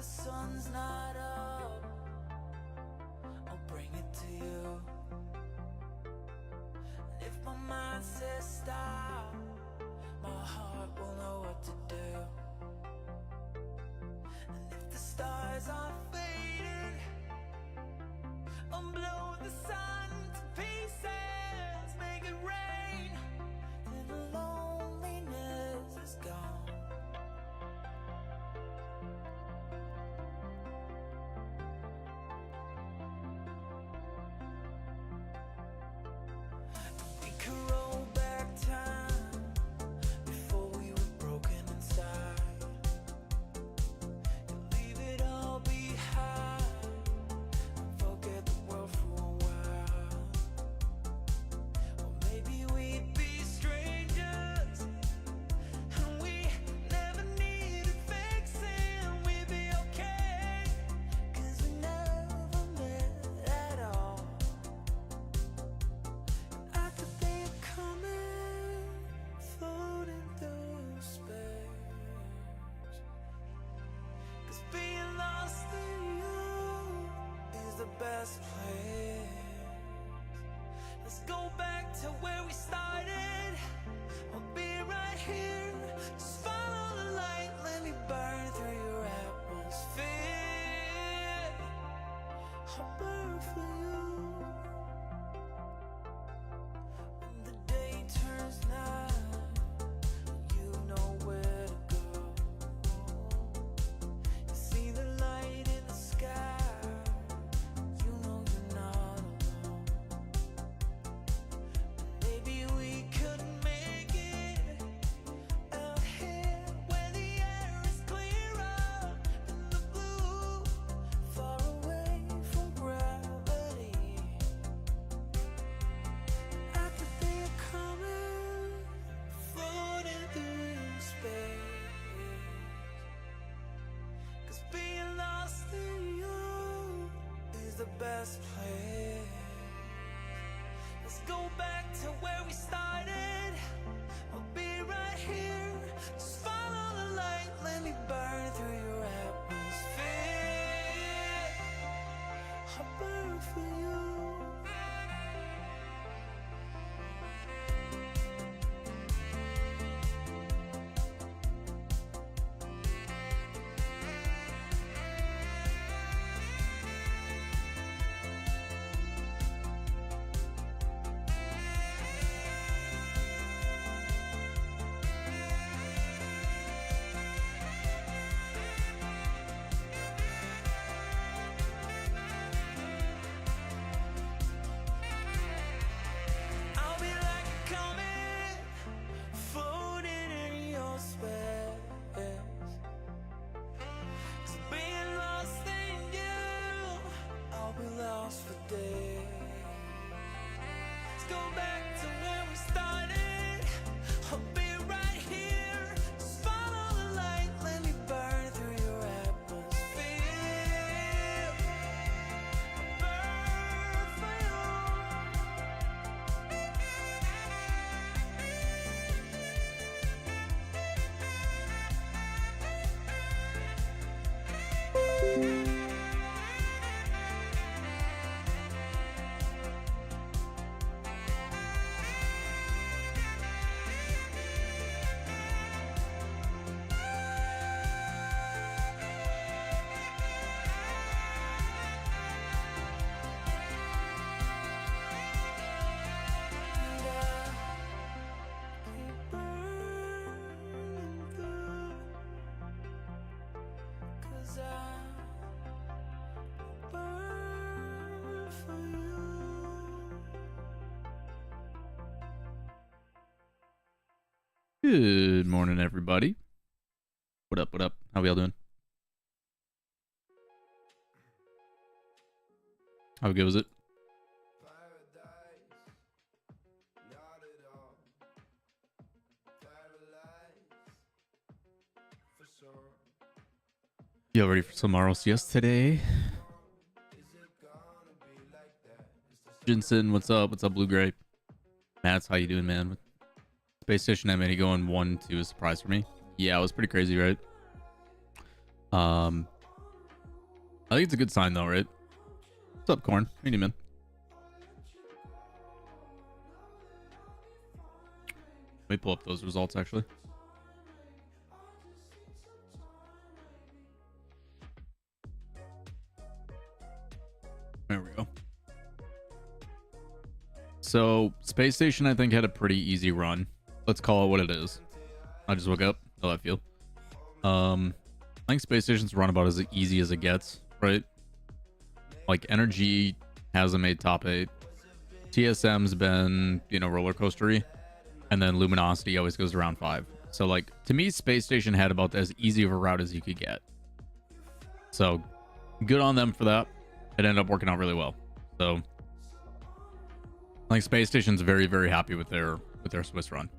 sun's not up, I'll bring it to you. And if my mind says stop, my heart will know what to do. And if the stars are fading, I'll blow the sun to pieces, make it rain till the loneliness is gone. We could roll back time before we were broken inside. Leave it all behind and forget the world for a while. Or maybe we'd be strangers and we never needed fixing. We'd be okay, 'cause we never met at all. I could be coming, floating through space. 'Cause being lost in you is the best place. Let's go back to where we started. I'll be right here. Just follow the light, let me burn through your atmosphere. I'll burn for you. When the day turns night, you know where to go. You see the light in the sky, you know you're not alone. Maybe we could make it out here where the air is clearer than the blue, far away from gravity. I could be coming, floating through space. 'Cause being lost in you is the best place. Let's go back to where we started. I'll be right here. Just follow the light, let me burn through your atmosphere. I'll burn for you. I'll be like a comet, floating in your space. 'Cause being lost in you, I'll be lost for days. Let's go back to where we started. I'll be right here. Just follow the light, let me burn through your atmosphere. Burn for you. Good morning, everybody. What up, what up? How we all doing? How good was it? Y'all ready for some RLCS today? Jensen, what's up? What's up, Blue Grape? Matt's, how you doing, man? Space Station M80 going 1-2 is a surprise for me. Yeah, it was pretty crazy, right? I think it's a good sign though, right? What's up, Corn? How you doing, man? Let me pull up those results actually. There we go. So Space Station, I think, had a pretty easy run. Let's call it what it is. I just woke up. How I feel. I think Space Station's run about as easy as it gets, right? Like Energy hasn't made top 8. TSM's been, you know, roller coastery, and then Luminosity always goes to round 5. So like to me, Space Station had about as easy of a route as you could get. So good on them for that. It ended up working out really well. So I think Space Station's very, very happy with their Swiss run.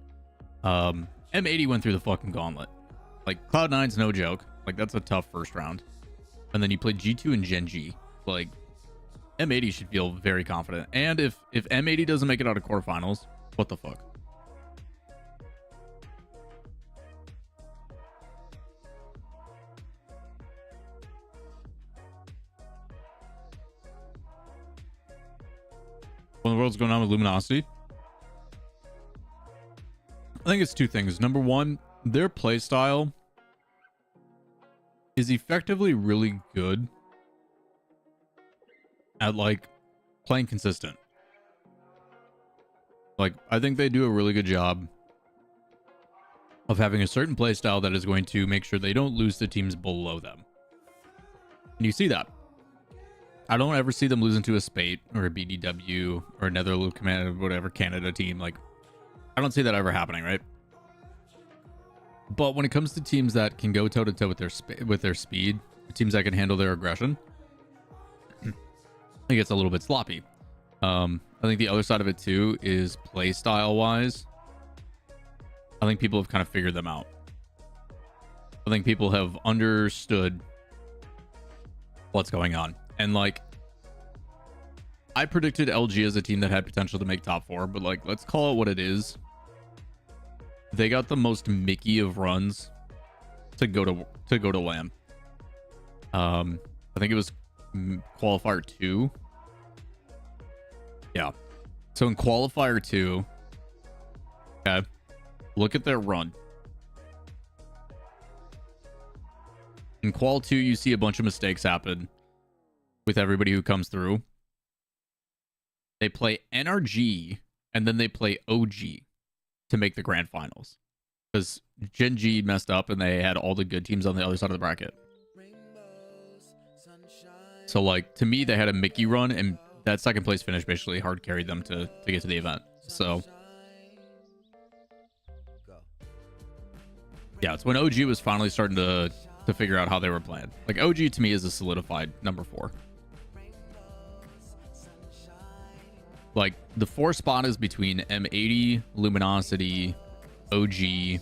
M80 went through the fucking gauntlet. Like Cloud9's no joke. Like that's a tough first round. And then you play G2 and Gen G. Like M80 should feel very confident. And if M80 doesn't make it out of quarterfinals, what the fuck? What in the world's going on with Luminosity? I think it's two things. Number one, their playstyle is effectively really good at like playing consistent. Like I think they do a really good job of having a certain playstyle that is going to make sure they don't lose to teams below them. And you see that. I don't ever see them losing to a Spate or a BDW or another little command, whatever Canada team. Like, I don't see that ever happening, right? But when it comes to teams that can go toe to toe with their speed, teams that can handle their aggression, I think it's a little bit sloppy. I think the other side of it too is play style wise. I think people have kind of figured them out. I think people have understood what's going on. And like, I predicted LG as a team that had potential to make top 4, but like, let's call it what it is. They got the most Mickey of runs to go to LAM. I think it was qualifier 2. Yeah. So in qualifier 2, okay, look at their run. In qual 2, you see a bunch of mistakes happen with everybody who comes through. They play NRG and then they play OG to make the grand finals, because Gen G messed up and they had all the good teams on the other side of the bracket. So like, to me, they had a Mickey run, and that second place finish basically hard carried them to get to the event. So yeah, it's when OG was finally starting to figure out how they were playing. Like OG to me is a solidified number 4. Like the 4 spot is between M80, Luminosity, OG,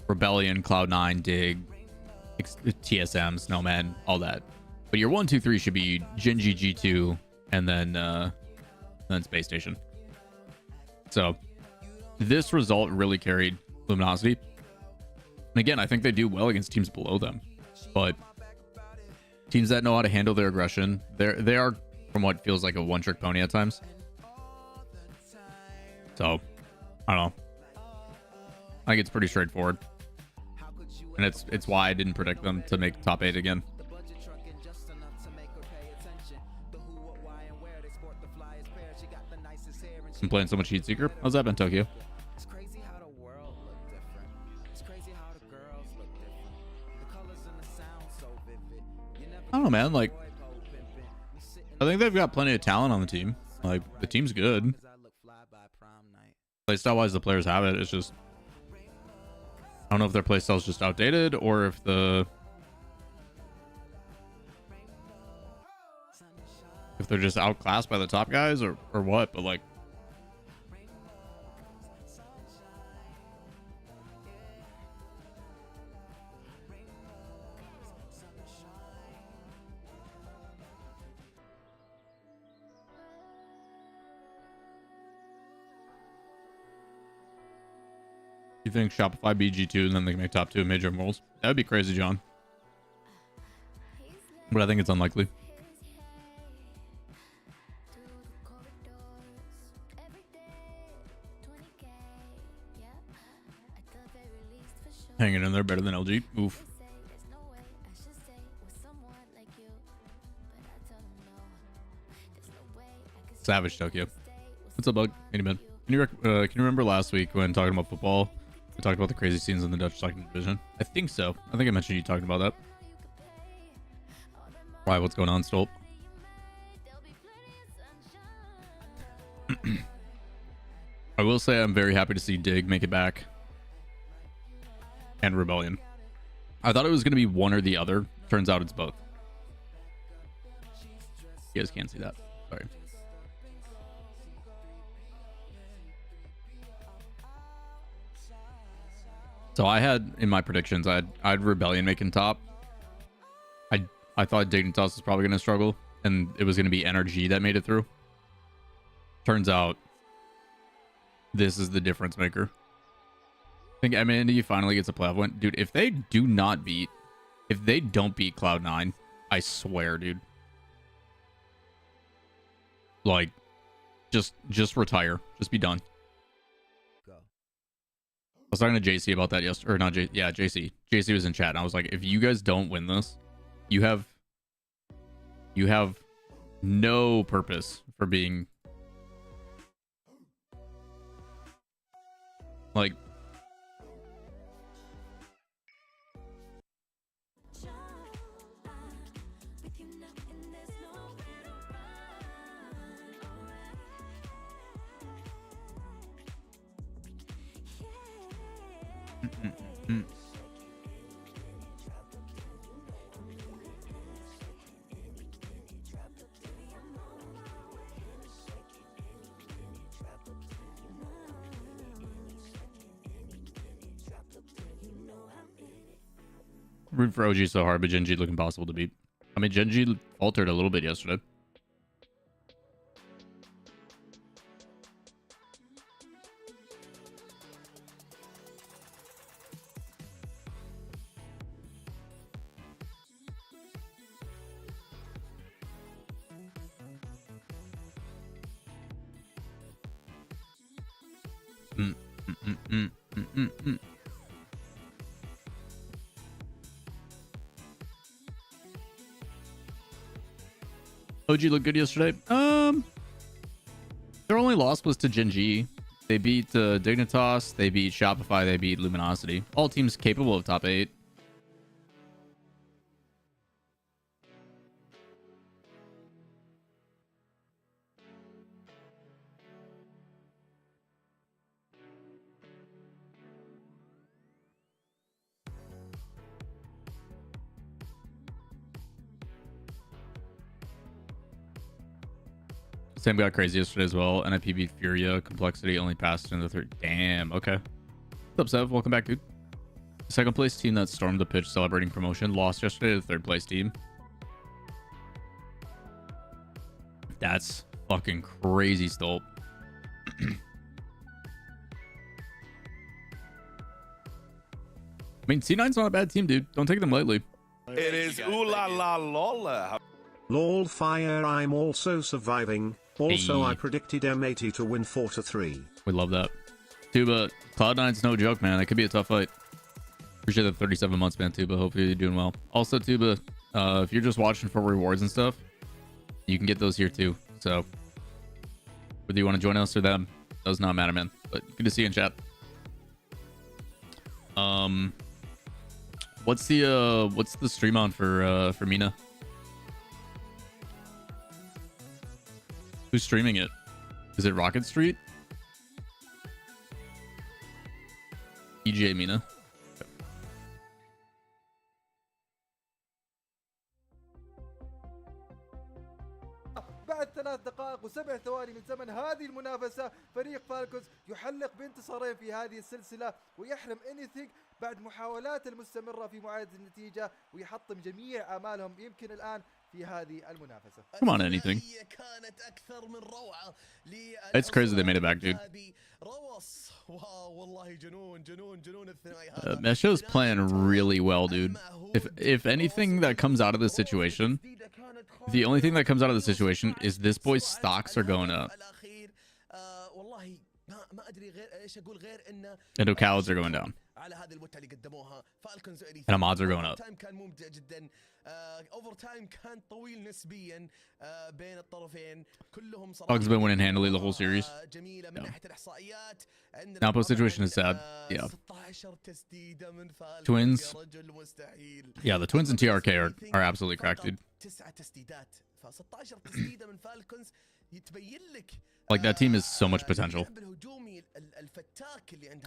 Rebellion, Cloud9, Dig, TSM, Snowman, all that. But your 1, 2, 3 should be Gen G, G2, and then Space Station. So this result really carried Luminosity. And again, I think they do well against teams below them, but teams that know how to handle their aggression, they are from what feels like a one-trick pony at times. So I don't know. I think it's pretty straightforward, and it's why I didn't predict them to make top 8 again. I'm playing so much Heat Seeker. How's that been, Tokyo? I don't know, man. Like, I think they've got plenty of talent on the team. Like, the team's good. Playstyle wise, the players have it. It's just, I don't know if their playstyle is just outdated or if they're just outclassed by the top guys or what. But like, you think Shopify BG2 and then they can make top 2 in major roles? That would be crazy, John. but I think it's unlikely. Hanging in there better than LG. Oof. Savage Tokyo. What's up, Bug? Hey, man. Can you remember last week when talking about football, we talked about the crazy scenes in the Dutch second division? I think so. I think I mentioned you talking about that. Why? What's going on, Stolp? I will say I'm very happy to see Dig make it back. And Rebellion. I thought it was going to be one or the other. Turns out it's both. You guys can't see that. Sorry. So I had in my predictions, I had Rebellion making top. I thought Dignitas was probably going to struggle, and it was going to be NRG that made it through. Turns out, this is the difference maker. I think M80 finally gets a playoff win. Dude, if they don't beat Cloud9, I swear, dude. Like, just retire. Just be done. I was talking to JC about that yesterday, or not JC. Yeah, JC. JC was in chat, and I was like, if you guys don't win this, you have no purpose for being like. Root for OG so hard, but Genji look impossible to beat. I mean, Genji faltered a little bit yesterday. OG looked good yesterday. Their only loss was to Genji. They beat Dignitas, they beat Shopify, they beat Luminosity. All teams capable of top 8. Sam got crazy yesterday as well. NIP beat Furia. Complexity only passed in the third. Damn. Okay. What's up, Sev? Welcome back, dude. The second place team that stormed the pitch celebrating promotion lost yesterday to the third place team. That's fucking crazy, Stolp. I mean, C9's not a bad team, dude. Don't take them lightly. It is ooh la la Lawler. LAWL fire, I'm also surviving. Also, Hey. I predicted M80 to win 4-3. We love that. Tuba, Cloud9's no joke, man. It could be a tough fight. Appreciate the 37 months, man, Tuba. Hopefully you're doing well. Also, Tuba, if you're just watching for rewards and stuff, you can get those here too. So whether you want to join us or them, does not matter, man. But good to see you in chat. What's the stream on for Mina? Who's streaming it? Is it Rocket Street? EJ Mina. بعد 3 دقائق و7 ثواني من زمن هذه المنافسة فريق فالكونز يحلق بانتصارين في هذه السلسلة ويحرم انيثينج بعد محاولات المستمرة في معايدة النتيجة ويحطم جميع آمالهم يمكن الآن في هذه المنافسة. Come on, anything. It's crazy they made it back, dude. Mesho's playing really well, dude. If anything that comes out of this situation, the only thing that comes out of the situation is this boy's stocks are going up. And Ocals are going down. And Ahmad's are going up. Falcons been winning handily the whole series. Now post situation is sad. Yeah. Twins. Yeah, the Twins and TRK are absolutely cracked, dude. Like, that team is so much potential.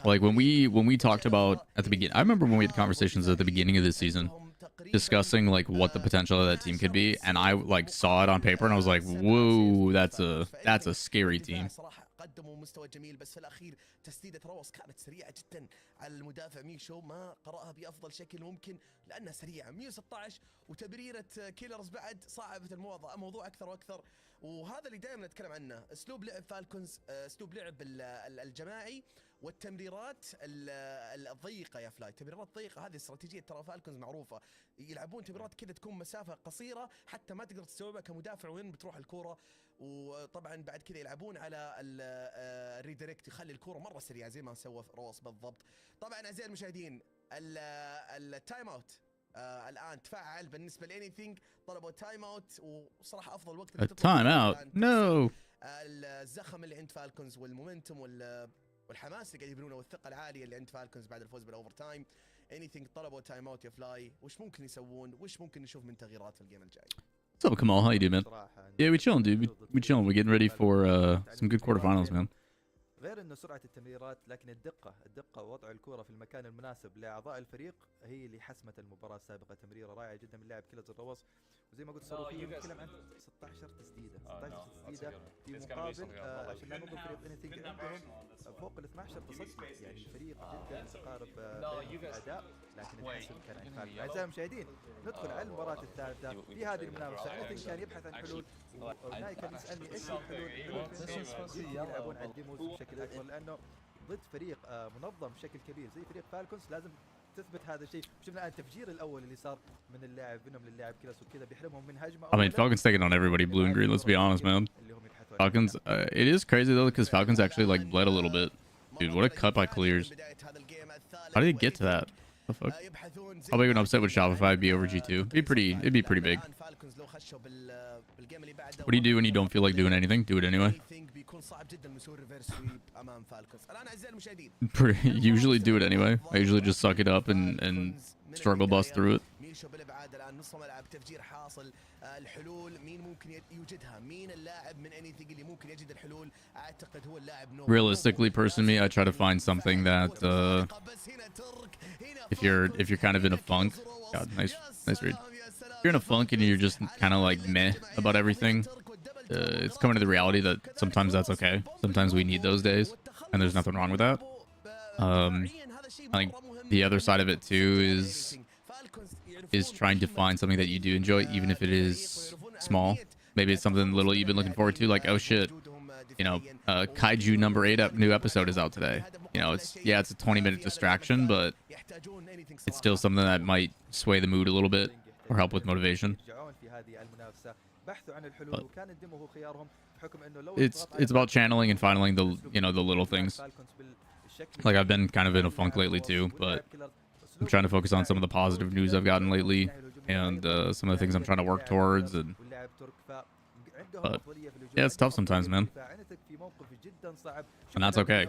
Like, when we talked about at the beginning, I remember when we had conversations at the beginning of this season discussing like what the potential of that team could be, and I like saw it on paper and I was like, whoa, that's a scary team. قدموا مستوى جميل بس في الاخير تسديده روس كانت سريعه جدا على المدافع ميشو ما قراها بافضل شكل ممكن لانها سريعه 116 وتبريره كيلرز بعد صعبت الموضوع اكثر واكثر وهذا اللي دائما نتكلم عنه اسلوب لعب فالكونز اسلوب لعب الجماعي والتمريرات الضيقه يا فلاي تمريرات ضيقه هذه استراتيجيه ترى فالكونز معروفه يلعبون تمريرات كذا تكون مسافه قصيره حتى ما تقدر تستوعبها كمدافع وين بتروح الكوره وطبعا بعد كذا يلعبون على الريدايركت يخلي الكوره مره سريعه زي ما سوى روس بالضبط. طبعا اعزائي المشاهدين التايم اوت الان تفعل بالنسبه لانيثينج طلبوا تايم اوت وصراحه افضل وقت تايم اوت نو الزخم اللي عند فالكونز والمومنتوم والحماس اللي قاعد يبنونه والثقه العاليه اللي عند فالكونز بعد الفوز بالاوفر تايم انيثينج طلبوا تايم اوت يا فلاي وش ممكن يسوون وش ممكن نشوف من تغييرات في الجيم الجاي. What's up, Kamal? How you doing, man? Yeah, we chilling, dude. We chilling. We're getting ready for some good quarterfinals, man. غير انه سرعه التمريرات لكن الدقه ووضع الكره في المكان المناسب لاعضاء الفريق هي اللي حسمت المباراه السابقه. تمريره رائعه جدا من لاعب كيلرز الروس وزي ما قلت صاروخيه نتكلم عن 16 تسديده في مقابل عشان لا نقول فريق انيثينج عندهم فوق ال 12 تصدي يعني الفريق جدا متقارب بالاداء لكن الحسم كان عند فالكونز. اعزائي المشاهدين ندخل على المباراه الثالثه في هذه المنافسه. انيثينج كان يبحث عن حلول وناي كان يسالني ايش الحلول يلعبون على الديموز بشكل اكبر لانه ضد فريق منظم بشكل كبير زي فريق فالكونز لازم تثبت هذا الشيء. شفنا الان التفجير الاول اللي صار من اللاعب منهم للاعب كلاس وكذا بيحرمهم من هجمه. I mean, Falcons taking on everybody blue and green. Let's be honest, man. Falcons. It is crazy though because Falcons actually like bled a little bit. Dude, what a cut by Clears. How did he get to that? The fuck? How big an upset would Shopify be over G2? It'd be pretty big. What do you do when you don't feel like doing anything? Do it anyway. Usually do it anyway. I usually just suck it up and struggle bust through it. Realistically, personally, I try to find something that if you're kind of in a funk. God, nice read. If you're in a funk and you're just kind of like meh about everything, it's coming to the reality that sometimes that's okay. Sometimes we need those days, and there's nothing wrong with that. I think the other side of it too is trying to find something that you do enjoy, even if it is small. Maybe it's something little you've been looking forward to, like, oh shit, you know, Kaiju number 8 new episode is out today. You know, it's a 20-minute distraction, but it's still something that might sway the mood a little bit or help with motivation. But it's about channeling and finding the little things. Like, I've been kind of in a funk lately too, but I'm trying to focus on some of the positive news I've gotten lately and some of the things I'm trying to work towards. But yeah, it's tough sometimes, man. And that's okay.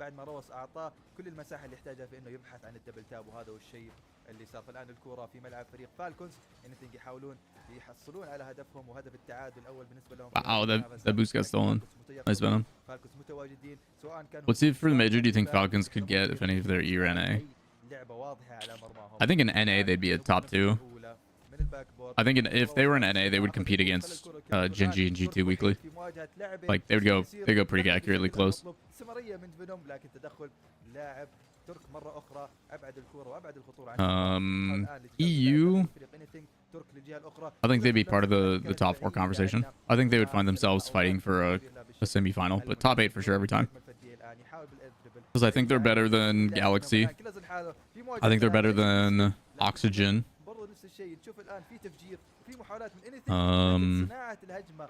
بعد ما روس اعطاه كل المساحه اللي يحتاجها في انه يبحث عن الدبل تاب وهذا هو الشيء اللي صار. فالان الكره في ملعب فريق فالكونز انيثينج يحاولون يحصلون على هدفهم وهدف التعادل الاول بالنسبه لهم. Wow, that boost got stolen. Nice Venom. فالكونز متواجدين سواء كانوا. What's it for the major? Do you think Falcons could get if any of their E or NA? لعبه واضحه على مرماهم. I think in NA they'd be a top 2. I think if they were in NA, they would compete against Genji and G2 weekly. Like they go pretty accurately close. EU. I think they'd be part of the top 4 conversation. I think they would find themselves fighting for a semi-final, but top 8 for sure every time. الان يحاول بالاير دريبل. Because I think they're better than Galaxy. I think they're better than Oxygen. برضه نفس الشيء نشوف الان في تفجير في محاولات من انيثينج، صناعه الهجمه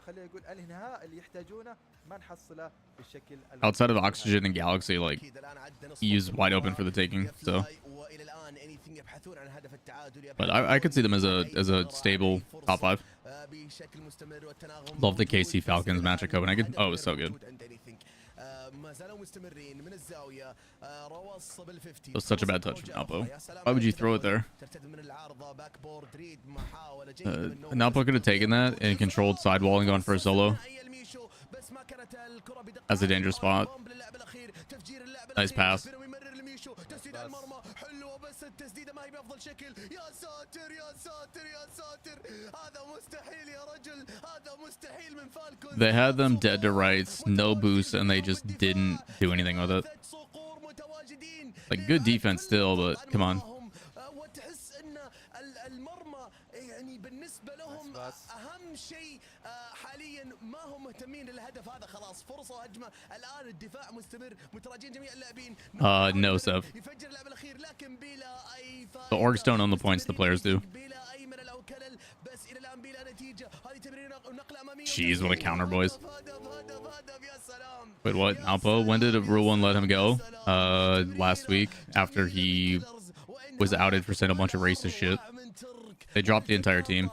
خلينا نقول الانهاء اللي يحتاجونه ما نحصله بالشكل Outside of Oxygen and Galaxy, like, he's wide open for the taking. So, but I could see them as a stable top 5. Love the KC Falcons match at Copenhagen. Oh, it was so good. That was such a bad touch from Napo. Why would you throw it there? Napo could have taken that and controlled sidewall and gone for a solo. That's a dangerous spot. Nice pass. They had them dead to rights, no boost, and they just didn't do anything with it. Like, good defense still, but come on. No, Sev. The orgs don't own the points, the players do. Jeez, what a counter, boys. Wait, what? Alpo? When did Rule 1 let him go? Last week, after he was outed for saying a bunch of racist shit. They dropped the entire team.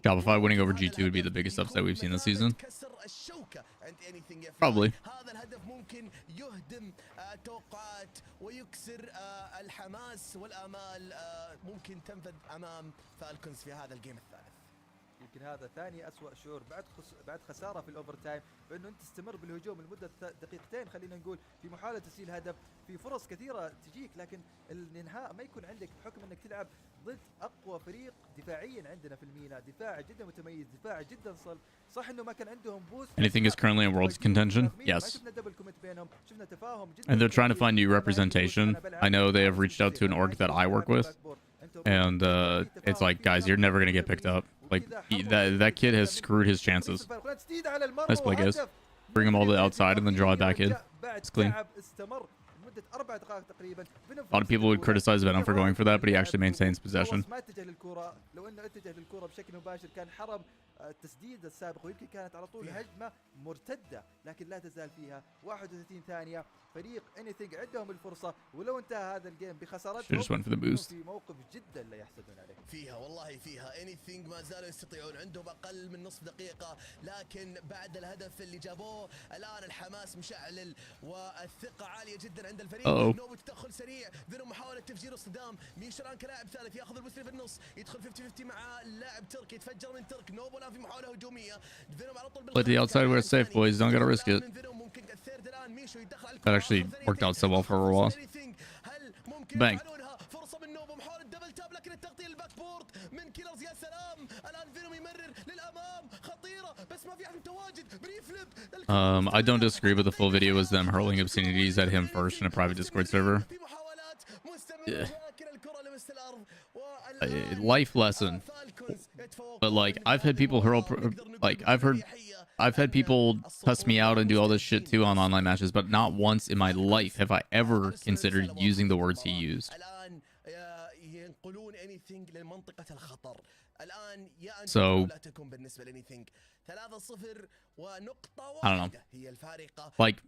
Shopify winning over G2 would be the biggest upset we've seen this season. Probably. يمكن هذا ثاني أسوأ شعور بعد خسارة في الأوفر تايم، بأنه أنت تستمر بالهجوم لمدة دقيقتين خلينا نقول في محاولة تسجيل هدف، في فرص كثيرة تجيك، لكن الإنهاء ما يكون عندك بحكم أنك تلعب ضد أقوى فريق دفاعيا عندنا في المينا، دفاع جدا متميز، دفاع جدا صلب، صح إنه ما كان عندهم بوست. Anything is currently in World's contention? Yes. And they're trying to find new representation. I know they have reached out to an org that I work with. And it's like, guys, you're never going to get picked up. Like, that kid has screwed his chances. Nice play, guys. Bring him all to the outside and then draw it back in. It's clean. A lot of people would criticize Venom for going for that, but he actually maintains possession. التسديد السابق ويمكن كانت على طول هجمة مرتدة، لكن لا تزال فيها 31 ثانية. فريق انيثينج عندهم الفرصة، ولو انتهى هذا الجيم بخسارتهم في موقف جدا لا يحسدون عليه. فيها والله فيها انيثينج ما زالوا يستطيعون، عندهم اقل من نصف دقيقة، لكن بعد الهدف اللي جابوه الان الحماس مشعل والثقة عالية جدا عند الفريق. نوب تدخل سريع، فينوم محاولة تفجير اصطدام، ميشران كلاعب ثالث ياخذ البوستري في النص، يدخل 50-50 مع اللاعب ترك، يتفجر من ترك، نوب الان في محاولة هجومية، فينوم على طول Let the outside where it's safe, boys. Don't gotta risk it. That actually worked out so well for a while. Bang. فرصة من نوب محاولة دبل تاب، لكن التغطية للباك بورد من كيلرز، يا سلام. الان فينوم يمرر للامام، خطيرة بس ما في عندهم تواجد، بريفليب. I don't disagree, but the full video was them hurling obscenities at him first in a private Discord server. Yeah. Life lesson. But like, I've had people hurl, like, I've had people cuss me out and do all this shit too on online matches, but not once in my life have I ever considered using the words he used. So, I don't know. Like,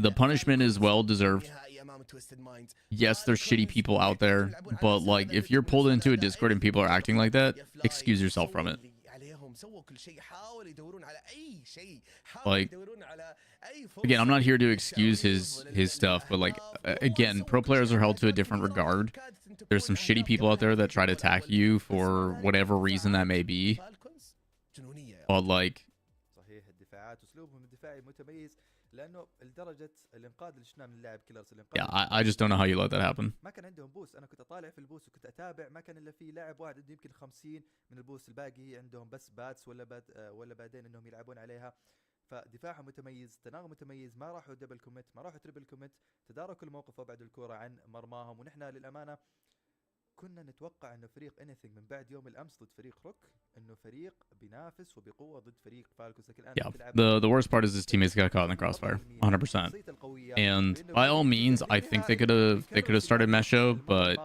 the punishment is well deserved. Yes, there's shitty people out there, but like, if you're pulled into a Discord and people are acting like that, excuse yourself from it. Like, again, I'm not here to excuse his stuff, but like, again, pro players are held to a different regard. There's some shitty people out there that try to attack you for whatever reason that may be. But like, yeah, I just don't know how you let that happen. ما كان عندهم بوست، انا كنت اطالع في البوست وكنت اتابع، ما كان الا في لاعب واحد عنده يمكن 50 من البوست، الباقي عندهم بس باتس ولا بادين انهم يلعبون عليها. فدفاعهم متميز، تناغم متميز، ما راحوا دبل كوميت، ما راحوا تريبل كوميت، تداركوا الموقف وبعد الكرة عن مرماهم. ونحن للامانه كنا نتوقع انه فريق انيثينج من بعد يوم الامس ضد فريق روك انه فريق بينافس وبقوه ضد فريق فالكونز، لكن الان Yeah. بتلعب The worst part is his teammates got caught in the crossfire, 100%. And by all means, I think they could have started Mesho, but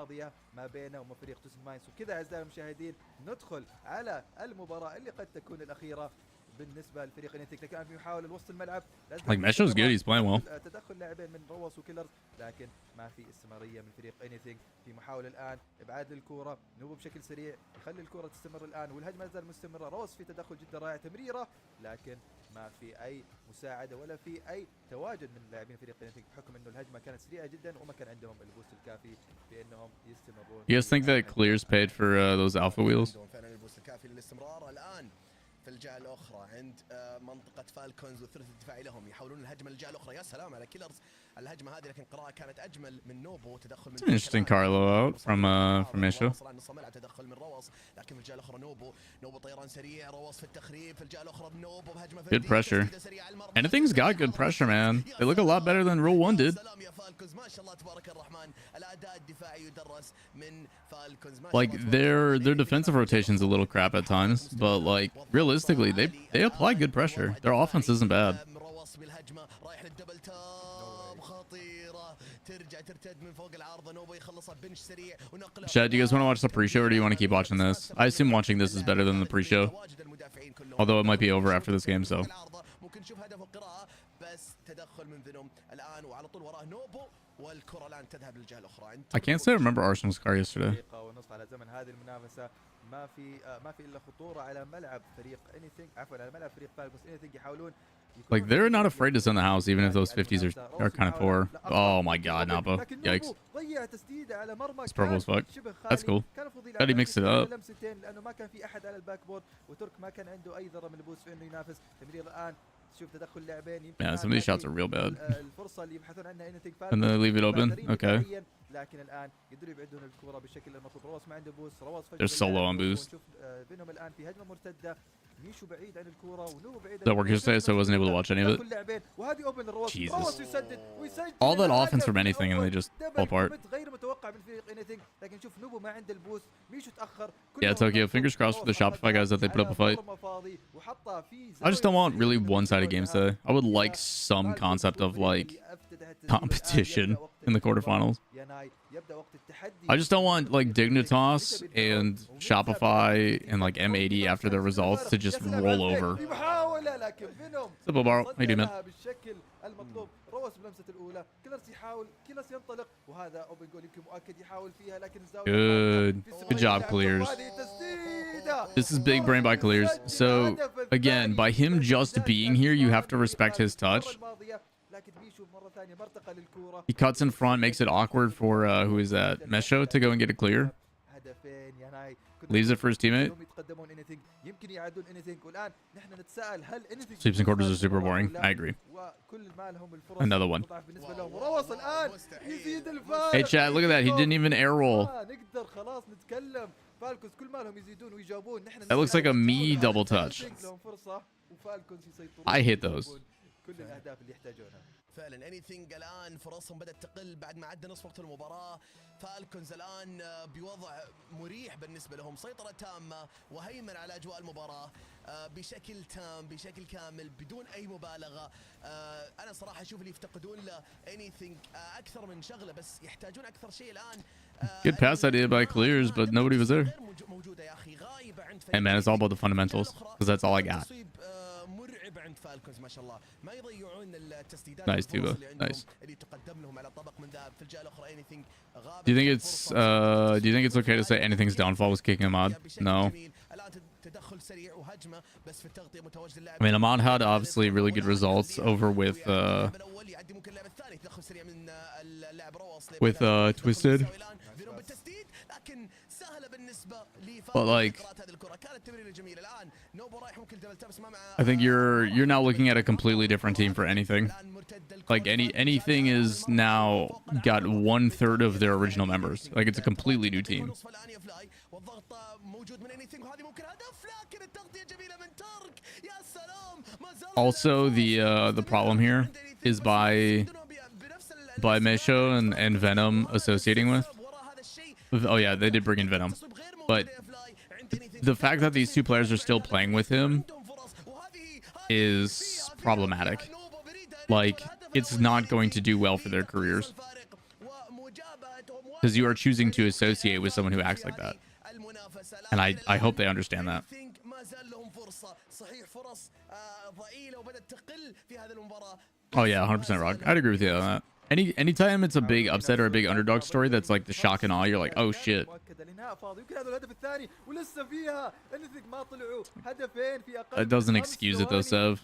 ما بينه وما فريق توسن ماينز. وكذا اعزائي المشاهدين ندخل على المباراه اللي قد تكون الاخيره بالنسبه لفريق انيثينج، لكن في محاوله لوسط الملعب. like Mesho's good, he's playing well. تدخل لاعبين من روس وكيلرز، لكن ما في استمراريه من فريق انيثينج. في محاوله الان ابعاد للكوره، نوبو بشكل سريع يخلي الكوره تستمر الان، والهجمه ما زالت مستمره. روس في تدخل جدا رائع، تمريره، لكن ما في اي مساعده ولا في اي تواجد من لاعبين فريق انيثينج، بحكم انه الهجمه كانت سريعه جدا وما كان عندهم البوست الكافي بانهم يستمرون. You guys think that Clears paid for those alpha wheels? فعلا البوست الكافي للاستمرار. الان في الجهه الاخرى عند منطقه فالكونز والثلث الدفاعي لهم، يحاولون الهجمه للجهه الاخرى. يا سلام على كيلرز الهجمه هذه، لكن قراءه كانت اجمل من نوبو. تدخل من Interesting Carlo out from Mesho. تدخل من روس، لكن في الجهه الاخرى نوبو طيران سريع. روس في التخريب في الجهه الاخرى، نوبو بهجمه Good pressure. Anything's got good pressure, man. They look a lot better than Rule 1 did. سلام يا فالكونز، ما شاء الله تبارك الرحمن. الاداء الدفاعي يدرس من فالكونز. Like their defensive rotation's a little crap at times, but like realistically, they apply good pressure. Their offense isn't bad. روس بالهجمه رايح للدبل تاب، خطيره ترجع ترتد من فوق العارضه. نوبو يخلصها بنش سريع ونقله. Chad, do you guys want to watch the pre-show or do you want to keep watching this? I assume watching this is better than the pre-show, although it might be over after this game, so. ممكن نشوف هدف القراءه، بس تدخل من فينوم الان وعلى طول وراه نوبو، والكره الان تذهب للجهه الاخرى. I can't say I remember Arsenal's car yesterday. دقيقة ونصف على زمن هذه المنافسة. ما في الا خطورة على ملعب فريق انيثينج، عفوا على ملعب فريق فالكونز. انيثينج يحاولون Like they're not afraid to send the house even if those 50s are kind of poor. Oh my god, Napa. Yikes. ضيع تسديدة على مرمى It's purple as fuck. شبه That's خالي. cool. كان المفروض Glad he mixed it up. لمستين لانه ما كان في احد على الباك بورد، وترك ما كان عنده اي ذرة من البوست في انه ينافس. تمرير الان، شوف تدخل لاعبين. Yeah, some of these shots are real bad. الفرصة اللي يبحثون عنها انيثينج And then they leave it open. Okay. لكن الان يقدروا يبعدون الكرة بالشكل المطلوب. روس ما عنده بوست. روس They're so low on boost. نشوف بينهم الان في هجمة مرتدة. ميشو بعيد عن الكرة ونوبو بعيد. That work yesterday, so I wasn't able to watch any of it. وهذه اوبن للروس. Jesus. روس يسدد ويسجل. All that offense from anything and they just fall apart. غير متوقع من فريق انيثينج، لكن شوف نوبو ما عنده البوست. ميشو تأخر. Yeah, Tokyo, fingers crossed for the Shopify guys that they put up a fight. I just don't want really one-sided games today. I would like some concept of like competition in the quarterfinals. I just don't want like Dignitas and Shopify and like M80 after their results to just roll over. Simple Bar, how you doing, man? بالشكل المطلوب. روس بلمسة الأولى، كيلرز يحاول، كيلرز ينطلق، وهذا أوبن جول يمكن مؤكد يحاول فيها، لكن الزاوية. Good job, Clears. This is big brain by Clears. So again, by him just being here, you have to respect his touch. He cuts in front, makes it awkward for who is that? Mesho to go and get it clear. Leaves it for his teammate. Sweeps and quarters are super boring. I agree. Another one. Hey, Chad, look at that. He didn't even air roll. That looks like a me double touch. I hate those. فعلا انيثينج الان فرصهم بدات تقل بعد ما عدى نصف وقت المباراه. فالكونز الان بوضع مريح بالنسبه لهم، سيطره تامه وهيمن على اجواء المباراه بشكل تام بشكل كامل بدون اي مبالغه. انا صراحه اشوف اللي يفتقدون له انيثينج اكثر من شغله، بس يحتاجون اكثر شيء الان. Good pass idea by Clears, but nobody was there. Hey man, it's all about the fundamentals, because that's all I got. مرعب عند فالكونز ما شاء الله، ما يضيعون التسديدات. Nice, Tuba. Nice. اللي تقدم لهم على طبق من ذهب. في الجهه الاخرى انيثينج Do you think it's okay to say anything's downfall was kicking Ahmad? No. I mean, Ahmad had obviously really good results over with Twisted. But like, I think you're now looking at a completely different team for anything. Like anything is now got 1/3 of their original members. Like it's a completely new team. Also, the problem here is by Mesho and Venom associating with. Oh yeah, they did bring in Venom, but the fact that these two players are still playing with him is problematic. Like, it's not going to do well for their careers because you are choosing to associate with someone who acts like that, and I hope they understand that. Oh yeah, 100% Rock. I'd agree with you on that. Anytime it's a big upset or a big underdog story that's like the shock and awe, you're like, oh shit. That doesn't excuse it though, Sev.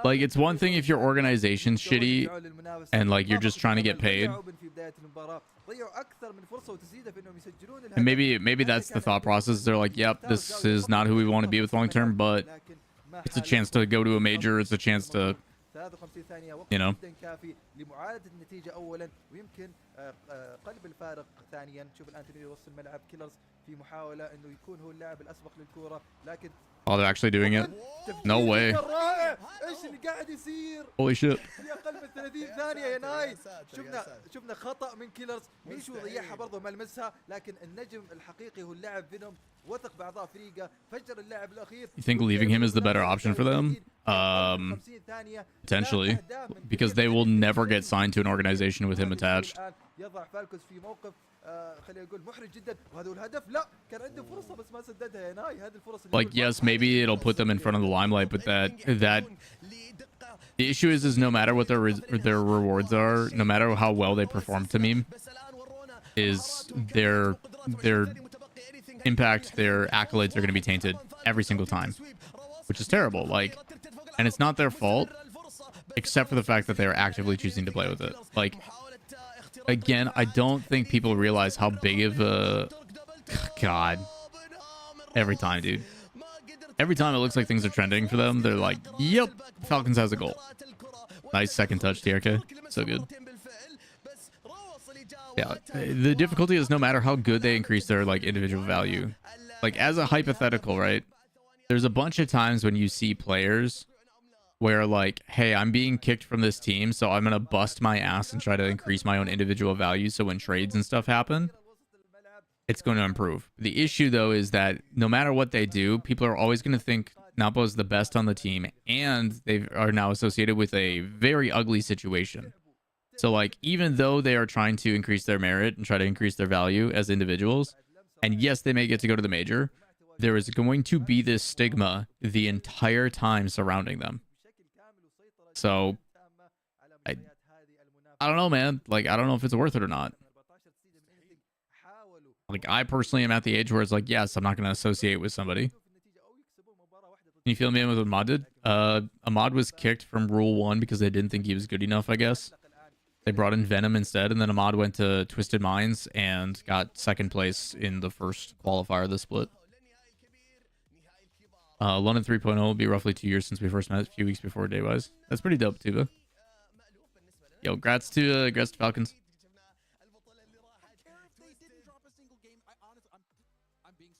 Like, it's one thing if your organization's shitty and like you're just trying to get paid. And maybe that's the thought process. They're like, yep, this is not who we want to be with long term, but it's a chance to go to a major. It's a chance to, you know. Oh, they're actually doing it? No way. Holy shit. You think leaving him is the better option for them? Potentially, because they will never get signed to an organization with him attached. Like, yes, maybe it'll put them in front of the limelight, but the issue is no matter what their rewards are, no matter how well they perform to meme, is their impact, their accolades are going to be tainted every single time, which is terrible. Like, and it's not their fault, except for the fact that they are actively choosing to play with it. Like, again, I don't think people realize how big of a God. Every time, dude. Every time it looks like things are trending for them, they're like, yep, Falcons has a goal. Nice second touch, TRK. So good. Yeah, the difficulty is no matter how good they increase their like individual value. Like, as a hypothetical, right? There's a bunch of times when you see players where like, hey, I'm being kicked from this team, so I'm gonna bust my ass and try to increase my own individual value, so when trades and stuff happen, it's going to improve. The issue though is that no matter what they do, people are always going to think Napo is the best on the team, and they are now associated with a very ugly situation. So like, even though they are trying to increase their merit and try to increase their value as individuals, and yes, they may get to go to the major, there is going to be this stigma the entire time surrounding them. So I don't know, man. Like, I don't know if it's worth it or not. Like, I personally am at the age where it's like, yes, I'm not going to associate with somebody. Can you feel me in with what Ahmad did? Ahmad was kicked from Rule 1 because they didn't think he was good enough, I guess. They brought in Venom instead, and then Ahmad went to Twisted Minds and got second place in the first qualifier of the split. London 3.0 will be roughly 2 years since we first met, a few weeks before Daywise. That's pretty dope, Tuba. Yo, grats to Falcons. I'm being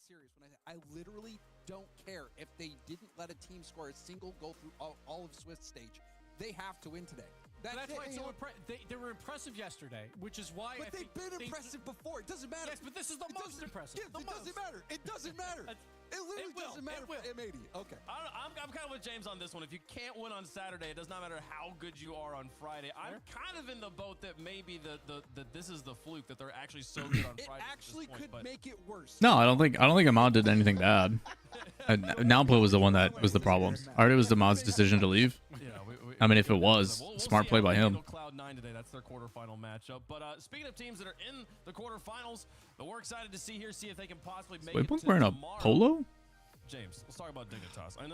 serious when I literally don't care if they didn't let a team score a single goal through all of Swift stage. They have to win today. That's why it's so they were impressive yesterday, which is why. But they've been impressive before. It doesn't matter. Yes, but this is the most impressive. Yes, it doesn't matter. It doesn't matter. It literally doesn't matter for M80. Okay. I'm kind of with James on this one. If you can't win on Saturday, it does not matter how good you are on Friday. I'm kind of in the boat that maybe this is the fluke, that they're actually so good on Friday. It actually could make it worse. No, I don't think Ahmad did anything bad. Nalpo was the one that was the problem. I heard it was Ahmad's decision to leave. Yeah, I mean, if it was, smart play by him. Cloud9 today. That's their quarterfinal matchup. But speaking of teams that are in the quarterfinals, but we're excited to see if they can possibly make it to wearing a tomorrow. polo? James, let's talk about Dignitas. I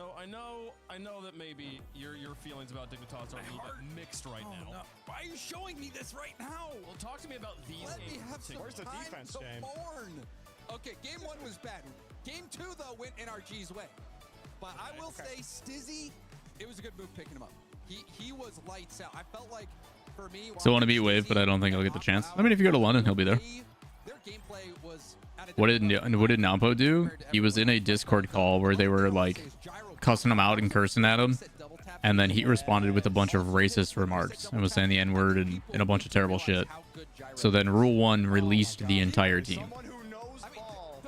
know that maybe your feelings about Dignitas are a little bit mixed right now. No. Why are you showing me this right now? Well, talk to me about these Let games. me have some Where's the time defense, to James? mourn. Okay, game 1 was bad. Game 2, though, went NRG's way. But I will say, Stizzy, it was a good move picking him up. He was lights out. I felt like, for me... Still want to beat Wave, but I don't think he'll get the chance. I mean, if you go to London, he'll be there. Their gameplay was... What did Nampo do? He was in a Discord call where they were like cussing him out and cursing at him, and then he responded with a bunch of racist remarks and was saying the N-word and a bunch of terrible shit. So then Rule 1 released the entire team. Someone who knows ball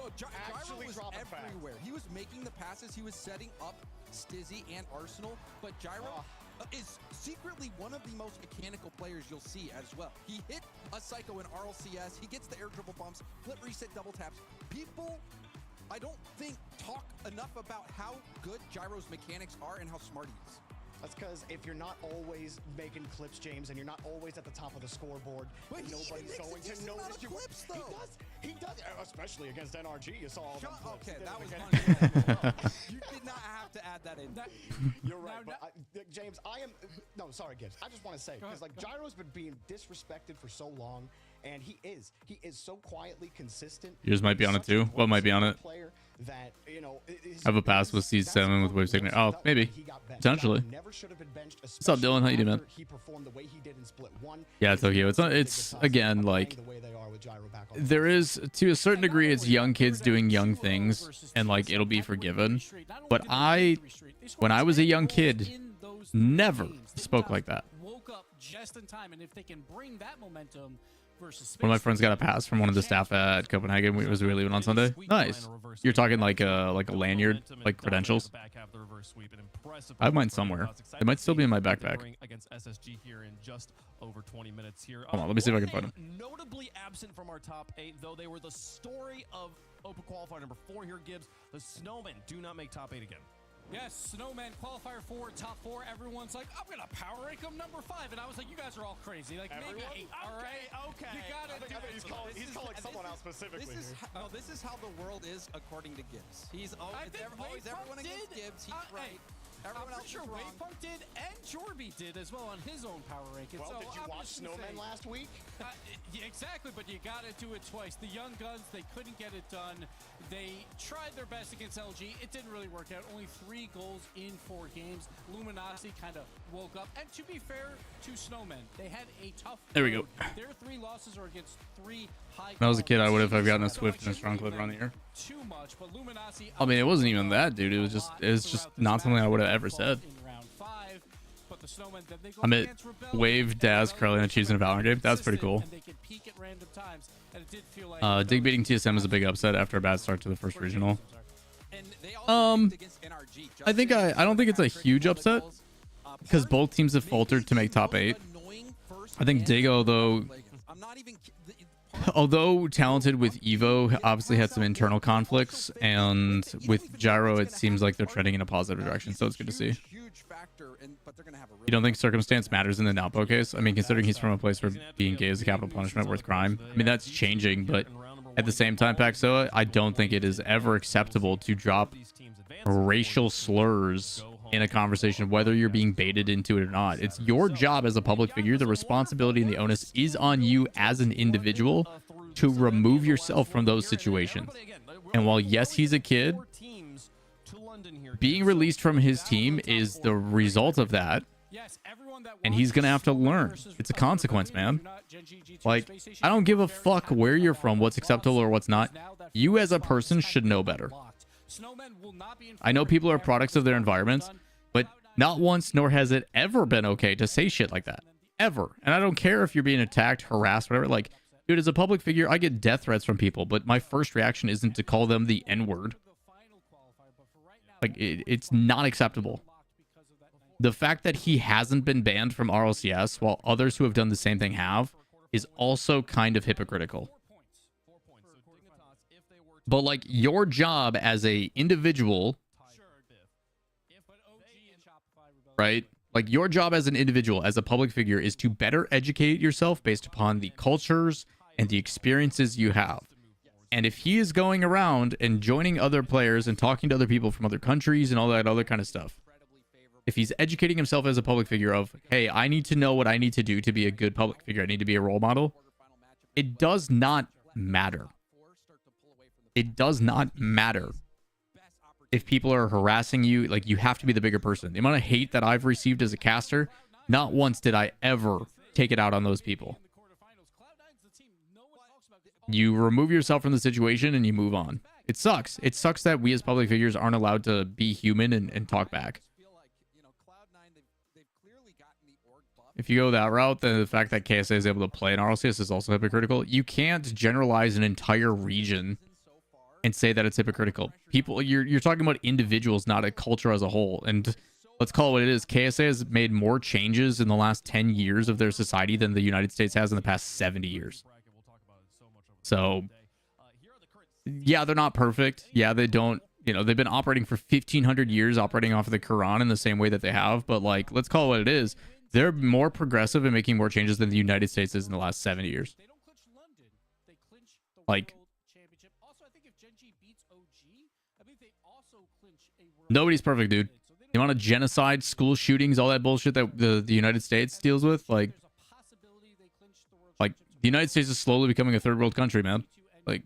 actually was everywhere. He was making the passes. He was setting up Stizzy and Arsenal, but Gyro is secretly one of the most mechanical players you'll see as well. He hit a Psycho in RLCS. He gets the air dribble bumps, flip reset, double taps. People, I don't think, talk enough about how good Gyro's mechanics are and how smart he is. That's because if you're not always making clips, James, and you're not always at the top of the scoreboard, nobody's going to notice you. Clips, he does, especially against NRG. You saw all them clips. Okay, that was funny. You did not have to add that in. You're right, but James, no, sorry, Gibbs. I just want to say, because like Gyro's been being disrespected for so long, and he is so quietly consistent. Yours might be on it too. What might be on it? That, you know, Have a pass with C7 with wave signature. Oh, maybe. Potentially. What's up, Dylan? How you doing, man? Yeah, Tokyo. It's again, like, there is, to a certain degree, it's young kids doing young things, and like it'll be forgiven. But when I was a young kid, never spoke like that. Woke up just in time, and if they can bring that momentum versus One of my friends got a pass from one of the staff at Copenhagen. We was leaving on Sunday. Nice. You're talking like a lanyard, like credentials. I have mine somewhere. It might still be in my backpack. Against SSG here in just over 20 minutes here. Hold on, let me see if I can find them. Notably absent from our top 8, though they were the story of Open Qualifier number 4 here, Gibbs. The Snowmen do not make top 8 again. Yes, Snowman qualifier 4, top 4. Everyone's like, I'm gonna power rank him number 5, and I was like, you guys are all crazy. Like maybe 8. All right, okay. You gotta do it. He's calling someone else specifically. This is how the world is according to Gibbs. He's always everyone against Gibbs. He's right. Everyone I'm else pretty sure is wrong. Wavepunk did and Jorby did as well on his own power ranking. Well, So did you I'm watch just gonna Snowman say, last week? Yeah, exactly, but you got to do it twice. The Young Guns, they couldn't get it done. They tried their best against LG. It didn't really work out. Only 3 goals in 4 games. Luminosity kind of woke up. And to be fair to Snowmen, they had a tough There we go. road. Their 3 losses are against 3 high. When I was a kid, I would have gotten a Swift and a Strong Clip around the ear. Too much, but Luminosity. I mean, it wasn't even that, dude. It was just not something I would have ever said. In round 5, but the Snowmen, then they go I'm at against Rebellion. Wave, Daz, Curly, and Cheese in a Valorant game. That's pretty cool. And they could peak at random times, and it did feel like Dig beating TSM is a big upset after a bad start to the first regional. And they also picked against NRG. I don't think it's a huge upset because both teams have faltered to make top 8. I think Dig, although talented with Evo, obviously had some internal conflicts, and with Gyro, it seems like they're trending in a positive direction, so it's good to see. You don't think circumstance matters in the Napo case? I mean, considering he's from a place where being gay is a capital punishment worth crime. I mean, that's changing, but at the same time, Paxoa, I don't think it is ever acceptable to drop racial slurs in a conversation, whether you're being baited into it or not. It's your job as a public figure. The responsibility and the onus is on you as an individual to remove yourself from those situations. And while, yes, he's a kid, being released from his team is the result of that. And he's going to have to learn. It's a consequence, man. Like, I don't give a fuck where you're from, what's acceptable or what's not. You as a person should know better. I know people are products of their environments, but not once nor has it ever been okay to say shit like that. Ever. And I don't care if you're being attacked, harassed, whatever. Like, dude, as a public figure, I get death threats from people, but my first reaction isn't to call them the N-word. Like, it's not acceptable. The fact that he hasn't been banned from RLCS while others who have done the same thing have is also kind of hypocritical. But like, your job as a individual, right? Like, your job as an individual, as a public figure, is to better educate yourself based upon the cultures and the experiences you have. And if he is going around and joining other players and talking to other people from other countries and all that other kind of stuff, if he's educating himself as a public figure of, hey, I need to know what I need to do to be a good public figure, I need to be a role model, it does not matter. It does not matter if people are harassing you. Like, you have to be the bigger person. The amount of hate that I've received as a caster, not once did I ever take it out on those people. you remove yourself from the situation and you move on. It sucks. It sucks that we as public figures aren't allowed to be human and talk back. If you go that route, then the fact that KSA is able to play in RLCS is also hypocritical. You can't generalize an entire region and say that it's hypocritical. People, you're talking about individuals, not a culture as a whole. And let's call it what it is. KSA has made more changes in the last 10 years of their society than the United States has in the past 70 years. So, yeah, they're not perfect. Yeah, they don't, you know, they've been operating for 1,500 years, operating off of the Quran in the same way that they have. But, like, let's call it what it is. They're more progressive and making more changes than the United States is in the last 70 years. Like, nobody's perfect, dude. The amount of genocide, school shootings, all that bullshit that the United States deals with, like the United States is slowly becoming a third world country, man. Like,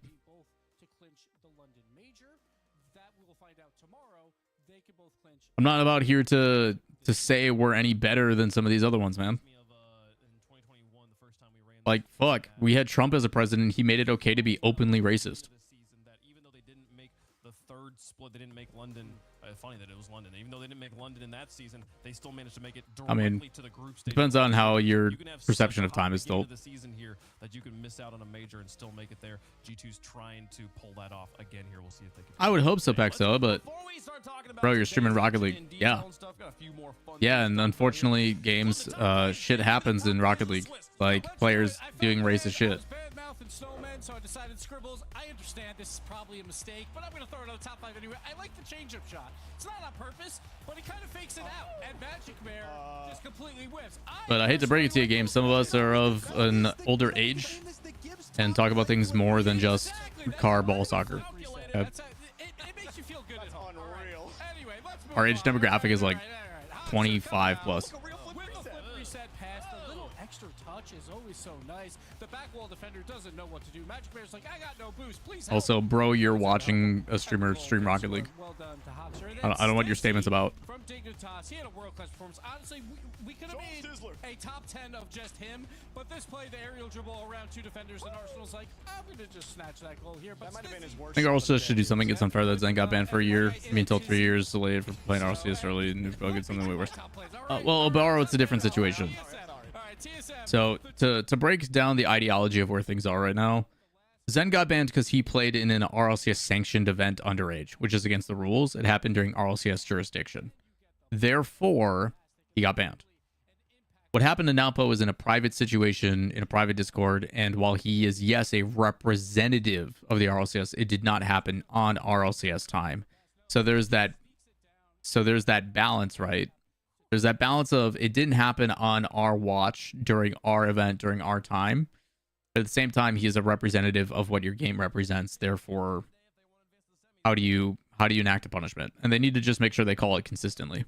I'm not about here to say we're any better than some of these other ones, man. Like, fuck, we had Trump as a president. He made it okay to be openly racist. Even though they didn't make the third split, they didn't make London. Funny that it was London. Even though they didn't make London in that season, they still managed to make it directly to the group stage. Depends on how your perception of time is still. The season here that you can miss out on a major and still make it there. G2's trying to pull that off again here. We'll see if they can. I would hope so, Pexo, but bro, you're streaming Rocket League. Yeah. Yeah, and unfortunately, games, shit happens in Rocket League. Like, players doing racist shit. Snowman, so I decided scribbles. I understand this is probably a mistake, but I'm going to throw it on the top 5 anyway. I like the change-up shot. It's not on purpose, but he kind of fakes it out, and Magic Bear just completely whiffs. But I hate to break it to you, game. Some of us are of an older age and talk about things more than just car ball soccer. Okay? It makes you feel good at home. Anyway, let's move Our age on. demographic is like 25 plus. Extra touch is always so nice. The back wall defender doesn't know what to do. Magic Bear's like, I got no boost. Please help. Also, bro, you're watching a streamer stream Rocket League. Well done to Hopster. I don't know what your statement's about. From Dignitas, he had a world-class performance. Honestly, we could have made a top 10 of just him, but this play, the aerial dribble around 2 defenders, and Arsenal's like, I'm going to just snatch that goal here. But that might have been his worst. I think RLCS should do something. It's unfair that Zen got banned for a year. I mean, until 3 years delayed for playing RLCS early, and we'll get something way worse. Well, Obaro, it's a different situation. So to break down the ideology of where things are right now, Zen got banned because he played in an RLCS sanctioned event underage, which is against the rules. It happened during RLCS jurisdiction. Therefore, he got banned. What happened to Napo was in a private situation, in a private Discord, and while he is, yes, a representative of the RLCS, it did not happen on RLCS time. So there's that balance, right? There's that balance of it didn't happen on our watch during our event, during our time. But at the same time, he is a representative of what your game represents. Therefore, how do you enact a punishment? And they need to just make sure they call it consistently.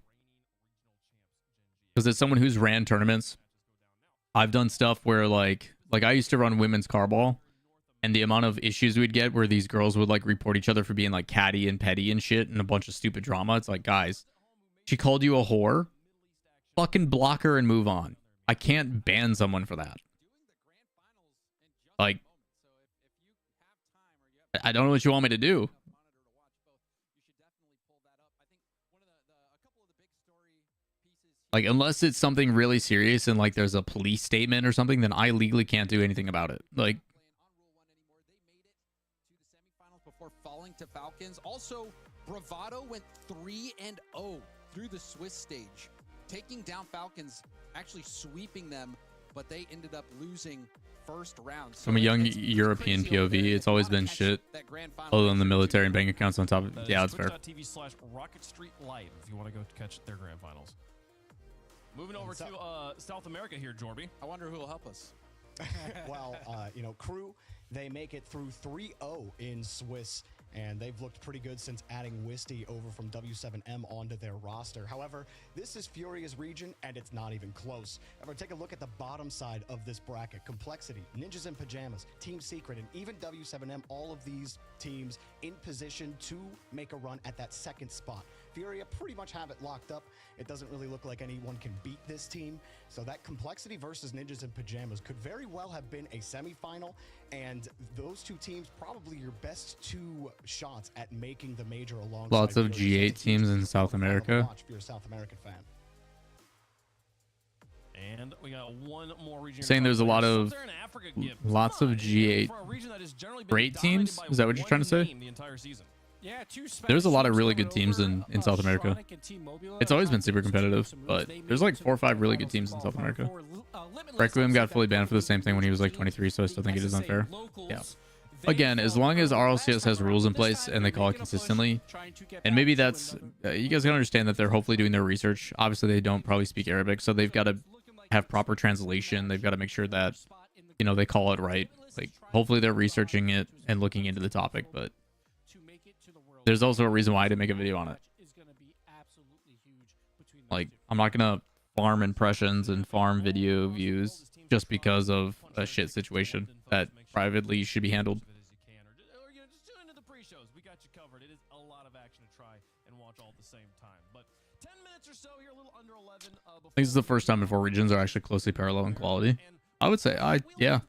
Because as someone who's ran tournaments, I've done stuff where like I used to run women's carball, and the amount of issues we'd get where these girls would like report each other for being like catty and petty and shit and a bunch of stupid drama. It's like, guys, she called you a whore. Fucking block her and move on. I can't ban someone for that. Like, I don't know what you want me to do. Like, unless it's something really serious and like there's a police statement or something, then I legally can't do anything about it. Like, before falling to Falcons. Also, Bravado went 3-0 through the Swiss stage, taking down Falcons, actually sweeping them, but they ended up losing first round. From a young European POV, it's always been shit. Other than the military and bank accounts on top of it. Yeah, that's fair. Twitch.tv/Rocket Street Live if you want to go catch their grand finals. Moving over to South America here, Jorby. I wonder who will help us. Well, you know, Crew, they make it through 3-0 in Swiss, and they've looked pretty good since adding Wisty over from W7M onto their roster. However, this is Furia's region, and it's not even close. However, take a look at the bottom side of this bracket. Complexity, Ninjas in Pajamas, Team Secret, and even W7M, all of these teams in position to make a run at that second spot. Furia pretty much have it locked up. It doesn't really look like anyone can beat this team. So that Complexity versus Ninjas in Pajamas could very well have been a semifinal, and those two teams probably your best two shots at making the major alongside. Lots of Furia. G8 teams in South America. Watch if you're a South American fan. And we got one more region. Saying there's a lot of lots of G8 great teams. Is that what you're trying to say? Yeah, There's a lot of really good teams in South America. It's always been super competitive, but there's like 4 or 5 really good teams in South America. Requiem got fully banned for the same thing when he was like 23, so I still think it is unfair. Yeah. Again, as long as RLCS has rules in place and they call it consistently, and maybe that's you guys can understand that they're hopefully doing their research. Obviously, they don't probably speak Arabic, so they've got to have proper translation. They've got to make sure that, you know, they call it right. Like, hopefully they're researching it and looking into the topic, but there's also a reason why I didn't make a video on it. Like, I'm not gonna farm impressions and farm video views just because of a shit situation that privately should be handled. Or, you know, just tune into the pre-shows. We got you covered. It is a lot of action to try and watch all at the same time. But 10 minutes or so here, a little under 11. I think this is the first time before regions are actually closely parallel in quality. I would say, yeah.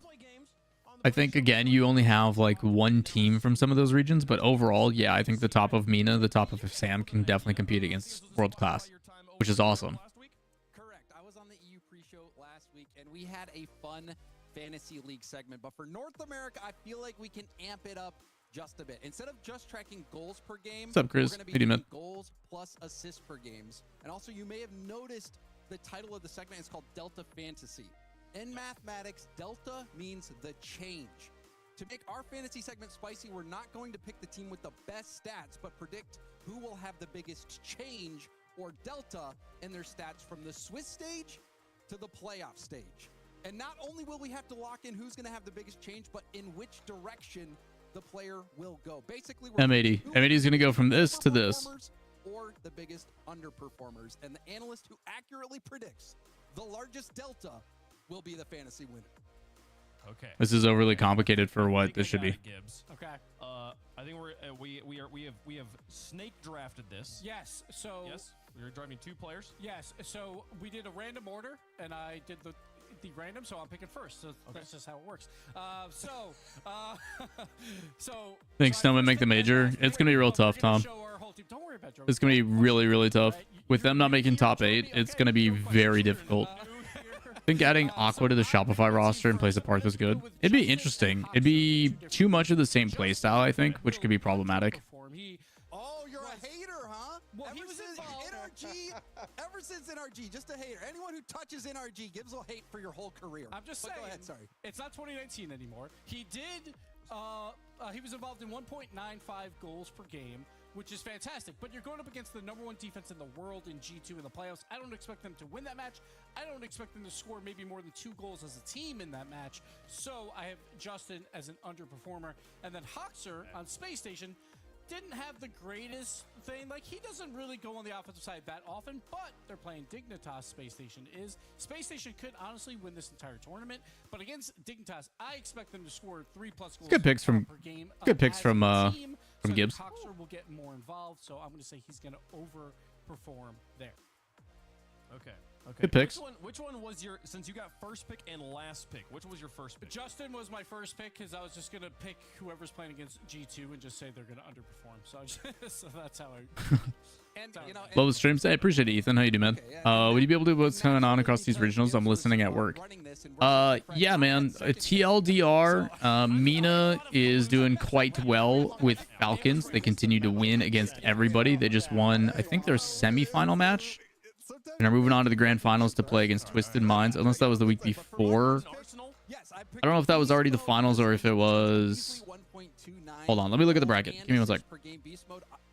I think, again, you only have like one team from some of those regions, but overall, yeah, I think the top of MENA, the top of Sam can definitely compete against world class, which is awesome. Correct. I was on the EU pre-show last week, and we had a fun fantasy league segment. But for North America, I feel like we can amp it up just a bit. Instead of just tracking goals per game, What's up, Chris? we're going to be Medium doing mid. goals plus assists per games. And also, you may have noticed the title of the segment is called Delta Fantasy. In mathematics, delta means the change. To make our fantasy segment spicy, we're not going to pick the team with the best stats, but predict who will have the biggest change or delta in their stats from the Swiss stage to the playoff stage. And not only will we have to lock in who's going to have the biggest change, but in which direction the player will go. Basically, we're M80. M80 is going to go from this to this. Or the biggest underperformers. And the analyst who accurately predicts the largest delta will be the fantasy winner. Okay. This is overly complicated for what this should be. Gibbs. Okay. I think we have snake drafted this. Yes. So Yes. We're driving 2 players. Yes. So we did a random order, and I did the random, so I'm picking first. So that's just how it works. So Thanks, Snowman. Make the major. It's gonna be real tough, Tom. Don't worry about It's gonna be really, really tough. With them not making top 8, it's gonna be very difficult. I think adding Aqua to the Shopify roster in place of Parth is good. It'd be interesting. It'd be too much of the same playstyle, I think, which could be problematic. Oh, you're a hater, huh? Well, he Ever was since involved. NRG, ever since NRG, just a hater. Anyone who touches NRG gives a hate for your whole career. I'm just But saying. Go ahead, sorry. It's not 2019 anymore. He did. He was involved in 1.95 goals per game, which is fantastic. But you're going up against the #1 defense in the world in G2 in the playoffs. I don't expect them to win that match. I don't expect them to score maybe more than 2 goals as a team in that match. So I have Justin as an underperformer, and then Hoxer on Space Station didn't have the greatest thing. Like, he doesn't really go on the offensive side that often, but they're playing Dignitas. Space Station could honestly win this entire tournament, but against Dignitas, I expect them to score 3+ goals Good picks from per game. good picks as from a team. So Gibbs. Hoxer will get more involved, so I'm going to say he's going to overperform there. Okay. Good picks. Which one was your, since you got first pick and last pick, which was your first pick? Justin was my first pick because I was just going to pick whoever's playing against G2 and just say they're going to underperform. So that's how I... And, you know, Love the streams. I appreciate it, Ethan. How you doing, man? Would you be able to do what's going on across these regionals? I'm listening at work. Yeah, man. TLDR, MENA is doing quite well with Falcons. They continue to win against everybody. They just won, I think, their semifinal match. And are moving on to the grand finals to play against Twisted Minds, unless that was the week before. I don't know if that was already the finals or if it was... Hold on, let me look at the bracket. Give me 1 sec.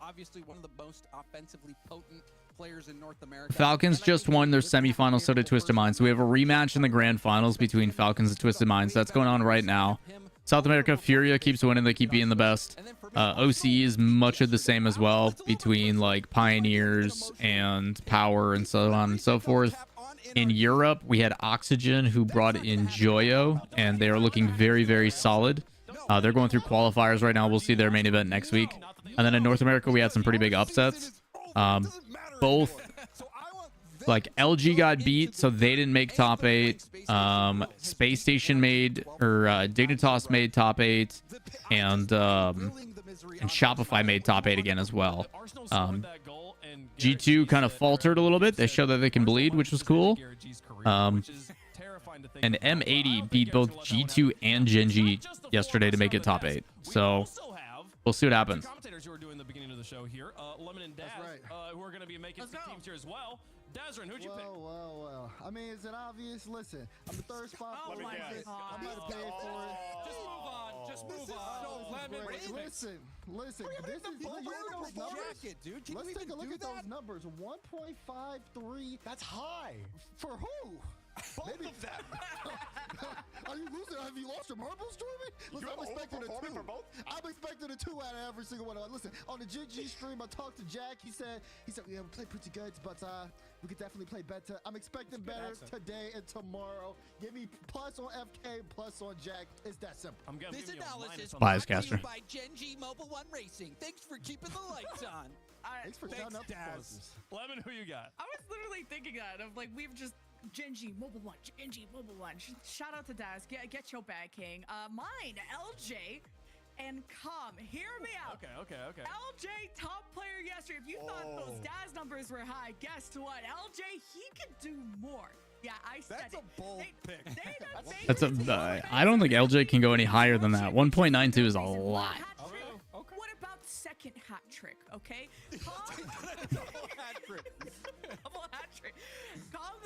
Obviously one of the most offensively potent players in North America. Falcons just won their semifinals, so did Twisted Minds. So we have a rematch in the grand finals between Falcons and Twisted Minds. That's going on right now. South America, Furia keeps winning. They keep being the best. OC is much of the same as well, between like Pioneers and Power and so on and so forth. In Europe, we had Oxygen, who brought in Joyo, and they are looking very, very solid. They're going through qualifiers right now. We'll see their main event next week. And then in North America, we had some pretty big upsets. Both like LG got beat, so they didn't make top 8. Space Station made, or Dignitas made top 8, and Shopify made top 8 again as well. G2 kind of faltered a little bit. They showed that they can bleed, which was cool. And M80 beat both G2 and Genji yesterday to make it top 8. So we'll see what happens. Commentators who are doing the beginning of the show here, Lemon and Daz, who are going to be making some teams here as well. Dazrin, who'd you pick? Well. I mean, is it obvious? Listen, I'm the third spot. Oh my God. I'm gonna pay for it. Just move on. Just move on. Lemon, Listen. This is those numbers. Jacket, dude. Can Let's you take even a look do at that? those numbers. 1.53. That's high. For who? Both of them. Are you losing? Have you lost your marbles, Jordan? Listen, I'm expecting a 2. I'm expecting a 2 out of every single one. Listen, on the GG stream, I talked to Jack. He said, yeah, we played pretty good, but we could definitely play better. I'm expecting better today and tomorrow. Give me plus on FK, plus on Jack. It's that simple. This analysis Bias brought to you caster. by Genji Mobile One Racing. Thanks for keeping the lights on. Thanks for shouting out the sponsors. Lemon, who you got? I was literally thinking that of like we've just Genji Mobile One, Genji Mobile One. Shout out to Daz. Get your bag, King. Mine, LJ and Com. Hear me out. Okay. LJ, top player yesterday. If you thought those Daz numbers were high, guess what? LJ, he could do more. Yeah, I said That's a bold pick. I don't think LJ can go any higher than that. 1.92 is a lot. What about second hat trick? Okay. Double hat trick. Double hat trick.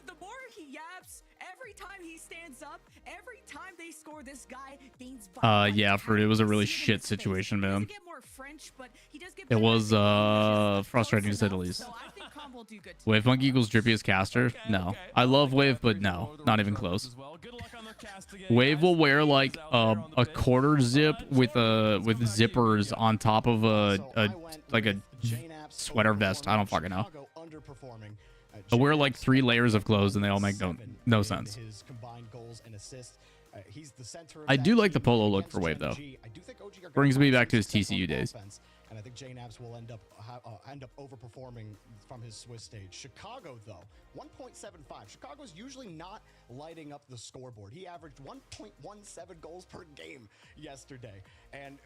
The more he yaps, every time he stands up, every time they score, this guy gains. Yeah, it was a really shit situation, man. Get more French, but he does get It was frustrating to say the least. So I think Com will do good. Wave Monkey equals drippiest caster? No. I love Wave, but no, not even close. Wave will wear like a quarter zip with zippers on top of a sweater vest. I don't fucking know. He'll wear like 3 layers of clothes and they all make no sense. His combined goals and assists. He's the center of I that do like team the polo look against for Wave though. GG. I do think OG are gonna Brings me find back to his some step TCU up days. offense, and I think JNabs will end up overperforming from his Swiss stage. Chicago though, 1.75. Chicago's usually not lighting up the scoreboard. He averaged 1.17 goals per game yesterday. And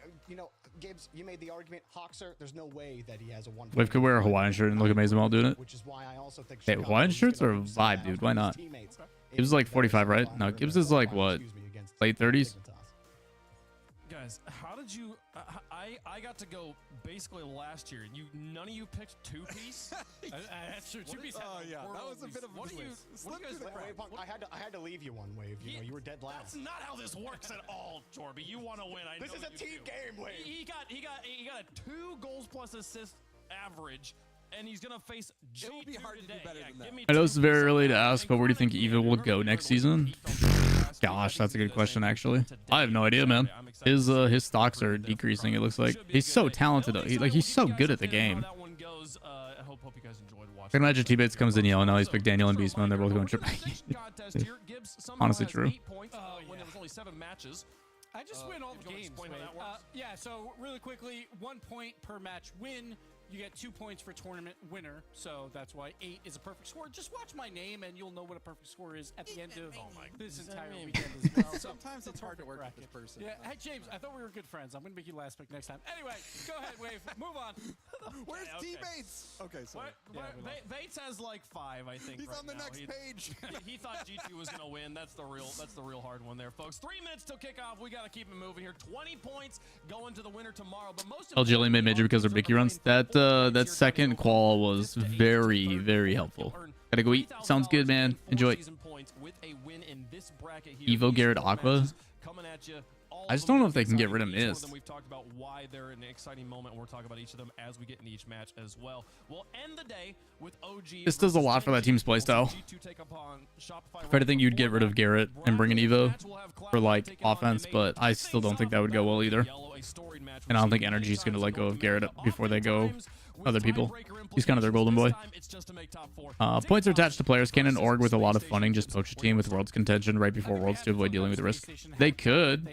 Gibbs, you made the argument. Hoxer, there's no way that he has a 1. Wave could wear a Hawaiian shirt and look amazing while doing it. Which is why I also think Hey, Hawaiian shirts are a vibe, dude. Why not? Gibbs is like 45, right? No, Gibbs is like what? Late 30s? Guys, how did you? I got to go basically last year, and none of you picked 2-piece. That's true. 2-piece. Oh yeah, that was a bit of a What do you guys? I had to leave you one, Wave. You were dead last. That's not how this works at all, Jorby. You want to win. I know This is a you team do. game, Wave. He got a 2 goals plus assist average, and he's gonna face. It will be hard to do better than that. I know it's very early to ask, but where do you think Eva will go next season? Gosh, that's a good question, actually. I have no idea, man. His stocks are decreasing, it looks like. He's so talented, though. He's so good at the game. I hope you guys enjoyed watching. I can imagine teammates comes in yelling, now he's picked Daniel and Beastman. They're both going triple. Honestly true. When there was only 7 matches. I just win all the you wanna games. explain how that works? Yeah, so really quickly, 1 point per match win. You get 2 points for tournament winner, so that's why 8 is a perfect score. Just watch my name, and you'll know what a perfect score is at the end of this entire weekend as well. Sometimes it's hard to work with this person. Yeah, hey James, I thought we were good friends. I'm gonna make you last pick next time. Anyway, go ahead, Wave. Move on. Where's Okay. teammates? Okay, sorry. Bates has like 5, I think. He's right on the now. next page. He thought G2 was gonna win. That's the real hard one there, folks. 3 minutes till kickoff. We gotta keep it moving here. 20 points going to the winner tomorrow. But most LG only made major because of Mickey runs. That second qual was very, very helpful. Gotta go eat. Sounds good, man. Enjoy. Evo Garrett Aqua. I just don't know if they can get rid of Mist. We've talked about why they're in an exciting moment. We'll talk about each of them as we get in each match as well. We'll end the day with OG. This does a lot for that team's playstyle. If I think you'd get rid of Garrett and bring in Evo for like offense, but I still don't think that would go well either. And I don't think Energy's gonna let go of Garrett before they go other people. He's kind of their golden boy. Points are attached to players. Can an org with a lot of funding just poach a team with Worlds contention right before Worlds to avoid dealing with the risk? They could.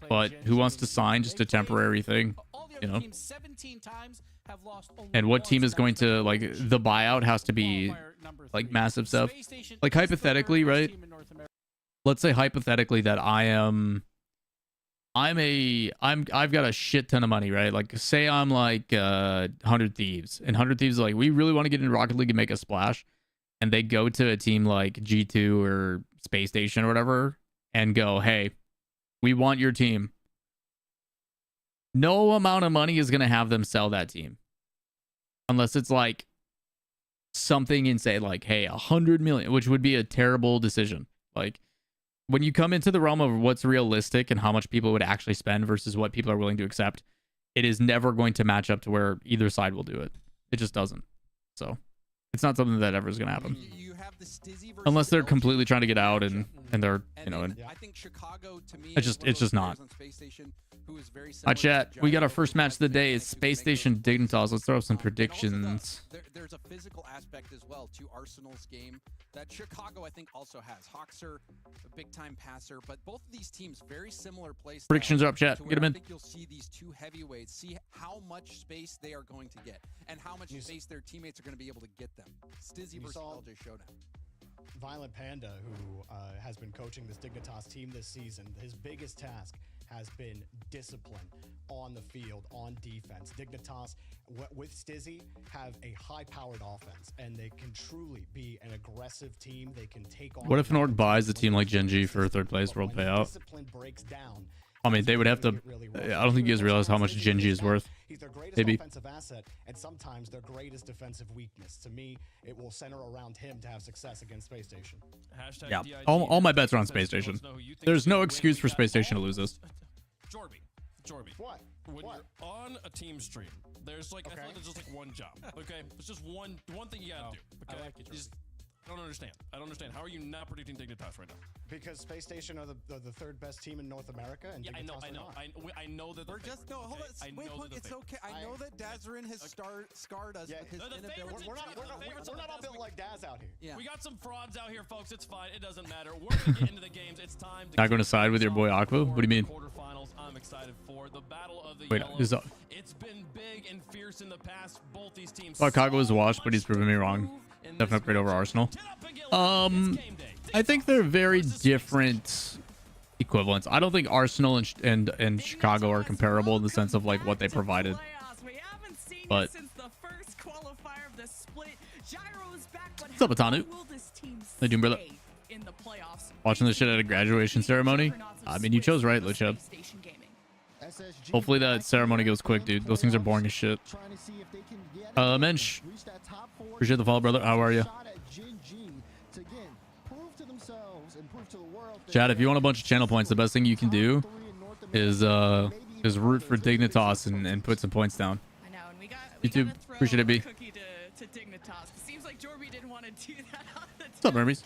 But who wants to sign just a temporary thing? you know. 17 times, have lost only And what once, team is and going that's the to, like, the buyout has to be qualifier number like 3. massive stuff. Space Station Like is the hypothetically, third best right? team in North America. Let's say hypothetically that I've got a shit ton of money, right? Like say I'm like 100 Thieves, and 100 Thieves are like, we really want to get into Rocket League and make a splash, and they go to a team like G2 or Space Station or whatever and go, hey, we want your team. No amount of money is going to have them sell that team unless it's like something insane, like, hey, 100 million, which would be a terrible decision. Like, when you come into the realm of what's realistic and how much people would actually spend versus what people are willing to accept, it is never going to match up to where either side will do it. It just doesn't. So it's not something that ever is going to happen. You have the Stizzy versus Unless they're LG completely trying to get out and they're, you know, and I think Chicago, to me, it's just not. Hi, chat. We got our first match of the day. It's Space Station Dignitas. Let's throw up some predictions. There's a physical aspect as well to Arsenal's game that Chicago, I think, also has. Hawks are a big-time passer, but both of these teams, very similar play styles. Predictions are up, chat. Get them in. I think you'll see these two heavyweights, see how much space they are going to get and how much space their teammates are going to be able to get them. Stizzy versus LJ Showdown. Violent Panda, who has been coaching this Dignitas team this season, his biggest task has been discipline on the field, on defense. Dignitas, with Stizzy, have a high-powered offense, and they can truly be an aggressive team. They can take on... What if an org buys a team like Gen G for a third place world payout? Discipline breaks down. I mean, they would have to... I don't think you guys realize how much Gen G is worth. He's their greatest Maybe. offensive asset and sometimes their greatest defensive weakness. To me, it will center around him to have success against Space Station. Yeah, all my bets are on Space Station. There's no excuse for Space Station to lose this. Jorby. What? When you're on a team stream, there's like I feel like there's just like one job. Okay, it's just one thing you gotta do. Okay, I like it, You just- I don't understand. How are you not predicting Dignitas right now? Because Space Station are the third best team in North America, and Yeah, I know. Dignitas are not. I know that. We're just hold on. Wait, it's okay. I know that Dazarin has scarred us with his inability. We're not all built like Daz out here. Yeah. We got some frauds out here, folks. It's fine. It doesn't matter. We're gonna get into the games. It's time. Not going to side with your boy Aqua? What do you mean? Quarterfinals. I'm excited for the battle of the Wait, yellows. is that... It's been big and fierce in the past. Both these teams. Chicago was washed, but he's proven me wrong. Definitely upgrade over Arsenal. I think they're very different equivalents. I don't think Arsenal and Chicago are comparable in the sense of like what they provided. But what's up, Atanu? How you doing, brother? Watching this shit at a graduation ceremony? I mean, you chose right, Luchub. Hopefully that ceremony goes quick, dude. Those things are boring as shit. Mensch. Appreciate the follow, brother. How are you? Chad, if you want a bunch of channel points, the best thing you can do is root for Dignitas and put some points down. I know, and we got YouTube, appreciate it, B. cookie to Dignitas. It seems like Jorby didn't want to do that on the What's up, Hermes?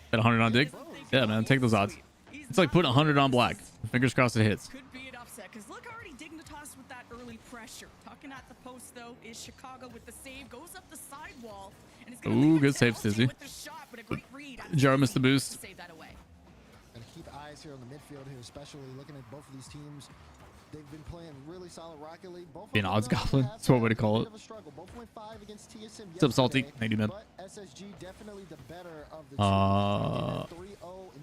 Bet 100 on Dig? Yeah, man, take those odds. It's like putting 100 on Black. Fingers crossed it hits. Could be an upset, because look, already Dignitas with that early pressure. Tucking at the post, though, is Chicago with the save. Goes up the sidewall. And it's Ooh, good save, Stizzy. Jaro missed the boost. Save that away. And keep eyes here on the midfield here, especially looking at both of these teams. They've been playing really solid Rocket League. Both Be an odds goblin. That's one way to call it. What's up, Salty? How you doing, man?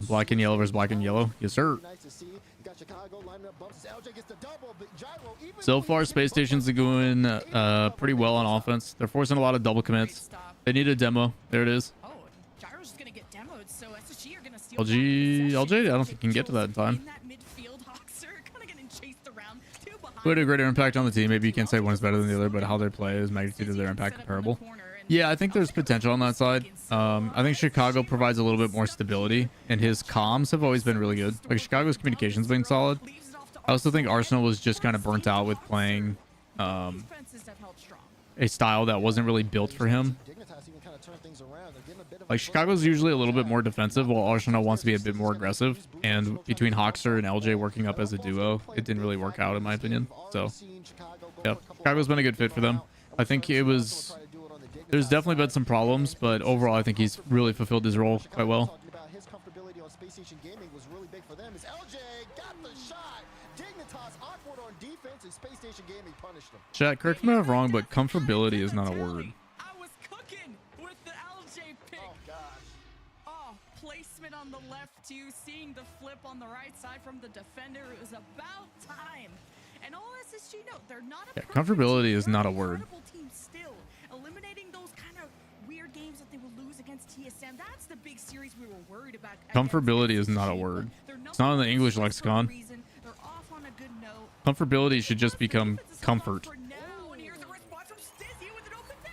Black and yellow versus black and yellow. Yes, sir. So far, Space Station's doing pretty well on offense. They're forcing a lot of double commits. They need a demo. There it is. Oh, Gyro's going to get demoed, so SSG are going to steal LJ, I don't think you can get to that in time. Who had a greater impact on the team? Maybe you can't say one is better than the other, but how they play is magnitude of their impact comparable. Yeah, I think there's potential on that side. I think Chicago provides a little bit more stability, and his comms have always been really good. Like, Chicago's communication's been solid. I also think Arsenal was just kind of burnt out with playing a style that wasn't really built for him. Like, Chicago's usually a little bit more defensive, while Arsenal wants to be a bit more aggressive. And between Hawkster and LJ working up as a duo, it didn't really work out, in my opinion. So, yeah, Chicago's been a good fit for them. I think it was... There's definitely been some problems, but overall, I think he's really fulfilled his role quite well. Dignitas awkward on defense, and Space Station Gaming punished them. Chat, correct me if I'm wrong, but comfortability is not a word. I was cooking with the LJ pick. Oh gosh. Oh, placement on the left too, seeing the flip on the right side from the defender. It was about time. And all SSG note, they're not a Comfortability is not a word. team still. Eliminating those kind of weird games that they will lose against TSM. That's the big series we were worried about. Comfortability is not a word. It's not in the English lexicon. They're off on a good note. Comfortability should just become comfort. For now, and here's a response from Stizzy with an open net.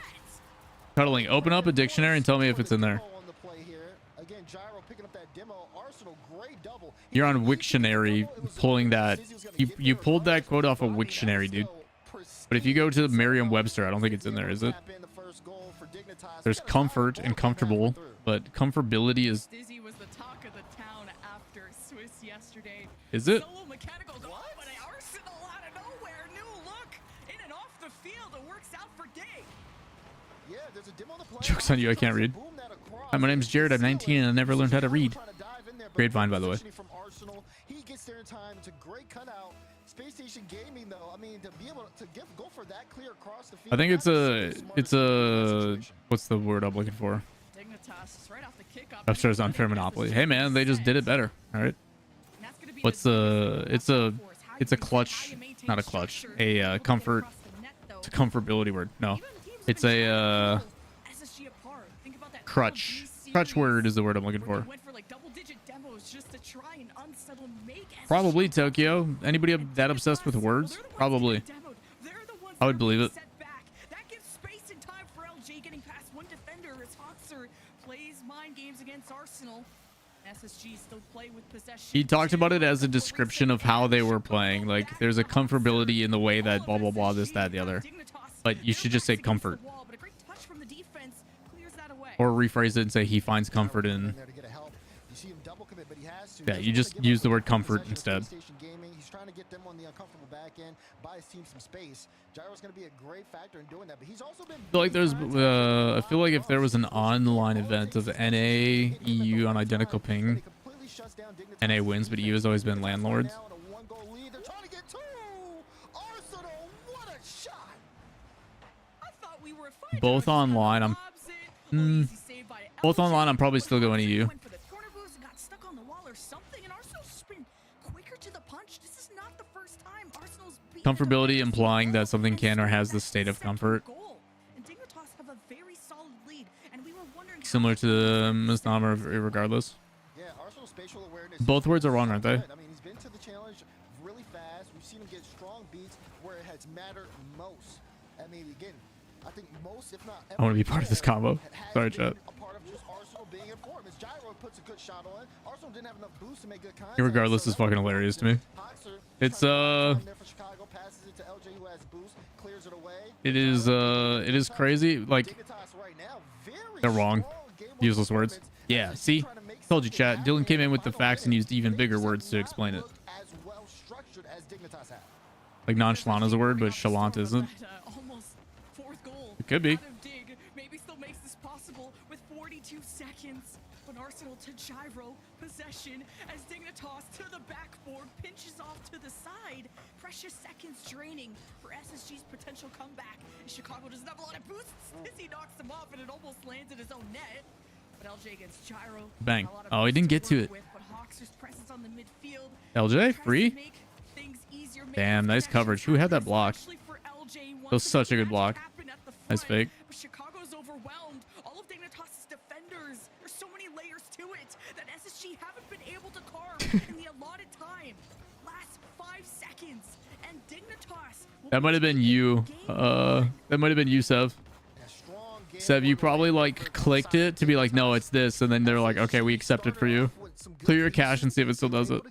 Cuddling, open up a dictionary and tell me if it's in there. On the play here. Again, Gyro picking up that demo. Arsenal, great double. You're on Wiktionary pulling that. You pulled that quote off of Wiktionary, dude. But if you go to Merriam-Webster, I don't think it's in there, is it? There's comfort and comfortable, but comfortability is... Stizzy was the talk of the town after Swiss yesterday. Is it? Solo mechanical goal, but Arsenal out of nowhere. New look in and off the field. It works out for Day. Yeah, there's a demo on the play. Joke's on you, I can't read. Hi, my name's Jared. I'm 19 and I never learned how to read. Grapevine, by the way. From Arsenal, he gets there in time. It's a great cutout. Space Station Gaming, though, I mean, to be able to go for that clear across the field. I think it's a what's the word I'm looking for? Dignitas right off the kickoff. Upstairs unfair monopoly. Hey man, they just did it better. All right. What's the? It's a clutch, not a clutch. A comfort. It's a comfortability word. No, it's a crutch. Crutch word is the word I'm looking for. Probably Tokyo. Anybody that obsessed with words? Probably. I would believe it. That gives space and time for LJ getting past one defender as Hawkser plays mind games against Arsenal. SSG still play with possession. He talked about it as a description of how they were playing. Like, there's a comfortability in the way that blah, blah, blah, this, that, the other. But you should just say comfort. Or rephrase it and say he finds comfort in... Yeah, you just use the word comfort instead. He's trying to get them on the uncomfortable back end, buy his team some space. Gyro's going to be a great factor in doing that, but he's also been... I feel like there's I feel like if there was an online event of NA EU on identical ping, NA wins, but EU has always been landlords. Both online, both online, I'm probably still going EU. Comfortability implying that something can or has the state of comfort. Similar to the misnomer regardless. Both words are wrong, aren't they? I mean, he's been to the challenge really fast. We've seen him get strong beats where it has mattered most. I mean, again, I think most, if not I want to be part of this combo. Sorry, chat. Irregardless is fucking hilarious to me. It's it is crazy. Like, they're wrong. Useless words. Yeah, see? Told you, chat. Dylan came in with the facts and used even bigger words to explain it. Like nonchalant is a word, but chalant isn't. It could be. Maybe still makes this possible with 42 seconds. But Arsenal to Gyro possession as Dignitas to the backboard pinches off to the side. Precious seconds draining for SSG's potential comeback. Chicago doesn't have a lot of boosts. He knocks him off and it almost lands in his own net. But LJ against Gyro. Bang. Oh, he didn't get to it. But Hawkser's presence on the midfield. LJ free. Damn, nice coverage. Who had that block? That was such a good block. Nice fake. But Chicago's overwhelmed. All of Dignitas' defenders. There's so many layers to it that SSG haven't been able to carve in the allotted time. Last 5 seconds, and Dignitas. That might have been you. That might have been you, Sev. Sev, you probably like clicked it to be like, no, it's this, and then they're like, okay, we accept it for you. Clear your cache and see if it still does it.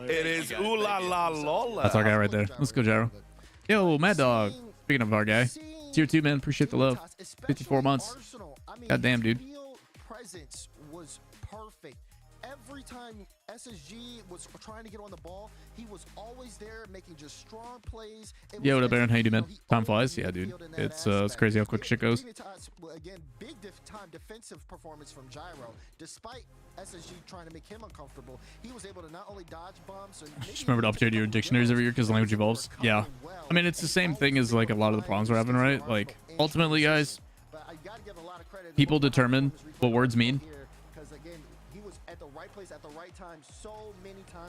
It is ooh la la Lawler. That's our guy right there. Let's go, Gyro. Yo, Mad Dog. Speaking of our guy, tier 2, man. Appreciate the love. 54 months. God damn, dude. Presence was perfect. every time SSG was trying to get on the ball, he was always there making just strong plays. Yeah, what up, Aaron? How you doing, man? Time flies. Yeah, dude. It's crazy how quick shit goes. Again, big time defensive performance from Gyro. Despite SSG trying to make him uncomfortable, he was able to not only dodge bombs. Just remember to update your dictionaries every year because the language evolves. Yeah. I mean, it's the same thing as like a lot of the problems we're having, right? Like, ultimately, guys, people determine what words mean.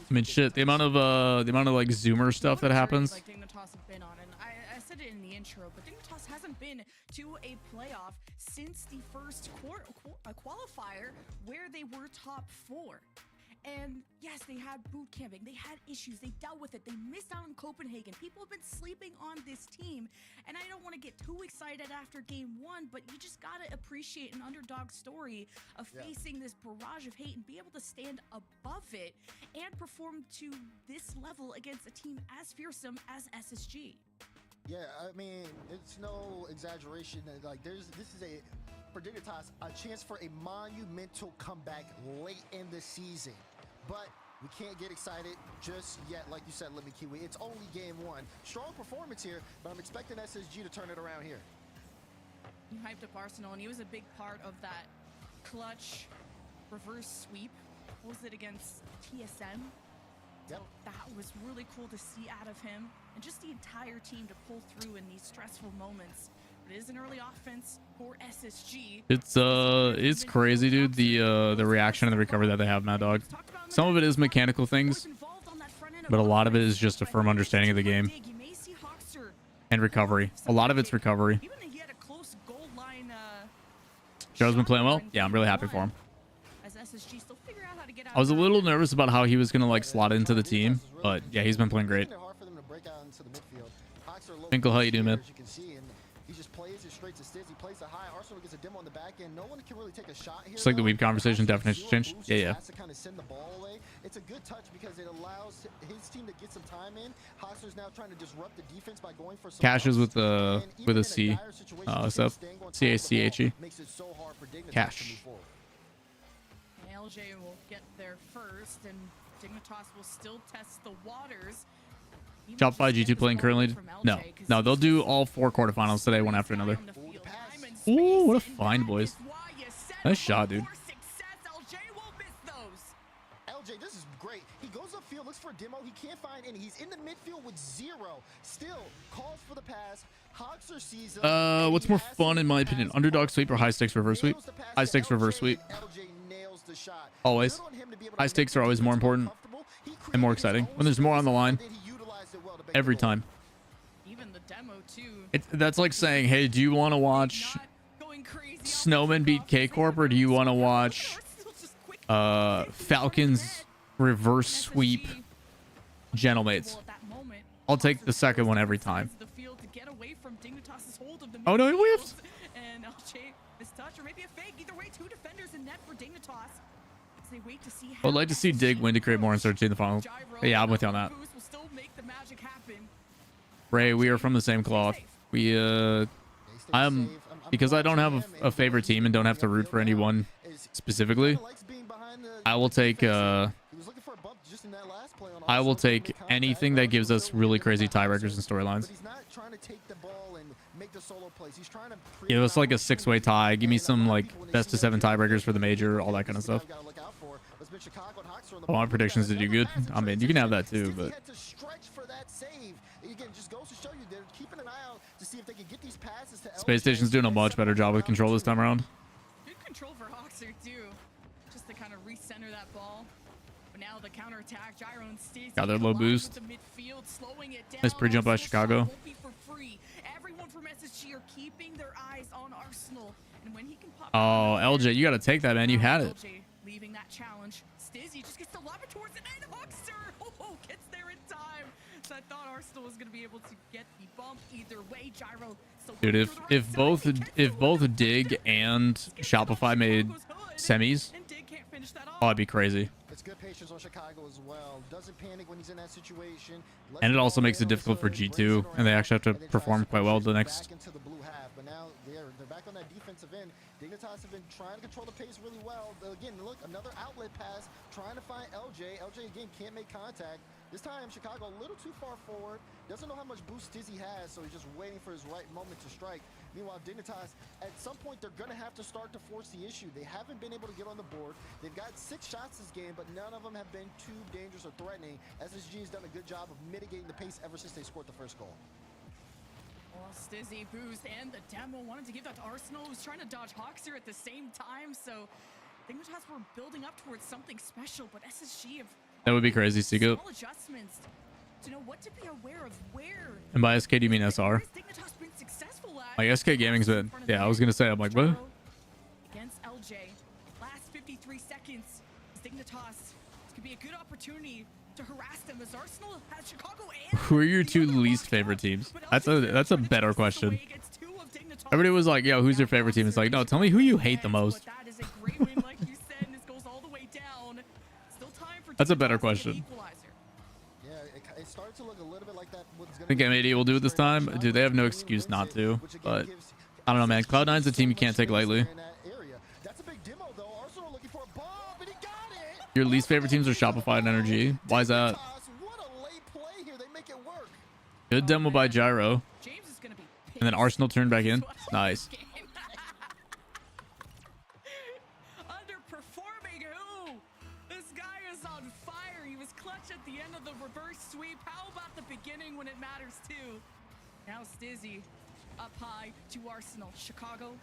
I mean, shit, the amount of like Zoomer stuff that happens. Like Dignitas have been on, and I said it in the intro, but Dignitas hasn't been to a playoff since the first qualifier where they were top 4. And yes, they had boot camping, they had issues, they dealt with it, they missed out on Copenhagen. People have been sleeping on this team, and I don't want to get too excited after game 1, but you just gotta appreciate an underdog story of facing this barrage of hate and be able to stand above it and perform to this level against a team as fearsome as SSG. Yeah, I mean, it's no exaggeration. Like, this is for Dignitas, a chance for a monumental comeback late in the season. But we can't get excited just yet. Like you said, Lemmy Kiwi, it's only game 1. Strong performance here, but I'm expecting SSG to turn it around here. You hyped up Arsenal, and he was a big part of that clutch reverse sweep. What was it against TSM? Yep. That was really cool to see out of him, and just the entire team to pull through in these stressful moments. It is an early offense for SSG. It's crazy, dude. The reaction and the recovery that they have, Mad Dog. Some of it is mechanical things, but a lot of it is just a firm understanding of the game and recovery. A lot of it's recovery. Joe's been playing well. Yeah, I'm really happy for him. I was a little nervous about how he was gonna like slot into the team, but yeah, he's been playing great. Finkel, how you doing, man? He just plays it straight to Stiz. He plays it high. Arsenal gets a demo on the back end. No one can really take a shot here. Just like the weeb conversation definition change. Yeah. Has to kind of send the ball away. It's a good touch because it allows his team to get some time in. Hoxer's now trying to disrupt the defense by going for some Cash is with a C. Stuff. C-A-C-H-E. Cash. LJ will get there first, and Dignitas will still test the waters. Shopify G2 playing currently? No. They'll do all 4 quarterfinals today, one after another. Ooh, what a find, boys. Nice shot, dude. LJ, this is great. He goes upfield, looks for a demo. He can't find any. He's in the midfield with 0. Still calls for the pass. Hoxer sees him. What's more fun in my opinion? Underdog sweep or high stakes reverse sweep? High stakes reverse sweep. Always. High stakes are always more important and more exciting. When there's more on the line. Every time. Even the demo too. That's like saying, hey, do you want to watch Snowman beat K-Corp, or do you want to watch Falcons reverse sweep Gentlemates? I'll take the second one every time. Oh no, he whiffed. And LJ mistouch, or maybe a fake. Either way, 2 defenders in net for Dignitas. As they wait to see I'd like to see Dig win to create more uncertainty in the final. Yeah, I'm with you on that. Ray, we are from the same cloth. Because I don't have a favorite team and don't have to root for anyone specifically. I will take anything that gives us really crazy tiebreakers and storylines. Give us like a 6-way tie. Give me some like best of 7 tiebreakers for the major, all that kind of stuff. I want predictions to do good. I mean, you can have that too, but Space Station's doing a much better job with control this time around. Good control for Hoxer too, just to kind of recenter that ball. But now the counterattack, Gyro and Stiz got their low boost. Nice pre-jump by Chicago. Everyone from SSG are keeping their eyes on Arsenal, and when he can pop. Oh, LJ, you got to take that, man. You had it. LJ leaving that challenge. Stizzy just gets the lobber towards it, and Hoxer gets there in time. So I thought Arsenal was gonna be able to get the bump either way. Gyro. Dude, if both Dig and Shopify made semis, oh, it'd be crazy. good patience on Chicago as well. Doesn't panic when he's in that situation. And it also makes it difficult for G2, and they actually have to perform quite well the next. Back into the blue half, but now they're back on that defensive end. Dignitas have been trying to control the pace really well. Again, look, another outlet pass, trying to find LJ. LJ again can't make contact. This time, Chicago a little too far forward. Doesn't know how much boost Stizzy has, so he's just waiting for his right moment to strike. Meanwhile, Dignitas, at some point, they're going to have to start to force the issue. They haven't been able to get on the board. They've got 6 shots this game, but none of them have been too dangerous or threatening. SSG has done a good job of mitigating the pace ever since they scored the first goal. Well, Stizzy, Boost, and the demo wanted to give that to Arsenal, who's trying to dodge Hawkster at the same time, so Dignitas were building up towards something special, but SSG have That would be crazy, Seagull. small adjustments to know what to be aware of where. And by SK, do you mean SR? Dignitas been successful at. Like SK Gaming's been. Yeah, I was gonna say. I'm like, what? Against LJ, last 53 seconds. Dignitas, this could be a good opportunity to harass them as Arsenal has Chicago and. Who are your 2 least favorite teams? That's a better question. Everybody was like, yo, who's your favorite team? It's like, no, tell me who you hate the most. That is a great win, like you said, and this goes all the way down. Still time for That's a better Dignitas to get question. equalizer. Yeah, it started to look a little bit like that. I think M80 will do it this time. Dude, they have no excuse not to. But I don't know, man. Cloud9's a team you can't take lightly. That's a big demo, though. Arsenal looking for a bomb, and he got it. Your least favorite teams are Shopify and Energy. Why is that? What a late play here. They make it work. Good demo by Gyro. James is gonna be And then Arsenal turned back in. Nice. Underperforming who? This guy is on fire. He was clutch at the end of the reverse sweep. How about the beginning when it matters too? Now Stizzy up high to Arsenal. Chicago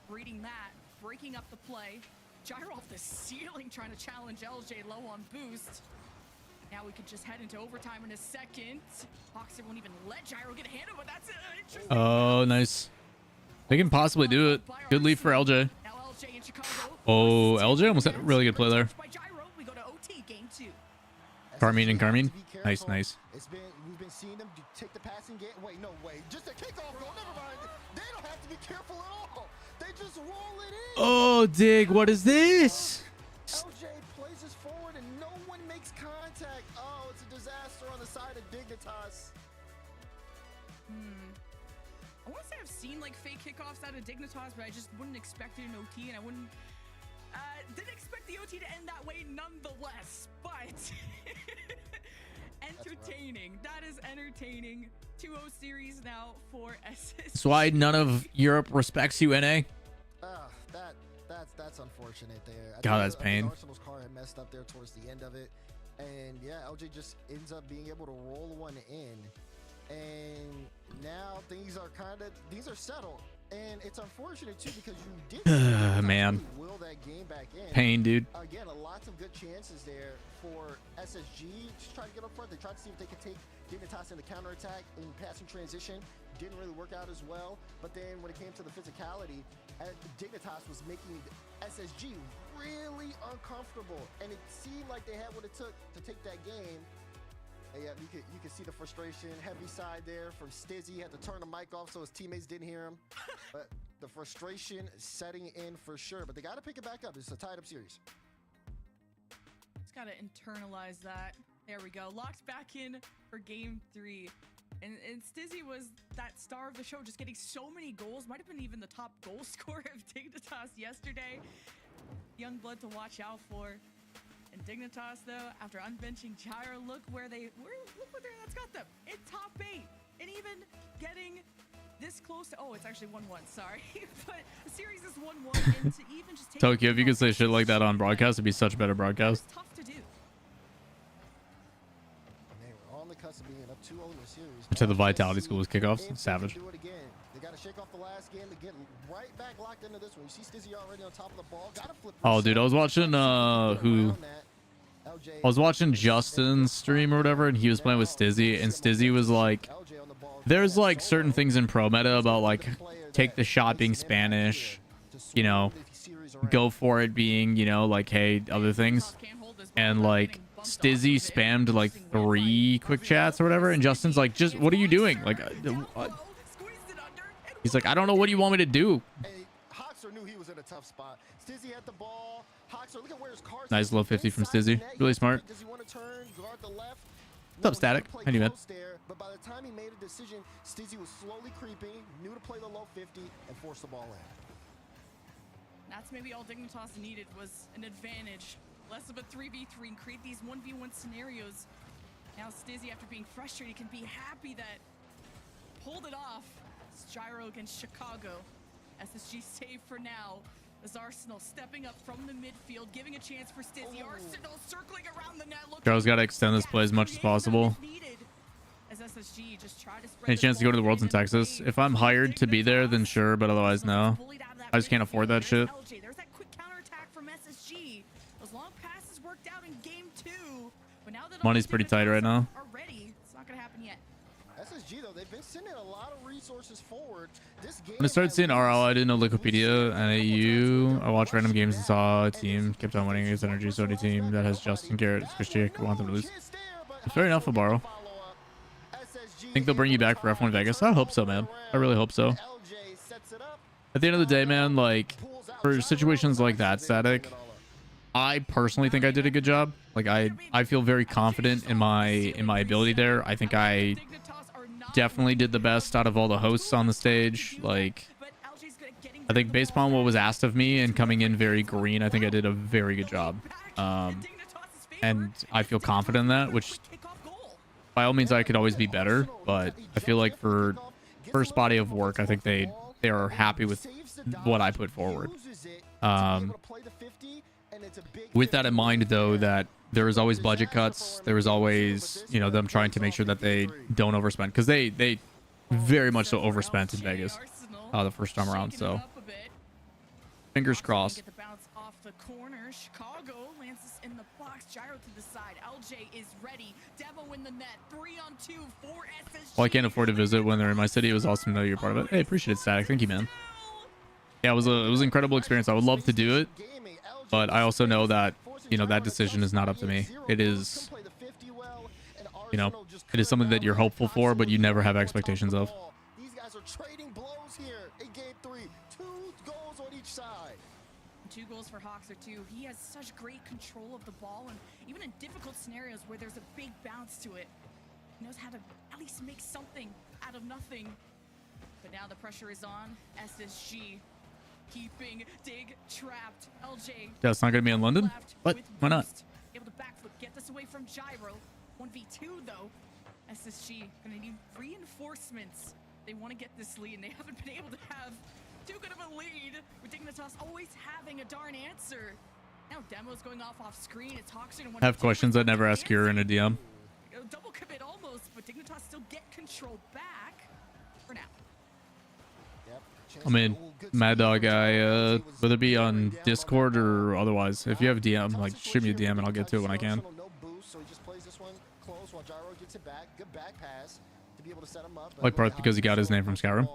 reading that, breaking up the play. Gyro off the ceiling trying to challenge LJ low on boost. Now we could just head into overtime in a second. Boxer won't even let Gyro get a hand up, but that's interesting. Oh, nice. They can possibly do it. Good lead for LJ. Now LJ in Chicago. Oh, LJ almost had a really good play there. By Gyro, we go to OT game 2. Carmine and Carmine. Nice, nice. We've been seeing them take the passing game. Wait, no way. Just a kickoff goal. Never mind. They don't have to be careful at all. They just roll it in. Oh, Dig, what is this? LJ plays us forward and no one makes contact. Oh, it's a disaster on the side of Dignitas. I want to say I've seen like fake kickoffs out of Dignitas, but I just wouldn't expect it in OT, and I wouldn't didn't expect the OT to end that way nonetheless. But entertaining. That is entertaining. 2-0 series now for SS. That's why none of Europe respects you, NA. That's unfortunate there. God, that's pain. Arsenal's car had messed up there towards the end of it, and yeah, LJ just ends up being able to roll one in, and now things are settled, and it's unfortunate too because you did man, will that game back in. Pain, dude. Again, lots of good chances there for SSG. Just try to get up front. They tried to see if they could take Dignitas in the counterattack in passing transition. Didn't really work out as well. But then when it came to the physicality, Dignitas was making SSG really uncomfortable, and it seemed like they had what it took to take that game. And yeah, you could see the frustration, heavy side there from Stizzy. He had to turn the mic off so his teammates didn't hear him. But the frustration setting in for sure. But they got to pick it back up. It's a tied-up series. Just gotta internalize that. There we go. Locked back in for game 3. And Stizzy was that star of the show, just getting so many goals. Might have been even the top goal scorer of Dignitas yesterday. Young blood to watch out for. And Dignitas, though, after unbenching Gyro, look where that's got them. In top 8. And even getting this close to, oh, it's actually 1-1, sorry. But the series is 1-1, and to even just take Tokyo, if you could say shit like that on broadcast, it'd be such a better broadcast. it's tough to do. They were on the cusp of being up 2-0 in the series. To the Vitality School's kickoffs. Savage. Do it again. They got to shake off the last game to get right back locked into this one. You see Stizzy already on top of the ball. Got to flip. Oh, dude, I was watching I was watching Justin's stream or whatever, and he was playing with Stizzy, and Stizzy was like, there's like certain things in pro meta about like take the shot being Spanish, you know, go for it being, you know, like, hey, other things. And like Stizzy spammed like 3 quick chats or whatever, and Justin's like, just what are you doing? Like, he's like, I don't know what you want me to do. Hawkster knew he was in in a tough spot. Stizzy at the ball. Hoxer, look at where his car. Nice low 50 from Stizzy. Really smart. Does he want to turn, guard the left? What's up, Static? How you, man? But by the time he made a decision, Stizzy was slowly creeping, knew to play the low 50 and force the ball in. That's maybe all Dignitas needed was an advantage. Less of a 3v3 and create these 1v1 scenarios. Now Stizzy, after being frustrated, can be happy that pulled it off. It's Gyro against Chicago. SSG safe for now. As Arsenal stepping up from the midfield, giving a chance for Stizzy. Arsenal circling around the net. Gyro's got to extend this play as much as possible. As SSG just try to spread Any chance to go to the Worlds in Texas? If I'm hired to be there, then sure, but otherwise, no. I just can't afford that shit. There's that quick counterattack from SSG. Those long passes worked out in game 2. But now that Money's pretty tight right now. are ready, it's not gonna happen yet. SSG though, they've been sending a lot of resources forward. This game When I started seeing RL, I didn't know Wikipedia and AU. I watched random games and saw a team kept on winning against Energy Sody team that has Justin Garrett, Skrishchik. I want them to lose. It's fair enough, Fabaro. Think they'll bring you back for F1 Vegas? I hope so, man. I really hope so. At the end of the day, man, like for situations like that, Static, I personally think I did a good job. Like I feel very confident in my ability there. I think I definitely did the best out of all the hosts on the stage. Like I think based upon what was asked of me and coming in very green, I think I did a very good job. And I feel confident in that, which by all means I could always be better, but I feel like for first body of work, I think they are happy with what I put forward. With that in mind, though, that there is always budget cuts. There is always, you know, them trying to make sure that they don't overspend, because they very much so overspent in Vegas the first time around. So fingers crossed. The corner, Chicago lands this in the box. Gyro to the side. LJ is ready. Devo in the net. 3-on-2 for SSG. Well, I can't afford to visit when they're in my city. It was awesome to know you're part of it. Hey, appreciate it, Static. Thank you, man. Yeah, it was an incredible experience. I would love to do it, but I also know that, you know, that decision is not up to me. It is, you know, it is something that you're hopeful for, but you never have expectations of. These guys are trading blows here in game 3. 2 goals on each side. 2 goals for Hoxer too. He has such great control of the ball, and even in difficult scenarios where there's a big bounce to it, he knows how to at least make something out of nothing. But now the pressure is on SSG, keeping Dig trapped. LJ. That's not gonna be in London. What? Why not? Able to backflip, get this away from Gyro. 1v2 though. SSG gonna need reinforcements. They want to get this lead, and they haven't been able to have too good of a lead, with Dignitas always having a darn answer. Now Demo's going off screen. It's Hoxer. I have questions I'd never ask you in a DM. Double commit almost, but Dignitas still get control back for now. I mean, Mad Dog guy, whether it be on Discord or otherwise, if you have a DM, like shoot me a DM and I'll get to it when I can. No boost, so he just plays this one close while Gyro gets it back. Good back pass to be able to set him up. Like Parth because he got his name from Skyrim.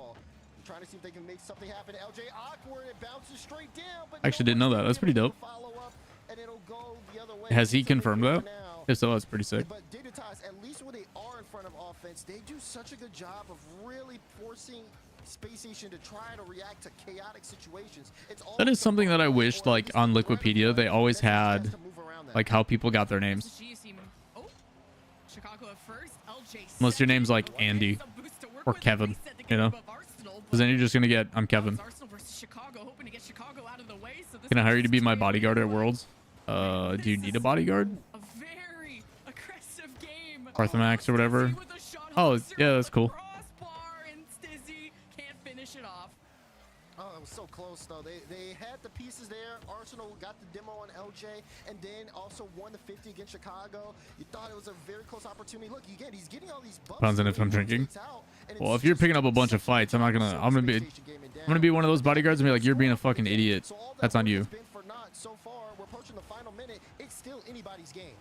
Trying to see if they can make something happen. LJ awkward, it bounces straight down. I actually didn't know that. That's pretty dope. Has he confirmed that? If so, that's pretty sick. But Dignitas, at least when they are in front of offense, they do such a good job of really forcing Space Station to try to react to chaotic situations. That is something that I wished, like on Liquipedia, they always had, like how people got their names. Unless your name's like Andy or Kevin, you know? Because then you're just gonna get, I'm Kevin. Can I hire you to be my bodyguard at Worlds? Do you need a bodyguard? Arthamax or whatever. Oh, yeah, that's cool. Oh, it was so close though. They had the pieces there. Arsenal got the demo on LJ, and then also won the 50 against Chicago. You thought it was a very close opportunity. Look, again, he's getting all these buffs. Depends on if I'm drinking. Well, if you're picking up a bunch of fights, I'm gonna be one of those bodyguards and be like, you're being a fucking idiot. That's on you. So far, we're approaching the final minute. It's still anybody's game.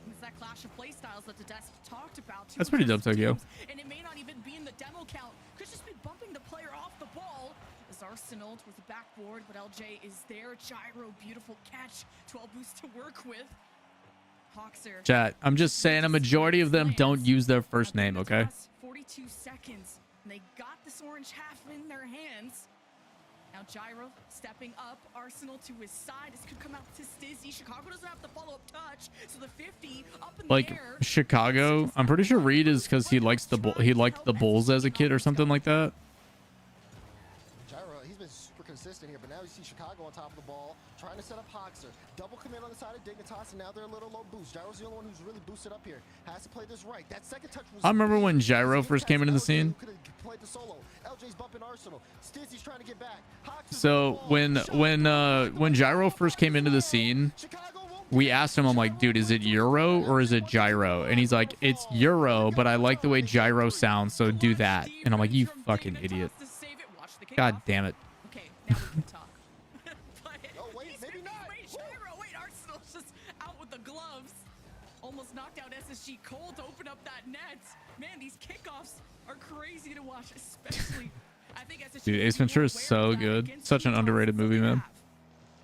It's that clash of play styles that the desk talked about. That's pretty dope, Tokyo. And it may not even be in the demo count. Could just be bumping the player off the ball. As Arsenal with the backboard, but LJ is there. Gyro, beautiful catch. 12 boosts to work with. Hoxer. Chat, I'm just saying a majority of them don't use their first name, okay? 42 seconds. And they got this orange half in their hands. Now Gyro stepping up, Arsenal to his side. This could come out to Stizzy. Chicago doesn't have the follow-up touch, so the 50 up in Like the air. Chicago, I'm pretty sure Reed is because he likes the he liked the Bulls as a kid or something like that. Gyro, he's been super consistent here, but now you see Chicago on top of the ball, trying to set up Hoxer. Double commit on the side of Dignitas, and now they're a little low boost. Gyro's the only one who's really boosted up here. Has to play this right. That second touch was... I remember when Gyro first came into the scene. Played the solo. LJ's bumping Arsenal. Stizzy's trying to get back. So when Gyro first came into the scene, we asked him, I'm like, dude, is it Euro or is it Gyro? And he's like, it's Euro, but I like the way Gyro sounds, so do that. And I'm like, you fucking idiot. God damn it. Okay, now we can talk. Wait, Arsenal's just out with the gloves. Almost knocked out SSG Cole to open up that net. Man, these kickoffs are crazy to watch, especially. I think SSG Dude, Ace Ventura is so good. Such an underrated movie, man.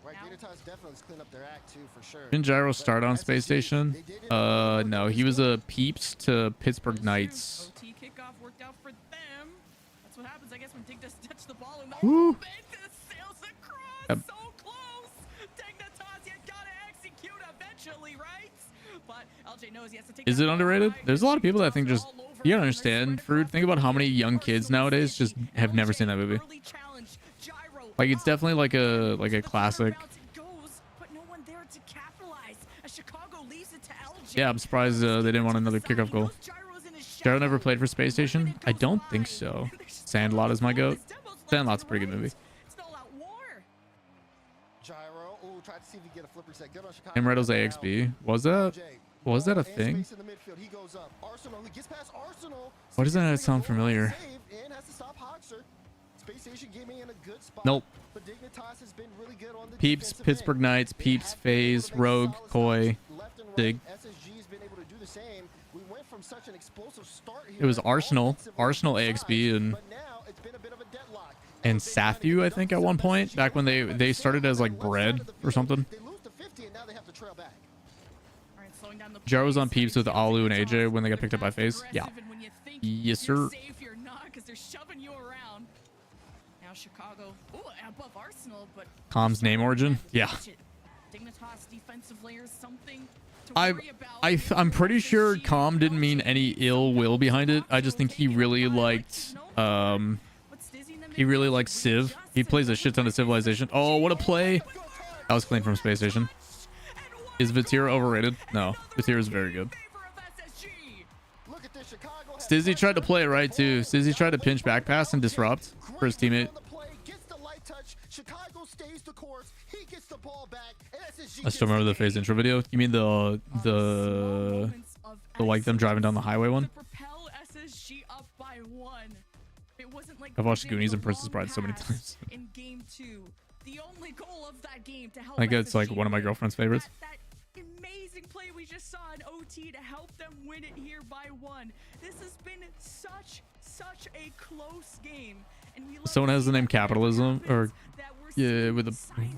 Right, Dignitas definitely clean up their act too, for sure. Didn't Gyro start on Space Station? No, he was a Peeps to Pittsburgh Knights. OT kickoff worked out for them. That's what happens, I guess, when Dignitas touch the ball in the Woo. moment. Sails across, Yep. so close. Dignitas, you gotta execute eventually, right? But LJ knows he has to take. Is it underrated? There's a lot of people that think just, you don't understand, Fruit. Think about how many young kids nowadays just have never seen that movie. Like, it's definitely like a classic. Yeah, I'm surprised they didn't want another kickoff goal. Gyro never played for Space Station? I don't think so. Sandlot is my goat. Sandlot's a pretty good movie. Gyro, tried to see if he get a flipper set. Good on Chicago. Emerald's AXB. Was that a thing? Space in the midfield. He goes up. Arsenal, he gets past Arsenal. Why does that sound familiar? And has to stop Hoxer. Space Station gaming in a good spot. Nope. But Dignitas has been really good on the Peeps, defensive Pittsburgh end. Knights, Peeps, FaZe, Rogue, Koi, Left and right. Dig. SSG has been able to do the same. We went from such an explosive start here. It was Arsenal, AXB, and But now it's been a bit of a deadlock. Sathu, I think, at one point, back when they started as like bread or something. They lose to 50 and now they have to trail back. Gyro was on Peeps with Alu and AJ when they got picked up by FaZe. Yeah. Yes, sir. Now Chicago, above Arsenal, but Com's name origin? Yeah. Dignitas defensive layers something to I'm worry about. I'm pretty sure Com didn't mean any ill will behind it. I just think he really liked Civ. He plays a shit ton of Civilization. Oh, what a play. That was clean from Space Station. Is Vatira overrated? No. Vatira is very good. Stizzy tried to play it right too. Stizzy tried to pinch back pass and disrupt for his teammate. I still remember the FaZe intro video. You mean the like them driving down the highway one? I've watched Goonies and Princess Bride so many times. In game 2, the only goal of that game to help I think it's like one of my girlfriend's favorites. that amazing play we just saw in OT to help them win it here by 1. This has been such a close game, and we Someone has the name Capitalism, or yeah, with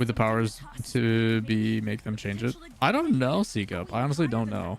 the powers to make them change it. I don't know, Seek Up. I honestly don't know.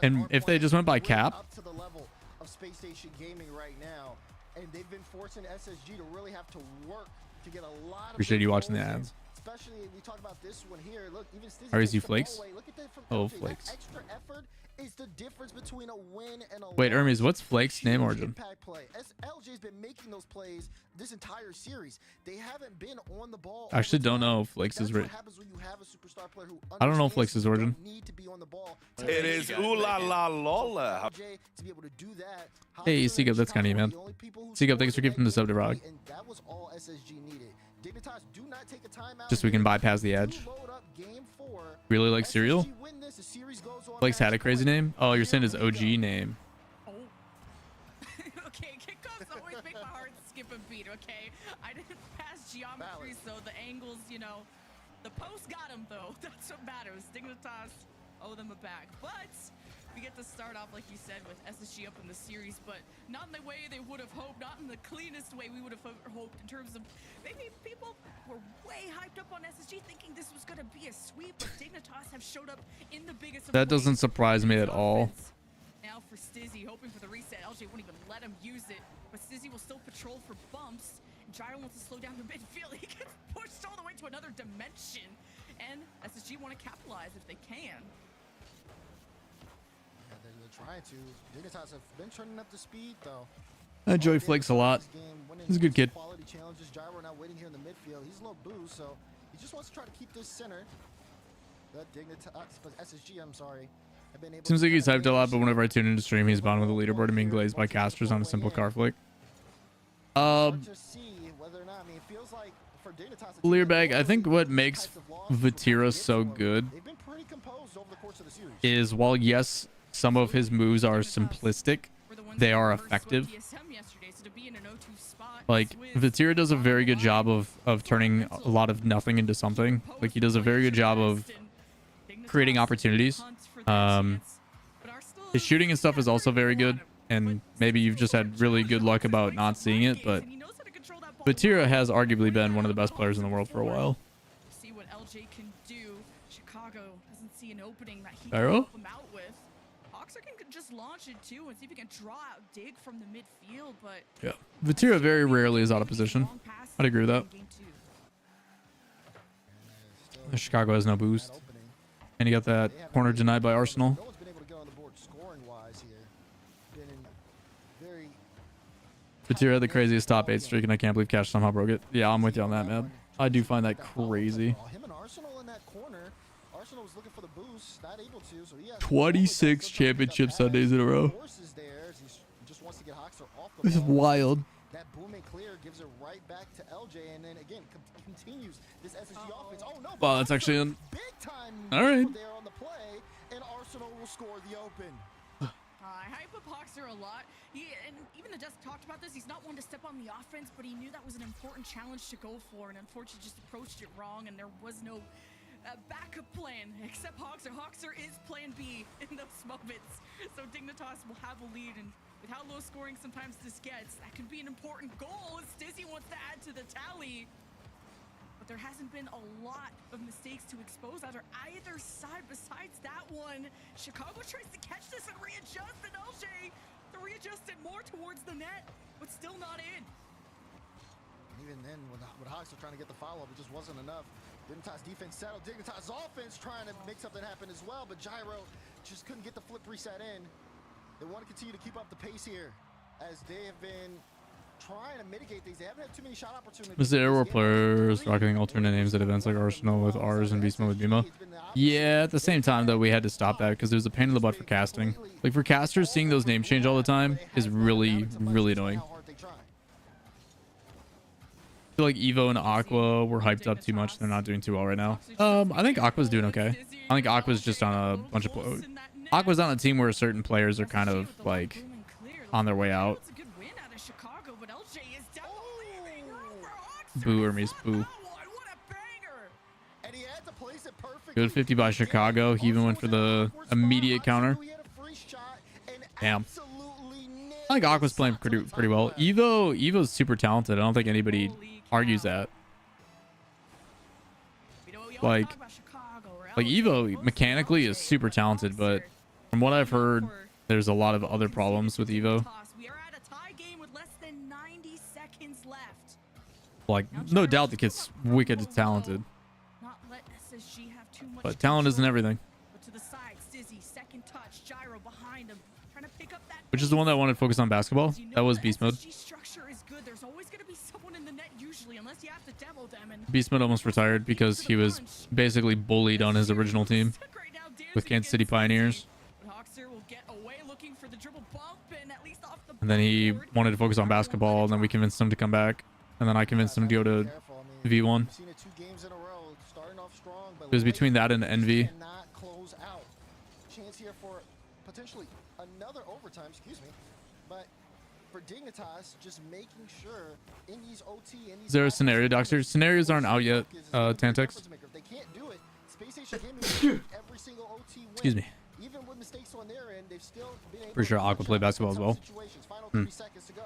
And if they just went by Cap, Up to the level of Space Station Gaming right now, and they've been forcing SSG to really have to work to get a lot of. Appreciate you watching the goals in. ads. Especially we talk about this one here. Look, even Stizzy Or is takes you the ball Flakes? away. Look at that from Oh, LJ. That Flakes. extra effort is the difference between a win and a Wait, loss. Hermes, what's Flakes' name Huge origin? impact play. LJ's been making those plays this entire series. They haven't been on the ball. I actually don't know if Flakes is That's what right. happens when you have a superstar player who I don't know understands Flakes' you origin. don't need to be on the ball to It make is it. ooh la la Lawler. LJ to be able to do that. Hey, Hoxer Seek and Up, that's kind of you, man. Chicago are the only people who Seek Up, scored thanks for to gifting the make sub to it Rog. early, and that was all SSG needed. Dignitas do not take a timeout. Just so we can bypass the edge. Load up game 4. Really like cereal? SSG win this, the series goes on Flakes had a match crazy point. name? Oh, you're saying his OG name. Okay, kickoffs always make my heart skip a beat, okay? I didn't pass geometry, so the angles, you know, the post got him, though. That's what matters. Dignitas owe them a back. But we get to start off, like you said, with SSG up in the series, but not in the way they would have hoped, not in the cleanest way we would have hoped in terms of maybe people were way hyped up on SSG thinking this was going to be a sweep, but Dignitas have showed up in the biggest of That ways. doesn't surprise me at all. Now for Stizzy, hoping for the reset. LJ won't even let him use it, but Stizzy will still patrol for bumps. Gyro wants to slow down the midfield. He gets pushed all the way to another dimension. And SSG want to capitalize if they can. Yeah, they're trying to. Dignitas have been turning up the speed, though. I enjoy Flakes a lot. He's a good kid. Quality challenges. Gyro now waiting here in the midfield. He's low boost, so he just wants to try to keep this center. The Dignitas, but SSG, I'm sorry. Have been able Seems to like he's kinda hyped a lot, but whenever I tune into stream, he's bottom of the leaderboard and being glazed by casters on a simple car flick. to see whether or not, I mean, it feels like for Dignitas, Learbag, I think what makes Vatira so good they've been pretty composed over the course of the series. is while yes, some of his moves are simplistic, they are effective. Like Vatira does a very good job of turning a lot of nothing into something. Like he does a very good job of creating opportunities. His shooting and stuff is also very good, and maybe you've just had really good luck about not seeing it, but Vatira has arguably been one of the best players in the world for a while. See what LJ can do. Chicago doesn't see an opening that he Barrow? can help him out with. Hoxer can just launch it too and see if he can draw out Dig from the midfield, but Yeah, Vatira very rarely is out of position. I'd agree with that. Chicago has no boost, and you got that corner denied by Arsenal. No one's been able to get on the board scoring-wise here. Been in very Vatira had the craziest top 8 streak, and I can't believe Cash somehow broke it. Yeah, I'm with you on that, man. I do find that crazy. him and Arsenal in that corner. Arsenal was looking for the boost, not able to, so he has 26 championship Sundays in a row. forces there as he just wants to get Hoxer off the This is ball. wild. That boom and clear gives it right back to LJ, and then again continues this SSG offense. Oh no! Wow, that's actually an... Big time All right. there on the play, and Arsenal will score the open. I hype up Hoxer a lot. And even the desk talked about this. He's not one to step on the offense, but he knew that was an important challenge to go for, and unfortunately just approached it wrong, and there was no backup plan except Hoxer. Hoxer is plan B in those moments. So Dignitas will have a lead, and with how low scoring sometimes this gets, that could be an important goal. Stizzy wants to add to the tally. But there hasn't been a lot of mistakes to expose out of either side besides that one. Chicago tries to catch this and readjust, and LJ readjusted more towards the net, but still not in. Even then, with Hoxer trying to get the follow-up, it just wasn't enough. Dignitas defense settled. Dignitas offense trying to make something happen as well, but Gyro just couldn't get the flip reset in. They want to continue to keep up the pace here as they have been trying to mitigate things. They haven't had too many shot opportunities. Is there were players rocketing alternate names at events like Arsenal with R's and Beast Mode with BMO? Yeah, at the same time, though, we had to stop that because it was a pain in the butt for casting. Like, for casters, seeing those names change all the time is really, really annoying. I feel like Evo and Aqua were hyped up too much. They're not doing too well right now. I think Aqua's doing okay. I think Aqua's just on a bunch of... Aqua's on a team where certain players are kind of, like, on their way out. Boo or Mies, boo. Good 50 by Chicago. He even went for the immediate counter. Damn. I think Aqua's playing pretty well. Evo's super talented. I don't think anybody argues that. Like Evo mechanically is super talented, but from what I've heard, there's a lot of other problems with Evo. Like, no doubt the kid's wicked talented. But talent isn't everything. Which is the one that wanted to focus on basketball. That was Beast Mode. Beast Mode almost retired because he was basically bullied on his original team with Kansas City Pioneers. And then he wanted to focus on basketball, and then we convinced him to come back. And then I convinced him to go to V1. It was between that and Envy. Chance here for potentially another overtime, excuse me. But for Dignitas, just making sure in these OT and Is there a scenario, Doctor? Scenarios aren't out yet, Tantex. they can't do it. Space Station Gaming every single OT win. Excuse me. Even with mistakes on their end, they've still been able Pretty sure Aqua played basketball as well. Final 30 seconds to go.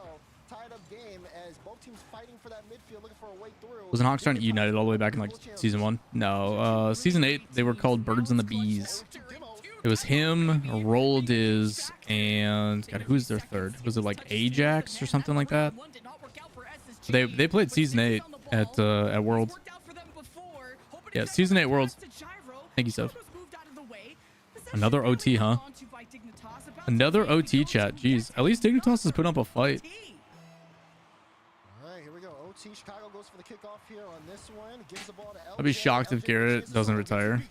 Tied up game as both teams fighting for that midfield, looking for a way through. Wasn't Hawks trying to United all the way back in like season 1? No, season 8 they were called Birds and the Bees. It was him, Roldiz, and God, who's their third? Was it like Ajax or something like that? They played season 8 at Worlds. Yeah, season 8 Worlds. Thank you, Seth. Another OT, huh? Another OT chat. Jeez, at least Dignitas has put up a fight. All right, here we go. OT Chicago goes for the kickoff here on this one. Gives the ball to LJ. I'd be shocked if Garrett doesn't retire.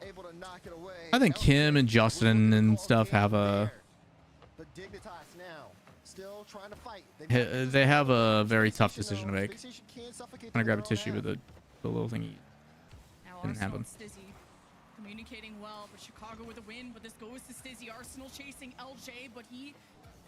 Able to knock it away. I think Kim and Justin and stuff have a. But Dignitas now still trying to fight. They have a very tough decision to make. I'm gonna grab a tissue with the little thingy. Didn't happen. Communicating well, but Chicago with a win. But this goes to Stizzy. Arsenal chasing LJ, but he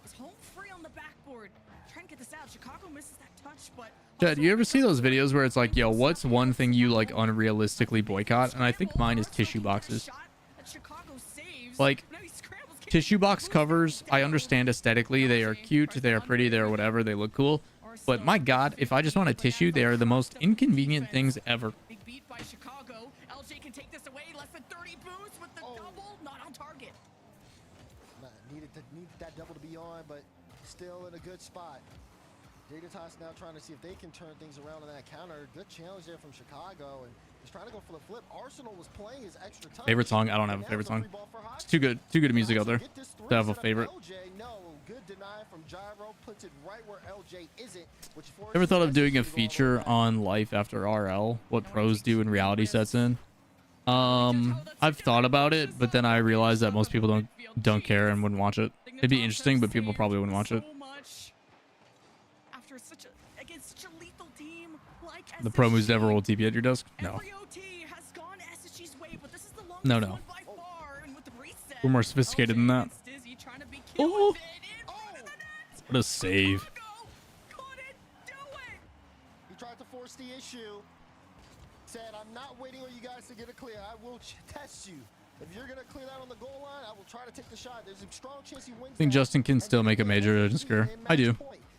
is home free on the backboard. Trying to get this out. Chicago misses that touch, but. Chad, you ever see those videos where it's like, yo, what's one thing you like unrealistically boycott? And I think mine is tissue boxes. Like, tissue box covers, I understand aesthetically, they are cute, they are pretty, they are whatever, they look cool. But my God, if I just want a tissue, they are the most inconvenient things ever. Big beat by Chicago. LJ can take this away. Less than 30 boosts with the double, not on target. Needed that double to be on, but still in a good spot. Dignitas now trying to see if they can turn things around on that counter. Good challenge there from Chicago, and he's trying to go for the flip. Arsenal was playing his extra time. Favorite song? I don't have a favorite song. It's too good music out there to have a favorite. Good deny from Gyro, puts it right where LJ isn't. Ever thought of doing a feature on life after RL? What pros do when reality sets in? I've thought about it, but then I realized that most people don't care and wouldn't watch it. It'd be interesting, but people probably wouldn't watch it. The pro moves never roll TP at your desk? No. No. We're more sophisticated than that. Oh! What a save. He tried to force the issue. Said, I'm not waiting on you guys to get it clear. I will test you. If you're going to clear that on the goal line, I will try to take the shot. There's a strong chance he wins. I think Justin can still make a major Discar. I do.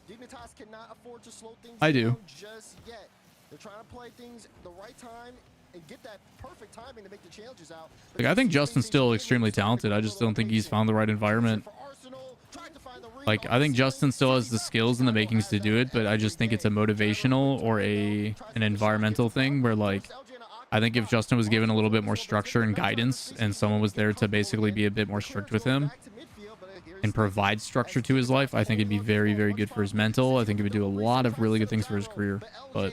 Dignitas cannot afford to slow things I do. down just yet. They're trying to play things the right time and get that perfect timing to make the challenges out. Like, I think Justin's still extremely talented. I just don't think he's found the right environment. Like, I think Justin still has the skills and the makings to do it, but I just think it's a motivational or an environmental thing where, like, I think if Justin was given a little bit more structure and guidance and someone was there to basically be a bit more strict with him and provide structure to his life, I think it'd be very, very good for his mental. I think it would do a lot of really good things for his career. But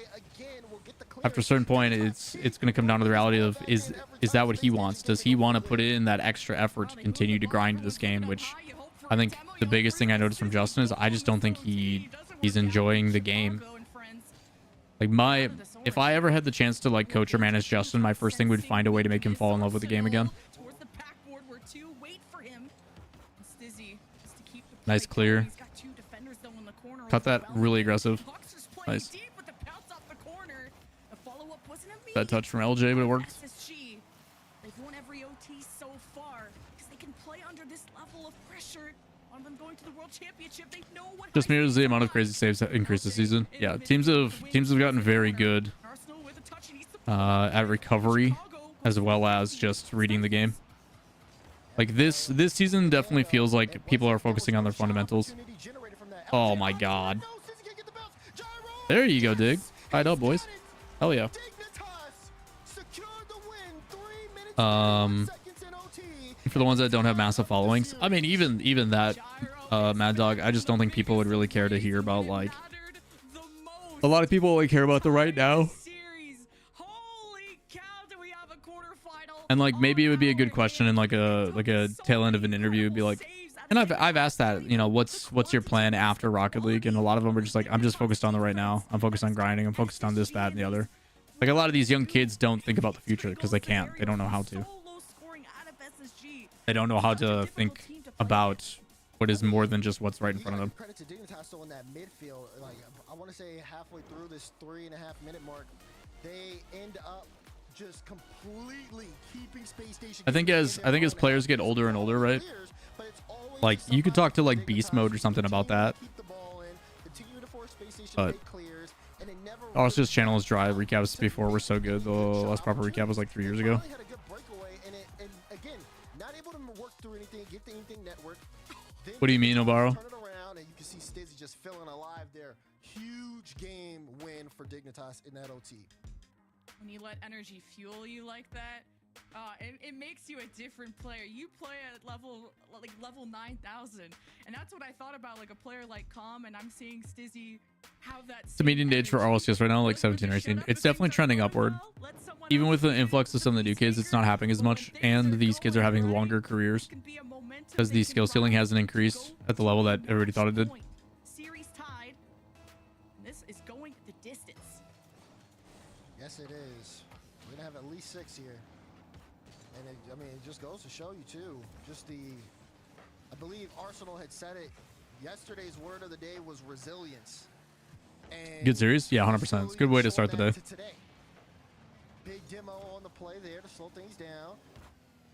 after a certain point, it's going to come down to the reality of, is that what he wants? Does he want to put in that extra effort to continue to grind this game? Which I think the biggest thing I noticed from Justin is I just don't think he's enjoying the game. Like, if I ever had the chance to like coach or manage Justin, my first thing would find a way to make him fall in love with the game again. Nice clear. Cut that really aggressive. Nice. That touch from LJ, but it worked. They've won every OT so far because they can play under this level of pressure. On them going to the World Championship, they know what. Just mirrors the amount of crazy saves that increased this season. Yeah, teams have gotten very good at recovery, as well as just reading the game. Like this season definitely feels like people are focusing on their fundamentals. Oh my God! There you go, Dig. Tied up, boys. Hell yeah. For the ones that don't have massive followings, I mean, even that, Mad Dog, I just don't think people would really care to hear about, like, a lot of people only care about the right now. And like, maybe it would be a good question in like a tail end of an interview. It'd be like, and I've asked that, you know, what's your plan after Rocket League? And a lot of them are just like, I'm just focused on the right now. I'm focused on grinding. I'm focused on this, that, and the other. Like, a lot of these young kids don't think about the future because they can't. They don't know how to. They don't know how to think about what is more than just what's right in front of them. Credit to Dignitas in that midfield. Like, I want to say halfway through this 3.5 minute mark, they end up just completely keeping Space Station. I think as players get older and older, right? Like, you could talk to like Beast Mode or something about that. But RLCS channel is dry. Recaps before were so good. The last proper recap was like 3 years ago. Not able to work through anything, get the anything network. What do you mean, Obaro? Turn it around and you can see Stizzy just feeling alive there. Huge game win for Dignitas in that OT. When you let energy fuel you like that, it makes you a different player. You play at level 9,000, and that's what I thought about like a player like Calm, and I'm seeing Stizzy have that. The median age for RLCS right now, like 17 or 18. It's definitely trending upward. Even with the influx of some of the new kids, it's not happening as much, and these kids are having longer careers because the skill ceiling hasn't increased at the level that everybody thought it did. Series tied. This is going the distance. Yes, it is. We're gonna have at least 6 here. And I mean, it just goes to show you too, just I believe Arsenal had said it, yesterday's word of the day was resilience. And Good series? Yeah, 100%. It's a good way to start the day. Big demo on the play there to slow things down.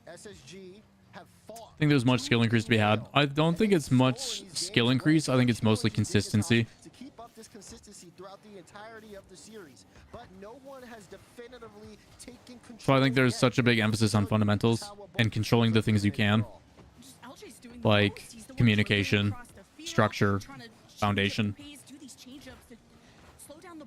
SSG have fought. I think there's much skill increase to be had. I don't think it's much skill increase. I think it's mostly consistency. To keep up this consistency throughout the entirety of the series, but no one has definitively taken control. So I think there's such a big emphasis on fundamentals and controlling the things you can, like communication, structure, foundation.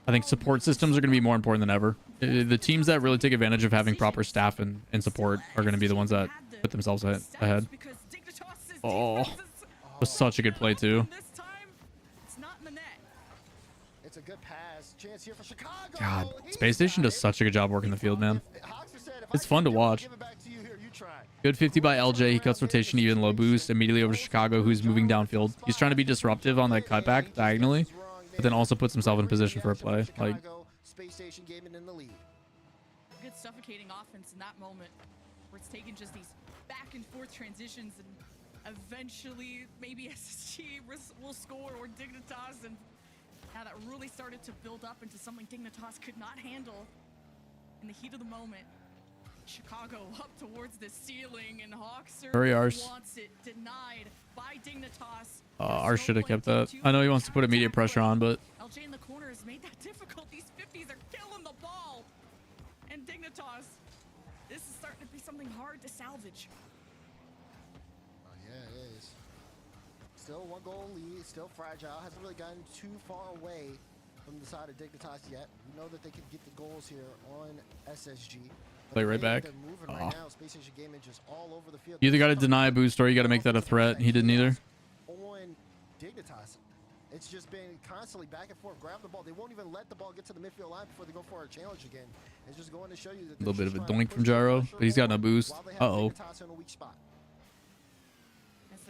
I think support systems are going to be more important than ever. The teams that really take advantage of having proper staff and support are going to be the ones that put themselves ahead. Oh, was such a good play too. It's a good pass. Chance here for Chicago. God, Space Station does such a good job working the field, man. It's fun to watch. Good 50 by LJ. He cuts rotation even, low boost immediately over to Chicago, who's moving downfield. He's trying to be disruptive on that cutback diagonally, but then also puts himself in position for a play. Like, Space Station gaming in the lead. Good suffocating offense in that moment, where it's taking just these back and forth transitions, and eventually maybe SSG will score or Dignitas, and now that really started to build up into something Dignitas could not handle in the heat of the moment. Chicago up towards the ceiling, and Hawkser wants it denied by Dignitas. Ars should have kept that. I know he wants to put immediate pressure on, but LJ in the corner has made that difficult. These 50s are killing the ball. And Dignitas, this is starting to be something hard to salvage. Oh, yeah, it is. Still 1 goal lead, still fragile. Hasn't really gotten too far away from the side of Dignitas yet. We know that they can get the goals here on SSG. play right back. Right now, Space Station Gaming just all over the field. You either got to deny a boost or you got to make that a threat. He didn't either. On Dignitas, it's just been constantly back and forth. Grab the ball. They won't even let the ball get to the midfield line before they go for a challenge again. It's just going to show you that A little bit of a doink from Gyro, but he's got no boost. Uh-oh.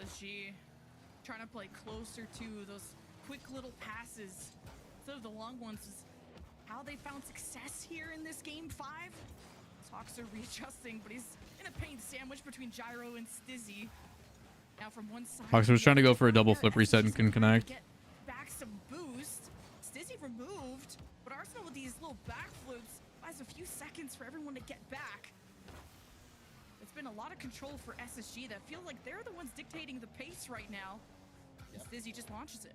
SSG trying to play closer to those quick little passes instead of the long ones is how they found success here in this game 5. Hawks are readjusting, but he's in a pain sandwich between Gyro and Stizzy. Now from one side, Hawks was trying to go for a double flip reset and couldn't connect. Get back some boost. Stizzy removed, but Arsenal with these little back flips buys a few seconds for everyone to get back. It's been a lot of control for SSG that feel like they're the ones dictating the pace right now. Yep. Stizzy just launches it.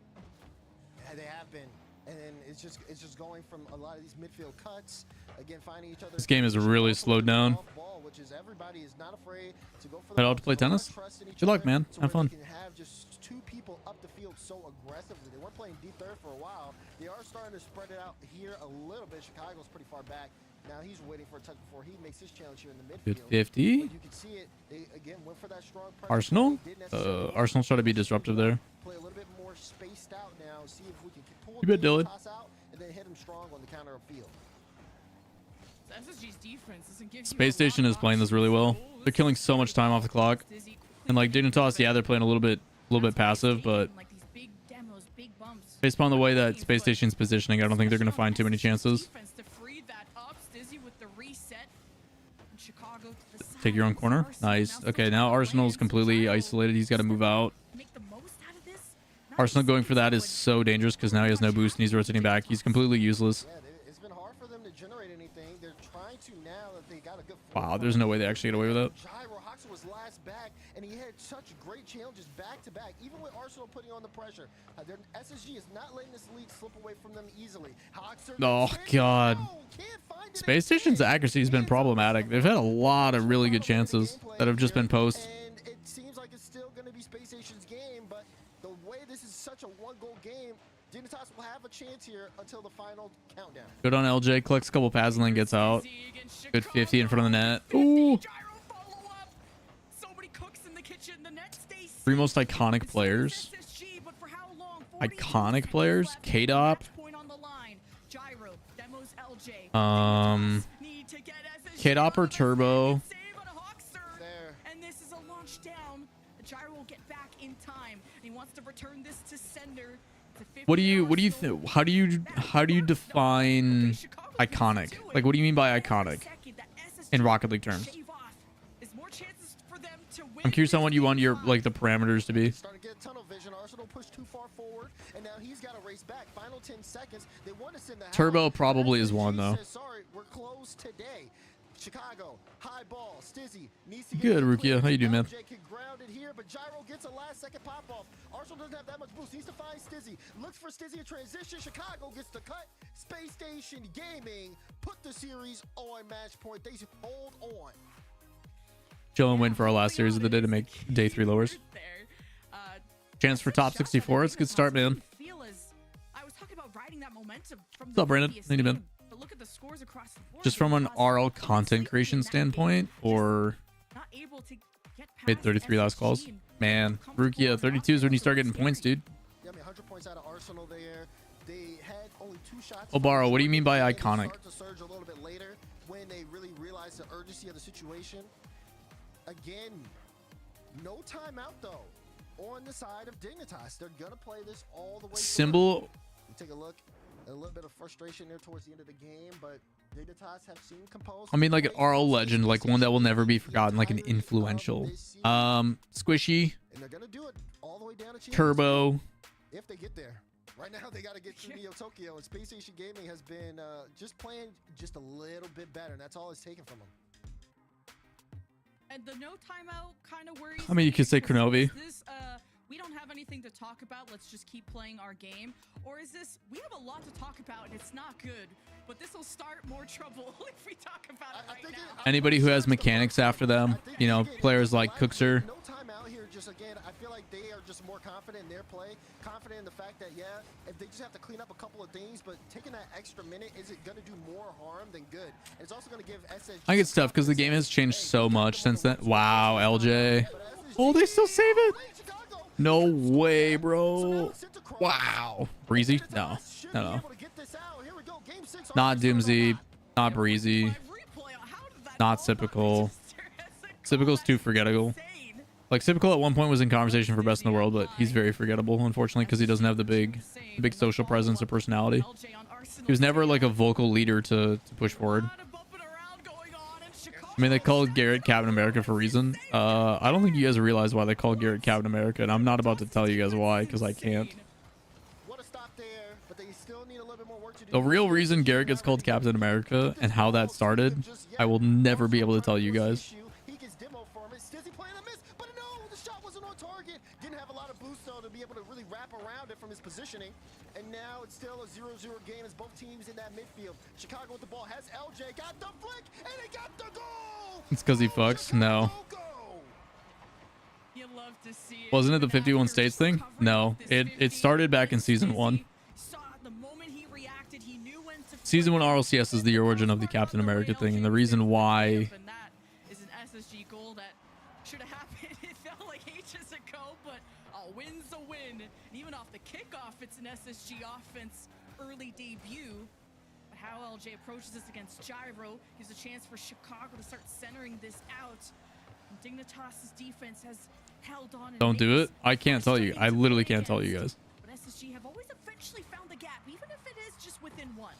Yeah, they have been. And then it's just going from a lot of these midfield cuts, again finding each other. This game is really slowed down. Which is everybody is not afraid to go for Head out to play tennis. Good luck, man. Have fun. They can have just 2 people up the field so aggressively. They weren't playing deep third for a while. They are starting to spread it out here a little bit. Chicago's pretty far back. Now he's waiting for a touch before he makes his challenge here in the midfield. Good 50. But you can see it. They again went for that strong pressure. Arsenal? Arsenal's trying to be disruptive there. Play a little bit more spaced out now. See if we can pull You bet, Dylan. out and then hit him strong on the counter of field. SSG's defense doesn't give Space Station is playing this really well. They're killing so much time off the clock. And like Dignitas, yeah, they're playing a little bit passive, but based upon the way that Space Station's positioning, I don't think they're going to find too many chances. Take your own corner. Nice. Okay, now Arsenal's completely isolated. He's got to move out. Arsenal going for that is so dangerous because now he has no boost and he's rotating back. He's completely useless. It's been hard for them to generate anything. They're trying to now that they got a good. Wow, there's no way they actually get away with that. Gyro Hawkser was last back, and he had such great challenges back to back, even with Arsenal putting on the pressure. SSG is not letting this lead slip away from them easily. Hawkser, oh God, Space Station's accuracy has been problematic. They've had a lot of really good chances that have just been posts. And it seems like it's still going going to be Space Station's game, but the way this is such a one-goal game, Dignitas will have a chance here until the final countdown. Good on LJ. Collects a couple pads and then gets out. Good 50 in front of the net. Ooh. Three most iconic players. Iconic players. K-Dop. K-Dop or Turbo. And this is a launch down. The gyro will get back in time. And he wants to return this to sender. What do you think? How do you define iconic? Like, what do you mean by iconic in Rocket League terms? I'm curious on what you want your like the parameters to be. Starting to get tunnel vision. Arsenal pushed too far forward, and now he's got to race back. Final 10 seconds. They want to send the Turbo probably is one though. Sorry, we're closed today. Chicago, high ball. Stizzy needs to Good, Rukia. How you doing, man? Can ground it here, but Gyro gets a last-second pop-off. Arsenal doesn't have that much boost. Needs to find Stizzy. Looks for Stizzy in transition. Chicago gets the cut. Space Station Gaming put the series on match point. They hold on. Chill and win for our last series of the day to make day 3 lowers. Chance for top 64. It's a good start, man. What's up, Brandon? How you doing? Just from an RL content creation standpoint, or mid 33 last calls? Man, Rukia 32 is when you start getting points, dude. Yeah, I mean, 100 points out of Arsenal there. They had only 2 shots. Obaro, what do you mean by iconic? Start to surge a little bit later when they really realized the urgency of the situation. Again, no timeout though on the side of Dignitas. They're gonna play this all the way. Symbol. Take a look. A little bit of frustration there towards the end of the game, but Dignitas have seemed composed. I mean, like an RL legend, like one that will never be forgotten, like an influential. Squishy. And they're gonna do it all the way down to Turbo. If they get there. Right now, they got to get through Neo Tokyo, and Space Station Gaming has been just playing just a little bit better, and that's all it's taken from them. And the no timeout kind of worries. I mean, you could say Kronovi. This, we don't have anything to talk about. Let's just keep playing our game. Or is this, we have a lot to talk about, and it's not good. But this will start more trouble if we talk about it right now. Anybody who has mechanics after them, you know, players like Cookser. No timeout here. Just again, I feel like they are just more confident in their play, confident in the fact that, yeah, if they just have to clean up a couple of things, but taking that extra minute, is it going to do more harm than good? And it's also going to give SSG. I think it's tough because the game has changed so much since then. Wow, LJ. Oh, they still save it. No way, bro. Wow. Breezy? No. No. Not Doomsy. Not Breezy. Not Typical. Typical's too forgettable. Like, Typical at one point was in conversation for best in the world, but he's very forgettable, unfortunately, because he doesn't have the big social presence or personality. He was never like a vocal leader to push forward. I mean, they called Garrett Captain America for a reason. I don't think you guys realize why they called Garrett Captain America, and I'm not about to tell you guys why, because I can't. The real reason Garrett gets called Captain America and how that started, I will never be able to tell you guys. He gets demo from it. Stizzy playing a miss, but no, the shot wasn't on target. Didn't have a lot of boost though to be able to really wrap around it from his positioning. And now it's still a 0-0 game as both teams in that midfield. Chicago with the ball has LJ, got the flick, and he got the goal. It's because he fucks. No. You love to see it. Wasn't it the 51 states thing? No, it started back in season 1. Season 1 RLCS is the origin of the Captain America thing, and the reason why. That is an SSG goal that should have happened. It felt like ages ago, but a win's a win. And even off the kickoff, it's an SSG offense early debut. But how LJ approaches this against Gyro gives a chance for Chicago to start centering this out. And Dignitas' defense has held on. Don't do it. I can't tell you. I literally can't tell you guys. But SSG have always eventually found the gap, even if it is just within one.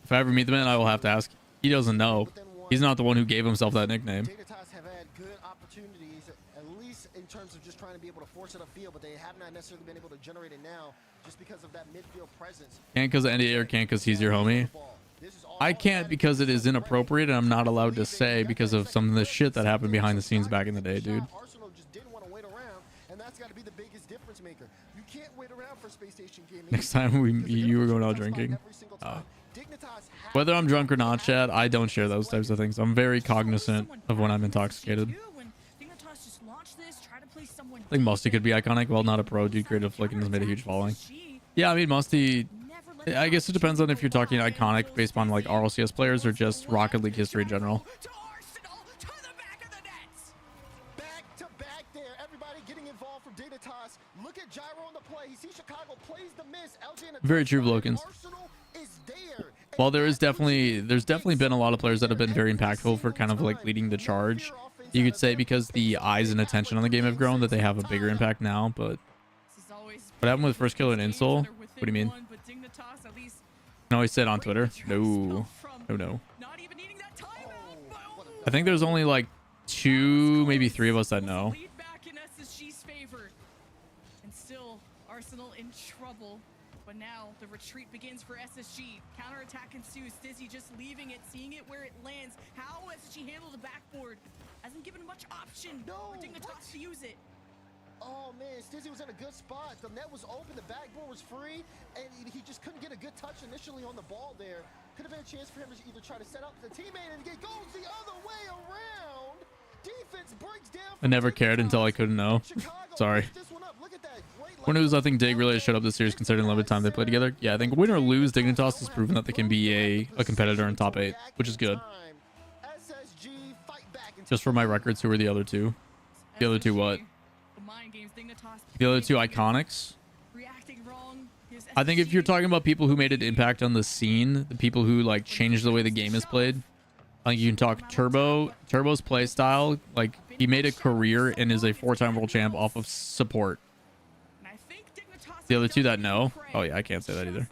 If I ever meet the man, I will have to ask. He doesn't know. He's not the one who gave himself that nickname. Dignitas have had good opportunities, at least in terms of just trying to be able to force it upfield, but they have not necessarily been able to generate it now just because of that midfield presence. Can't because of NDA or can't because he's your homie? I can't because it is inappropriate and I'm not allowed to say because of some of the shit that happened behind the scenes back in the day, dude. Arsenal just didn't want to wait around, and that's got to be the biggest difference maker. You can't wait around for Space Station Gaming. Next time you were going out drinking. Whether I'm drunk or not, Chad, I don't share those types of things. I'm very cognizant of when I'm intoxicated. Dignitas just launch this, try someone I think Musty could be iconic. Well, not a pro. Dude, creative flicking has made a huge following. Yeah, I mean, Musty, I guess it depends on if you're talking iconic based on like RLCS players or just Rocket League history in general. Back to back there. Everybody getting involved from Dignitas. Look at Gyro on the play. He sees Chicago, plays the miss. LJ in the Very true, Vlokins. Arsenal is there. Well, there's definitely been a lot of players that have been very impactful for kind of like leading the charge. You could say because the eyes and attention on the game have grown that they have a bigger impact now. But what happened with First Killer and Insol? What do you mean? No, he said on Twitter. No. I think there's only like 2, maybe 3 of us that know. Lead back in SSG's favor. And still, Arsenal in trouble. But now the retreat begins for SSG. Counterattack ensues. Stizzy just leaving it, seeing it where it lands. How SSG handle the backboard hasn't given much option for Dignitas to use it. Oh man, Stizzy was in a good spot. The net was open, the backboard was free, and he just couldn't get a good touch initially on the ball there. Could have been a chance for him to either try to set up the teammate and it goes the other way around. Defense breaks down. I never cared until I couldn't know. Sorry. Win or lose, I think Dig really showed up this series considering the limited time they played together. Yeah, I think win or lose, Dignitas has proven that they can be a competitor in top 8, which is good. Just for my records, who are the other two? The other two what? The other two iconics? I think if you're talking about people who made an impact on the scene, the people who like changed the way the game is played, I think you can talk Turbo. Turbo's play style, like he made a career and is a 4-time world champ off of support. The other two that no. Oh yeah, I can't say that either.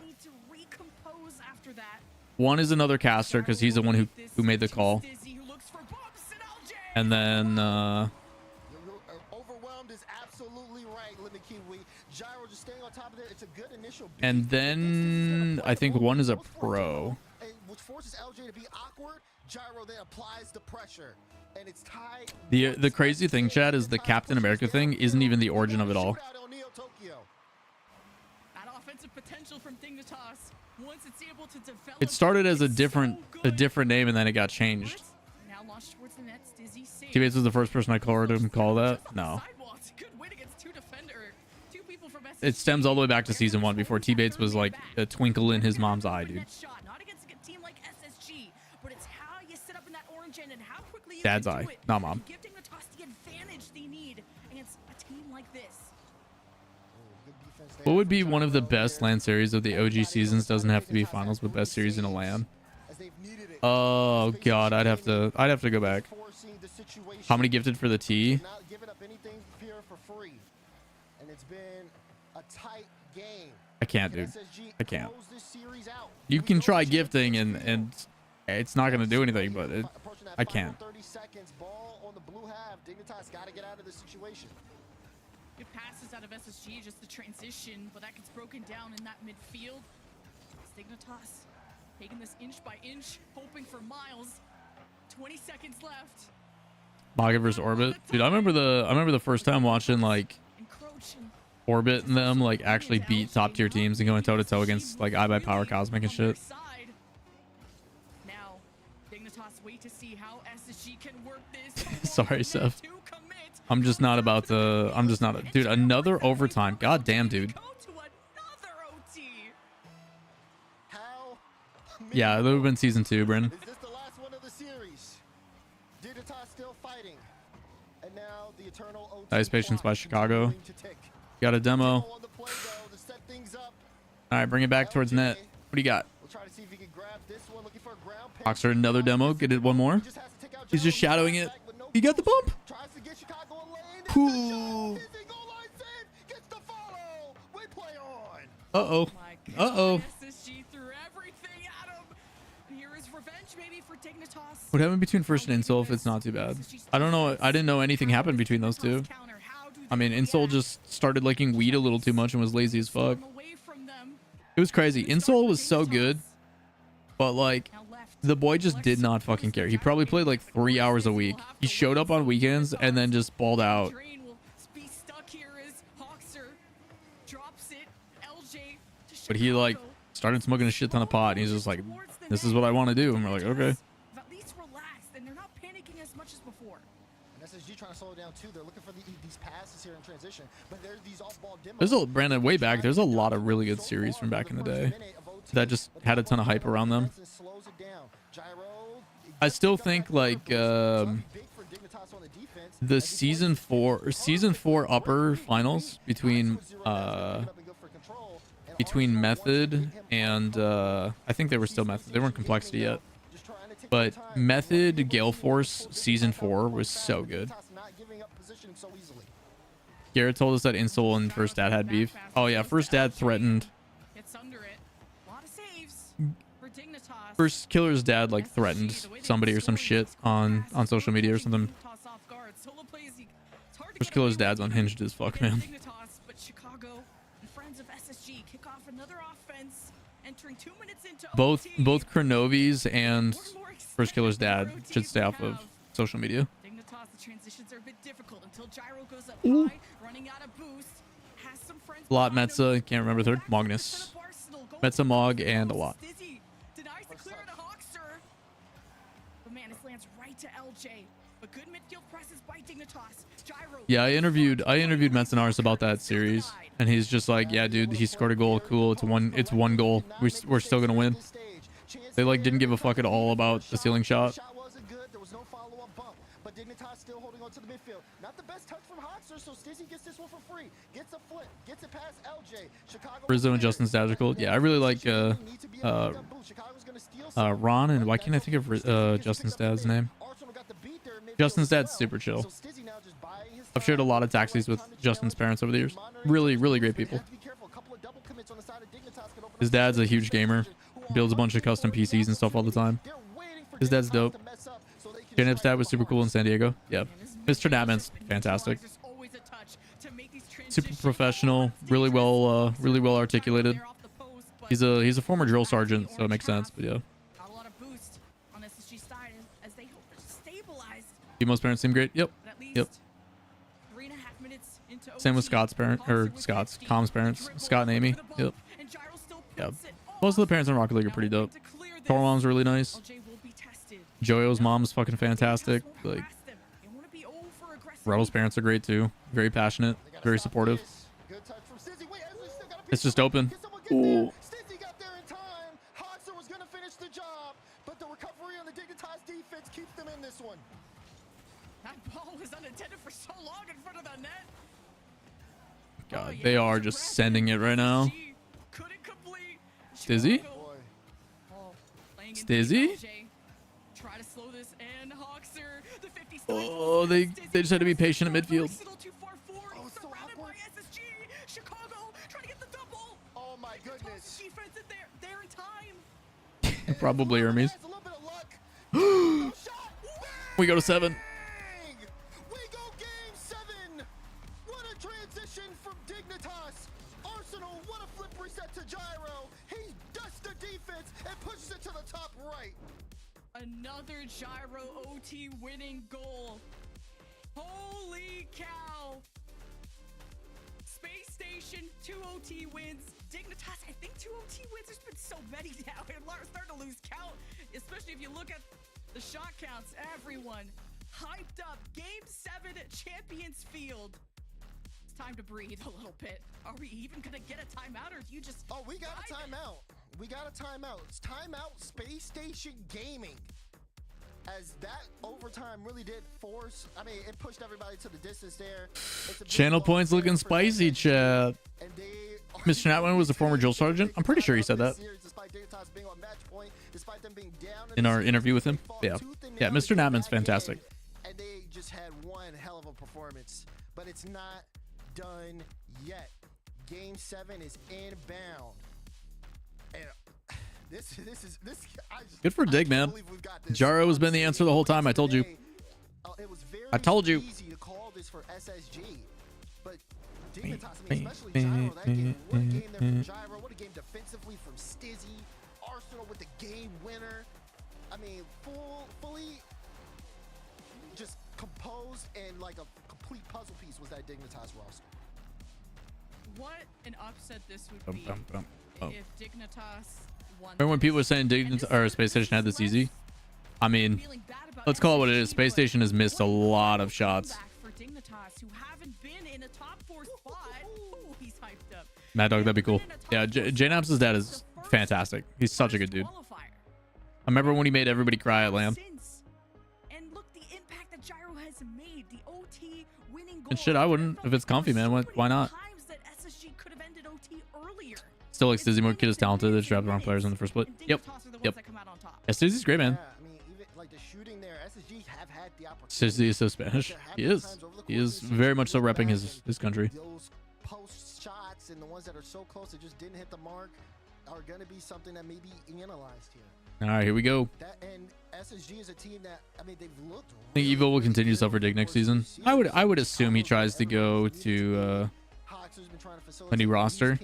One is another caster because he's the one who made the call. And then overwhelmed is absolutely right, Limit Kiwi. Gyro just staying on top of it. It's a good initial. And then I think one is a pro. Which forces LJ to be awkward. Gyro then applies the pressure. And it's tied. The crazy thing, Chad, is the Captain America thing isn't even the origin of it all. That offensive potential from Dignitas, once it's able to develop, It started as a different name and then it got changed. now launched towards the net. Stizzy saves. T-Bates was the first person I heard him call that. No. It stems all the way back to season 1 before T-Bates was like a twinkle in his mom's eye, dude. Not against a team like SSG, but it's how you sit up in that orange end and how quickly you Dad's can eye, do it. not mom. Giving the toss the advantage they need against a team like this. What would be one of the best LAN series of the OG seasons? Doesn't have to be finals, but best series in a LAN. Oh god, I'd have to go back. How many gifted for the T? Not giving up anything pure for free. And it's been a tight game. I can't, dude. I can't. You can try gifting and it's not gonna do anything, but I can't. 30 seconds, ball on the blue half. Dignitas got to get out of this situation. Good passes out of SSG, just the transition, but that gets broken down in that midfield. Dignitas taking this inch by inch, hoping for miles. 20 seconds left. Maga versus Orbit, dude. I remember the first time watching like Orbit and them like actually beat top tier teams and going toe to toe against like iBuyPower, Cosmic and shit. Now, Dignitas wait to see how SSG can work this. Sorry, Seth. I'm just not about the. I'm just not. Dude, another overtime. God damn, dude. Yeah, that would have been season 2, Brandon. Is this the last one of the series? Dignitas still fighting. And now the eternal OT Nice patience by Chicago. Got a demo. All right, bring it back towards net. What do you got? Boxer, another demo. Get it one more. He's just shadowing it. He got the bump. Ooh. Uh-oh. Uh-oh. What happened between First and Insol if it's not too bad? I don't know. I didn't know anything happened between those two. I mean, Insol just started liking weed a little too much and was lazy as fuck. It was crazy. Insol was so good, but like the boy just did not fucking care. He probably played like 3 hours a week. He showed up on weekends and then just balled out. But he like started smoking a shit ton of pot and he's just like, this is what I want to do. And we're like, okay. And SSG trying to slow it down too. They're looking for these passes here in transition. But there's these off-ball demos. There's a Brandon way back. There's a lot of really good series from back in the day that just had a ton of hype around them. I still think like the season 4 upper finals between Method and I think they were still Method. They weren't Complexity yet. But Method Gale Force season 4 was so good. Garrett told us that Insol and First Dad had beef. Oh yeah, First Dad threatened. First Killer's dad like threatened somebody or some shit on social media or something. First Killer's dad's unhinged as fuck, man. Both Kronovi's and First Killer's dad should stay off of social media. Lot Metza, can't remember third. Magnus. Metza, Mog, and a lot. Yeah, I interviewed Metzenaris about that series, and he's just like, yeah, dude, he scored a goal. Cool, it's one goal. We're still gonna win. They like didn't give a fuck at all about the ceiling shot. There was no follow-up bump, but Dignitas still holding on to the midfield. Not the best touch from Hoxer, so Stizzy gets this one for free. Gets a flip, gets it past LJ. Chicago. Rizzo and Justin Stats are cool. Yeah, I really like Ron, and why can't I think of Justin Stats' name? Justin Stats super chill. I've shared a lot of taxis with Justin's parents over the years. Really, really great people. His dad's a huge gamer. Builds a bunch of custom PCs and stuff all the time. His dad's dope. Janib's dad was super cool in San Diego. Yeah. Mr. Natman's fantastic. Super professional. Really well articulated. He's a former drill sergeant, so it makes sense. But yeah. Emo's parents seem great. Yep. Same with Scott's parent, or Com's parents. Scott and Amy. Yep. Yeah. Most of the parents in Rocket League are pretty dope. Tormom's really nice. Joyo's mom's fucking fantastic. Like, Rebel's parents are great too. Very passionate, very supportive. It's just open. Ooh. God, they are just sending it right now. Stizzy? Stizzy? Oh, they just had to be patient at midfield. Oh my goodness. Probably Hermes. We go to 7. We go game 7. What a transition from Dignitas. Arsenal, what a flip reset to Gyro. He dusts the defense and pushes it to the top right. Another Gyro OT winning goal. Holy cow. Space Station, 2 OT wins. Dignitas, I think 2 OT wins. There's been so many now. I'm starting to lose count, especially if you look at the shot counts. Everyone hyped up. Game 7 at Champions Field. It's time to breathe a little bit. Are we even going to get a timeout, or do you just... Oh, we got a timeout. We got a timeout. It's timeout Space Station Gaming. As that overtime really did force... I mean, it pushed everybody to the distance there. Channel points looking spicy, chat. Mr. Natman was a former drill sergeant. I'm pretty sure he said that in our interview with him. Yeah, Mr. Natman's fantastic. And they just had one hell of a performance, but it's not done yet. Game 7 is inbound. And this Good for Dig, man. Jaro has been the answer the whole time. I told you. I told you. Easy to call this for SSG, but Dignitas, I mean, especially Gyro, that game, what a game there from Gyro, what a game defensively from Stizzy, Arsenal with the game winner. I mean, fully just composed and like a complete puzzle piece was that Dignitas roster. What an upset this would be if Dignitas won. Remember when people were saying Dignitas or Space Station had this easy? I mean, let's call it what it is. Space Station has missed a lot of shots. For Dignitas, who haven't been in a top 4 spot. Ooh, he's hyped up. Mad Dog, that'd be cool. Yeah, J-Naps' dad is fantastic. He's such a good dude. I remember when he made everybody cry at LAM. And look, the impact that Gyro has made, the OT winning goal. And shit, I wouldn't if it's comfy, man. Why not? Times that SSG could have ended OT earlier. Still like Stizzy Moore. Kid is talented. They just dropped the wrong players in the first split. Yep. Yep. Yeah, Stizzy's great, man. Stizzy is so Spanish. He is. He is very much so repping his country. Those post shots and the ones that are so close that just didn't hit the mark are going to be something that may be analyzed here. All right, here we go. And SSG is a team that, I mean, they've looked. I think Evo will continue to suffer Dig next season. I would assume he tries to go to a new roster.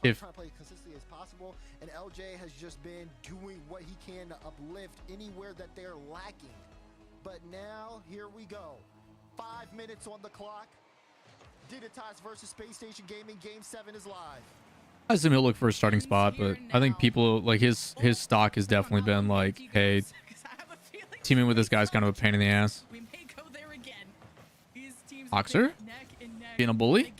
If Consistently as possible, and LJ has just been doing what he can to uplift anywhere that they're lacking. But now here we go. 5 minutes on the clock. Dignitas versus Space Station Gaming. Game 7 is live. I assume he'll look for a starting spot, but I think people like his stock has definitely been like, hey, teaming with this guy's kind of a pain in the ass. Oxer being a bully.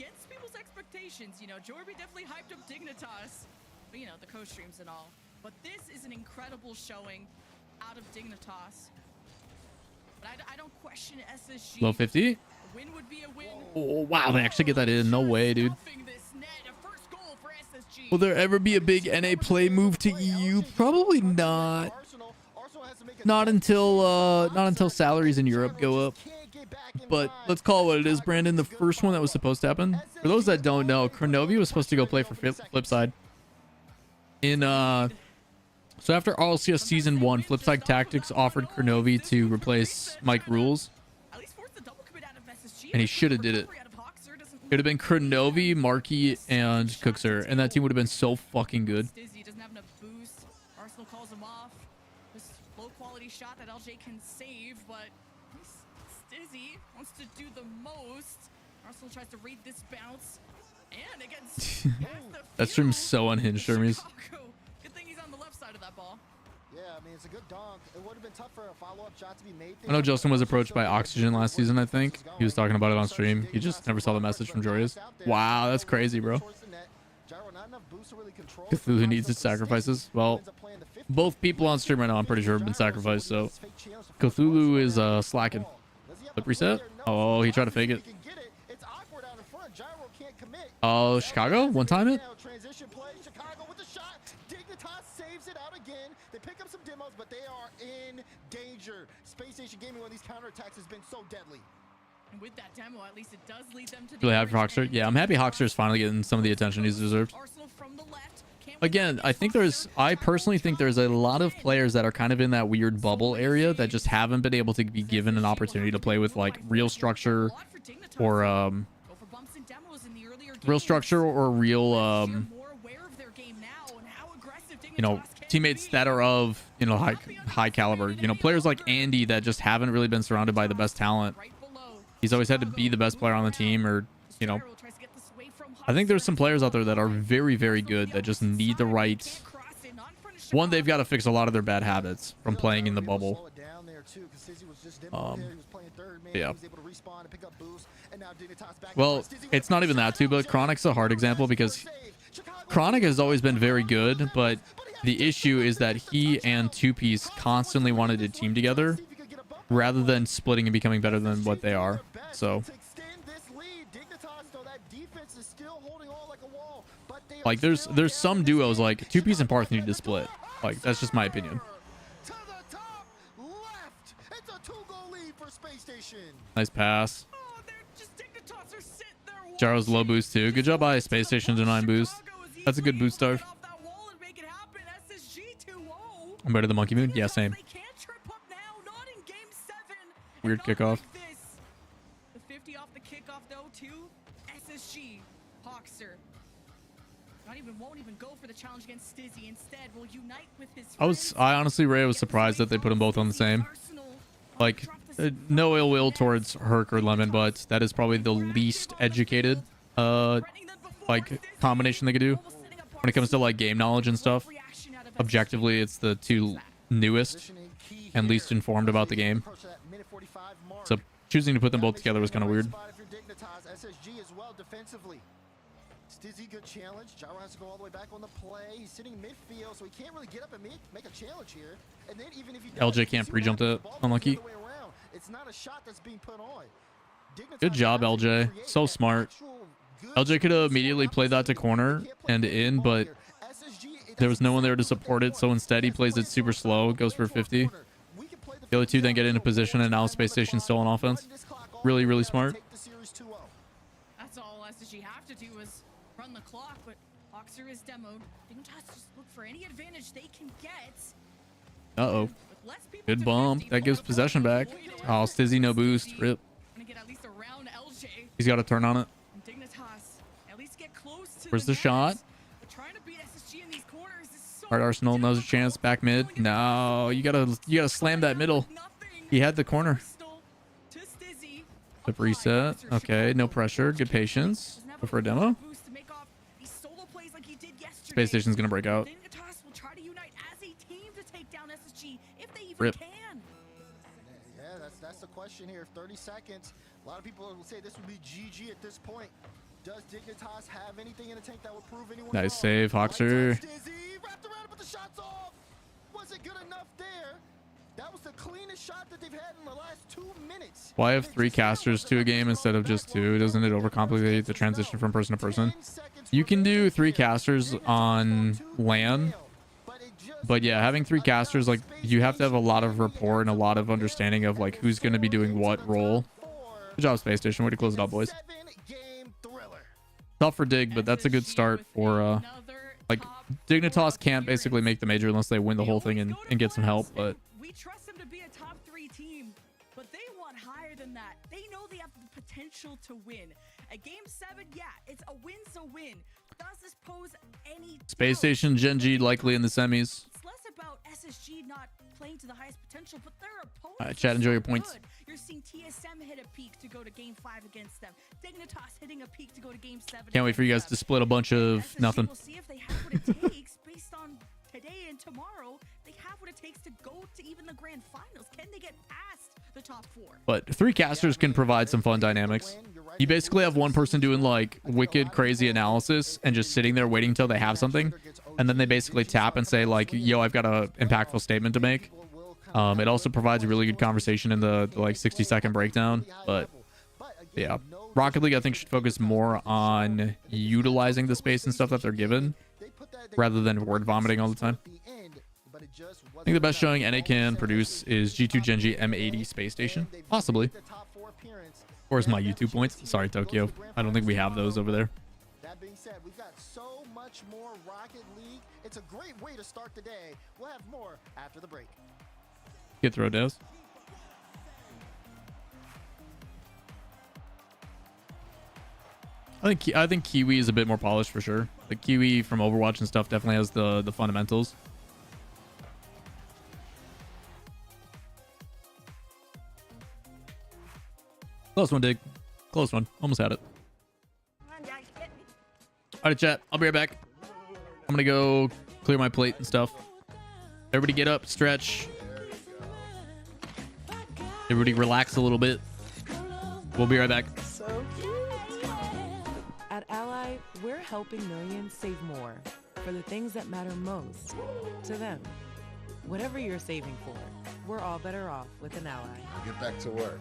You know, Jorby definitely hyped up Dignitas, but you know, the co-streams and all. But this is an incredible showing out of Dignitas. But I don't question SSG. Low 50. A win would be a win. Oh wow, they actually get that in. No way, dude. Will there ever be a big NA play move to EU? Probably not. Not until salaries in Europe go up. But let's call it what it is, Brandon. The first one that was supposed to happen. For those that don't know, Kronovi was supposed to go play for Flipside. So after RLCS Season 1, Flipside Tactics offered Kronovi to replace Mike Rules. And he should have did it. It would have been Kronovi, Marky, and Cookser. And that team would have been so fucking good. Stizzy doesn't have enough boost. Arsenal calls him off. This low quality shot that LJ can save, but Stizzy wants to do the most. Arsenal tries to read this bounce. And it gets That stream's so unhinged, Hermes. Good thing he's on the left side of that ball. Yeah, I mean, it's a good dunk. It would have been tough for a follow-up shot to be made. I know Justin was approached by Oxygen last season, I think. He was talking about it on stream. He just never saw the message from Jorius. Wow, that's crazy, bro. Cthulhu needs its sacrifices. Well, both people on stream right now, I'm pretty sure, have been sacrificed, so Cthulhu is slacking. Flip reset? Oh, he tried to fake it. Oh, Chicago? One time it? Transition play. Chicago with the shot. Dignitas saves it out again. They pick up some demos, but they are in danger. Space Station Gaming on these counterattacks has been so deadly. And with that demo, at least it does lead them to Really happy for Hoxer. Yeah, I'm happy Hoxer is finally getting some of the attention he's deserved. Again, I personally think there's a lot of players that are kind of in that weird bubble area that just haven't been able to be given an opportunity to play with like real structure or you know, teammates that are of, you know, high caliber, you know, players like Andy that just haven't really been surrounded by the best talent. He's always had to be the best player on the team, or, you know, I think there's some players out there that are very, very good that just need the right one. They've got to fix a lot of their bad habits from playing in the bubble. Yeah. Well, it's not even that too, but Chronic's a hard example because Chronic has always been very good, but the issue is that he and Two Piece constantly wanted to team together rather than splitting and becoming better than what they are. So like there's some duos like Two Piece and Parth need to split. Like that's just my opinion. Nice pass. Jaro's low boost too. Good job by Space Station to 9 boost. That's a good boost start. I'm better than Monkey Moon. Yeah, same. Weird kickoff. The 50 off the kickoff though to SSG. Hoxer won't even go for the challenge against Stizzy. Instead, will unite with his I honestly, Ray, was surprised that they put them both on the same. Like, no ill will towards Herc or Lemon, but that is probably the least educated like combination they could do when it comes to like game knowledge and stuff. Objectively, it's the two newest. and least informed about the game. So choosing to put them both together was kind of weird. SSG as well defensively. Stizzy, good challenge. Gyro has to go all the way back on the play. He's sitting midfield, so he can't really get up and make a challenge here. And then even if he does, LJ can't pre-jump it. Unlucky. It's not a shot that's being put on. Good job, LJ. So smart. LJ could have immediately played that to corner and in, but there was no one there to support it, so instead he plays it super slow, goes for 50. The other two then get into position, and now Space Station's still on offense. Really, really smart. That's all SSG have to do is run the clock, but Boxer is demoed. Dignitas just look for any advantage they can get. Uh-oh. Good bump. That gives possession back. Oh, Stizzy, no boost. Rip. He's got to turn on it. Where's the shot? All right, Arsenal knows a chance. Back mid. No, you gotta slam that middle. He had the corner. Flip reset. Okay, no pressure. Good patience. Go for a demo. Space Station's gonna break out. Rip. Yeah, that's the question here. 30 seconds. A lot of people will say this would be GG at this point. Does Dignitas have anything in the tank that would prove anyone Nice wrong? save, Hoxer. Wrapped around, but the shot's off. Was it good enough there? That was the cleanest shot that they've had in the last 2 minutes. Why have 3 casters to a game instead of just 2? Doesn't it overcomplicate the transition from person to person? You can do 3 casters on LAN, but yeah, having 3 casters, like, you have to have a lot of rapport and a lot of understanding of like who's going to be doing what role. Good job, Space Station. Way to close it out, boys. Tough for Dig, but that's a good start for like Dignitas can't basically make the major unless they win the whole thing and get some help, but we trust them to be a top 3 team, but they want higher than that. They know they have the potential to win. At game 7, yeah, it's a win's a win. Does this pose any Space Station, Gen G likely in the semis. It's less about SSG not playing to the highest potential, but their opponents. All right, chat, enjoy your points. Good. You're seeing TSM hit a peak to go to game 5 against them. Dignitas hitting a peak to go to game 7. Can't wait for you guys to split a bunch of SSG nothing. will see if they have what it takes based on today and tomorrow. They have what it takes to go to even the grand finals. Can they get past the top 4? But 3 casters can provide some fun dynamics. You basically have one person doing like wicked crazy analysis and just sitting there waiting until they have something, and then they basically tap and say like, yo, I've got a impactful statement to make. It also provides a really good conversation in the like 60-second breakdown. But yeah, Rocket League I think should focus more on utilizing the space and stuff that they're given rather than word vomiting all the time. I think the best showing NA can produce is G2 Gen G M80 Space Station. Possibly. Where's my YouTube points? Sorry, Tokyo. I don't think we have those over there. That being said, we've got so much more Rocket League. It's a great way to start the day. We'll have more after the break. Get throw devs. I think Kiwi is a bit more polished for sure. The Kiwi from Overwatch and stuff definitely has the fundamentals. Close one, Dig. Close one. Almost had it. Alright, chat. I'll be right back. I'm gonna go clear my plate and stuff. Everybody get up, stretch. Everybody relax a little bit. We'll be right back. At Ally, we're helping millions save more for the things that matter most to them. Whatever you're saving for, we're all better off with an Ally. Get back to work.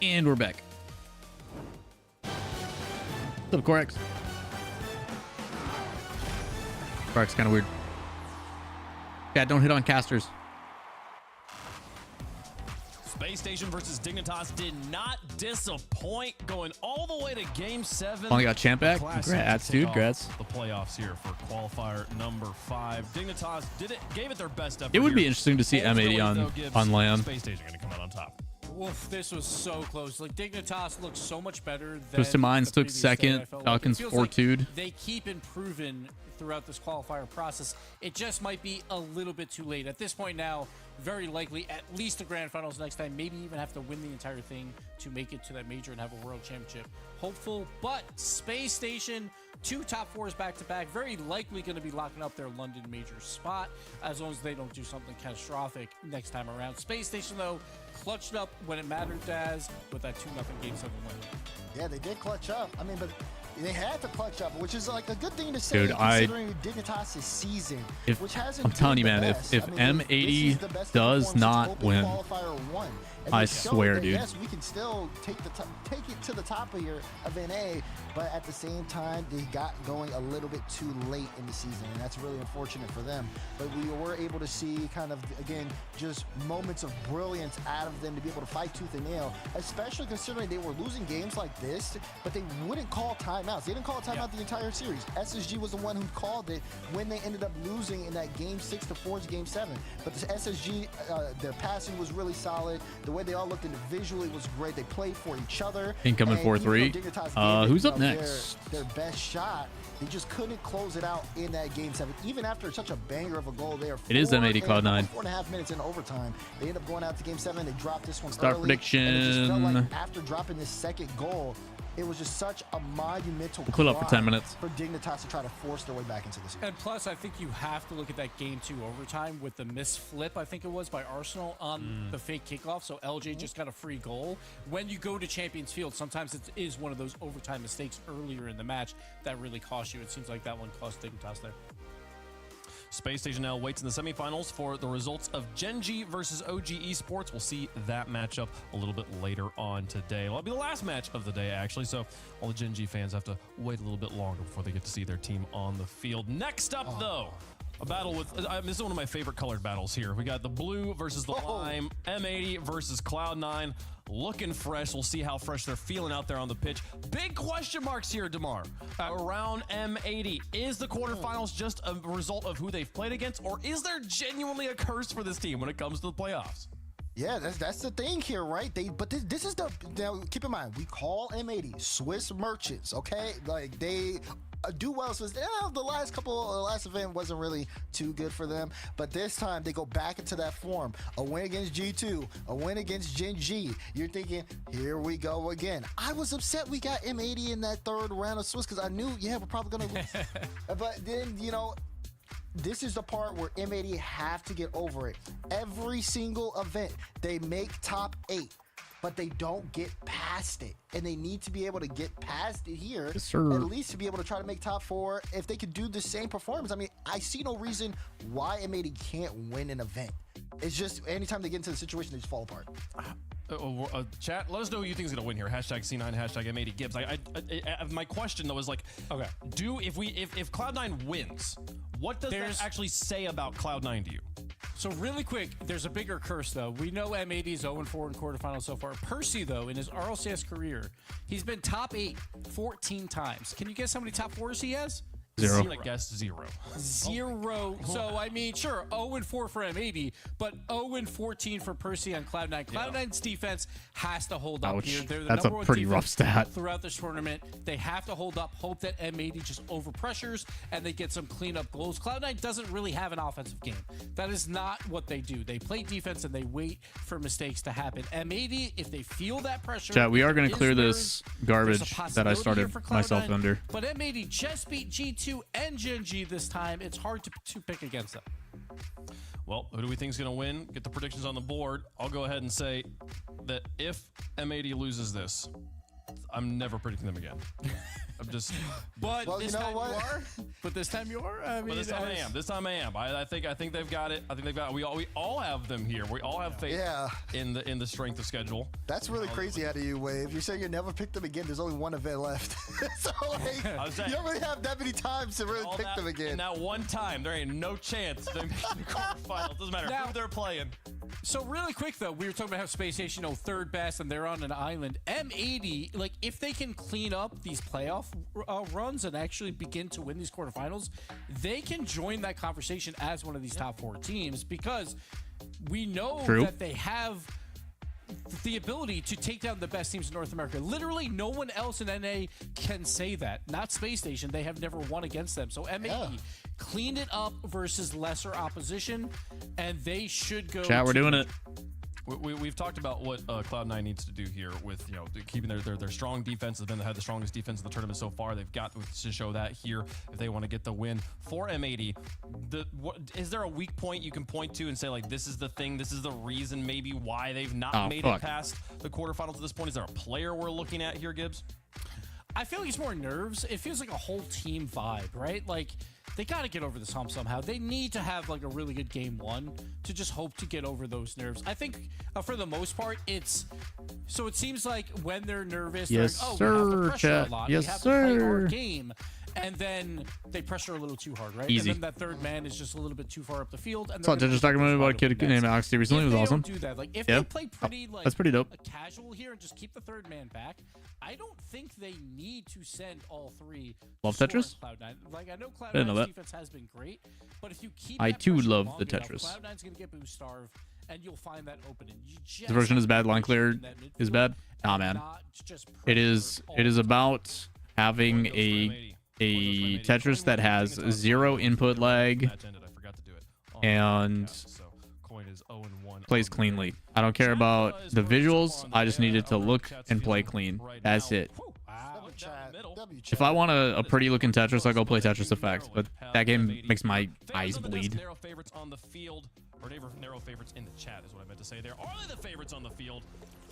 And we're back. What's up, Corex? Corex kind of weird. Yeah, don't hit on casters. Space Station versus Dignitas did not disappoint, going all the way to Game 7. Finally got champ back. Congrats, dude. Congrats. The playoffs here for qualifier number 5. Dignitas gave it their best effort. It would be here. interesting to see M80 on land. Space Station going to come out on top. Oof, this was so close. Like, Dignitas looks so much better than Twisted Minds the took previous second. day. I felt Falcons like 4-2'd. they keep improving throughout this qualifier process. It just might be a little bit too late. At this point now, very likely at least the grand finals next time, maybe even have to win the entire thing to make it to that major and have a world championship. Hopeful, but Space Station, 2 top 4s back-to-back, very likely going to be locking up their London major spot as long as they don't do something catastrophic next time around. Space Station, though, clutched up when it mattered, Daz, with that 2-0 Game 7 win. Yeah, they did clutch up. I mean, but they had to clutch up, which is like a good thing to say, Dude, considering Dignitas' season, which hasn't I'm telling you, been the man, best. if I mean, M80 does not win, I swear, dude. Yes, we can still take it to the top of your NA, but at the same time, they got going a little bit too late in the season, and that's really unfortunate for them. But we were able to see kind of, again, just moments of brilliance out of them to be able to fight tooth and nail, especially considering they were losing games like this, but they wouldn't call timeouts. They didn't call a timeout the entire series. SSG was the one who called it when they ended up losing in that Game 6 to 4's Game 7. But the SSG, their passing was really solid. The way they all looked individually was great. They played for each other. Incoming 4-3. Who's up their, next? Their best shot. They just couldn't close it out in that Game 7, even after such a banger of a goal there. It is M80 Cloud9. 4.5 minutes in overtime. They end up going out to Game 7. They dropped this one Start early. prediction. And it just felt like after dropping this second goal, it was just such a monumental We'll pull up for 10 minutes. for Dignitas to try to force their way back into the series. And plus, I think you have to look at that Game 2 overtime with the missed flip, I think it was, by Arsenal on the fake kickoff. So LJ just got a free goal. When you go to Champions Field, sometimes it is one of those overtime mistakes earlier in the match that really cost you. It seems like that one cost Dignitas there. Space Station now waits in the semifinals for the results of Gen.G versus OG Esports. We'll see that matchup a little bit later on today. Well, it'll be the last match of the day, actually, so all the Gen.G fans have to wait a little bit longer before they get to see their team on the field. Next up, though, a battle with, this is one of my favorite colored battles here. We got the blue versus the lime, M80 versus Cloud9. Looking fresh. We'll see how fresh they're feeling out there on the pitch. Big question marks here, DeMar, around M80. Is the quarterfinals just a result of who they've played against, or is there genuinely a curse for this team when it comes to the playoffs? Yeah, that's the thing here, right? But this is the, now keep in mind, we call M80 Swiss merchants, okay? Like they do well. So the last event wasn't really too good for them, but this time they go back into that form. A win against G2, a win against Gen.G. You're thinking, here we go again. I was upset we got M80 in that third round of Swiss because I knew, yeah, we're probably gonna lose. But then, you know, this is the part where M80 have to get over it. Every single event, they make top 8, but they don't get past it. And they need to be able to get past it here, Yes, sir. at least to be able to try to make top 4. If they could do the same performance, I mean, I see no reason why M80 can't win an event. It's just anytime they get into the situation, they just fall apart. Chat, let us know who you think is going to win here. Hashtag C9, hashtag M80 Gibbs. My question, though, is like, okay, if Cloud9 wins, what does that actually say about Cloud9 to you? So really quick, there's a bigger curse, though. We know M80 is 0-4 in quarterfinals so far. Percy, though, in his RLCS career, he's been top 8 14 times. Can you guess how many top 4s he has? 0. I guess 0. 0. So, I mean, sure, 0-4 for M80, but 0-14 for Percy on Cloud9. Cloud9's defense has to hold up here. They're the That's number a one pretty defense rough stat. throughout this tournament. They have to hold up, hope that M80 just overpressures, and they get some cleanup goals. Cloud9 doesn't really have an offensive game. That is not what they do. They play defense, and they wait for mistakes to happen. M80, if they feel that pressure... Chat, we are going is to clear theirs, this garbage there's a that I possibility started here for myself Cloud9, under. But M80 just beat G2 and Gen.G this time. It's hard to pick against them. Well, who do we think is going to win? Get the predictions on the board. I'll go ahead and say that if M80 loses this, I'm never predicting them again. I'm just. But Well, this you know time what? you are. But this time you are. I mean, But this time I am. This time I am. I think they've got it. I think they've got. We all have them here. We all have faith. Yeah. In the strength of schedule. That's really crazy out of you, Wave. You're saying you never pick them again. There's only one event left. So like, you don't really have that many times to really pick them again. And that one time, there ain't no chance they make the quarterfinals. Doesn't matter who they're playing. So really quick though, we were talking about how Space Station, third best, and they're on an island. M80, like if they can clean up these playoff runs and actually begin to win these quarterfinals, they can join that conversation as one of these top 4 teams, because we know that they have the ability to take down the best teams in North America. Literally no one else in NA can say that. Not Space Station. They have never won against them. So M80 cleaned it up versus lesser opposition, and they should go. Chat, we're doing it. We've talked about what Cloud9 needs to do here with keeping their strong defense. They've had the strongest defense in the tournament so far. They've got to show that here if they want to get the win for M80. Is there a weak point you can point to and say like this is the thing? This is the reason maybe why they've not made it past the quarterfinals at this point? Is there a player we're looking at here, Gibbs? I feel like it's more nerves. It feels like a whole team vibe, right? Like they got to get over this hump somehow. They need to have like a really good game 1 to just hope to get over those nerves. I think for the most part, it seems like when they're nervous, yes, they're like, sir, we have to pressure chat. a lot. Yes, we have sir. to play our game. And then they pressure a little too hard, right? Easy. And then that third man is just a little bit too far up the field. And I saw just talking about a kid named Alex T recently. It was awesome. Do that. Like if they play pretty like that's pretty dope. Casual here and just keep the third man back, I don't think they need to send all 3. Love Tetris? Cloud9. Like I know I didn't know Cloud9's that. defense has been great, but if you keep I that too pressure love long the enough, Tetris. Cloud9's gonna get boost starved, and you'll find that opening. The version is bad. Line clear is bad. Nah, man. It is about having a Tetris that has 0 input lag and plays cleanly. I don't care about the visuals. I just need it to look and play clean. That's it. If I want a pretty looking Tetris, I'll go play Tetris Effect, but that game makes my eyes bleed. Narrow favorites on the field, or narrow favorites in the chat is what I meant to say there. Are they the favorites on the field?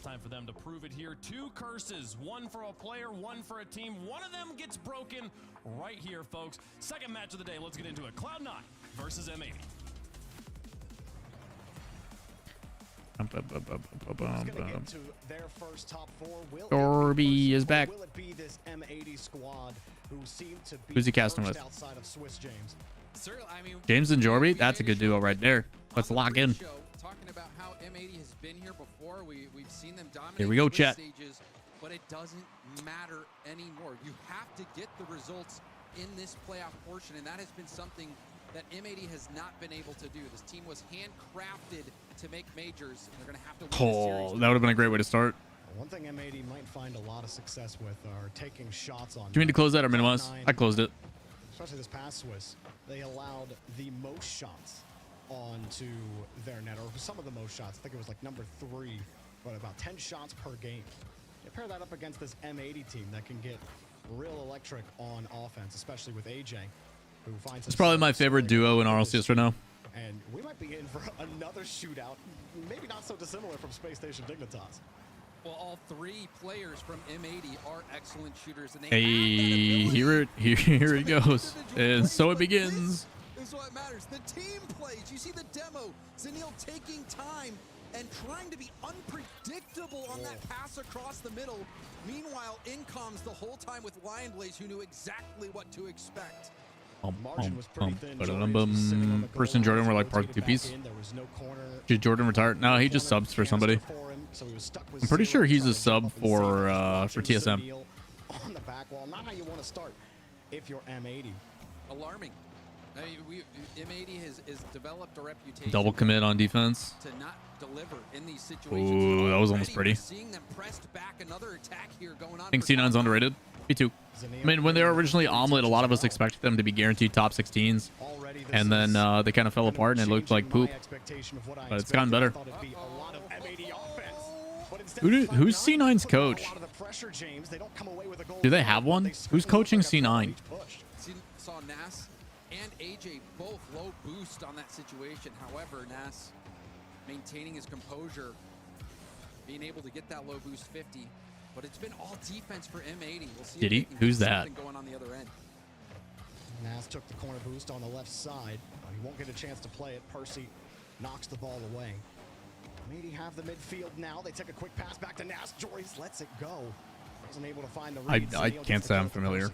Time for them to prove it here. 2 curses, 1 for a player, 1 for a team. One of them gets broken right here, folks. Second match of the day. Let's get into it. Cloud9 versus M80. Get to their first top 4. Dorby is back. Will it be this M80 squad who seem to be Who's he casting with? outside of Swiss James? James and Jorby? That's a good duo right there. Let's lock in. Talking about how M80 has been here before. We've seen them dominate. Here we go, chat. Stages, but it doesn't matter anymore. You have to get the results in this playoff portion, and that has been something that M80 has not been able to do. This team was handcrafted to make majors, and they're going to have to win this series. That would have been a great way to start. One thing M80 might find a lot of success with are taking shots on. Do you mean to close that or minimize? I closed it. Especially this past Swiss, they allowed the most shots onto their net, or some of the most shots. I think it was like number 3, but about 10 shots per game. You pair that up against this M80 team that can get real electric on offense, especially with AJ, who finds It's probably my favorite duo in RLCS right now. And we might be in for another shootout, maybe not so dissimilar from Space Station Dignitas. Well, all 3 players from M80 are excellent shooters, and they Here he goes. And so it begins. This is what matters. The team plays. You see the demo. Zanil taking time and trying to be unpredictable on that pass across the middle. Meanwhile, in comes the whole time with Lion Blaze, who knew exactly what to expect. Person Jordan were like part 2 piece. Did Jordan retire? No, he just subs for somebody. I'm pretty sure he's a sub for TSM. On the back wall, not how you want to start if you're M80. Alarming. I mean, M80 has developed a reputation. Double commit on defense. To not deliver in these situations. Ooh, that was almost pretty. Seeing them pressed back, another attack here going on. I think C9's underrated. Me2. I mean, when they were originally Omelet, a lot of us expected them to be guaranteed top 16s. And then they kind of fell apart and it looked like poop. But it's gotten better. Who's C9's coach? Do they have one? Who's coaching C9? Saw Nas and AJ both low boost on that situation. However, Nas maintaining his composure, being able to get that low boost 50. but it's been all defense for M80. We'll see Did if he? they can Who's get that? something going on the other end. Nas took the corner boost on the left side. He won't get a chance to play it. Percy knocks the ball away. M80 have the midfield now. They take a quick pass back to Nas. Joyce lets it go. Wasn't able to find the read. I can't say I'm familiar. And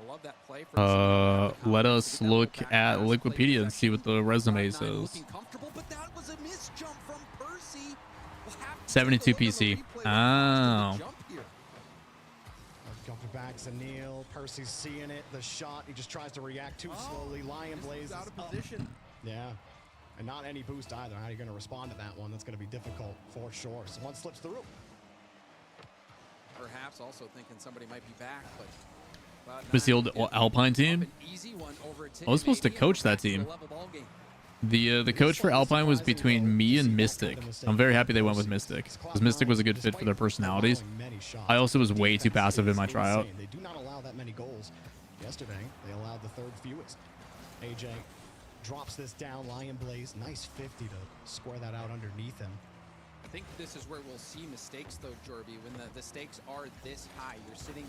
I love that play for Let us look at Wikipedia and see what the resume says. looking comfortable, but that was a missed jump from Percy. We'll have to 72 take a look at the PC. replay. What Oh. was the jump here? Jumper back to Neil. Percy's seeing it. The shot. He just tries to react too slowly. Lion Blaze out is of up. position. Yeah. And not any boost either. How are you going to respond to that one? That's going to be difficult for sure. Someone slips through. Perhaps also thinking somebody might be back, but Was the old Alpine team? I was supposed to coach that team. The coach for Alpine was between me and Mystic. I'm very happy they went with Mystic because Mystic was a good fit for their personalities. I also was way too passive in my tryout. They do not allow that many goals. Yesterday, they allowed the third fewest. AJ drops this down. Lion Blaze, nice 50 to square that out underneath him. I think this is where we'll see mistakes, though, Jorby. When the stakes are this high, you're sitting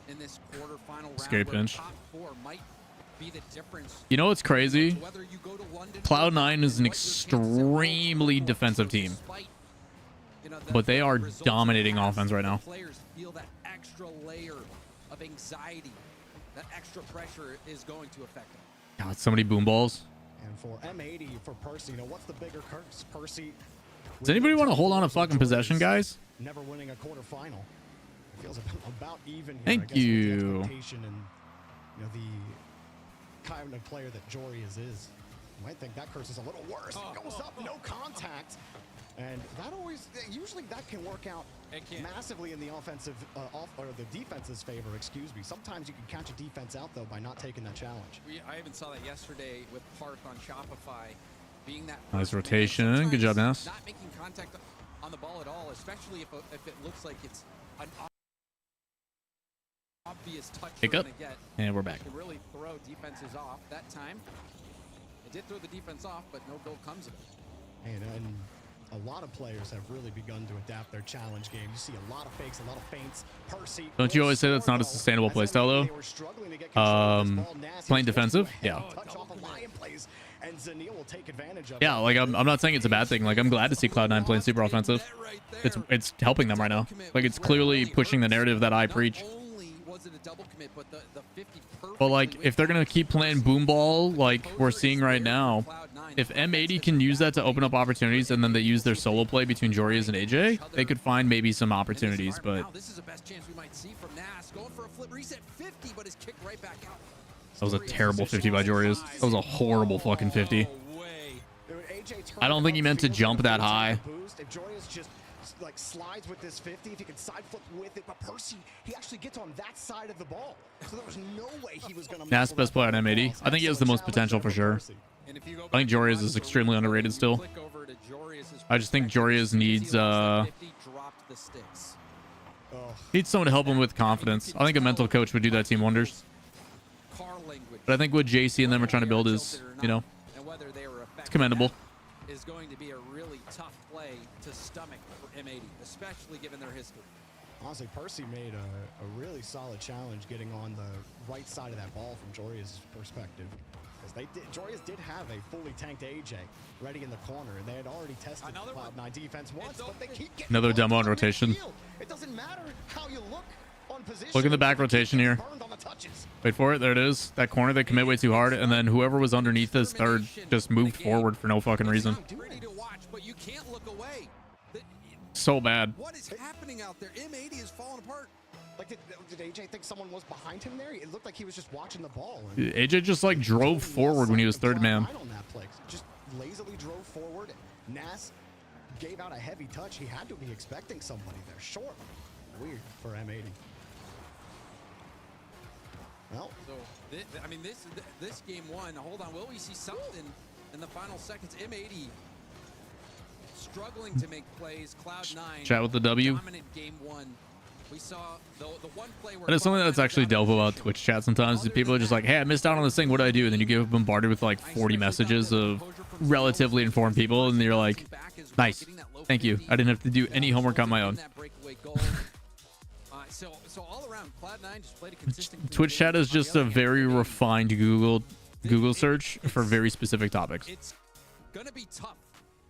in this quarterfinal round Escape where pinch. top four might be the difference. You know what's crazy? Whether you go to London, Cloud9 is an extremely defensive team, but they are dominating offense right now. Players feel that extra layer of anxiety, that extra pressure is going to affect them. God, so many boom balls. And for M80, for Percy, you know, what's the bigger curse? Percy. Does anybody want to hold on a fucking possession, guys? Never winning a quarterfinal. It feels about even here. Thank I guess, with the you. expectation and, you know, the kind of player that Jorius is. You might think that curse is a little worse. It goes up, no contact. And that always, usually that can work out massively in the offensive, or the defense's favor, excuse me. Sometimes you can catch a defense out, though, by not taking that challenge. I even saw that yesterday with Parth on Shopify. Being that Nice first man, rotation. Good job, Nas. not making contact on the ball at all, especially if it looks like it's an obvious touch Pick you're up. gonna get. And we're back. Can really throw defenses off. That time, it did throw the defense off, but no goal comes of it. And a lot of players have really begun to adapt their challenge game. You see a lot of fakes, a lot of feints. Percy. Don't you always say that's not a sustainable playstyle, though? Playing defensive? Yeah. Touch off a Lion plays, and Zanil will take advantage of Yeah, like I'm not saying it's a bad thing. Like I'm glad to see Cloud9 playing super offensive. It's helping them right now. Like it's clearly pushing the narrative that I preach. Was it a double commit, but the 50 But like if they're gonna keep playing boom ball like we're seeing right now, if M80 can use that to open up opportunities and then they use their solo play between Jorius and AJ, they could find maybe some opportunities. But this is the best chance we might see from Nas. Going for a flip reset 50, but is kicked right back out. that was a terrible 50 by Jorius. That was a horrible fucking 50. I don't think he meant to jump that high. If Jorius just like slides with this 50, if he can side flip with it, but Percy, he actually gets on that side of the ball, so there was no way he was gonna. Nas best player on M80. I think he has the most potential for sure. I think Jorius is extremely underrated still. I just think Jorius needs someone to help him with confidence. I think a mental coach would do that team wonders. But I think what JC and them are trying to build is, you know, it's commendable. Is going to be a really tough play to stomach for M80, especially given their history. Honestly, Percy made a really solid challenge getting on the right side of that ball from Jorius' perspective. Because Jorius did have a fully tanked AJ ready in the corner, and they had already tested Cloud9 defense once, but they keep getting Another demo on rotation. It doesn't matter how you look on position. Look at the back rotation here. Wait for it. There it is. That corner, they commit way too hard, and then whoever was underneath this third just moved forward for no fucking reason. Pretty to watch, but you can't look away. So bad. What is happening out there? M80 is falling apart. Like, did AJ think someone was behind him there? It looked like he was just watching the ball. AJ just like drove forward when he was third man. On that play. Just lazily drove forward. Nas gave out a heavy touch. He had to be expecting somebody there. Short. Weird for M80. Well, so I mean, this game one. Hold on, will we see something in the final seconds? M80 struggling to make plays. Cloud9 Chat with the W. dominant game one. We saw the one play where That is something that's actually delve about Twitch chat sometimes. People are just like, hey, I missed out on this thing. What do I do? And then you get bombarded with like 40 messages of relatively informed people. And you're like, nice. Thank you. I didn't have to do any homework on my own. So all around, Cloud9 just played a consistent. Twitch chat is just a very refined Google search for very specific topics. It's gonna be tough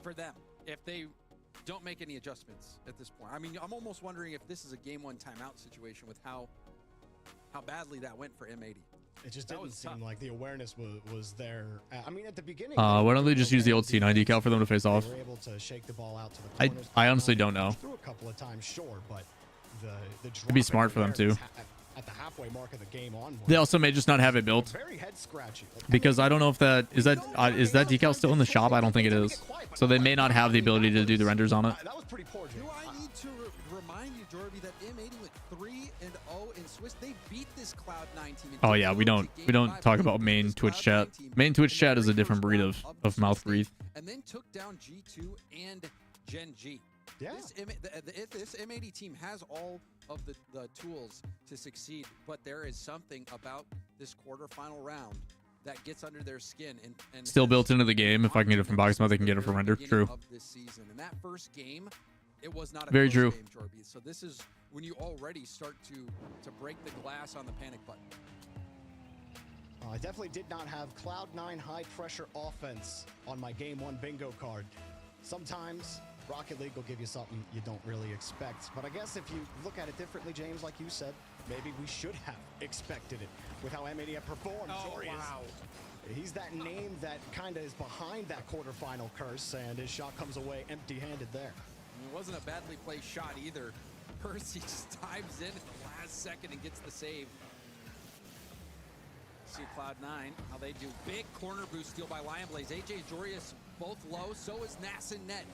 for them if they don't make any adjustments at this point. I mean, I'm almost wondering if this is a game 1 timeout situation with how badly that went for M80. It just didn't seem like the awareness was there. I mean, at the beginning. Why don't they just use the old C9 decal for them to face off? They were able to shake the ball out to the corners. I honestly don't know. Threw a couple of times, sure, but the It'd be smart for them too. At the halfway mark of the game on. They also may just not have it built. Very head scratchy. Because I don't know if that is that decal still in the shop. I don't think it is. So they may not have the ability to do the renders on it. That was pretty poor. Do I need to remind you, Jorby, that M80 went 3-0 in Swiss? They beat this Cloud9 team. Oh yeah, we don't talk about main Twitch chat. Main Twitch chat is a different breed of mouth breathe. And then took down G2 and Gen G. Yeah. This M80 team has all of the tools to succeed, but there is something about this quarterfinal round that gets under their skin and Still built into the game. If I can get it from box mouth, I can get it from render. True. Of this season. And that first game, it was not a Very close true. game, Jorby. So this is when you already start to break the glass on the panic button. I definitely did not have Cloud9 high pressure offense on my game 1 bingo card. Sometimes Rocket League will give you something you don't really expect. But I guess if you look at it differently, James, like you said, maybe we should have expected it with how M80 had performed. Oh, wow. He's that name that kind of is behind that quarterfinal curse, and his shot comes away empty-handed there. It wasn't a badly placed shot either. Percy just dives in at the last second and gets the save. See Cloud9, how they do. Big corner boost steal by Lion Blaze. AJ Jorius both low, so is Nass and Net.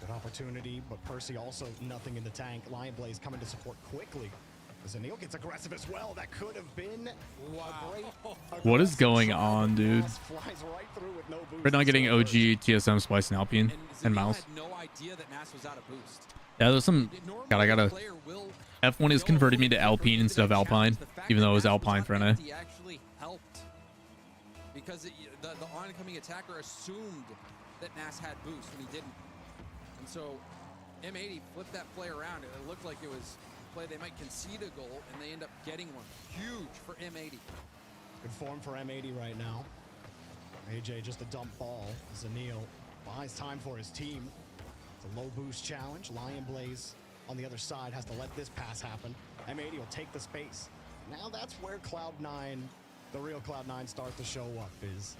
Good opportunity, but Percy also nothing in the tank. Lion Blaze coming to support quickly. Zanil gets aggressive as well. That could have been a great. What is going on, dude? Flies right through with no boost. We're not getting OG, TSM, Splice, and Alpine, and Mouse. Had no idea that Nass was out of boost. Yeah, there's some. God, I gotta. F1 has converted me to Alpine instead of Alpine, even though it was Alpine for NA. He actually helped because the oncoming attacker assumed that Nass had boost when he didn't. And so M80 flipped that play around. It looked like it was a play they might concede a goal, and they end up getting one. Huge for M80. Good form for M80 right now. AJ just a dump ball. Zanil buys time for his team. It's a low boost challenge. Lion Blaze on the other side has to let this pass happen. M80 will take the space. Now that's where Cloud9, the real Cloud9, start to show up, is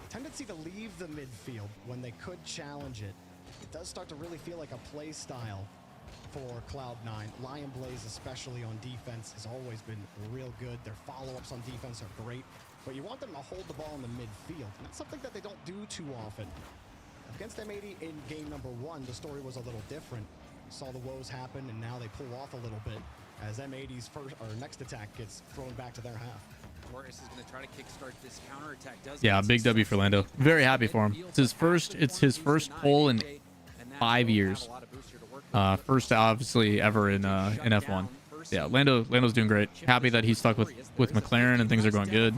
a tendency to leave the midfield when they could challenge it. It does start to really feel like a play style for Cloud9. Lion Blaze, especially on defense, has always been real good. Their follow-ups on defense are great, but you want them to hold the ball in the midfield. And that's something that they don't do too often. Against M80 in game number 1, the story was a little different. Saw the woes happen, and now they pull off a little bit as M80's next attack gets thrown back to their half. Torres is going to try to kickstart this counterattack. Yeah, big W for Lando. Very happy for him. It's his first pull in 5 years. First, obviously, ever in F1. Yeah, Lando's doing great. Happy that he's stuck with McLaren and things are going good.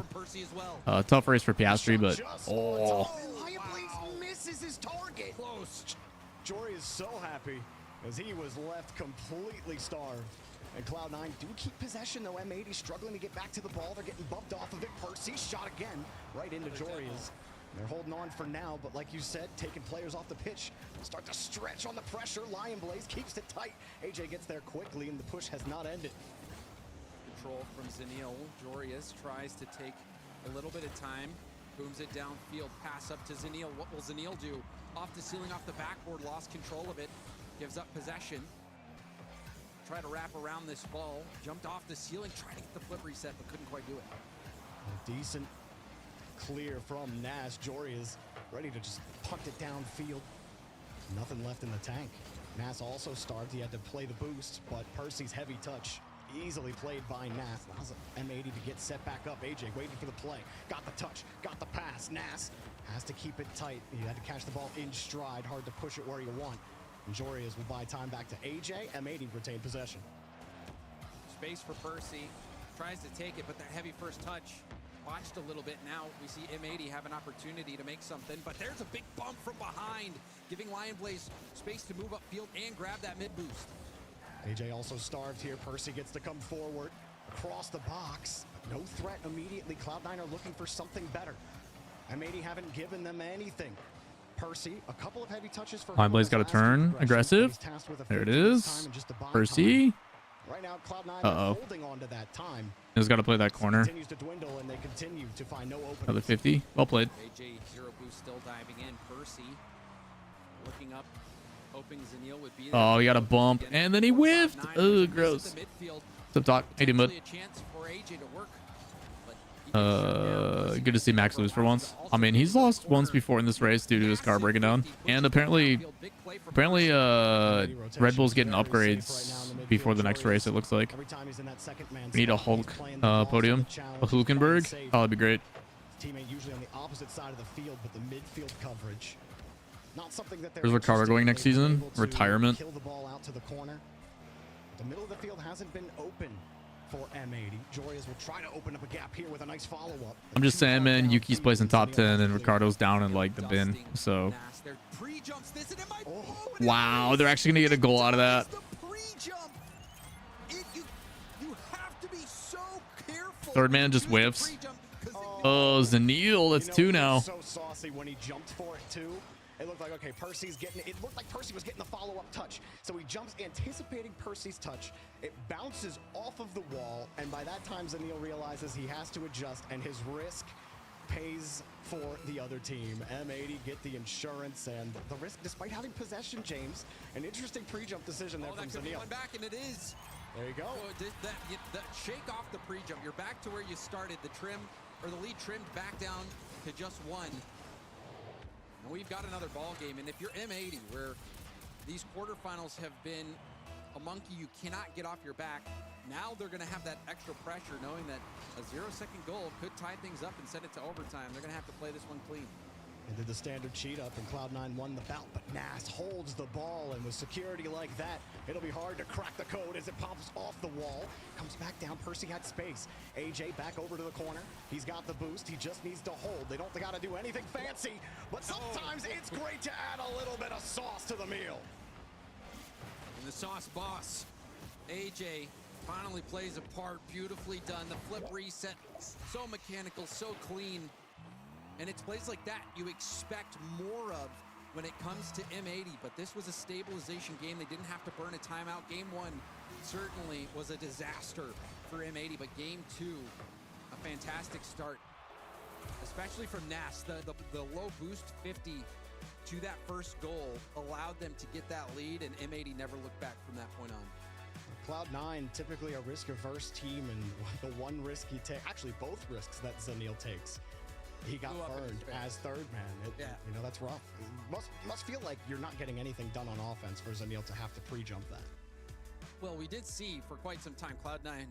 Tough race for Piastri, but Lion Blaze misses his target. Close. Jory is so happy as he was left completely starved. And Cloud9 do keep possession, though. M80 struggling to get back to the ball. They're getting bumped off of it. Percy shot again right into Joria's. They're holding on for now, but like you said, taking players off the pitch. Start to stretch on the pressure. Lion Blaze keeps it tight. AJ gets there quickly, and the push has not ended. Control from Zanil. Jorius tries to take a little bit of time. Booms it downfield. Pass up to Zanil. What will Zanil do? Off the ceiling, off the backboard. Lost control of it. Gives up possession. Try to wrap around this ball. Jumped off the ceiling. Tried to get the flip reset, but couldn't quite do it. A decent clear from Nash. Jory is ready to just punt it downfield. Nothing left in the tank. Nass also starved. He had to play the boost, but Percy's heavy touch easily played by Nass. Allows M80 to get set back up. AJ waiting for the play. Got the touch. Got the pass. Nass has to keep it tight. He had to catch the ball in stride. Hard to push it where you want. And Jorias will buy time back to AJ. M80 retained possession. Space for Percy. Tries to take it, but that heavy first touch watched a little bit. Now we see M80 have an opportunity to make something, but there's a big bump from behind, giving Lion Blaze space to move upfield and grab that mid boost. AJ also starved here. Percy gets to come forward across the box. No threat immediately. Cloud9 are looking for something better. M80 haven't given them anything. Percy, a couple of heavy touches for Line Blaze got a turn. Aggressive. There it is. Percy. Right now, Cloud9 are holding on to that time. He's got to play that corner. Continues to dwindle, and they continue to find no openings. Another 50. Well played. AJ zero boost still diving in. Percy looking up, hoping Zanil would be there. Oh, he got a bump, and then he whiffed. Oh, gross. What's up, Doc? How you doing, bud? Good to see Max lose for once. I mean, he's lost once before in this race due to his car breaking down, and apparently, Red Bull's getting upgrades before the next race. It looks like we need a Hulk podium, a Hulkenberg. Oh, that'd be great. Teammate usually on the opposite side of the field, but the midfield coverage, not something that they're. Where's Ricardo going next season? Retirement. Kill the ball out to the corner. The middle of the field hasn't been open for M80. Jorias will try to open up a gap here with a nice follow-up. I'm just saying, man, Yuki's placing top 10 and Ricardo's down in like the bin. So, wow, they're actually gonna get a goal out of that. Third man just whiffs. Oh, Zanil, that's two now. So saucy when he jumped for it too. It looked like, okay, Percy's getting it. It looked like Percy was getting the follow-up touch. So he jumps, anticipating Percy's touch. It bounces off of the wall, and by that time, Zanil realizes he has to adjust, and his risk pays for the other team. M80 get the insurance and the risk, despite having possession, James. An interesting pre-jump decision there from Zanil. One back, and it is. There you go. So that shake off the pre-jump. You're back to where you started. The trim, or the lead trimmed back down to just one. And we've got another ball game, and if you're M80, where these quarterfinals have been a monkey you cannot get off your back, now they're going to have that extra pressure, knowing that a 0-second goal could tie things up and send it to overtime. They're going to have to play this one clean. They did the standard cheat up, and Cloud9 won the bout, but Nas holds the ball, and with security like that, it'll be hard to crack the code as it pops off the wall. Comes back down, Percy had space. AJ back over to the corner. He's got the boost, he just needs to hold. They don't gotta do anything fancy, but sometimes it's great to add a little bit of sauce to the meal. And the sauce boss, AJ, finally plays a part, beautifully done. The flip reset, so mechanical, so clean. And it's plays like that you expect more of when it comes to M80, but this was a stabilization game. They didn't have to burn a timeout. Game one certainly was a disaster for M80, but game two, a fantastic start, especially from Nas. The low boost 50 to that first goal allowed them to get that lead, and M80 never looked back from that point on. Cloud9, typically a risk-averse team, and the one risk he takes, actually both risks that Zanil takes, he got burned as third man. You know, that's rough. It must feel like you're not getting anything done on offense for Zanil to have to pre-jump that. Well, we did see for quite some time Cloud9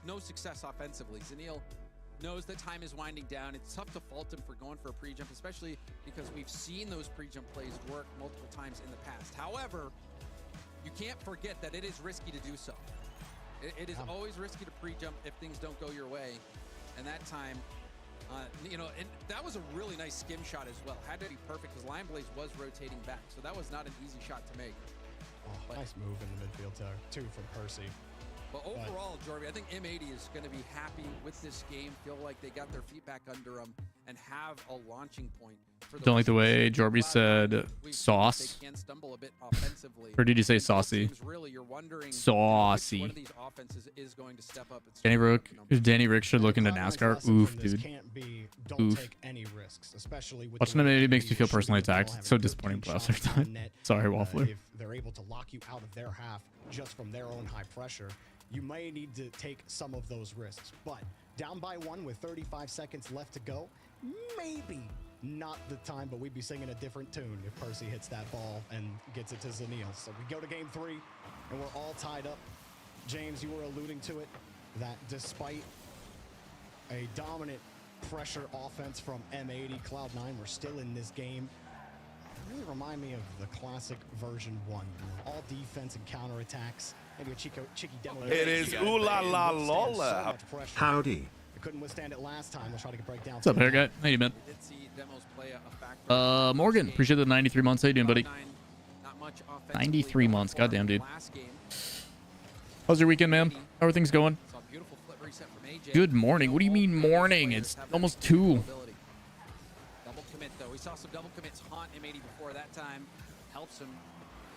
no success offensively. Zanil knows that time is winding down. It's tough to fault him for going for a pre-jump, especially because we've seen those pre-jump plays work multiple times in the past. However, you can't forget that it is risky to do so. It is always risky to pre-jump if things don't go your way. And that time, you know, and that was a really nice skim shot as well. Had to be perfect because Lion Blaze was rotating back, so that was not an easy shot to make. Oh, nice move in the midfield too from Percy. But overall, Jorby, I think M80 is going to be happy with this game. Feel like they got their feet back under them and have a launching point. Don't like the way Jorby said sauce. They can stumble a bit offensively. Or did you say saucy? Really, you're wondering saucy. one of these offenses is going to step up. Danny Rick should look into NASCAR. Oof, dude. Don't take any risks, especially with watching them, it makes me feel personally attacked. It's so disappointing playoffs every time. Sorry, Waffler. If they're able to lock you out of their half just from their own high pressure, you may need to take some of those risks. But down by one with 35 seconds left to go, maybe not the time, but we'd be singing a different tune if Percy hits that ball and gets it to Zanil. So we go to game three, and we're all tied up. James, you were alluding to it, that despite a dominant pressure offense from M80, Cloud9 were still in this game. It really remind me of the classic version 1. All defense and counterattacks. Maybe a cheeky demo. It is ooh la la Lawler. Howdy. They couldn't withstand it last time. We'll try to break down. What's up, hair guy? How you been? Morgan, appreciate the 93 months. How you doing, buddy? 93 months. Goddamn, dude. How's your weekend, ma'am? How are things going? Saw a beautiful flip reset from AJ. Good morning. What do you mean morning? It's almost 2. Double commit though. We saw some double commits haunt M80 before that time. Helps him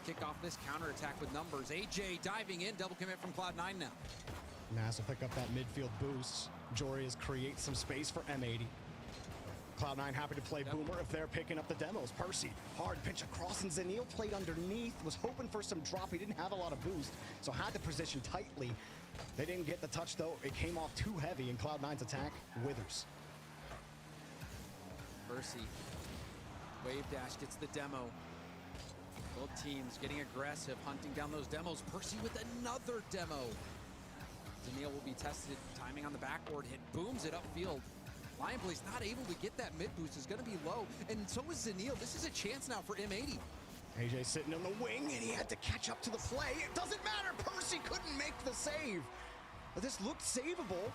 kick off this counter attack with numbers. AJ diving in, double commit from Cloud9 now. Nas will pick up that midfield boost. Joria's create some space for M80. Cloud9 happy to play Boomer if they're picking up the demos. Percy, hard pitch across, and Zanil played underneath. Was hoping for some drop. He didn't have a lot of boost, so had to position tightly. They didn't get the touch, though. It came off too heavy, and Cloud9's attack withers. Percy, wave dash gets the demo. Both teams getting aggressive, hunting down those demos. Percy with another demo. Zanil will be tested. Timing on the backboard hit, booms it upfield. Lionblaze not able to get that mid boost, is going to be low, and so is Zanil. This is a chance now for M80. AJ sitting on the wing, and he had to catch up to the play. It doesn't matter. Percy couldn't make the save. This looked savable,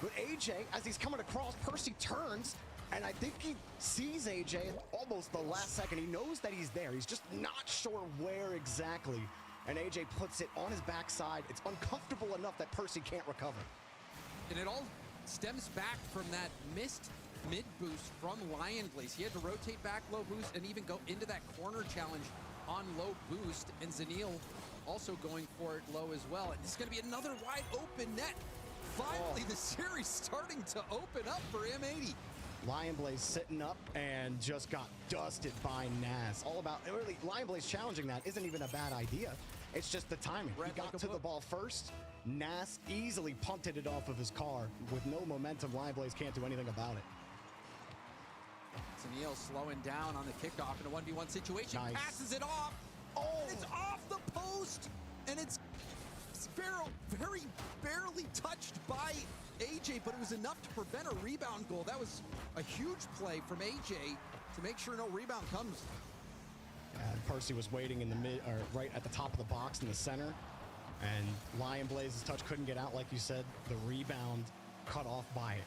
but AJ, as he's coming across, Percy turns, and I think he sees AJ at almost the last second. He knows that he's there. He's just not sure where exactly, and AJ puts it on his backside. It's uncomfortable enough that Percy can't recover. And it all stems back from that missed mid boost from Lionblaze. He had to rotate back low boost and even go into that corner challenge on low boost, and Zanil also going for it low as well. And this is going to be another wide open net. Finally, the series starting to open up for M80. Lionblaze sitting up and just got dusted by Nas. All about, really, Lionblaze challenging that isn't even a bad idea. It's just the timing. He got to the ball first. Nas easily punted it off of his car. With no momentum, Lionblaze can't do anything about it. Zanil slowing down on the kickoff in a 1v1 situation. Nice. Passes it off. Oh, and it's off the post. And it's very barely touched by AJ, but it was enough to prevent a rebound goal. That was a huge play from AJ to make sure no rebound comes. Percy was waiting in the mid, or right at the top of the box in the center, and Lionblaze's touch couldn't get out, like you said. The rebound cut off by it.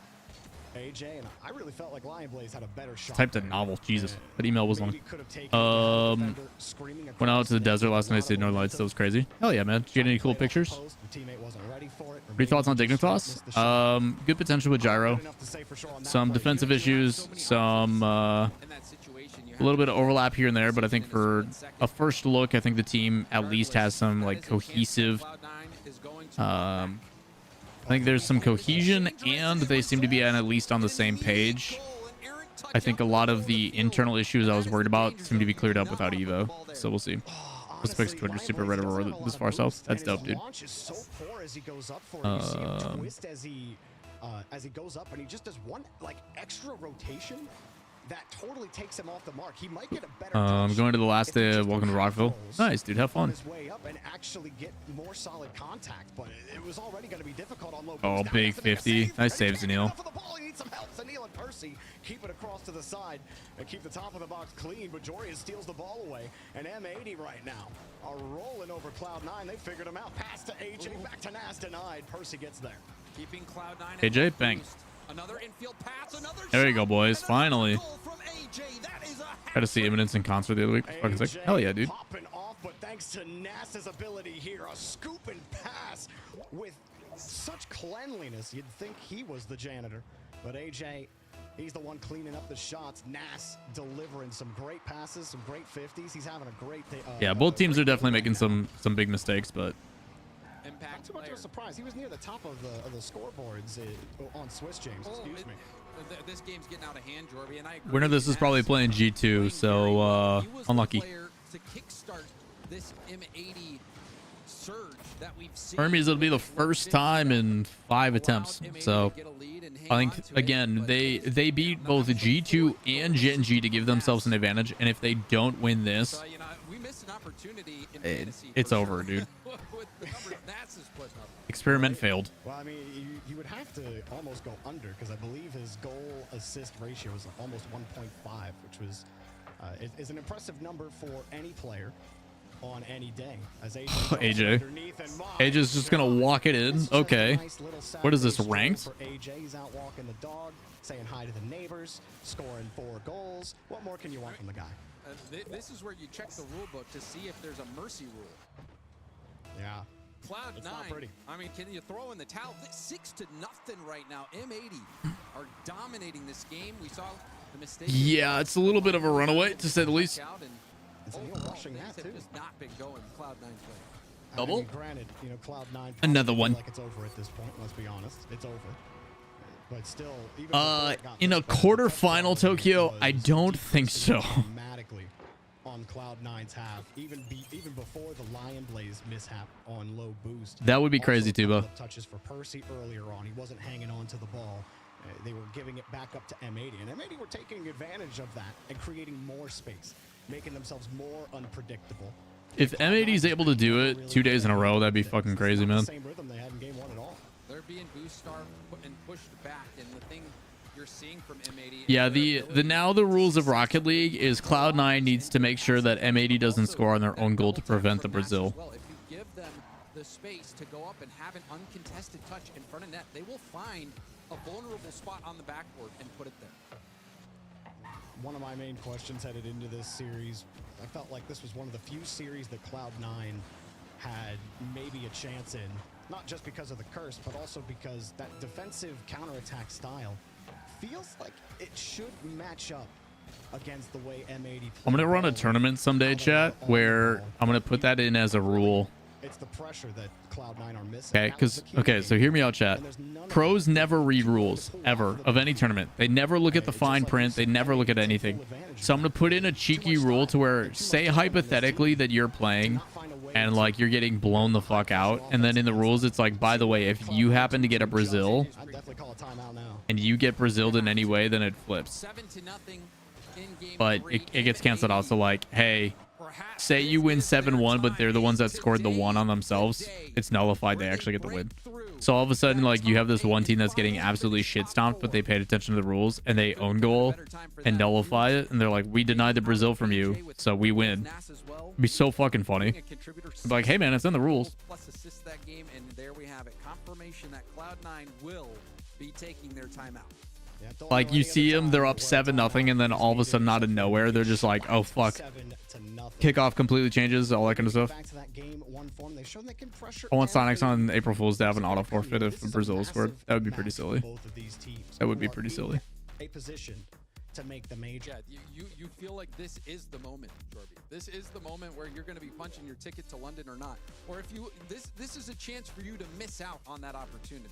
AJ, and I really felt like Lionblaze had a better shot. Typed a novel. Jesus. That email was on. Went out to the desert last night, stayed Northern Lights. That was crazy. Hell yeah, man. Did you get any cool pictures? What are your thoughts on Dignitas? Good potential with gyro. Some defensive issues. Some a little bit of overlap here and there, but I think for a first look, I think the team at least has some like cohesive. I think there's some cohesion, and they seem to be at least on the same page. I think a lot of the internal issues I was worried about seem to be cleared up without Evo, so we'll see. Respects Twitter, super red over this far south. That's dope, dude. As he goes up, and he just does one like extra rotation that totally takes him off the mark. He might get a better I'm going to the last day of Welcome to Rockville. Nice, dude. Have fun. His way up and actually get more solid contact, but it was already going to be difficult on low boost. Oh, big 50. Nice save, Zanil. He needs some help. Zanil and Percy keep it across to the side and keep the top of the box clean, but Joria steals the ball away. And M80 right now are rolling over Cloud9. They figured him out. Pass to AJ, back to Nas, denied. Percy gets there. Keeping Cloud9. AJ, bang. Another infield pass, another There you go, boys. Finally. Got to see Imminence in concert the other week. Fucking sick. Hell yeah, dude. Popping off, but thanks to Nas's ability here, a scoop and pass with such cleanliness. You'd think he was the janitor, but AJ, he's the one cleaning up the shots. Nas delivering some great passes, some great 50s. He's having a great day. Yeah, both teams are definitely making some big mistakes, but Not too much of a surprise. He was near the top of the scoreboards on Swiss, James. Excuse me. This game's getting out of hand, Jorby, and I agree. winner of this is probably playing G2, so unlucky. To kickstart this M80 surge that we've seen. Hermes, it'll be the first time in 5 attempts. So I think again they beat both G2 and Gen G to give themselves an advantage, and if they don't win this, we missed an opportunity it's over, dude. Experiment failed. Well, I mean, you would have to almost go under, because I believe his goal assist ratio is almost 1.5, which was is an impressive number for any player on any day. As AJ's just gonna walk it in. Okay, what is this, ranked? AJ's out walking the dog, saying hi to the neighbors, scoring 4 goals. What more can you want from the guy? This is where you check the rule book to see if there's a mercy rule. Yeah. Cloud9, I mean, can you throw in the towel? 6-0 right now. M80 are dominating this game. We saw the mistake. Yeah, it's a little bit of a runaway, to say the least. Rushing that too. Just not been going Cloud9 play. Double? I mean, granted, you know, Cloud9. Another one. Like it's over at this point. Let's be honest, it's over. But still, even in a quarterfinal, Tokyo, I don't think so. Dramatically on Cloud9's half, even before the Lion Blaze mishap on low boost. That would be crazy too, Bo. Touches for Percy earlier on. He wasn't hanging on to the ball. They were giving it back up to M80, and M80 were taking advantage of that and creating more space, making themselves more unpredictable. If M80 is able to do it 2 days in a row, that'd be fucking crazy, man. Same rhythm they had in game 1 at all. They're being boost starved and pushed back, and the thing you're seeing from M80. Yeah, the rules of Rocket League is Cloud9 needs to make sure that M80 doesn't score on their own goal to prevent the Brazil. Well, if you give them the space to go up and have an uncontested touch in front of net, they will find a vulnerable spot on the backboard and put it there. One of my main questions headed into this series, I felt like this was one of the few series that Cloud9 had maybe a chance in, not just because of the curse, but also because that defensive counterattack style feels like it should match up against the way M80 plays. I'm going to run a tournament someday, chat, where I'm going to put that in as a rule. It's the pressure that Cloud9 are missing. Okay, so hear me out, chat. Pros never read rules, ever, of any tournament. They never look at the fine print. They never look at anything. So I'm going to put in a cheeky rule to where, say hypothetically that you're playing and like you're getting blown the fuck out. And then in the rules, it's like, by the way, if you happen to get a Brazil and you get Braziled in any way, then it flips. But it gets canceled out. So like, hey, say you win 7-1, but they're the ones that scored the 1 on themselves. It's nullified. They actually get the win. So all of a sudden, like, you have this one team that's getting absolutely shit stomped, but they paid attention to the rules and they own goal and nullify it. And they're like, we denied the Brazil from you, so we win. It'd be so fucking funny. Be like, hey man, it's in the rules. Plus assist that game, and there we have it. Confirmation that Cloud9 will be taking their timeout. Like, you see them, they're up 7-0, and then all of a sudden, out of nowhere, they're just like, oh fuck. Kickoff completely changes, all that kind of stuff. I want Sonics on April Fool's to have an auto forfeit if Brazil scored. That would be pretty silly. That would be pretty silly. A position to make the major. Yeah, you feel like this is the moment, Jorby. This is the moment where you're going to be punching your ticket to London or not. Or if you this is a chance for you to miss out on that opportunity.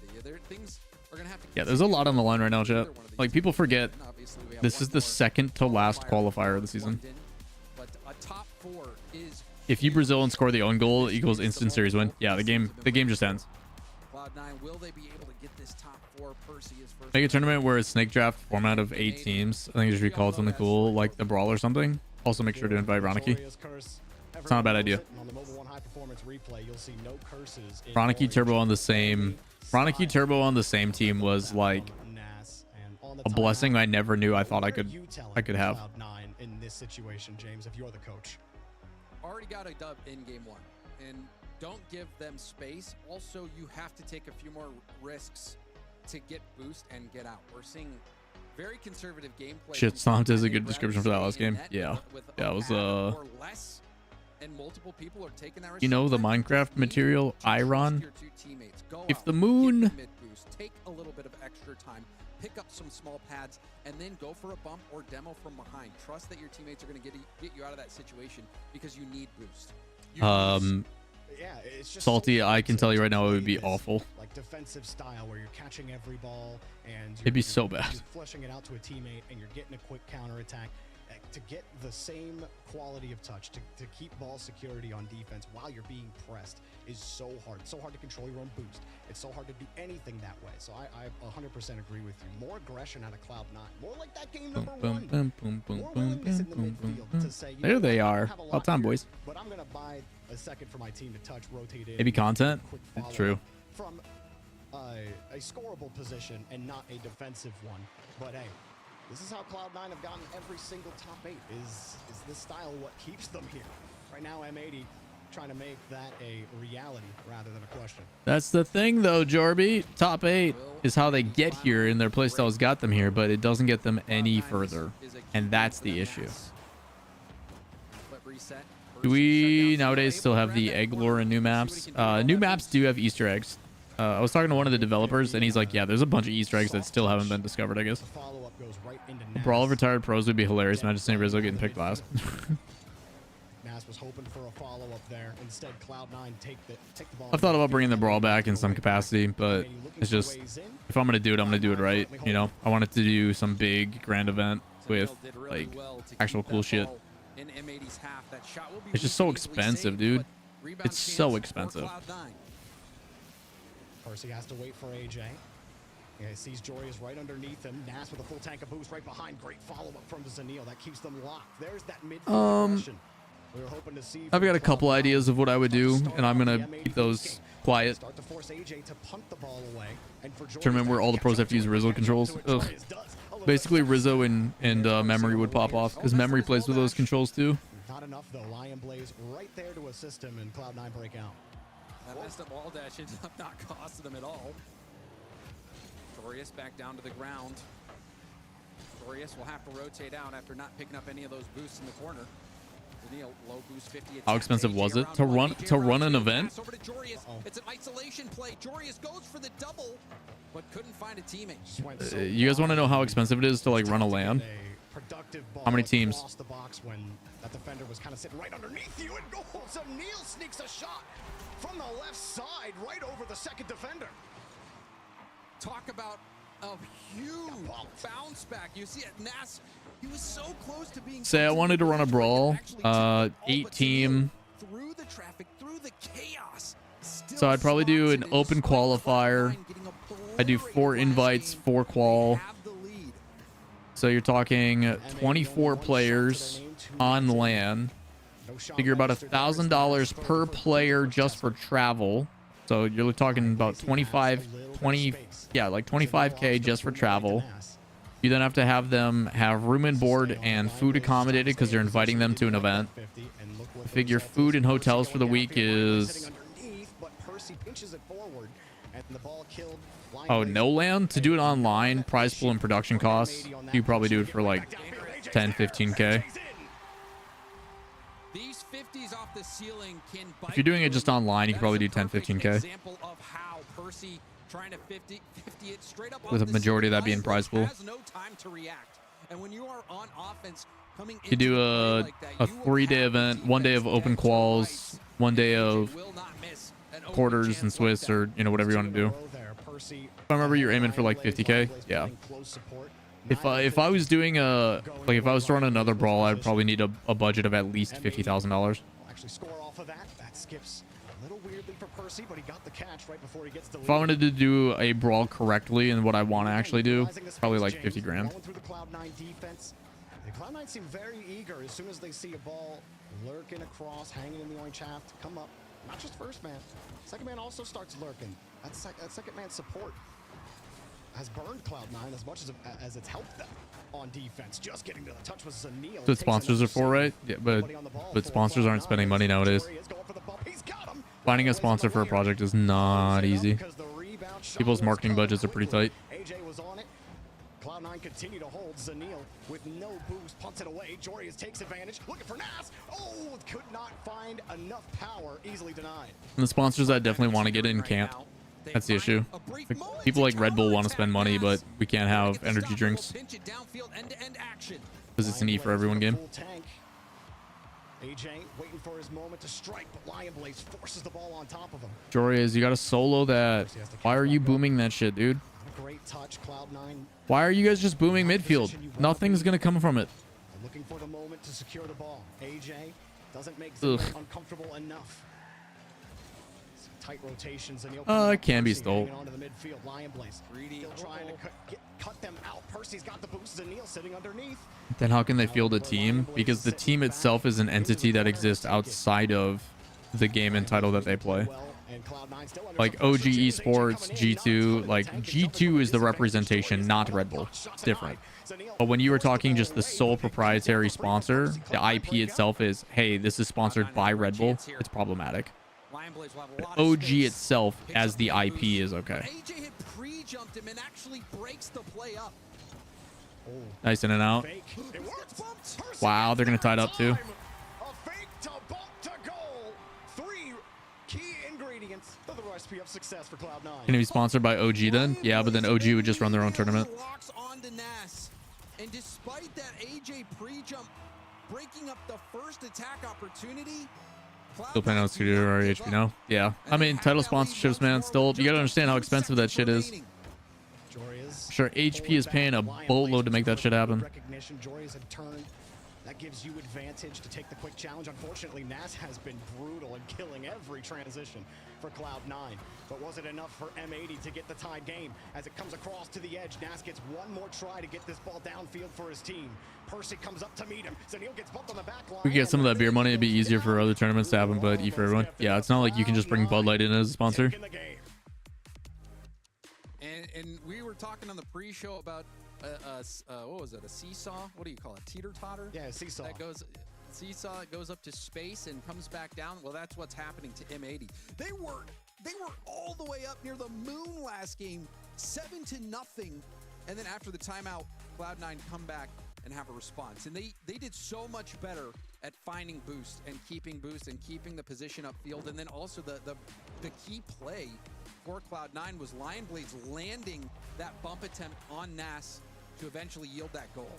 Things are going to have to. Yeah, there's a lot on the line right now, chat. Like, people forget this is the second to last qualifier of the season. But a top 4 is. If you Brazil and score the own goal, equals instant series win. Yeah, the game just ends. Cloud9, will they be able to get this top 4? Percy is first. Make a tournament where it's snake draft format of 8 teams. I think it should be called something cool like the Brawl or something. Also, make sure to invite Ronicky. It's not a bad idea. Ronicky Turbo on the same team was like a blessing I never knew I thought I could have. In this situation, James, if you're the coach. Already got a dub in game 1, and don't give them space. Also, you have to take a few more risks to get boost and get out. We're seeing very conservative gameplay. Shit stomped is a good description for that last game. Yeah, it was or less, and multiple people are taking that risk. You know the Minecraft material Iron. If the moon. Take a little bit of extra time. Pick up some small pads and then go for a bump or demo from behind. Trust that your teammates are going to get you out of that situation because you need boost. Yeah, it's just Salty, I can tell you right now it would be awful. Like defensive style where you're catching every ball and it'd be so bad. You're flushing it out to a teammate and you're getting a quick counter attack. To get the same quality of touch, to keep ball security on defense while you're being pressed is so hard. It's so hard to control your own boost. It's so hard to do anything that way. So I 100% agree with you. More aggression out of Cloud9. More like that game number 1. There they are. All time, boys. But I'm going to buy a second for my team to touch, rotate in. Maybe content? It's true. From a scoreable position and not a defensive one. But hey, this is how Cloud9 have gotten every single top 8. Is this style what keeps them here? Right now, M80 trying to make that a reality rather than a question. That's the thing, though, Jorby. Top 8 is how they get here, and their playstyles got them here, but it doesn't get them any further. And that's the issue. Flip reset. Do we nowadays still have the egg lore in new maps? New maps do have Easter eggs. I was talking to one of the developers, and he's like, yeah, there's a bunch of Easter eggs that still haven't been discovered, I guess. A brawl of retired pros would be hilarious. Imagine St. Rizzo getting picked last. Nas was hoping for a follow-up there. Instead, Cloud9 take the ball. I've thought about bringing the brawl back in some capacity, but it's just, if I'm going to do it, I'm going to do it right. You know, I wanted to do some big grand event with like actual cool shit. It's just so expensive, dude. It's so expensive. Percy has to wait for AJ. Yeah, he sees Jory is right underneath him. Nas with a full tank of boost right behind. Great follow-up from Zanil. That keeps them locked. There's that midfield aggression. We were hoping to see. I've got a couple ideas of what I would do, and I'm gonna keep those quiet. Start to force AJ to punt the ball away. And for Jory, To remember where all the pros have to use Rizzo controls. Ugh. Basically, Rizzo and Memory would pop off because Memory plays with those controls too. Not enough though. Lion Blaze right there to assist him, and Cloud9 break out. That messed up wall dash ended up not costing them at all. Dorius back down to the ground. Dorius will have to rotate out after not picking up any of those boosts in the corner. Daniil, low boost 50. How expensive was it to run an event? Over to Jorius. It's an isolation play. Jorius goes for the double, but couldn't find a teammate. You guys want to know how expensive it is to like run a LAN? How many teams? The box when that defender was kind of sitting right underneath you, and goals. Neil sneaks a shot from the left side right over the second defender. Talk about a huge bounce back. You see it, Nas. He was so close to being. Say I wanted to run a brawl, 8-team. Through the traffic, through the chaos. So I'd probably do an open qualifier. I do 4 invites, 4 qual. So you're talking 24 players on LAN. Figure about $1,000 per player just for travel. So you're talking about 25K just for travel. You then have to have them have room and board and food accommodated because you're inviting them to an event. I figure food and hotels for the week is... Oh, no land? To do it online, prize pool and production costs, you probably do it for like 10, 15K. These 50s off the ceiling can If you're doing it just online, you can probably do 10, 15K. example of how Percy trying to 50 it straight up With a majority of that being prize pool. has no time to react. And when you are on offense coming You do a 3-day event, 1 day of open quals, 1 day of quarters and Swiss, or you know, whatever you want to do. If I remember, you're aiming for like 50K. Yeah. If I was doing if I was throwing another brawl, I'd probably need a budget of at least $50,000. Actually score off of that. That skips a little weirdly for Percy, but he got the catch right before he gets the lead. If I wanted to do a brawl correctly and what I want to actually do, probably like 50 grand. Going through the Cloud9 defense. The Cloud9 seem very eager as soon as they see a ball lurking across, hanging in the orange shaft, come up. Not just first man. Second man also starts lurking. That second man support has burned Cloud9 as much as it's helped them on defense. Just getting to the touch with Zanil. That's what sponsors are for, right? Yeah, but sponsors aren't spending money nowadays. Finding a sponsor for a project is not easy. People's marketing budgets are pretty tight. AJ was on it. Cloud9 continue to hold. Zanil with no boost punts it away. Jorius takes advantage. Looking for Nas. Oh, could not find enough power. Easily denied. And the sponsors that definitely want to get in can't. That's the issue. Like, people like Red Bull want to spend money, but we can't have energy drinks because it's an E for everyone game. AJ waiting for his moment to strike, but Lion Blaze forces the ball on top of him. Jorius, you got to solo that. Why are you booming that shit, dude? Great touch, Cloud9. Why are you guys just booming midfield? Nothing's gonna come from it. Looking for the moment to secure the ball. AJ doesn't make Zanil uncomfortable enough. Tight rotations, and it can be stole. Onto the midfield. Lion Blaze still trying to cut them out. Percy's got the boost. Zanil sitting underneath. Then how can they field a team? Because the team itself is an entity that exists outside of the game and title that they play. Like OG Esports, G2, like G2 is the representation, not Red Bull. It's different. But when you were talking just the sole proprietary sponsor, the IP itself is, hey, this is sponsored by Red Bull. It's problematic. But OG itself as the IP is okay. AJ had pre-jumped him and actually breaks the play up. Nice in and out. Wow, they're gonna tie it up too. to bump to goal. 3 key ingredients of the recipe of success for Cloud9. Can it be sponsored by OG then? Yeah, but then OG would just run their own tournament. Locks onto Nas. And despite that AJ pre-jump breaking up the first attack opportunity, Still paying out Studio or HP now. Yeah. I mean, title sponsorships, man. Still, you gotta understand how expensive that shit is. Sure, HP is paying a boatload to make that shit happen. Recognition, Joria's had turned. That gives you advantage to take the quick challenge. Unfortunately, Nas has been brutal in killing every transition for Cloud9. But was it enough for M80 to get the tied game? As it comes across to the edge, Nas gets one more try to get this ball downfield for his team. Percy comes up to meet him. Zanil gets bumped on the back line. We could get some of that beer money. It'd be easier for other tournaments to happen, but E for everyone. Yeah, it's not like you can just bring Bud Light in as a sponsor. And we were talking on the pre-show about what was it? A seesaw? What do you call it? Teeter-totter? Yeah, seesaw. Seesaw goes up to space and comes back down. Well, that's what's happening to M80. They were all the way up near the moon last game, 7-0, and then after the timeout, Cloud9 come back and have a response. And they did so much better at finding boost and keeping the position upfield, and then also the key play for Cloud9 was Lion Blades landing that bump attempt on Nas to eventually yield that goal.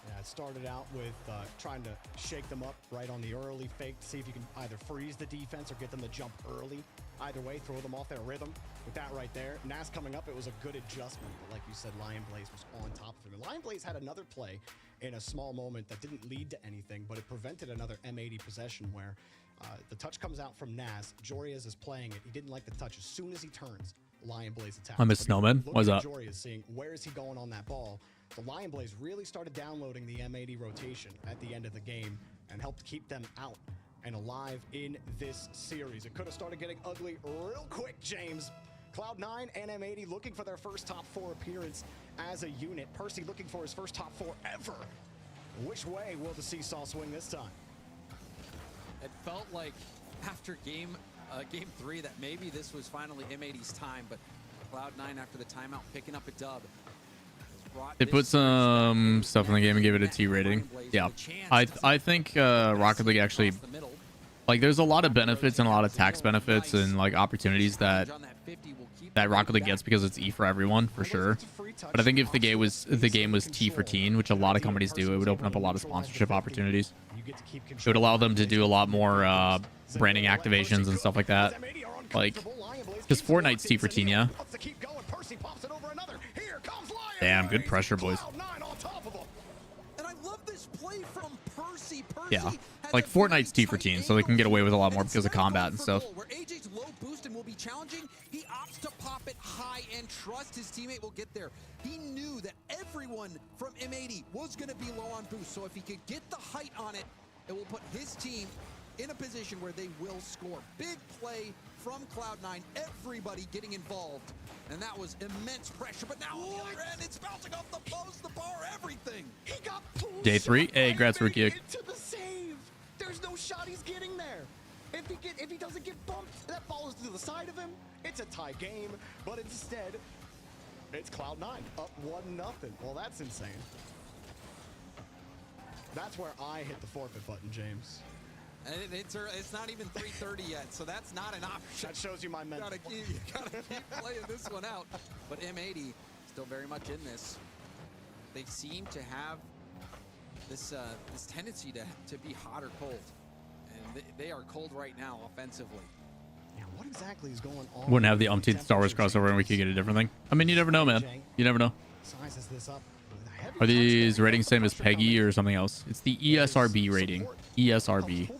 Yeah, it started out with trying to shake them up right on the early fake to see if you can either freeze the defense or get them to jump early. Either way, throw them off their rhythm. With that right there, Nas coming up, it was a good adjustment. But like you said, Lion Blaze was on top of him. And Lion Blaze had another play in a small moment that didn't lead to anything, but it prevented another M80 possession where the touch comes out from Nas. Jorias is playing it. He didn't like the touch. As soon as he turns, Lion Blaze attacks. I miss Snowman. Why's that? Jorias seeing where is he going on that ball. The Lion Blaze really started downloading the M80 rotation at the end of the game and helped keep them out and alive in this series. It could have started getting ugly real quick, James. Cloud9 and M80 looking for their first top 4 appearance as a unit. Percy looking for his first top 4 ever. Which way will the seesaw swing this time? It felt like after game 3 that maybe this was finally M80's time, but Cloud9 after the timeout picking up a dub. They put some stuff in the game and gave it a T rating. Yeah, I think Rocket League actually, like, there's a lot of benefits and a lot of tax benefits and like opportunities that Rocket League gets because it's E for everyone for sure. But I think if the game was T for teen, which a lot of companies do, it would open up a lot of sponsorship opportunities. It would allow them to do a lot more branding activations and stuff like that. Like, because Fortnite's T for teen, yeah. Damn, good pressure, boys. And I love this play from Percy. Yeah, like Fortnite's T for teen, so they can get away with a lot more because of combat and stuff. Where AJ's low boost and will be challenging, he opts to pop it high and trust his teammate will get there. He knew that everyone from M80 was going to be low on boost, so if he could get the height on it, it will put his team in a position where they will score. Big play from Cloud9, everybody getting involved, and that was immense pressure. But now on the other end, it's bouncing off the post, the bar, everything. He got pulled. Day 3. Hey, congrats, rookie. Into the save. There's no shot he's getting there. If he doesn't get bumped, that ball is to the side of him. It's a tie game, but instead, it's Cloud9 up 1-0. Well, that's insane. That's where I hit the forfeit button, James. And it's not even 3:30 yet, so that's not an option. That shows you my mental. You gotta keep playing this one out. But M80 still very much in this. They seem to have this tendency to be hot or cold, and they are cold right now offensively. Yeah, what exactly is going on? Wouldn't have the umpteenth Star Wars crossover and we could get a different thing. I mean, you never know, man. You never know. Sizes this up. Are these ratings same as Peggy or something else? It's the ESRB rating. ESRB.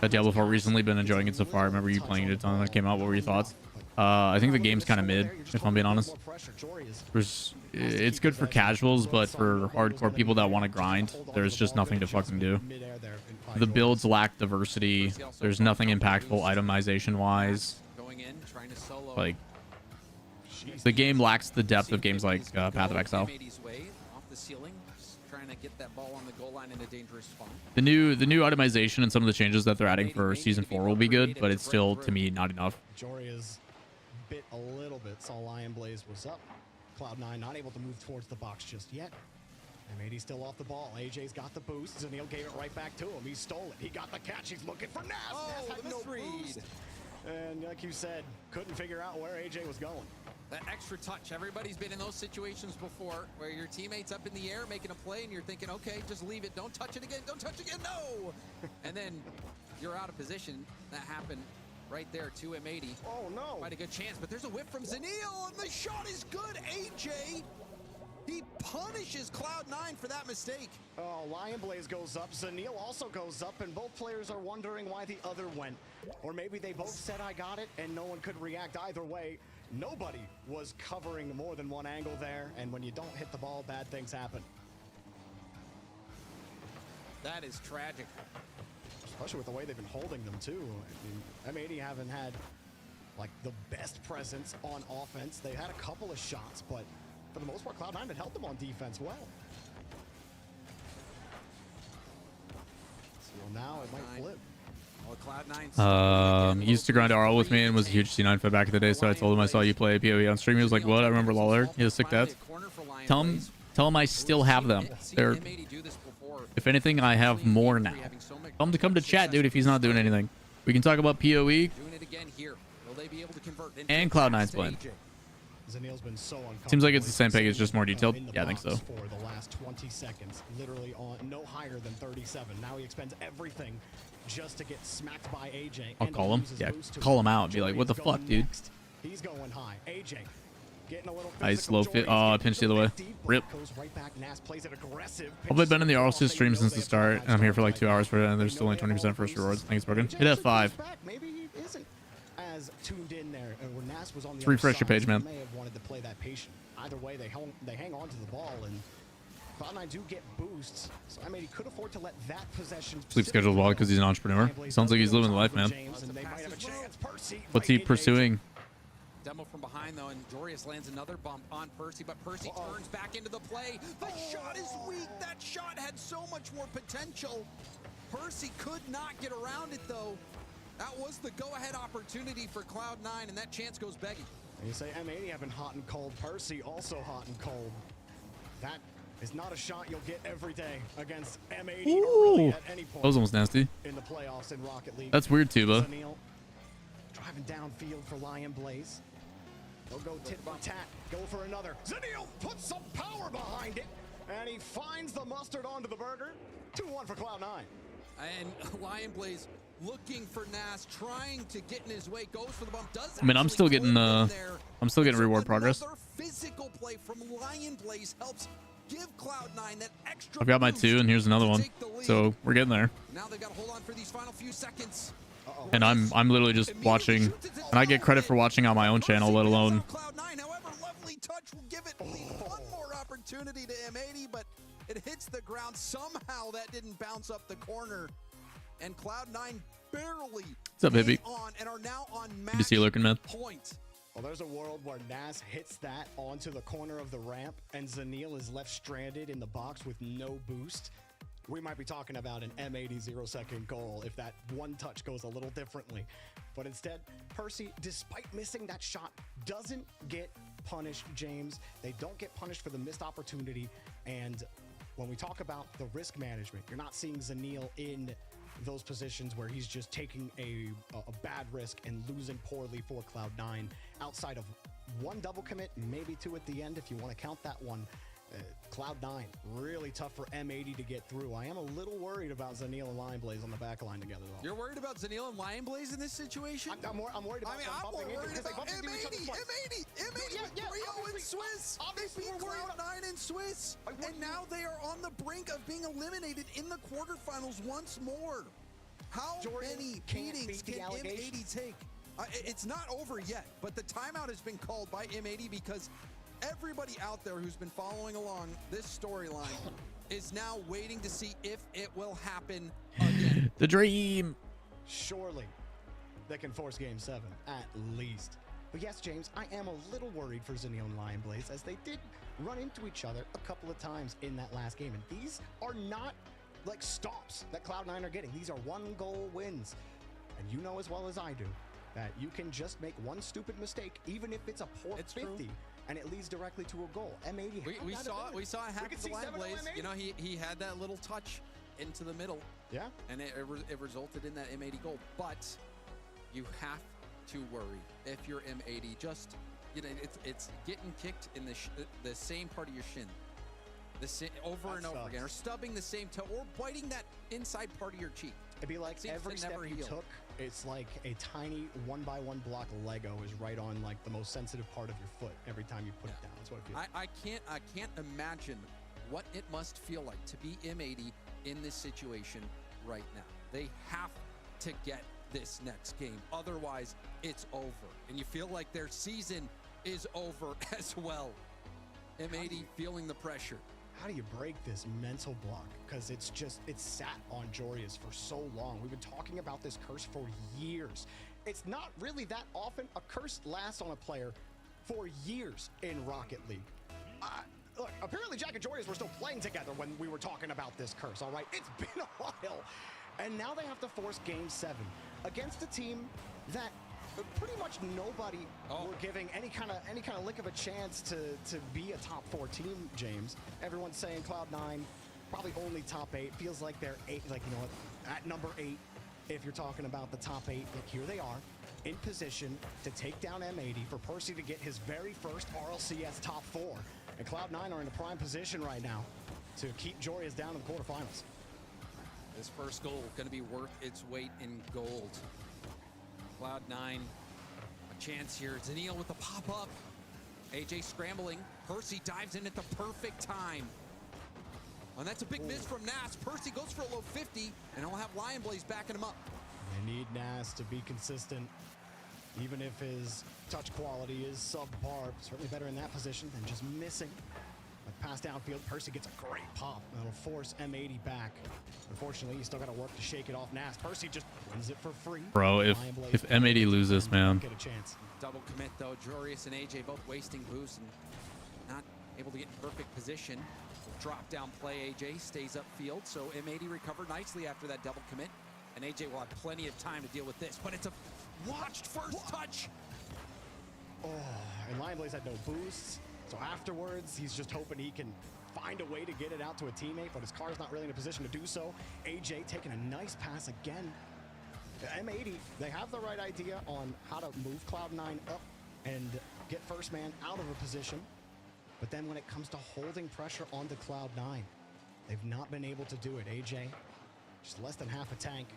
That Diablo 4 recently been enjoying it so far. I remember you playing it a ton when it came out. What were your thoughts? I think the game's kind of mid, if I'm being honest. It's good for casuals, but for hardcore people that want to grind, there's just nothing to fucking do. The builds lack diversity. There's nothing impactful itemization-wise. Like, the game lacks the depth of games like Path of Exile. The new itemization and some of the changes that they're adding for season 4 will be good, but it's still, to me, not enough. Joria's bit a little bit. Saw Lion Blaze was up. Cloud9 not able to move towards the box just yet. M80 still off the ball. AJ's got the boost. Zanil gave it right back to him. He stole it. He got the catch. He's looking for Nas. Oh, Nas had no misread. boost. And like you said, couldn't figure out where AJ was going. That extra touch. Everybody's been in those situations before where your teammate's up in the air making a play and you're thinking, okay, just leave it. Don't touch it again. Don't touch it again. No. And then you're out of position. That happened right there to M80. Oh, no. Quite a good chance, but there's a whip from Zanil, and the shot is good. AJ, he punishes Cloud9 for that mistake. Oh, Lion Blaze goes up. Zanil also goes up, and both players are wondering why the other went. Or maybe they both said, I got it, and no one could react either way. Nobody was covering more than one angle there, and when you don't hit the ball, bad things happen. That is tragic. Especially with the way they've been holding them, too. I mean, M80 haven't had, like, the best presence on offense. They had a couple of shots, but for the most part, Cloud9 had helped them on defense well. So now it might flip. Well, He used to grind RL with me and was a huge C9 fan back in the day, so I told him I saw you play PoE on stream. He was like, what? I remember Lawler. He has sick stats. Tell him I still have them. They're, if anything, I have more now. Tell him to come to chat, dude, if he's not doing anything. We can talk about PoE and Cloud9's playing. Zanil's been so uncomfortable. Seems like it's the same package, just more detailed. Yeah, I think so. For the last 20 seconds, literally on no higher than 37. Now he expends everything just to get smacked by AJ. I'll call him. Yeah, call him out. Be like, what the fuck, dude? He's going high. AJ getting a little Nice low fit. Oh, I pinched the other way. Rip. I've been in the RLCS stream since the start, and I'm here for like 2 hours for it, and there's still only 20% first rewards. I think it's broken. Hit F5. Maybe he isn't as tuned in there. And when Nas was on the Let's refresh your page, man. May have wanted to play that patient. Either way, they hang on to the ball, and Cloud9 do get boosts. So I mean, he could afford to let that possession Sleep schedule's well because he's an entrepreneur. Sounds like he's living the life, man. What's he pursuing? Demo from behind, though, and Jorius lands another bump on Percy, but Percy turns back into the play. The shot is weak. That shot had so much more potential. Percy could not get around it, though. That was the go-ahead opportunity for Cloud9, and that chance goes begging. And you say M80 have been hot and cold. Percy also hot and cold. That is not a shot you'll get every day against M80 or really at any point. That was almost nasty. In the playoffs in Rocket League. That's weird, Tuba. Zanil driving downfield for Lion Blaze. They'll go tit for tat. Go for another. Zanil puts some power behind it, and he finds the mustard onto the burger. 2-1 for Cloud9. And Lion Blaze looking for Nas, trying to get in his way, goes for the bump. Does I mean, I'm still getting reward progress. Another physical play from Lion Blaze helps give Cloud9 that extra. I've got my 2, and here's another one. So we're getting there. Now they got to hold on for these final few seconds. And I'm literally just watching, and I get credit for watching on my own channel, let alone. Cloud9, however, lovely touch will give it one more opportunity to M80, but it hits the ground. Somehow that didn't bounce up the corner, and Cloud9 barely. What's up, baby? On and are now on match Good to see you lurking, man. point. Well, there's a world where Nas hits that onto the corner of the ramp, and Zanil is left stranded in the box with no boost. We might be talking about an M80 0-second goal if that one touch goes a little differently. But instead, Percy, despite missing that shot, doesn't get punished, James. They don't get punished for the missed opportunity. And when we talk about the risk management, you're not seeing Zanil in those positions where he's just taking a bad risk and losing poorly for Cloud9. Outside of one double commit, maybe 2 at the end if you want to count that one. Cloud9, really tough for M80 to get through. I am a little worried about Zanil and Lion Blaze on the back line together, though. You're worried about Zanil and Lion Blaze in this situation? I'm worried about them I'm more bumping worried into about because they bumped into each other twice. M80 Rio and Swiss. They beat Cloud9 and Swiss, and now they are on the brink of being eliminated in the quarterfinals once more. How many beatings can M80 take? It's not over yet, but the timeout has been called by M80 because everybody out there who's been following along this storyline is now waiting to see if it will happen again. The dream. Surely they can force game 7 at least. But yes, James, I am a little worried for Zanil and Lion Blaze as they did run into each other a couple of times in that last game. And these are not like stops that Cloud9 are getting. These are 1-goal wins. And you know as well as I do that you can just make one stupid mistake, even if it's a poor 50, and it leads directly to a goal. M80. We saw it happen to Blaze. You know, he had that little touch into the middle. Yeah. And it resulted in that M80 goal. But you have to worry if you're M80. Just, you know, it's getting kicked in the same part of your shin. Over and over again, or stubbing the same toe, or biting that inside part of your cheek. It'd be like every step you took, it's like a tiny 1x1 block of Lego is right on like the most sensitive part of your foot every time you put it down. That's what it feels. I can't imagine what it must feel like to be M80 in this situation right now. They have to get this next game, otherwise it's over, and you feel like their season is over as well. M80 feeling the pressure. How do you break this mental block? Because it's sat on Jorius for so long. We've been talking about this curse for years. It's not really that often. A curse lasts on a player for years in Rocket League. Look, apparently Jack and Jorius were still playing together when we were talking about this curse, all right? It's been a while. And now they have to force Game 7 against a team that pretty much nobody were giving any kind of lick of a chance to be a top 4 team, James. Everyone's saying Cloud9 probably only top 8. Feels like they're 8, like, you know what, at number 8, if you're talking about the top 8, like here they are in position to take down M80 for Percy to get his very first RLCS top 4. And Cloud9 are in a prime position right now to keep Jorius down in the quarterfinals. This first goal going to be worth its weight in gold. Cloud9, a chance here. Zaniel with the pop-up. AJ scrambling. Percy dives in at the perfect time. And that's a big miss from Nas. Percy goes for a low 50, and he'll have Lion Blaze backing him up. They need Nas to be consistent, even if his touch quality is subpar. Certainly better in that position than just missing. But pass downfield, Percy gets a great pop. That'll force M80 back. Unfortunately, he's still got to work to shake it off Nas. Percy just wins it for free. Bro, if M80 loses, man. Get a chance. Double commit though. Jorius and AJ both wasting boosts and not able to get in perfect position. Drop down play, AJ stays upfield. So M80 recovered nicely after that double commit. And AJ will have plenty of time to deal with this. But it's a watched first touch. Oh, and Lion Blaze had no boosts. So afterwards, he's just hoping he can find a way to get it out to a teammate, but his car's not really in a position to do so. AJ taking a nice pass again. M80, they have the right idea on how to move Cloud9 up and get first man out of a position. But then when it comes to holding pressure onto Cloud9, they've not been able to do it. AJ, just less than half a tank,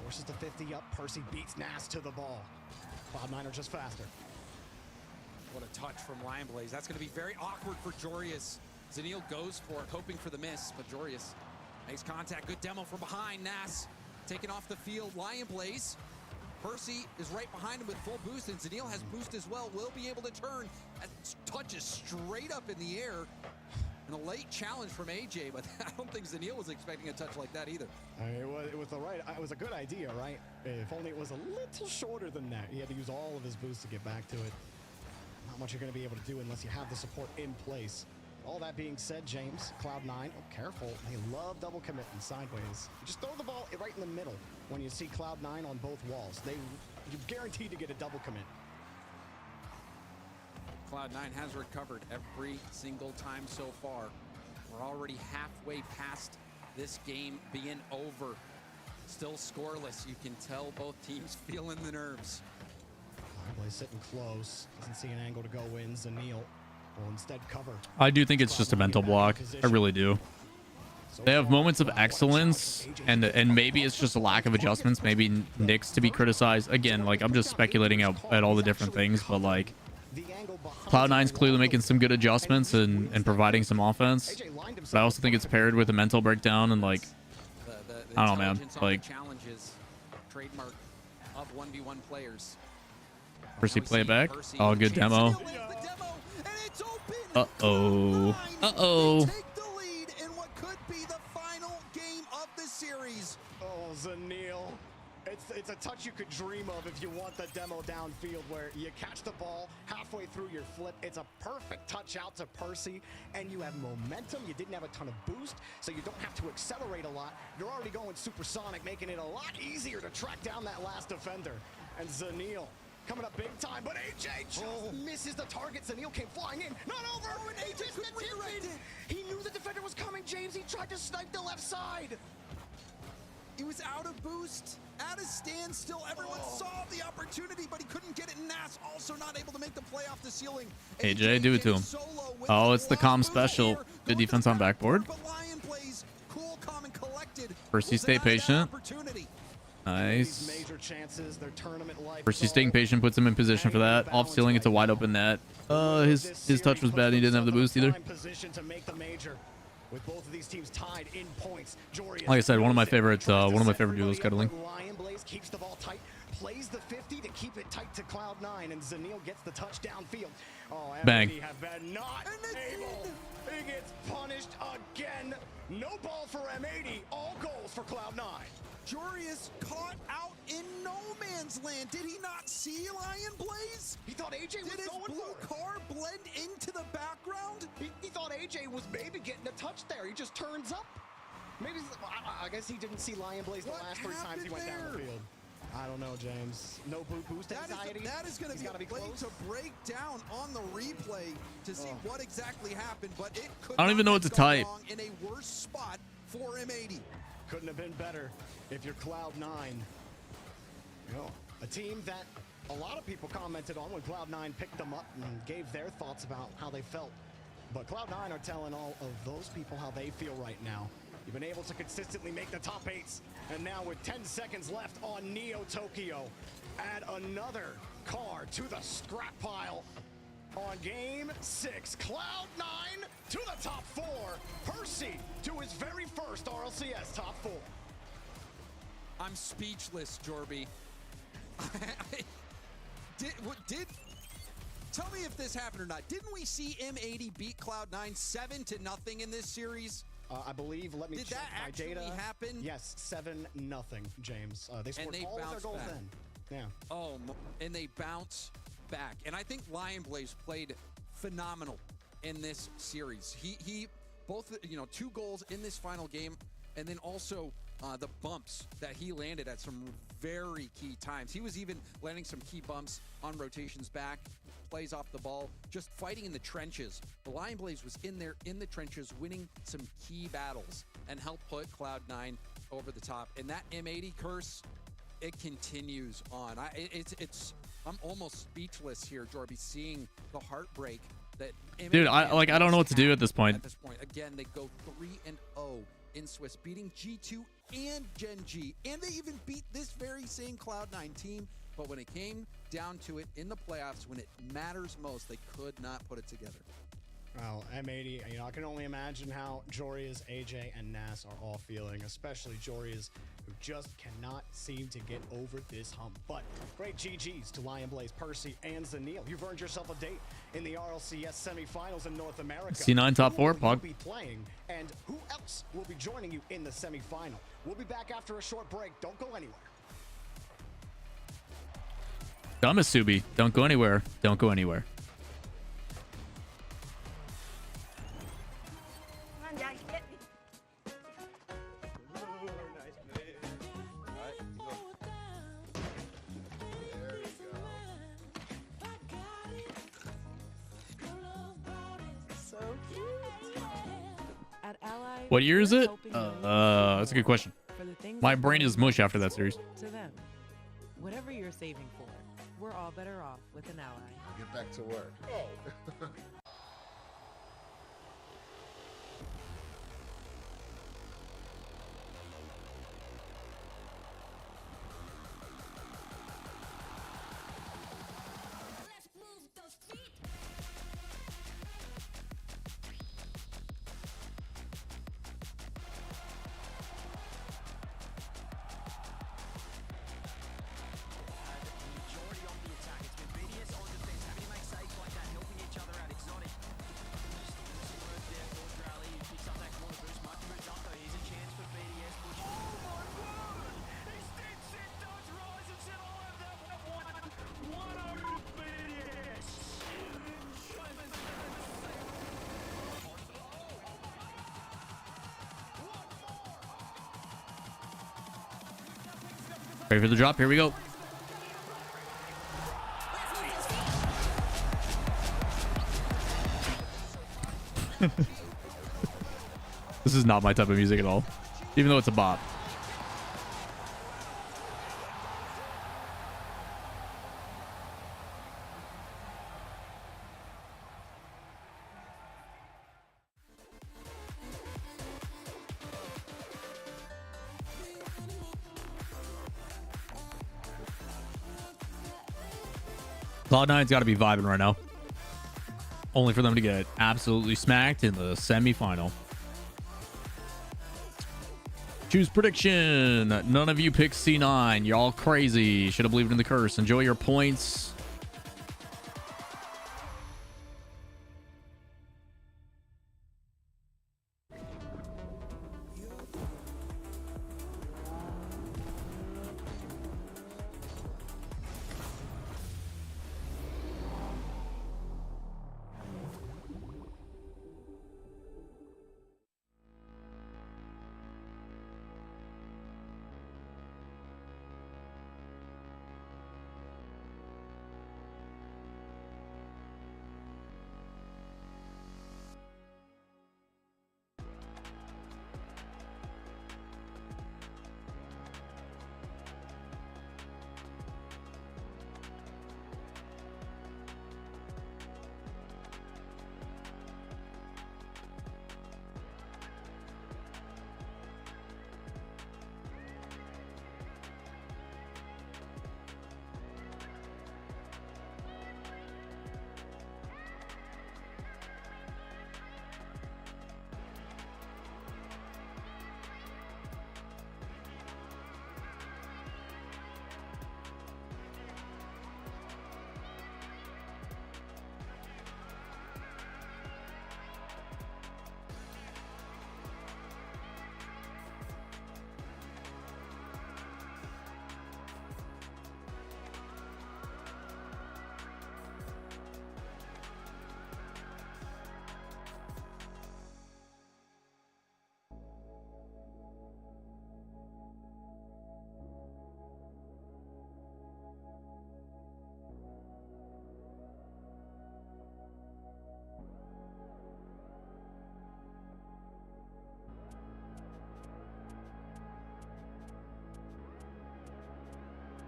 forces the 50 up. Percy beats Nas to the ball. Cloud9 are just faster. What a touch from Lion Blaze. That's going to be very awkward for Jorius. Zaniel goes for it, hoping for the miss, but Jorius makes contact. Good demo from behind. Nas taken off the field. Lion Blaze. Percy is right behind him with full boost, and Zaniel has boost as well. Will be able to turn. That touch is straight up in the air. And a late challenge from AJ, but I don't think Zaniel was expecting a touch like that either. It was a good idea, right? If only it was a little shorter than that. He had to use all of his boost to get back to it. Not much you're going to be able to do unless you have the support in place. All that being said, James, Cloud9, oh, careful. They love double committing sideways. Just throw the ball right in the middle when you see Cloud9 on both walls. You're guaranteed to get a double commit. Cloud9 has recovered every single time so far. We're already halfway past this game being over. Still scoreless. You can tell both teams feeling the nerves. Blaze sitting close. Doesn't see an angle to go in. Zaniel will instead cover. I do think it's just a mental block. I really do. They have moments of excellence, and maybe it's just a lack of adjustments. Maybe Nyx to be criticized. Again, like, I'm just speculating at all the different things, but like Cloud9's clearly making some good adjustments and providing some offense. But I also think it's paired with a mental breakdown and like I don't know, man. Like challenges, trademark of 1v1 players. Percy play it back. Oh, good demo. Uh-oh. Uh-oh. Take the lead in what could be the final game of the series. Oh, Zaniel. It's a touch you could dream of if you want the demo downfield where you catch the ball halfway through your flip. It's a perfect touch out to Percy, and you have momentum. You didn't have a ton of boost, so you don't have to accelerate a lot. You're already going supersonic, making it a lot easier to track down that last defender. And Zaniel coming up big time, but AJ just misses the target. Zanil came flying in, not over, and AJ redirect it. He knew the defender was coming, James. He tried to snipe the left side. He was out of boost, at a standstill. Everyone saw the opportunity, but he couldn't get it. Nas also not able to make the play off the ceiling. AJ, do it to him. Oh, it's the calm special. Good defense on backboard. Cool, calm, and collected. Percy, stay patient. Nice. Major chances, their tournament life. Percy staying patient puts him in position for that. Off ceiling, it's a wide open net. His touch was bad. He didn't have the boost either. Position to make the major. With both of these teams tied in points. Like I said, one of my favorite duos scheduling. Lion Blaze keeps the ball tight, plays the 50 to keep it tight to Cloud9, and Zanil gets the touch downfield. Oh, bang. Have been not able. He gets punished again. No ball for M80. All goals for Cloud9. Jorius caught out in no man's land. Did he not see Lion Blaze? He thought AJ was going for it. Did his blue car blend into the background? He thought AJ was maybe getting a touch there. He just turns up. Maybe, I guess he didn't see Lion Blaze the last 3 times he went down the field. I don't know, James. No boost anxiety. That is going to be a play to break down on the replay to see what exactly happened, but it could I don't even know what to type. In a worse spot for M80. Couldn't have been better if you're Cloud9. You know, a team that a lot of people commented on when Cloud9 picked them up and gave their thoughts about how they felt. But Cloud9 are telling all of those people how they feel right now. You've been able to consistently make the top 8s, and now with 10 seconds left on Neo Tokyo, add another car to the scrap pile. On game 6, Cloud9 to the top 4. Percy to his very first RLCS top 4. I'm speechless, Jorby. Tell me if this happened or not. Didn't we see M80 beat Cloud9 7-0 in this series? I believe, let me check my data. Did that actually happen? Yes, 7-0, James. They scored all of their goals then. Yeah. Oh, and they bounce back. And I think Lion Blaze played phenomenal in this series. He both, 2 goals in this final game, and then also the bumps that he landed at some very key times. He was even landing some key bumps on rotations back, plays off the ball, just fighting in the trenches. The Lion Blaze was in there in the trenches, winning some key battles and helped put Cloud9 over the top. And that M80 curse, it continues on. I'm almost speechless here, Jorby, seeing the heartbreak that dude, I don't know what to do at this point. At this point, again, they go 3-0 in Swiss, beating G2 and Gen G, and they even beat this very same Cloud9 team. But when it came down to it in the playoffs, when it matters most, they could not put it together. Well, M80, I can only imagine how Jorius, AJ, and Nas are all feeling, especially Jorius, who just cannot seem to get over this hump. But great GGs to Lion Blaze, Percy, and Zanil. You've earned yourself a date in the RLCS semifinals in North America. C9 top 4, Pog. Be playing, and who else will be joining you in the semifinal? We'll be back after a short break. Don't go anywhere. Dumasubi, don't go anywhere. Don't go anywhere. What year is it? That's a good question. My brain is mush after that series. To them, whatever you're saving for, we're all better off with an ally. Get back to work. Oh. Ready for the drop? Here we go. This is not my type of music at all, even though it's a bop. Cloud9's got to be vibing right now. Only for them to get absolutely smacked in the semifinal. Choose prediction. None of you picked C9. Y'all crazy. Should have believed in the curse. Enjoy your points.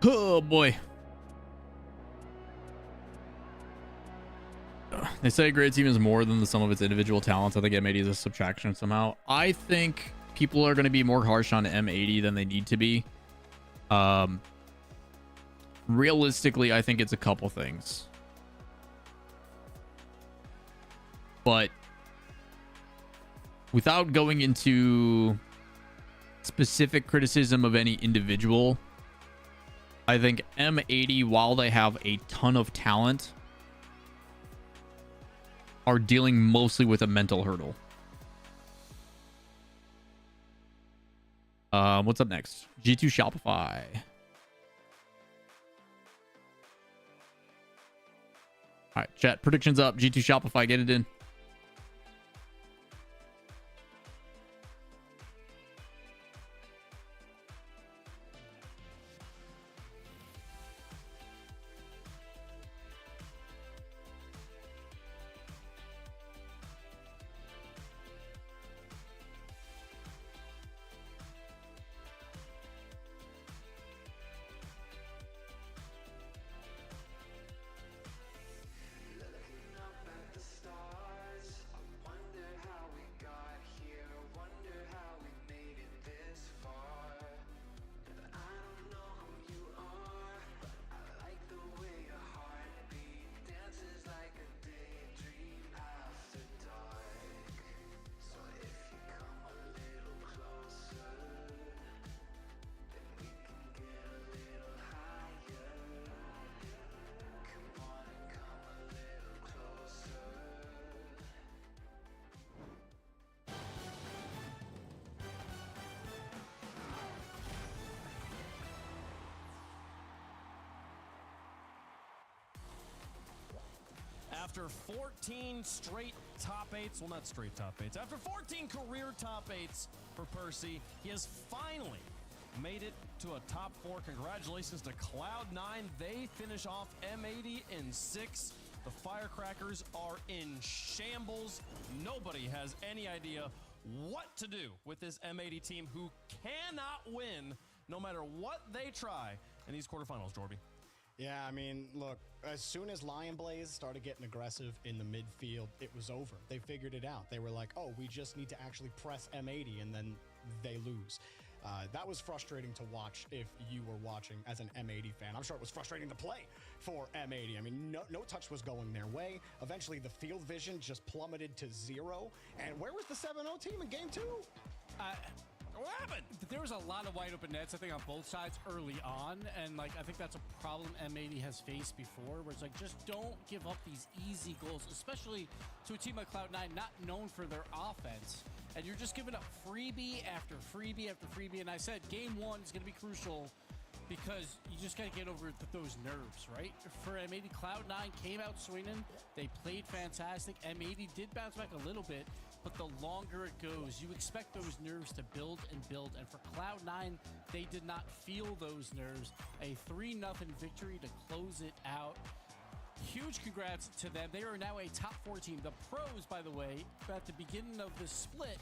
Oh boy. They say a great team is more than the sum of its individual talents. I think M80 is a subtraction somehow. I think people are going to be more harsh on M80 than they need to be. Realistically, I think it's a couple things. But without going into specific criticism of any individual, I think M80, while they have a ton of talent, are dealing mostly with a mental hurdle. What's up next? G2 Shopify. All right, chat. Predictions up. G2 Shopify. Get it in. After 14 straight top eights, well, not straight top eights, after 14 career top eights for Percy, he has finally made it to a top 4. Congratulations to Cloud9. They finish off M80 in 6th. The Firecrackers are in shambles. Nobody has any idea what to do with this M80 team who cannot win no matter what they try in these quarterfinals, Jorby. Yeah, I mean, look, as soon as Lion Blaze started getting aggressive in the midfield, it was over. They figured it out. They were like, oh, we just need to actually press M80, and then they lose. That was frustrating to watch if you were watching as an M80 fan. I'm sure it was frustrating to play for M80. I mean, no touch was going their way. Eventually, the field vision just plummeted to 0. And where was the 7-0 team in game 2? What happened? There was a lot of wide open nets, I think, on both sides early on, and like I think that's a problem M80 has faced before, where it's like just don't give up these easy goals, especially to a team like Cloud9, not known for their offense, and you're just giving up freebie after freebie after freebie. And I said game 1 is going to be crucial because you just got to get over those nerves, right? For M80, Cloud9 came out swinging. They played fantastic. M80 did bounce back a little bit, but the longer it goes, you expect those nerves to build and build. And for Cloud9, they did not feel those nerves. A 3-0 victory to close it out. Huge congrats to them. They are now a top 4 team. The pros, by the way, at the beginning of the split,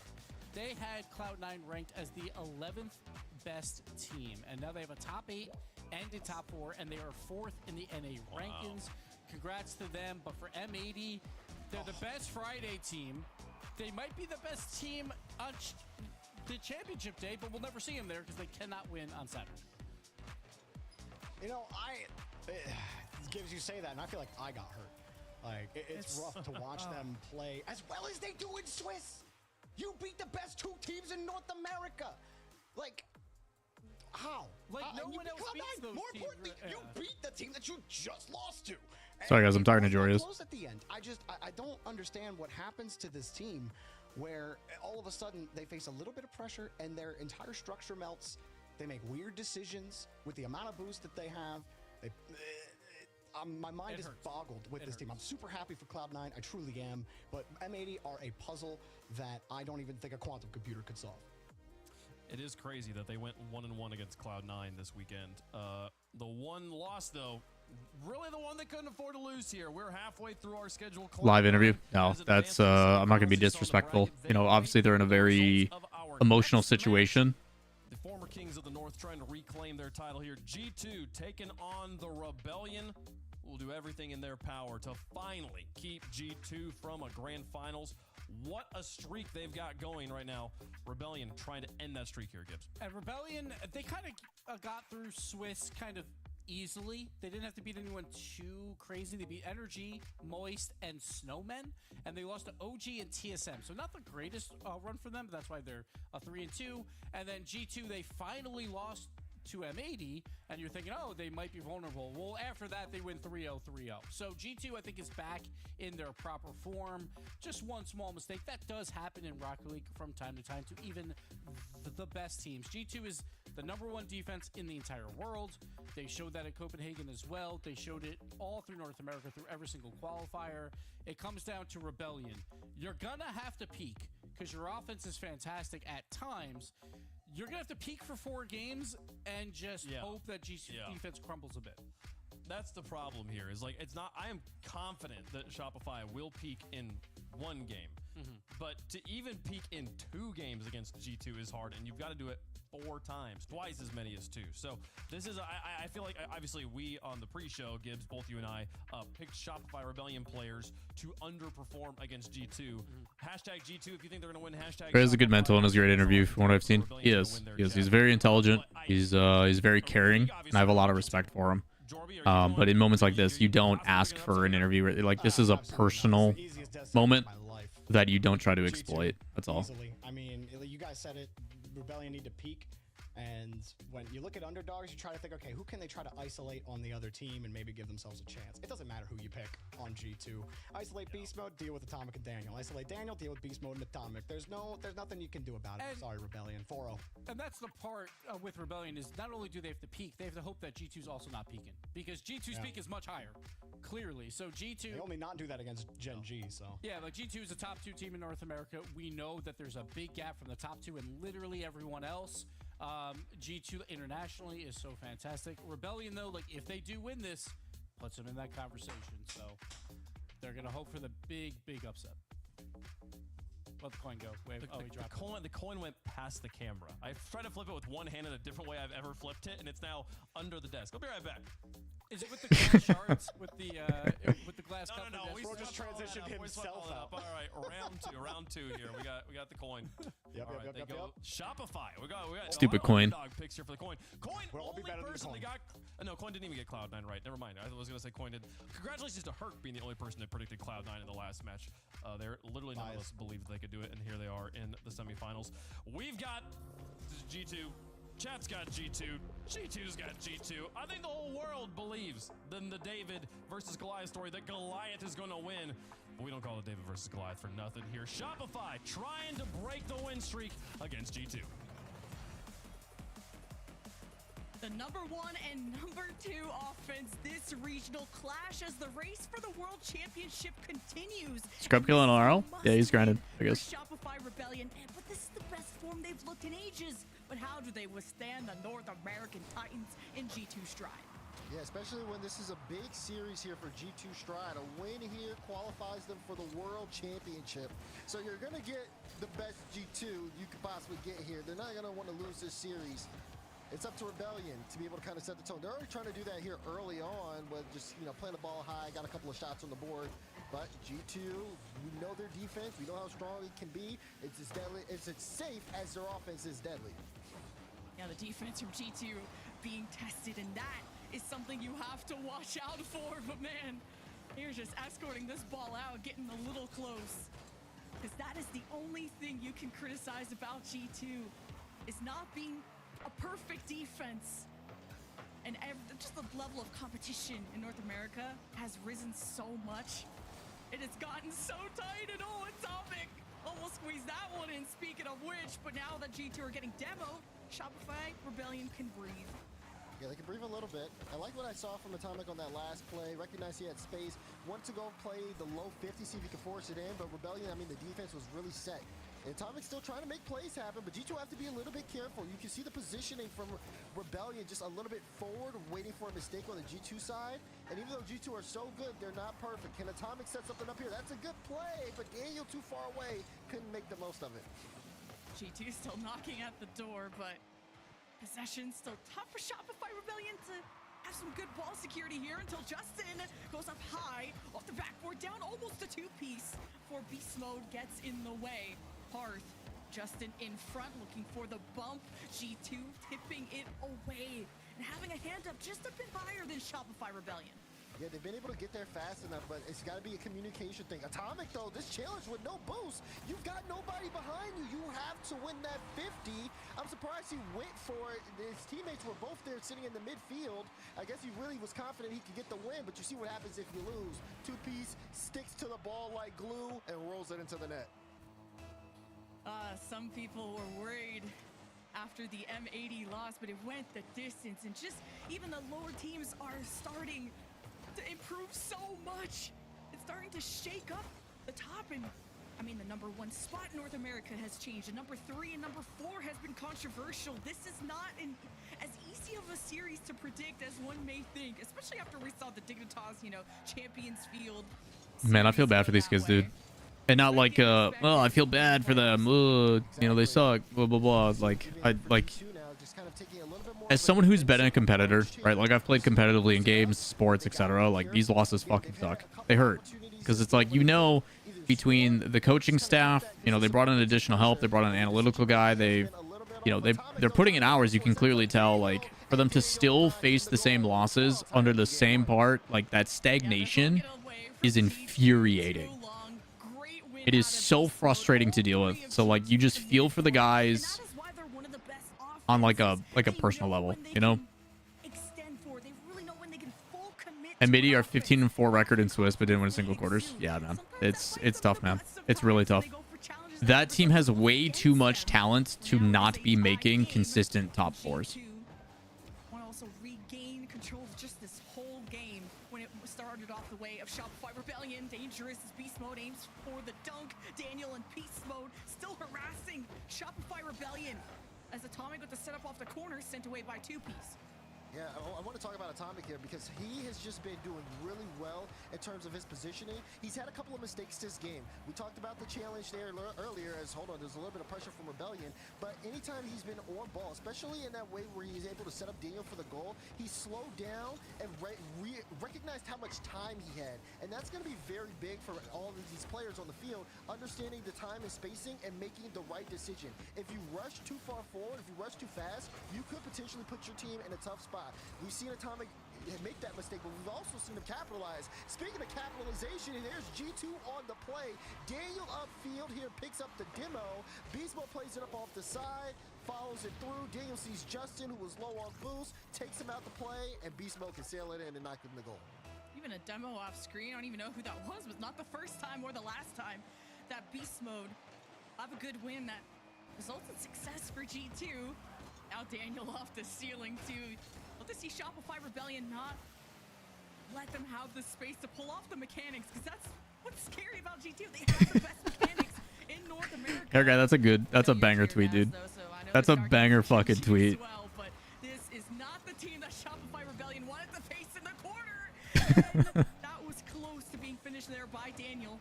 they had Cloud9 ranked as the 11th best team. And now they have a top 8 and a top 4, and they are 4th in the NA rankings. Congrats to them. But for M80, they're the best Friday team. They might be the best team on the championship day, but we'll never see them there because they cannot win on Saturday. You know, it gives you say that, and I feel like I got hurt. Like, it's rough to watch them play as well as they do in Swiss. You beat the best 2 teams in North America. Like, how? Like, no one else beats those More teams. importantly, you beat the team that you just lost to. Sorry, guys, I'm talking to Jorius. Close at the end. I don't understand what happens to this team where all of a sudden they face a little bit of pressure and their entire structure melts. They make weird decisions with the amount of boost that they have. My mind is boggled with this team. I'm super happy for Cloud9. I truly am. But M80 are a puzzle that I don't even think a quantum computer could solve. It is crazy that they went 1-1 against Cloud9 this weekend. The one loss, though, really the one they couldn't afford to lose here. We're halfway through our schedule. Live interview. No, that's I'm not gonna be disrespectful. You know, obviously they're in a very emotional situation. The former Kings of the North trying to reclaim their title here. G2 taking on the Rebellion. Will do everything in their power to finally keep G2 from a grand finals. What a streak they've got going right now. Rebellion trying to end that streak here, Gibbs. And Rebellion, they kind of got through Swiss kind of easily. They didn't have to beat anyone too crazy. They beat Energy, Moist, and Snowman, and they lost to OG and TSM. So not the greatest run for them, but that's why they're 3-2. And then G2, they finally lost to M80, and you're thinking, oh, they might be vulnerable. Well, after that, they win 3-0, 3-0. So G2, I think, is back in their proper form. Just one small mistake. That does happen in Rocket League from time to time to even the best teams. G2 is the #1 defense in the entire world. They showed that at Copenhagen as well. They showed it all through North America, through every single qualifier. It comes down to Rebellion. You're gonna have to peak because your offense is fantastic at times. You're going to have to peak for 4 games and just hope that G2 defense crumbles a bit. That's the problem here. Is like, it's not, I am confident that Shopify will peak in 1 game. But to even peak in 2 games against G2 is hard, and you've got to do it 4 times, twice as many as 2. So this is, I feel like, obviously we on the pre-show, Gibbs, both you and I, picked Shopify Rebellion players to underperform against G2. Hashtag G2 if you think they're going to win. Hashtag He has a good mental and has a great interview from what I've seen. He is. He's very intelligent. He's very caring, and I have a lot of respect for him. But in moments like this, you don't ask for an interview. Like, this is a personal moment that you don't try to exploit. That's all. I mean, you guys said it. Rebellion need to peak, and when you look at underdogs, you try to think, okay, who can they try to isolate on the other team and maybe give themselves a chance? It doesn't matter who you pick on G2. Isolate Beast Mode, deal with Atomic and Daniel. Isolate Daniel, deal with Beast Mode and Atomic. There's nothing you can do about it. I'm sorry, Rebellion. 4-0. And that's the part with Rebellion is not only do they have to peak, they have to hope that G2's also not peaking, because G2's peak is much higher, clearly. So G2... They only not do that against Gen G, so... Yeah, like G2 is a top 2 team in North America. We know that there's a big gap from the top 2 and literally everyone else. G2 internationally is so fantastic. Rebellion, though, like, if they do win this, puts them in that conversation. So They're gonna hope for the big upset. Let the coin go. Wait, he dropped it. The coin went past the camera. I tried to flip it with one hand in a different way I've ever flipped it, and it's now under the desk. I'll be right back. Is it with the glass shards? With the glass cup? No. We just transitioned himself out. All right, round two here. We got the coin. Yep. Shopify. We got Stupid coin. Dog picture for the coin. Coin only person that got. No, coin didn't even get Cloud9 right. Never mind. I was gonna say coin did. Congratulations to Herc being the only person that predicted Cloud9 in the last match. They're literally none of us believed they could do it, and here they are in the semifinals. We've got G2. Chat's got G2. G2's got G2. I think the whole world believes in the David versus Goliath story that Goliath is going to win. But we don't call it David versus Goliath for nothing here. Shopify trying to break the win streak against G2. The number 1 and number 2 offense this regional clash as the race for the world championship continues. Scrub killing RL? Yeah, he's grinded, I guess. Shopify Rebellion, but this is the best form they've looked in ages. But how do they withstand the North American Titans in G2 Stride? Yeah, especially when this is a big series here for G2 Stride. A win here qualifies them for the World Championship. So you're going to get the best G2 you could possibly get here. They're not going to want to lose this series. It's up to Rebellion to be able to kind of set the tone. They're already trying to do that here early on with just, playing the ball high, got a couple of shots on the board. But G2, we know their defense. We know how strong it can be. It's as deadly, it's as safe as their offense is deadly. Yeah, the defense from G2 being tested, and that is something you have to watch out for. But man, you're just escorting this ball out, getting a little close. Because that is the only thing you can criticize about G2, is not being a perfect defense. And just the level of competition in North America has risen so much. It has gotten so tight, and Atomic almost squeezed that one in, speaking of which. But now that G2 are getting demo, Shopify Rebellion can breathe. Yeah, they can breathe a little bit. I like what I saw from Atomic on that last play. Recognized he had space. Wanted to go play the low 50, see if he could force it in. But Rebellion, the defense was really set. And Atomic's still trying to make plays happen, but G2 have to be a little bit careful. You can see the positioning from Rebellion just a little bit forward, waiting for a mistake on the G2 side. And even though G2 are so good, they're not perfect. Can Atomic set something up here? That's a good play, but Daniel too far away, couldn't make the most of it. G2 still knocking at the door, but possession still tough for Shopify Rebellion to have some good ball security here until Justin goes up high off the backboard, down almost a two-piece before Beast Mode gets in the way. Hearth, Justin in front, looking for the bump. G2 tipping it away and having a hand up just a bit higher than Shopify Rebellion. Yeah, they've been able to get there fast enough, but it's got to be a communication thing. Atomic, though, this challenge with no boost, you've got nobody behind you. You have to win that 50. I'm surprised he went for it. His teammates were both there sitting in the midfield. I guess he really was confident he could get the win, but you see what happens if you lose. Two-piece, sticks to the ball like glue, and rolls it into the net. Some people were worried after the M80 loss, but it went the distance, and just even the lower teams are starting to improve so much. It's starting to shake up the top, and the number 1 spot in North America has changed, and number 3 and number 4 has been controversial. This is not as easy of a series to predict as one may think, especially after we saw the Dignitas, Champions Field. Man, I feel bad for these kids, dude. And not like, well, I feel bad for them. They suck. Blah blah blah. As someone who's been a competitor, right? Like I've played competitively in games, sports, etc. Like these losses fucking suck. They hurt because it's like between the coaching staff, they brought in additional help. They brought in an analytical guy. They're putting in hours. You can clearly tell. Like for them to still face the same losses under the same part, like that stagnation, is infuriating. It is so frustrating to deal with. So like you just feel for the guys on like a personal level, M80 are 15-4 record in Swiss, but didn't win a single quarters. Yeah, man, it's tough, man. It's really tough. That team has way too much talent to not be making consistent top 4s. Want to also regain control of just this whole game when it started off the way of Shopify Rebellion. Dangerous as Beast Mode aims for the dunk. Daniel and Beast Mode still harassing Shopify Rebellion as Atomic with the setup off the corner sent away by two-piece. Yeah, I want to talk about Atomic here because he has just been doing really well in terms of his positioning. He's had a couple of mistakes this game. We talked about the challenge there earlier as, hold on, there's a little bit of pressure from Rebellion, but anytime he's been on ball, especially in that way where he's able to set up Daniel for the goal, he slowed down and recognized how much time he had. And that's going to be very big for all of these players on the field, understanding the time and spacing and making the right decision. If you rush too far forward, if you rush too fast, you could potentially put your team in a tough spot. We've seen Atomic make that mistake, but we've also seen him capitalize. Speaking of capitalization, there's G2 on the play. Daniel upfield here picks up the demo. Beast Mode plays it up off the side, follows it through. Daniel sees Justin, who was low on boost, takes him out the play, and Beast Mode can sail it in and knock him the goal. Even a demo off screen, I don't even know who that was. It was not the first time or the last time that Beast Mode have a good win that results in success for G2. Now Daniel off the ceiling too. Love to see Shopify Rebellion not let them have the space to pull off the mechanics, because that's what's scary about G2. They have the best mechanics in North America. Okay, that's a banger tweet, dude. That's a banger fucking tweet. Well, but this is not the team that Shopify Rebellion wanted to face in the quarter. And that was close to being finished there by Daniel.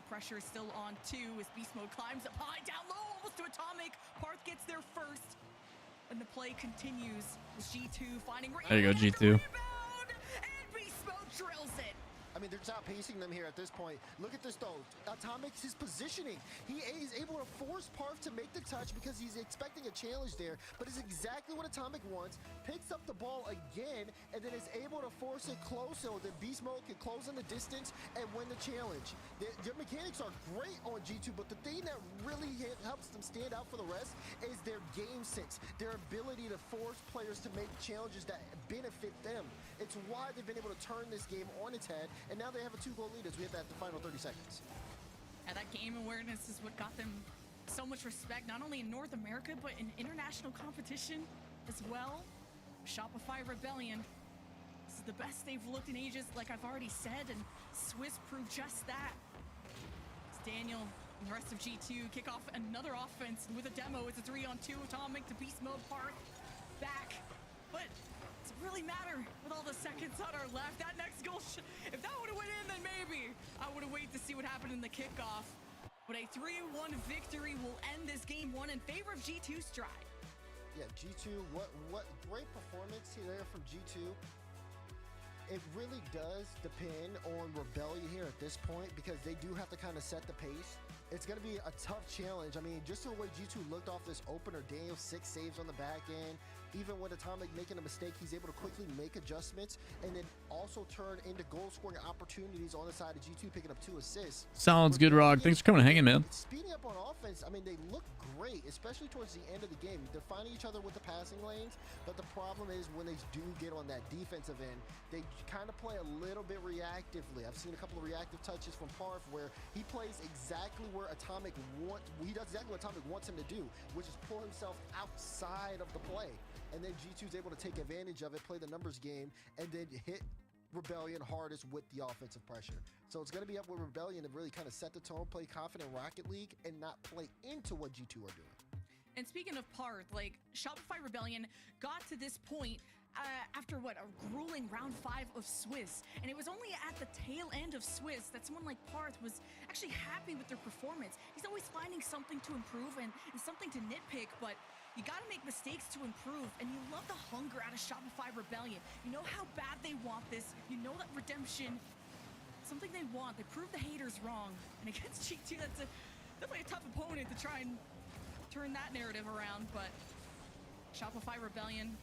Pressure is still on too as Beast Mode climbs up high, down low, almost to Atomic. Parth gets there first. And the play continues with G2 finding... There you go, G2. And Beast Mode drills it. I mean, they're outpacing them here at this point. Look at this, though. Atomic's his positioning. He is able to force Parth to make the touch because he's expecting a challenge there, but it's exactly what Atomic wants. Picks up the ball again, and then is able to force it close so that Beast Mode can close in the distance and win the challenge. Their mechanics are great on G2, but the thing that really helps them stand out for the rest is their game sense, their ability to force players to make challenges that benefit them. It's why they've been able to turn this game on its head, and now they have a 2-goal lead as we hit that the final 30 seconds. And that game awareness is what got them so much respect, not only in North America, but in international competition as well. Shopify Rebellion, this is the best they've looked in ages, like I've already said, and Swiss proved just that. It's Daniel and the rest of G2 kick off another offense with a demo. It's a 3-on-2 Atomic to Beast Mode Parth back, but does it really matter with all the seconds that are left? That next goal, if that would have went in, then maybe I would have waited to see what happened in the kickoff. But a 3-1 victory will end this game one in favor of G2 Stride. Yeah, G2, what great performance there from G2. It really does depend on Rebellion here at this point because they do have to kind of set the pace. It's going to be a tough challenge. I mean, just the way G2 looked off this opener, Daniel 6 saves on the back end. Even with Atomic making a mistake, he's able to quickly make adjustments and then also turn into goal-scoring opportunities on the side of G2, picking up 2 assists. Sounds good, Rog. Thanks for coming and hanging, man. Speeding up on offense, I mean, they look great, especially towards the end of the game. They're finding each other with the passing lanes, but the problem is when they do get on that defensive end, they kind of play a little bit reactively. I've seen a couple of reactive touches from Parth where he plays exactly where Atomic he does exactly what Atomic wants him to do, which is pull himself outside of the play. And then G2's able to take advantage of it, play the numbers game, and then hit Rebellion hardest with the offensive pressure. So it's going to be up with Rebellion to really kind of set the tone, play confident Rocket League, and not play into what G2 are doing. And speaking of Parth, like Shopify Rebellion got to this point after what, a grueling round 5 of Swiss, and it was only at the tail end of Swiss that someone like Parth was actually happy with their performance. He's always finding something to improve and something to nitpick, but you gotta make mistakes to improve, and you love the hunger out of Shopify Rebellion. You know how bad they want this. You know that redemption, something they want. They prove the haters wrong, and against G2, that's definitely a tough opponent to try and turn that narrative around, but Shopify Rebellion,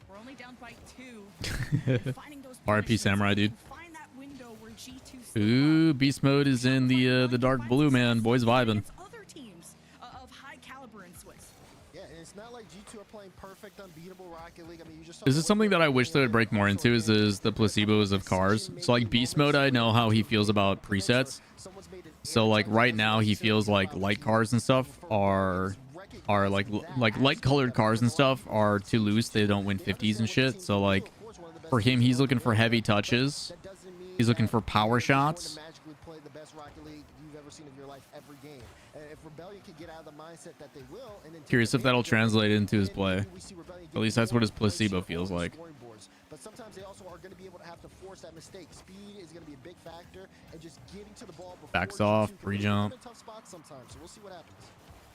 we're only down by 2. Finding those RP Samurai, dude. Find that window where G2 Ooh, Beast Mode is in the dark blue, man. Boys vibing. other teams of high caliber in Swiss. Yeah, and it's not like G2 are playing perfect, unbeatable Rocket League. I mean, you just This is something that I wish they would break more into is the placebos of cars. So like Beast Mode, I know how he feels about presets. So like right now he feels like light cars and stuff are like light colored cars and stuff are too loose. They don't win 50s and shit. So like for him, he's looking for heavy touches. He's looking for power shots. every game. And if Rebellion can get out of the mindset that they will, and then Curious if that'll translate into his play. At least that's what his placebo feels like. But sometimes they also are going to be able to have to force that mistake. Speed is going to be a big factor, and just getting to the ball before Backs off, G2 pre-jump. in tough spots sometimes. So we'll see what happens.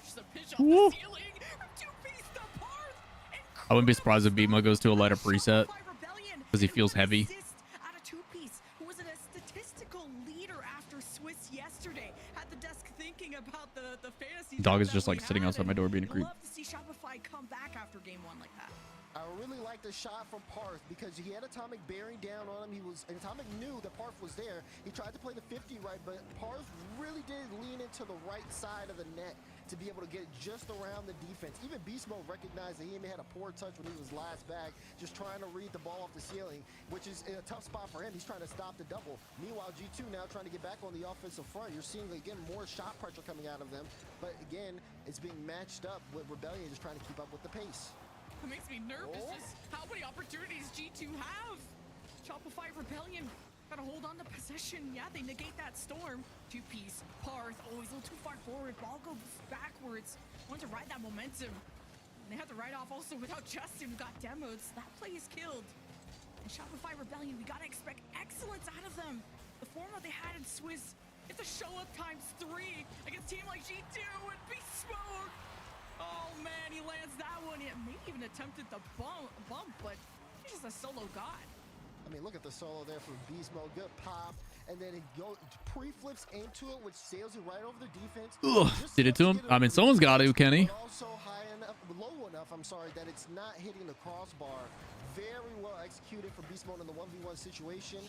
Just a pitch off Woo. the ceiling. Two-piece the Parth. I wouldn't be surprised if Beatmo goes to a lighter preset because he feels heavy. Out of two-piece, who was in a statistical leader after Swiss yesterday, had the desk thinking about the fantasy. Dog is just like sitting outside my door being a creep. Love to see Shopify come back after game 1 like that. I really like the shot from Parth because he had Atomic bearing down on him. Atomic knew that Parth was there. He tried to play the 50 right, but Parth really did lean into the right side of the net to be able to get just around the defense. Even Beast Mode recognized that he may had a poor touch when he was last back, just trying to read the ball off the ceiling, which is a tough spot for him. He's trying to stop the double. Meanwhile, G2 now trying to get back on the offensive front. You're seeing, again, more shot pressure coming out of them. But again, it's being matched up with Rebellion just trying to keep up with the pace. It makes me nervous just how many opportunities G2 have. Shopify Rebellion gotta hold on to possession. Yeah, they negate that storm. Two-piece, Parth, always a little too far forward. Ball goes backwards. Want to ride that momentum. And they have to ride off also without Justin, who got demoed. So that play is killed. And Shopify Rebellion, we gotta expect excellence out of them. The form that they had in Swiss, it's a show up ×3 against a team like G2 and Beast Mode. Oh man, he lands that one. He maybe even attempted the bump, but he's just a solo god. I mean, look at the solo there from Beast Mode. Good pop. And then he pre-flips into it, which sails you right over the defense. Ugh, did it to him? I mean, someone's got to, Kenny. Also high enough, low enough, I'm sorry, that it's not hitting the crossbar. Very well executed for Beast Mode in the 1v1 situation.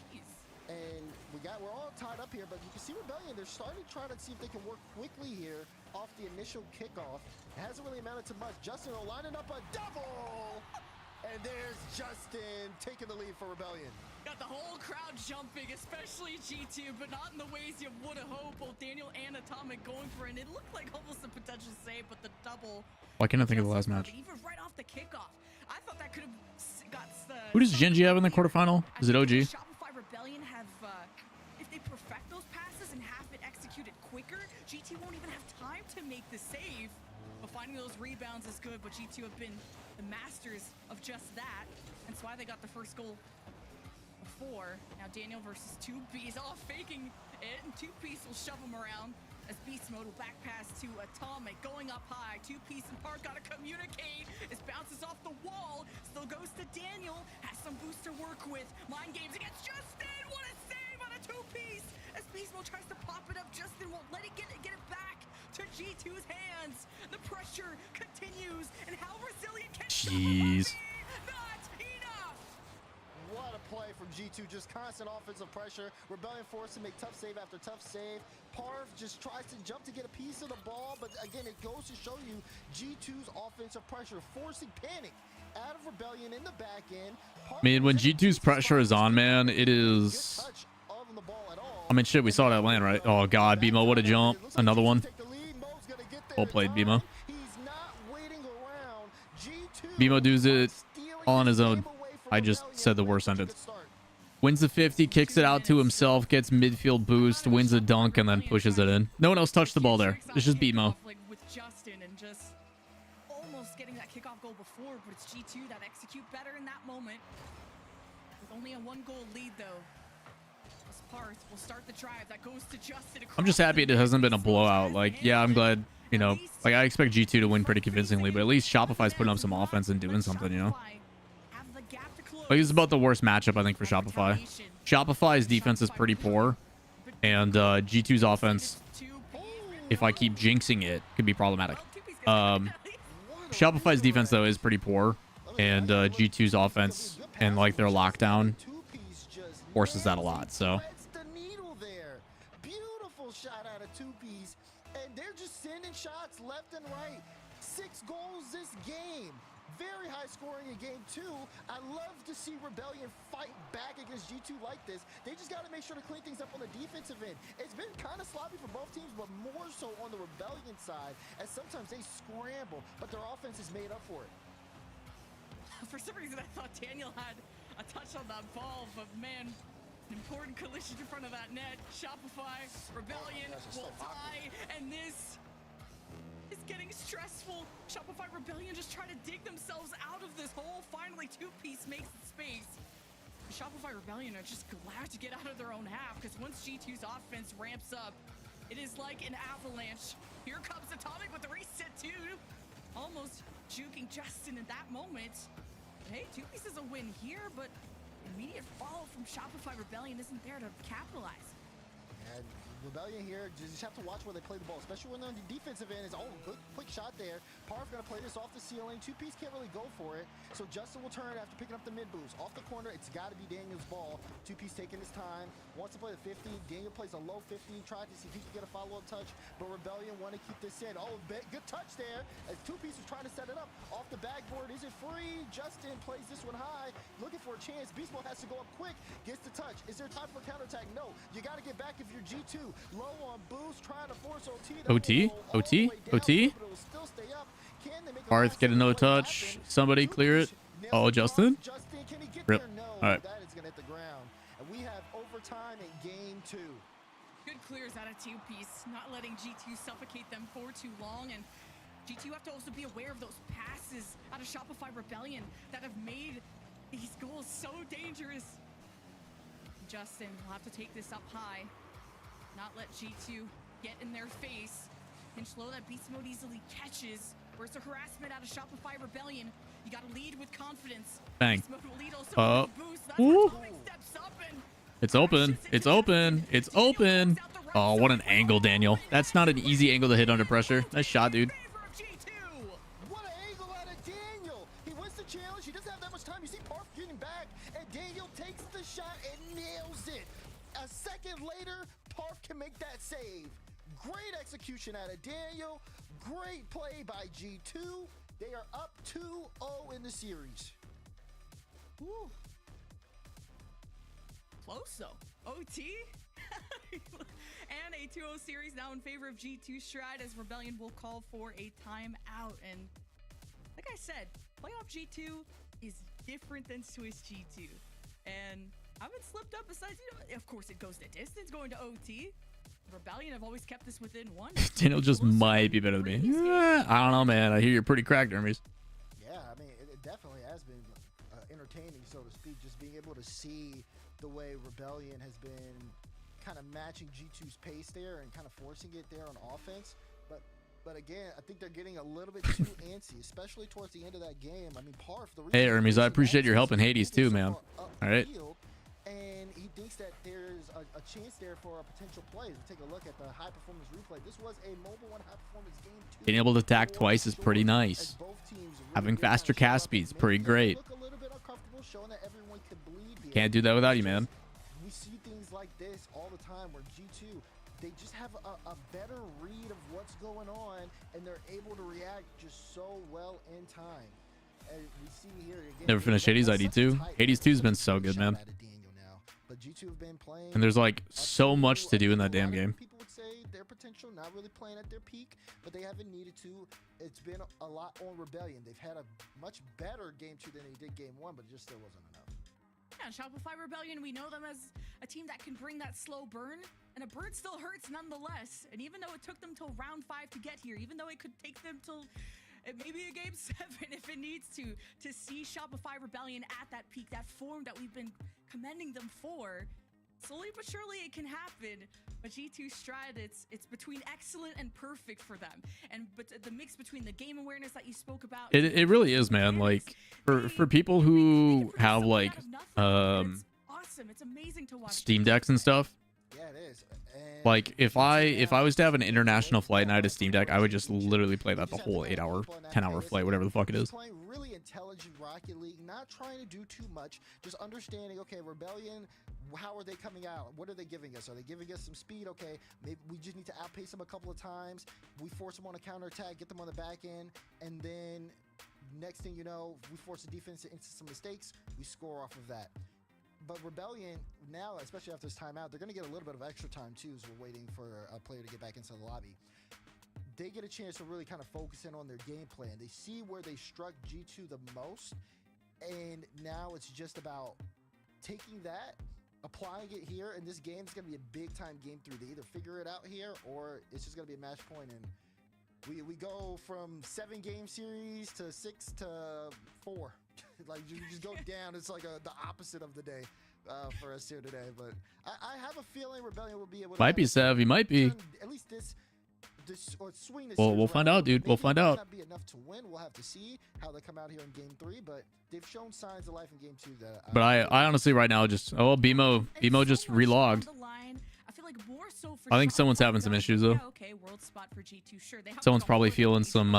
And we're all tied up here, but you can see Rebellion, they're starting to try to see if they can work quickly here off the initial kickoff. It hasn't really amounted to much. Justin lining up a double! And there's Justin taking the lead for Rebellion. Got the whole crowd jumping, especially G2, but not in the ways you would have hoped. Both Daniel and Atomic going for it. It looked like almost a potential save, but the double. Why can't I think of the last match? Even right off the kickoff, I thought that could have got the. Who does Genji have in the quarterfinal? Is it OG? Shopify Rebellion have, if they perfect those passes and have it executed quicker, G2 won't even have time to make the save. But finding those rebounds is good, but G2 have been the masters of just that. That's why they got the first goal before. Now Daniel versus 2Piece, all faking it, and 2Piece will shove him around as Beast Mode will back pass to Atomic, going up high. 2Piece and Parth gotta communicate. It bounces off the wall, still goes to Daniel, has some boost to work with. Mind games against Justin, what a save on a 2Piece! As Beast Mode tries to pop it up, Justin won't let it get it back to G2's hands. The pressure continues, and how resilient can Jeez. not enough! What a play from G2, just constant offensive pressure. Rebellion forced to make tough save after tough save. Parth just tries to jump to get a piece of the ball, but again, it goes to show you G2's offensive pressure, forcing panic out of Rebellion in the back end. I mean, when G2's pressure is on, man, it is... I mean, shit, we saw that land, right? Oh, God, BMO, what a jump. Another one. Well played, BMO. BMO does it all on his own. I just said the worst sentence. Wins the 50, kicks it out to himself, gets midfield boost, wins a dunk, and then pushes it in. No one else touched the ball there. It's just BMO. With Justin and just almost getting that kickoff goal before, but it's G2 that execute better in that moment. With only a 1-goal lead, though. Parth will start the drive that goes to Justin. I'm just happy it hasn't been a blowout. Like, yeah, I'm glad, you know, like I expect G2 to win pretty convincingly, but at least Shopify's putting up some offense and doing something, you know? Like, this is about the worst matchup, I think, for Shopify. Shopify's defense is pretty poor, and G2's offense, if I keep jinxing it, could be problematic. Shopify's defense, though, is pretty poor, and G2's offense and, like, their lockdown forces that a lot, so... Shot out of 2Piece, and they're just sending shots left and right. 6 goals this game. Very high scoring in game 2. I love to see Rebellion fight back against G2 like this. They just got to make sure to clean things up on the defensive end. It's been kind of sloppy for both teams, but more so on the Rebellion side, as sometimes they scramble, but their offense is made up for it. For some reason, I thought Daniel had a touch on that ball, but man, An important collision in front of that net. Shopify, Rebellion will tie, and this is getting stressful. Shopify Rebellion just trying to dig themselves out of this hole. Finally, two-piece makes the space. Shopify Rebellion are just glad to get out of their own half, because once G2's offense ramps up, it is like an avalanche. Here comes Atomic with the reset too. Almost juking Justin in that moment. Hey, two-piece is a win here, but immediate follow from Shopify Rebellion isn't there to capitalize. And Rebellion here, just have to watch where they play the ball, especially when they're on the defensive end. Oh, good quick shot there. Parv gonna play this off the ceiling. Two-piece can't really go for it. So Justin will turn after picking up the mid boost. Off the corner, it's gotta be Daniel's ball. Two-piece taking his time. Wants to play the 50. Daniel plays a low 50. Tried to see if he can get a follow-up touch, but Rebellion want to keep this in. Oh, good touch there as Two-piece was trying to set it up. Off the backboard, is it free? Justin plays this one high, looking for a chance. Beast Mode has to go up quick. Gets the touch. Is there time for a counterattack? No. You gotta get back if you're G2. Low on boost, trying to force OT. OT. Parth get a no touch. Somebody clear it. Oh, Justin. Rip. All right. That is gonna hit the ground, and we have overtime in game 2. Good clears out of two-piece, not letting G2 suffocate them for too long, and G2 have to also be aware of those passes out of Shopify Rebellion that have made these goals so dangerous. Justin will have to take this up high, not let G2 get in their face. Pinch low that Beast Mode easily catches. Where's the harassment out of Shopify Rebellion? You gotta lead with confidence. Bang. Beast Mode will lead also with a boost. That's Ooh. where Atomic steps up and It's open. It's open. It's open. Oh, what an angle, Daniel. That's not an easy angle to hit under pressure. Nice shot, dude. What an angle out of Daniel. He wins the challenge. He doesn't have that much time. You see Parf getting back, and Daniel takes the shot and nails it. A second later, Parf can make that save. Great execution out of Daniel. Great play by G2. They are up 2-0 in the series. Woo. Close though. OT? And a 2-0 series now in favor of G2 Stride, as Rebellion will call for a timeout. And like I said, playoff G2 is different than Swiss G2. And I haven't slipped up besides, of course it goes the distance going to OT. Rebellion have always kept this within one. Daniel just might be better than me. I don't know, man. I hear you're pretty cracked, Hermes. Yeah, I mean, it definitely has been entertaining, so to speak, just being able to see the way Rebellion has been kind of matching G2's pace there and kind of forcing it there on offense. But again, I think they're getting a little bit too antsy, especially towards the end of that game. I mean, Parf, Hey, Hermes, I appreciate your help in Hades too, man. All right. And he thinks that there's a chance there for a potential play. Take a look at the high performance replay. This was a mobile one high performance game 2. Being able to attack twice is pretty nice. Having faster cast speeds, pretty great. Look a little bit uncomfortable, showing that everyone could bleed here. Can't do that without you, man. We see things like this all the time where G2, they just have a better read of what's going on, and they're able to react just so well in time. And we see here again, Never finished Hades ID 2. Hades 2 has been so good, man. But G2 have been playing, And there's like so much to do in that damn game. people would say their potential, not really playing at their peak, but they haven't needed to. It's been a lot on Rebellion. They've had a much better game 2 than they did game 1, but it just still wasn't enough. Yeah, Shopify Rebellion, we know them as a team that can bring that slow burn, and a burn still hurts nonetheless. And even though it took them till round 5 to get here, even though it could take them till maybe a game 7 if it needs to see Shopify Rebellion at that peak, that form that we've been commending them for, slowly but surely it can happen. But G2 Stride, it's between excellent and perfect for them. But the mix between the game awareness that you spoke about, It really is, man. Like for people who have like awesome. It's amazing to watch. Steam Decks and stuff. Yeah, it is. Like if I was to have an international flight and I had a Steam Deck, I would just literally play that the whole 8-hour, 10-hour flight, whatever the fuck it is. Playing really intelligent Rocket League, not trying to do too much, just understanding, okay, Rebellion, how are they coming out? What are they giving us? Are they giving us some speed? Okay, maybe we just need to outpace them a couple of times. We force them on a counterattack, get them on the back end, and then next thing you know, we force the defense into some mistakes, we score off of that. But Rebellion, now, especially after this timeout, they're going to get a little bit of extra time, too, as we're waiting for a player to get back into the lobby. They get a chance to really kind of focus in on their game plan. They see where they struck G2 the most, and now it's just about taking that, applying it here in this game, it's going to be a big time game 3. They either figure it out here or it's just going to be a match point. And we go from 7-game series to 6 to 4. Like you just go down. It's like the opposite of the day for us here today. But I have a feeling Rebellion will be able to Might be savvy, might be. at least this or swing this. Well, we'll find out, dude. We'll find out. Not be enough to win. We'll have to see how they come out here in game 3, but they've shown signs of life in game 2 that. But I honestly right now just BMO just relogged. I think someone's having some issues though. Someone's probably feeling some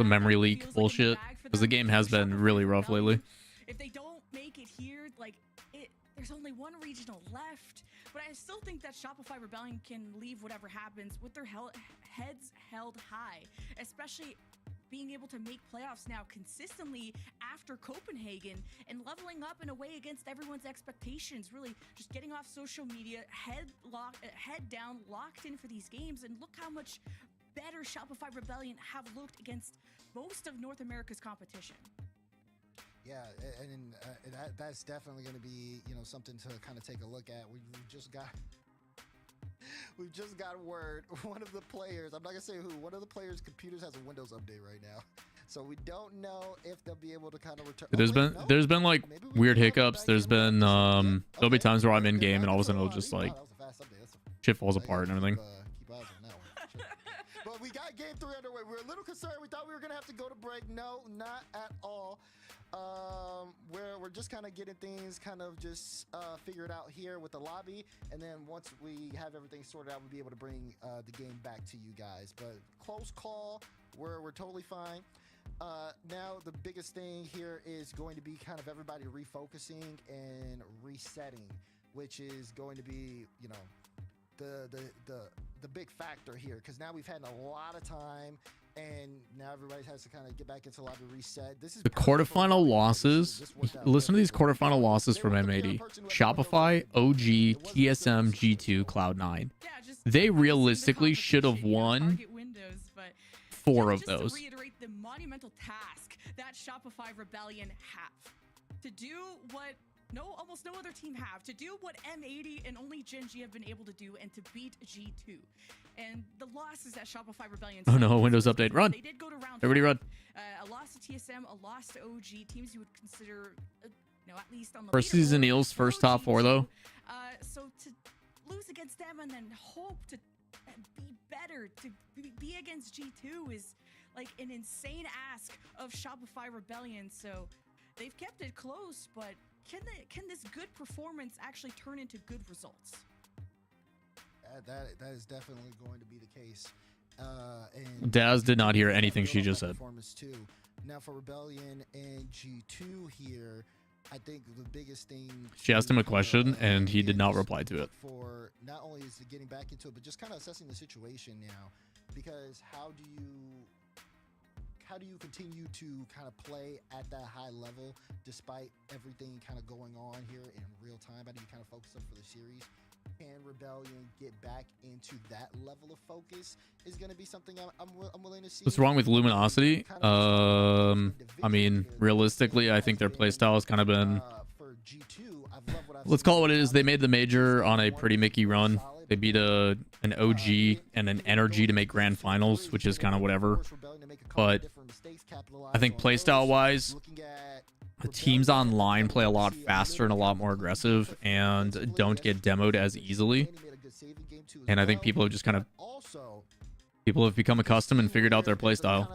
memory leak bullshit because the game has been really rough lately. If they don't make it here, like there's only one regional left. But I still think that Shopify Rebellion can leave whatever happens with their heads held high, especially being able to make playoffs now consistently after Copenhagen and leveling up in a way against everyone's expectations. Really just getting off social media, head down, locked in for these games. And look how much better Shopify Rebellion have looked against most of North America's competition. Yeah, and that's definitely going to be, you know, something to kind of take a look at. We've just got word. One of the players, I'm not going to say who, one of the players' computers has a Windows update right now. So we don't know if they'll be able to kind of return. There's been like weird hiccups. There's been there'll be times where I'm in game and all of a sudden it'll just like shit falls apart and everything. Keep eyes on that one. But we got game 3 underway. We were a little concerned. We thought we were going to have to go to break. No, not at all. We're just kind of getting things kind of just figured out here with the lobby, and then once we have everything sorted out, we'll be able to bring the game back to you guys. But close call, we're totally fine. Now the biggest thing here is going to be kind of everybody refocusing and resetting, which is going to be, you know, the big factor here, because now we've had a lot of time. And now everybody has to kind of get back into lobby reset. This is The quarterfinal losses. Listen to these quarterfinal losses from M80. Shopify, OG, TSM, G2, Cloud9. They realistically should have won 4 of those. To reiterate the monumental task that Shopify Rebellion have to do what almost no other team have, to do what M80 and only Gen G have been able to do, and to beat G2. And the losses that Shopify Rebellion. Oh no, Windows update. Run. They did go to round Everybody 5. run. A loss to TSM, a loss to OG, teams you would consider, at least on the First season Neil's first top 4 though. So to lose against them and then hope to be better, to be against G2 is like an insane ask of Shopify Rebellion. So they've kept it close, but can this good performance actually turn into good results? That is definitely going to be the case. And Daz did not hear anything she just said. Too. Now for Rebellion and G2 here, I think the biggest thing. She asked him a question and he did not reply to it. For not only is it getting back into it, but just kind of assessing the situation now, because how do you continue to kind of play at that high level despite everything kind of going on here in real time? How do you kind of focus up for the series? Can Rebellion get back into that level of focus is going to be something I'm willing to see. What's wrong with Luminosity? I mean, realistically, I think their playstyle has kind of been. Let's call it what it is. They made the major on a pretty Mickey run. They beat an OG and an Energy to make grand finals, which is kind of whatever. But I think playstyle-wise, the teams online play a lot faster and a lot more aggressive and don't get demoed as easily. And I think people have just kind of become accustomed and figured out their playstyle.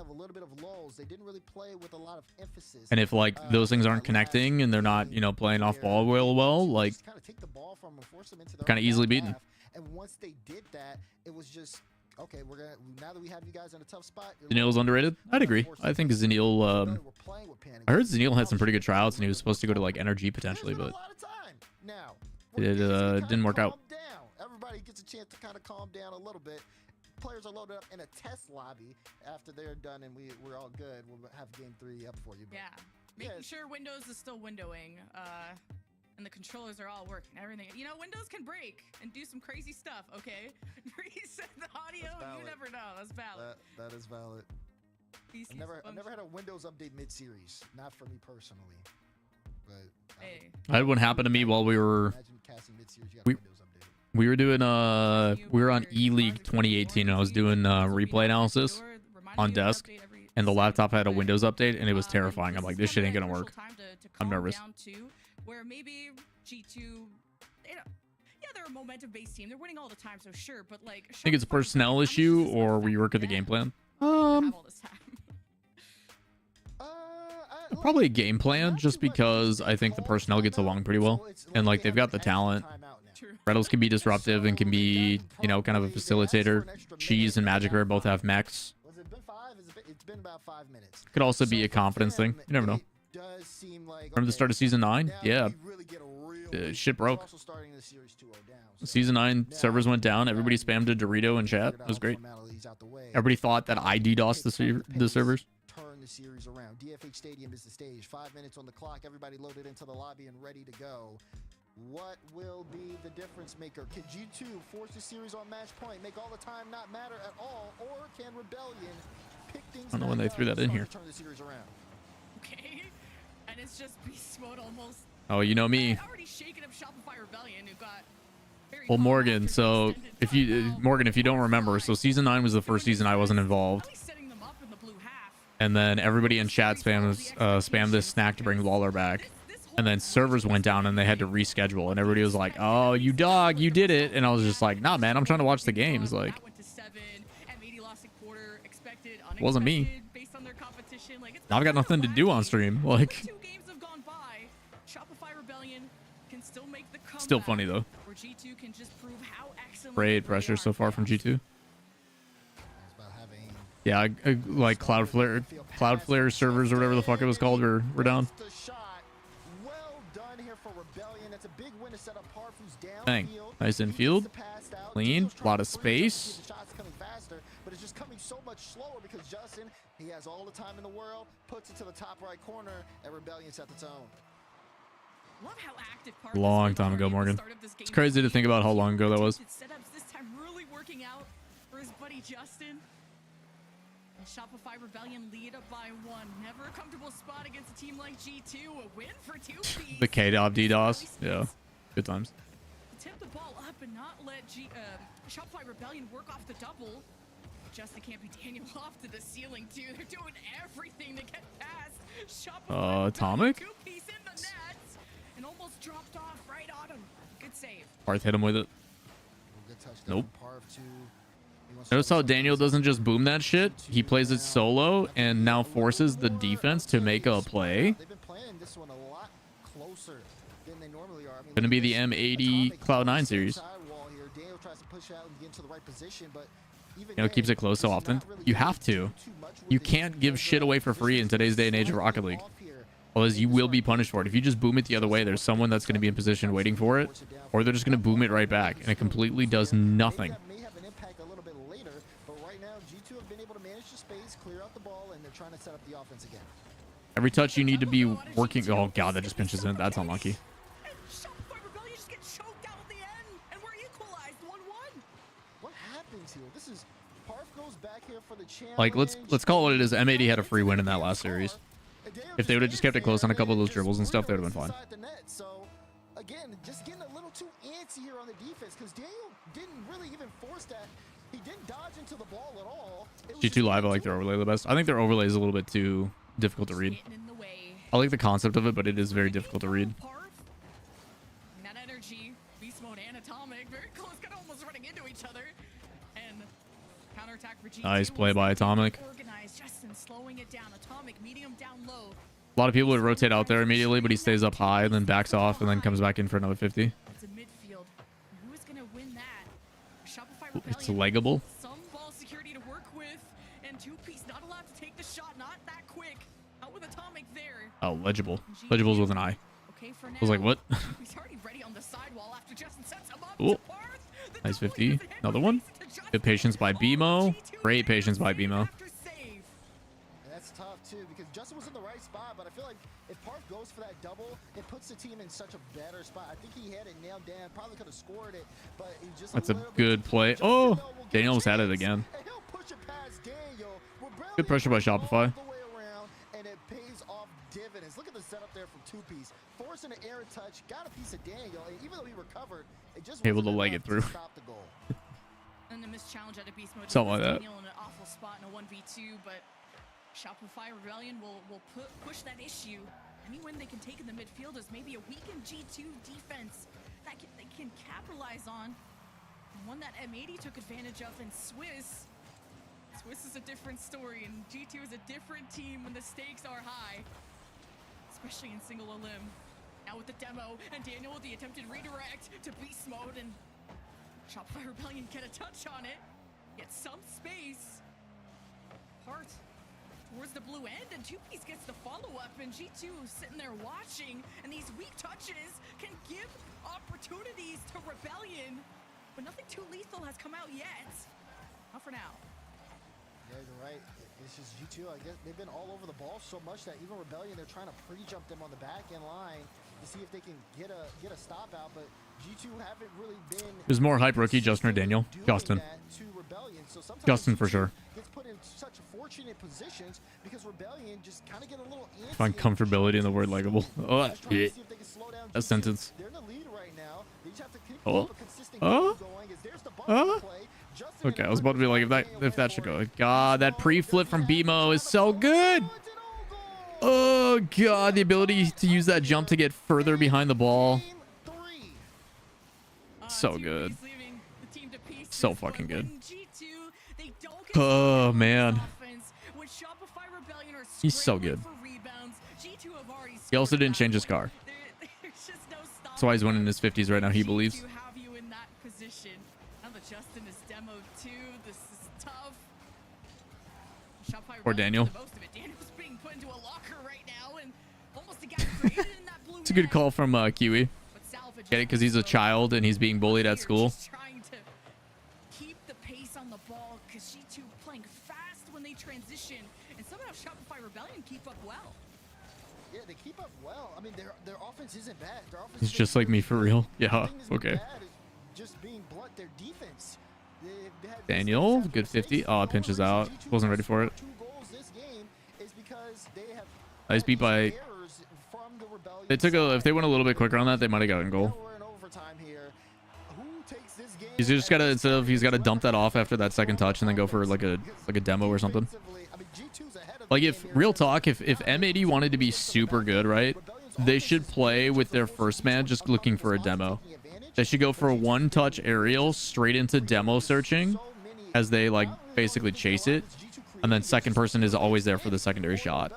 And if like those things aren't connecting and they're not, playing off ball well, like kind of easily beaten. And once they did that, it was just okay. Now that we have you guys in a tough spot. Zanil's underrated. I'd agree. I think Zanil. I heard Zanil had some pretty good tryouts and he was supposed to go to like NRG potentially, but it didn't work out. Everybody gets a chance to kind of calm down a little bit. Players are loaded up in a test lobby. After they're done and we're all good, we'll have game 3 up for you. But making sure Windows is still windowing. And the controllers are all working. Everything. Windows can break and do some crazy stuff, okay? Reset the audio. You never know. That's valid. That is valid. I've never had a Windows update mid-series. Not for me personally. But I had one happen to me while we were we were doing we were on E-League 2018 and I was doing replay analysis on desk, and the laptop had a Windows update and it was terrifying. I'm like, this shit ain't gonna work. I'm nervous. Where maybe G2, yeah, they're a momentum-based team. They're winning all the time, so sure. But like, I think it's a personnel issue or rework of the game plan. Probably a game plan, just because I think the personnel gets along pretty well, and like they've got the talent. Reynolds can be disruptive and can be, you know, kind of a facilitator. Cheese and Magic Rare both have mechs. It's been about 5 minutes. Could also be a confidence thing. You never know. Remember the start of season 9? Yeah. Shit broke. Season 9 servers went down. Everybody spammed a Dorito in chat. It was great. Everybody thought that I DDoSed the servers. Turn the series around. DFH Stadium is the stage. 5 minutes on the clock. Everybody loaded into the lobby and ready to go. What will be the difference maker? Can G2 force the series on match point, make all the time not matter at all, or can Rebellion pick things I don't know when they threw that in here. turn the series around? Okay, and it's just beast mode almost. Oh, you know me. Already shaking up Shopify Rebellion, who got Well, Morgan, so if you don't remember, so season 9 was the first season I wasn't involved. And then everybody in chat spammed this snack to bring Lawler back. And then servers went down and they had to reschedule, and everybody was like, "Oh, you dog, you did it." And I was just like, "Nah, man, I'm trying to watch the games." Like, it wasn't me. Now I've got nothing to do on stream. Like, still funny though. Great pressure so far from G2. Yeah, like Cloudflare servers or whatever the fuck it was called were down. Dang, nice infield, clean, a lot of space. But it's just coming so much slower because Justin, he has all the time in the world, puts it to the top right corner, and Rebellion sets its own. Love how active Long time ago, Morgan. It's crazy to think about how long ago that was. Setups this time really working out for his buddy Justin. And Shopify Rebellion lead up by 1. Never a comfortable spot against a team like G2. A win for 2P. The K-Dop DDoS. Yeah, good times. Tip the ball up and not let Shopify Rebellion work off the double. Justin can't be Daniel off to the ceiling too. They're doing everything to get past Shopify. Atomic? 2-piece in the net and almost dropped off right on him. Good save. Parth hit him with it. Nope. Parth Notice how Daniel doesn't just boom that shit. He plays it solo and now forces the defense to make a play. They've been playing this one a lot closer than they normally are. I mean, Gonna be the M80 Cloud9 series. Daniel tries to push out and get into the right position, but even You know, keeps it close so often. You have to. You can't give shit away for free in today's day and age of Rocket League. Otherwise, you will be punished for it. If you just boom it the other way, there's someone that's going to be in position waiting for it, or they're just going to boom it right back, and it completely does nothing. Every touch you need to be working. Oh god, that just pinches in. That's unlucky. What happens here? This is Parth goes back here for the challenge. Like, let's call it what it is. M80 had a free win in that last series. If they would have just kept it close on a couple of those dribbles and stuff, they would have been fine. So again, just getting a little too antsy here on the defense because Daniel didn't really even force that. He didn't dodge into the ball at all. G2 Live, I like their overlay the best. I think their overlay is a little bit too difficult to read. I like the concept of it, but it is very difficult to read. That energy, beast mode and atomic, very close, kind of almost running into each other. And counterattack for G2. Nice play by Atomic. Organized, Justin slowing it down. Atomic meeting him down low. A lot of people would rotate out there immediately, but he stays up high and then backs off and then comes back in for another 50. It's a midfield. Who is gonna win that? Shopify It's Rebellion. leggable. Some ball security to work with, and 2-piece not allowed to take the shot. Not that quick. Out with Atomic there. Oh, legible. Legible's with an I. Okay for now. I was like, what? He's already ready on the sidewall after Justin sets him up. Ooh. Nice 50. Another one. Good patience by BMO. Great patience by BMO. That's tough too because Justin was in the right spot, but I feel like if Parth goes for that double, it puts the team in such a better spot. I think he had it nailed down, probably could have scored it, but he just That's a good play. Oh, Daniel almost had it again. Good pressure by Shopify. And it pays off dividends. Look at the setup there from two-piece. Forcing an air touch, got a piece of Daniel, and even though he recovered, it just Able to wasn't leg it enough through. to stop the goal. And the missed challenge at a beast mode. Something like that. Daniel in an awful spot in a 1v2, but Shopify Rebellion will push that issue. Any win they can take in the midfield is maybe a weakened G2 defense that they can capitalize on. And one that M80 took advantage of in Swiss. Swiss is a different story, and G2 is a different team when the stakes are high, especially in single elim. Now with the demo, and Daniel with the attempted redirect to beast mode, and Shopify Rebellion get a touch on it, get some space. Hart towards the blue end, and two-piece gets the follow-up, and G2 sitting there watching, and these weak touches can give opportunities to Rebellion, but nothing too lethal has come out yet. Not for now. Yeah, you're right. It's just G2, I guess they've been all over the ball so much that even Rebellion, they're trying to pre-jump them on the back end line to see if they can get a stop out, but G2 haven't really been. Who's more hype, rookie, Justin or Daniel? Justin. To Rebellion. So sometimes Justin for G2 sure. Gets put in such fortunate positions because Rebellion just kind of get a little antsy. Find comfortability in the word likable. Oh, yeah. That sentence. They're in the lead right now. They just have to keep Oh. a consistent game going. As there's the bump play. Justin Okay, I was about to be like, if that should go. God, that pre-flip from BMO is so good. Oh God, the ability to use that jump to get further behind the ball. So good. So fucking good. Oh man. He's so good. He also didn't change his car. That's why he's winning his 50s right now, he believes. Or Daniel. It's a good call from Kiwi. Get it? Because he's a child and he's being bullied at school. Trying to keep the pace on the ball because G2 playing fast when they transition, and somehow Shopify Rebellion keep up well. Yeah, they keep up well. I mean, their offense isn't bad. Their offense He's just like me for real. Yeah. Okay. Just being blunt, their defense. They had Daniel, good 50. Oh, it pinches out. Wasn't ready for it. 2 goals this game is because they have Nice beat by. errors from the Rebellion. They took a. If they went a little bit quicker on that, they might have gotten goal. We're in overtime here. Who takes this game? He's just gotta instead of he's gotta dump that off after that second touch and then go for like a demo or something. I mean, G2's ahead of Like if real talk, if M80 wanted to be super good, right? They should play with their first man just looking for a demo. They should go for a one-touch aerial straight into demo searching as they like basically chase it, and then second person is always there for the secondary shot.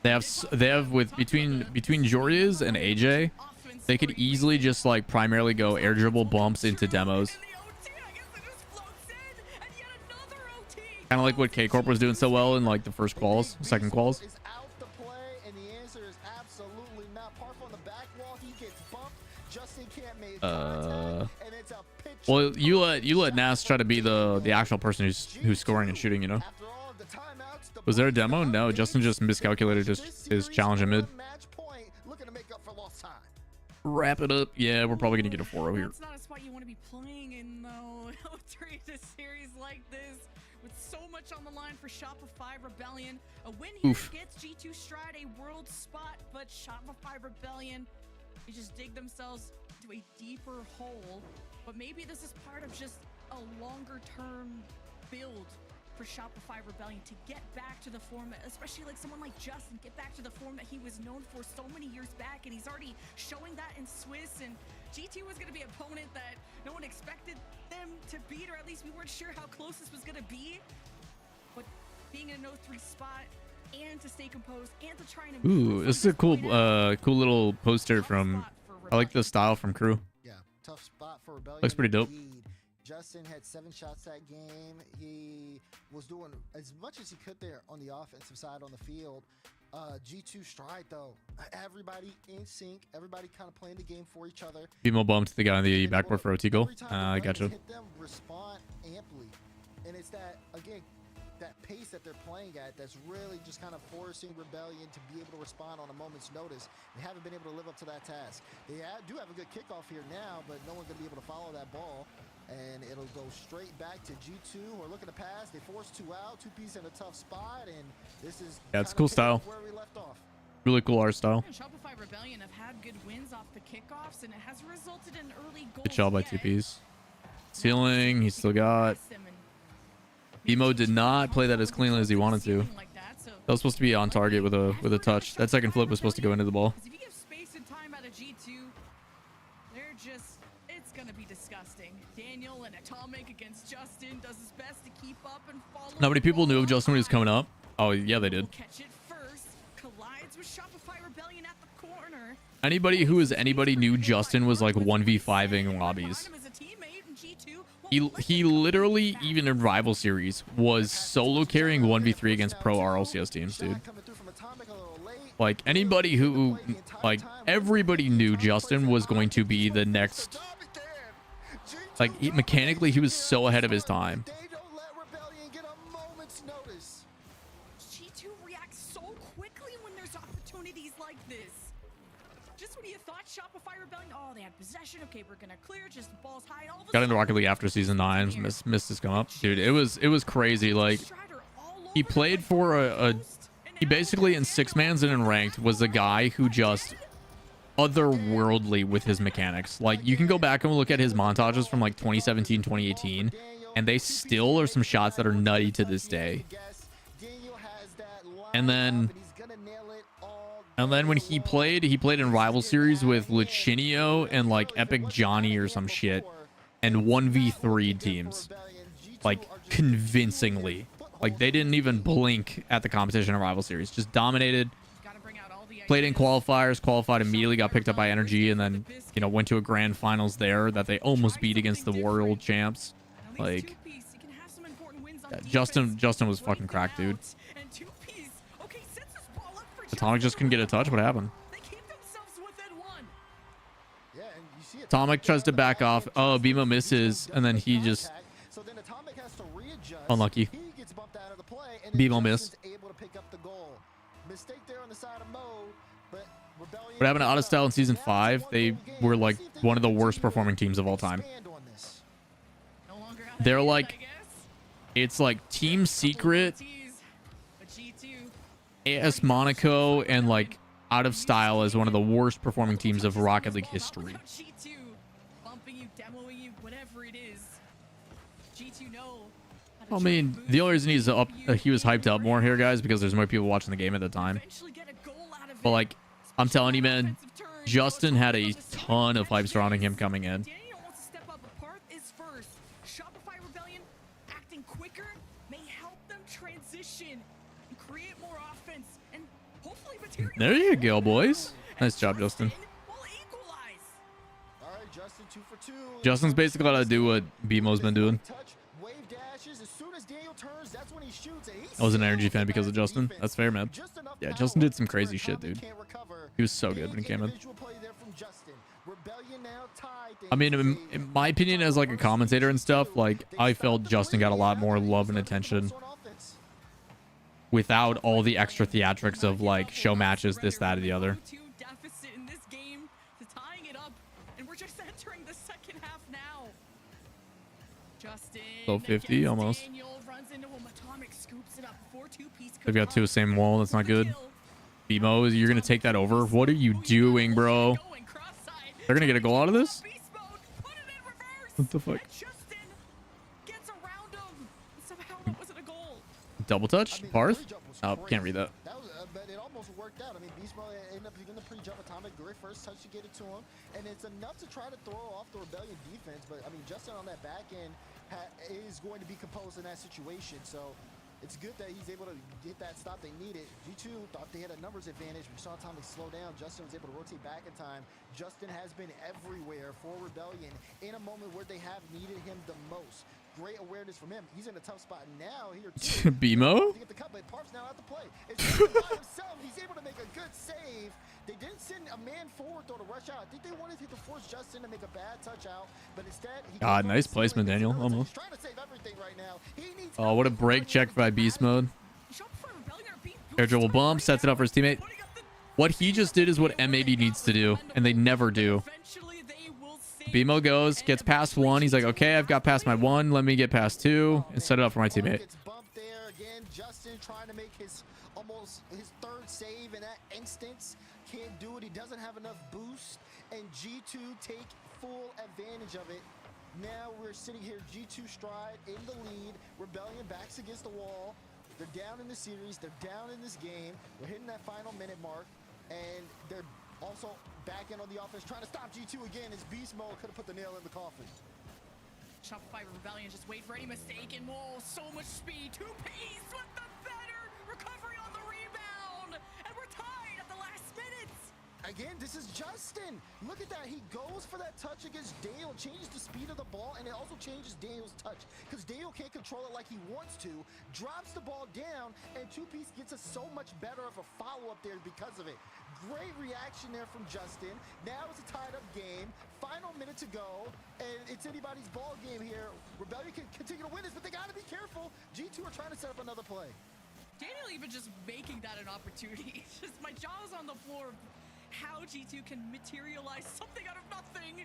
They have with between Jorias and AJ, they could easily just like primarily go air dribble bumps into demos. Kind of like what K Corp was doing so well in like the first quals, second quals. Well, you let Nas try to be the actual person who's scoring and shooting, you know. Was there a demo? No, Justin just miscalculated his challenge in mid. Wrap it up. Yeah, we're probably gonna get a 4-0 here. It's not a spot you want to be playing in, though. During a series like this, with so much on the line for Shopify Rebellion, a win here gets G2 Stride a world spot, but Shopify Rebellion, they just dig themselves into a deeper hole. But maybe this is part of just a longer-term build for Shopify Rebellion to get back to the format, especially like someone like Justin, get back to the format he was known for so many years back, and he's already showing that in Swiss, and G2 was going to be an opponent that no one expected them to beat, or at least we weren't sure how close this was going to be. But being in a 0-3 spot and to stay composed and to try and Ooh, this is a cool little poster from. I like the style from Crew. Yeah, tough spot for Rebellion. Looks pretty dope. Justin had 7 shots that game. He was doing as much as he could there on the offensive side on the field. G2 Stride, though, everybody in sync, everybody kind of playing the game for each other. BMO bumped the guy on the backboard for OT goal. I gotcha. Hit them, respond amply, and it's that again, that pace that they're playing at that's really just kind of forcing Rebellion to be able to respond on a moment's notice. They haven't been able to live up to that task. They do have a good kickoff here now, but no one's going to be able to follow that ball. And it'll go straight back to G2, who are looking to pass. They force 2 out, 2-piece in a tough spot, and this is Yeah, it's cool style. where we left off. Really cool art style. Shopify Rebellion have had good wins off the kickoffs, and it has resulted in early goals. Good job by TPs. Ceiling, he still got. Emo did not play that as cleanly as he wanted to. That was supposed to be on target with a touch. That second flip was supposed to go into the ball. If you give space and time out of G2, they're just, it's gonna be disgusting. Daniel and Atomic against Justin does his best to keep up and follow. How many people knew of Justin when he was coming up? Oh yeah, they did. Catch it first, collides with Shopify Rebellion at the corner. Anybody who is anybody knew Justin was like 1v5ing lobbies. He literally, even in rival series, was solo carrying 1v3 against pro RLCS teams, dude. Like anybody who, like everybody knew Justin was going to be the next. Like mechanically, he was so ahead of his time. G2 reacts so quickly when there's opportunities like this. Just when you thought Shopify Rebellion, oh, they had possession. Okay, we're gonna clear. Just the ball's high. All of a Got into Rocket League after season 9. Missed his come up, dude. It was crazy. Like he played for he basically in 6-mans and in ranked was a guy who just otherworldly with his mechanics. Like you can go back and look at his montages from like 2017, 2018, and they still are some shots that are nutty to this day. And then when he played in rival series with Lichinio and like Epic Johnny or some shit, and 1v3 teams, like convincingly. Like they didn't even blink at the competition in rival series, just dominated. Played in qualifiers, qualified immediately, got picked up by Energy, and then went to a grand finals there that they almost beat against the world champs. Like yeah, Justin was fucking cracked, dude. Atomic just couldn't get a touch. What happened? Atomic tries to back off. Oh, Bimo misses, and then he just unlucky. Bimo missed. What happened to Auto Style in season 5? They were like one of the worst performing teams of all time. They're like, it's like Team Secret, AS Monaco, and like Out of Style as one of the worst performing teams of Rocket League history. I mean, the only reason he was hyped up more here, guys, because there's more people watching the game at the time. But like, I'm telling you, man, Justin had a ton of hype surrounding him coming in. Shopify Rebellion acting quicker may help them transition and create more offense and hopefully material. There you go, boys. Nice job, Justin. Justin's basically got to do what BMO's been doing. I was an Energy fan because of Justin. That's fair, man. Yeah, Justin did some crazy shit, dude. He was so good when he came in. I mean, in my opinion, as like a commentator and stuff, like I felt Justin got a lot more love and attention without all the extra theatrics of like show matches, this, that, or the other. Low 50 almost. They've got 2 same wall. That's not good. BMO, you're gonna take that over? What are you doing, bro? They're gonna get a goal out of this? What the fuck? Double touch? Parth? Oh, can't read that. But it almost worked out. I mean, Beast Mode ended up getting the pre-jump. Atomic, great first touch to get it to him. And it's enough to try to throw off the Rebellion defense. But, I mean, Justin on that back end is going to be composed in that situation. So it's good that he's able to get that stop they needed. G2 thought they had a numbers advantage. We saw Atomic slow down. Justin was able to rotate back in time. Justin has been everywhere for Rebellion in a moment where they have needed him the most. Great awareness from him. He's in a tough spot now here too. BMO? To get the cut, but Parf's now out to play. It's Justin by himself. He's able to make a good save. They didn't send a man forward though to rush out. I think they wanted to force Justin to make a bad touch out, but instead he God, nice placement, Daniel. Almost. trying to save everything right now. He needs Oh, what a break check by Beast Mode. Air dribble bump, sets it up for his teammate. What he just did is what M80 needs to do, and they never do. BMO goes, gets past 1. He's like, okay, I've got past my 1. Let me get past 2 and set it up for my teammate. Gets bumped there again. Justin trying to make his almost his third save in that instance. Can't do it. He doesn't have enough boost. And G2 take full advantage of it. Now we're sitting here, G2 Stride in the lead. Rebellion backs against the wall. They're down in the series. They're down in this game. We're hitting that final minute mark. And they're also back in on the offense, trying to stop G2 again. His beast mode could have put the nail in the coffin. Shopify Rebellion just wait for any mistake and whoa, so much speed. 2 Ps with the better recovery on the rebound. And we're tied at the last minutes. Again, this is Justin. Look at that. He goes for that touch against Dale, changes the speed of the ball, and it also changes Dale's touch because Dale can't control it like he wants to. Drops the ball down, and 2Piece gets us so much better of a follow-up there because of it. Great reaction there from Justin. Now it's a tied-up game. Final minute to go, and it's anybody's ball game here. Rebellion can continue to win this, but they got to be careful. G2 are trying to set up another play. Daniel even just making that an opportunity. Just my jaw is on the floor. How G2 can materialize something out of nothing.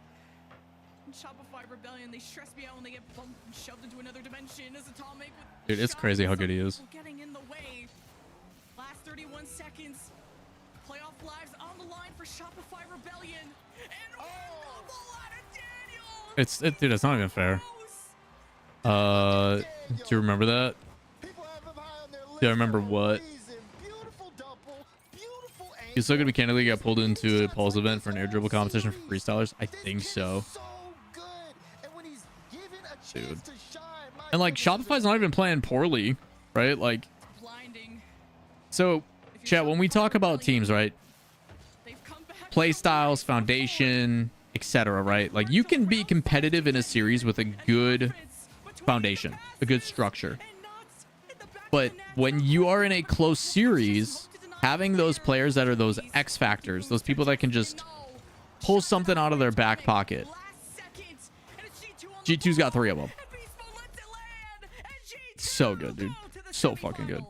And Shopify Rebellion, they stress me out when they get bumped and shoved into another dimension as Atomic with Dude, it's crazy how good he is. getting in the way. Last 31 seconds. Playoff lives on the line for Shopify Rebellion. And double out of Daniel. Dude, it's not even fair. Do you remember that? Do I remember what? He's still gonna mechanically get pulled into a pulse event for an air dribble competition for freestylers. I think so. Dude. And like Shopify's not even playing poorly, right? Like, so chat, when we talk about teams, right? Play styles, foundation, etc., right? Like you can be competitive in a series with a good foundation, a good structure. But when you are in a close series, having those players that are those X factors, those people that can just pull something out of their back pocket. G2's got 3 of them. So good, dude. So fucking good.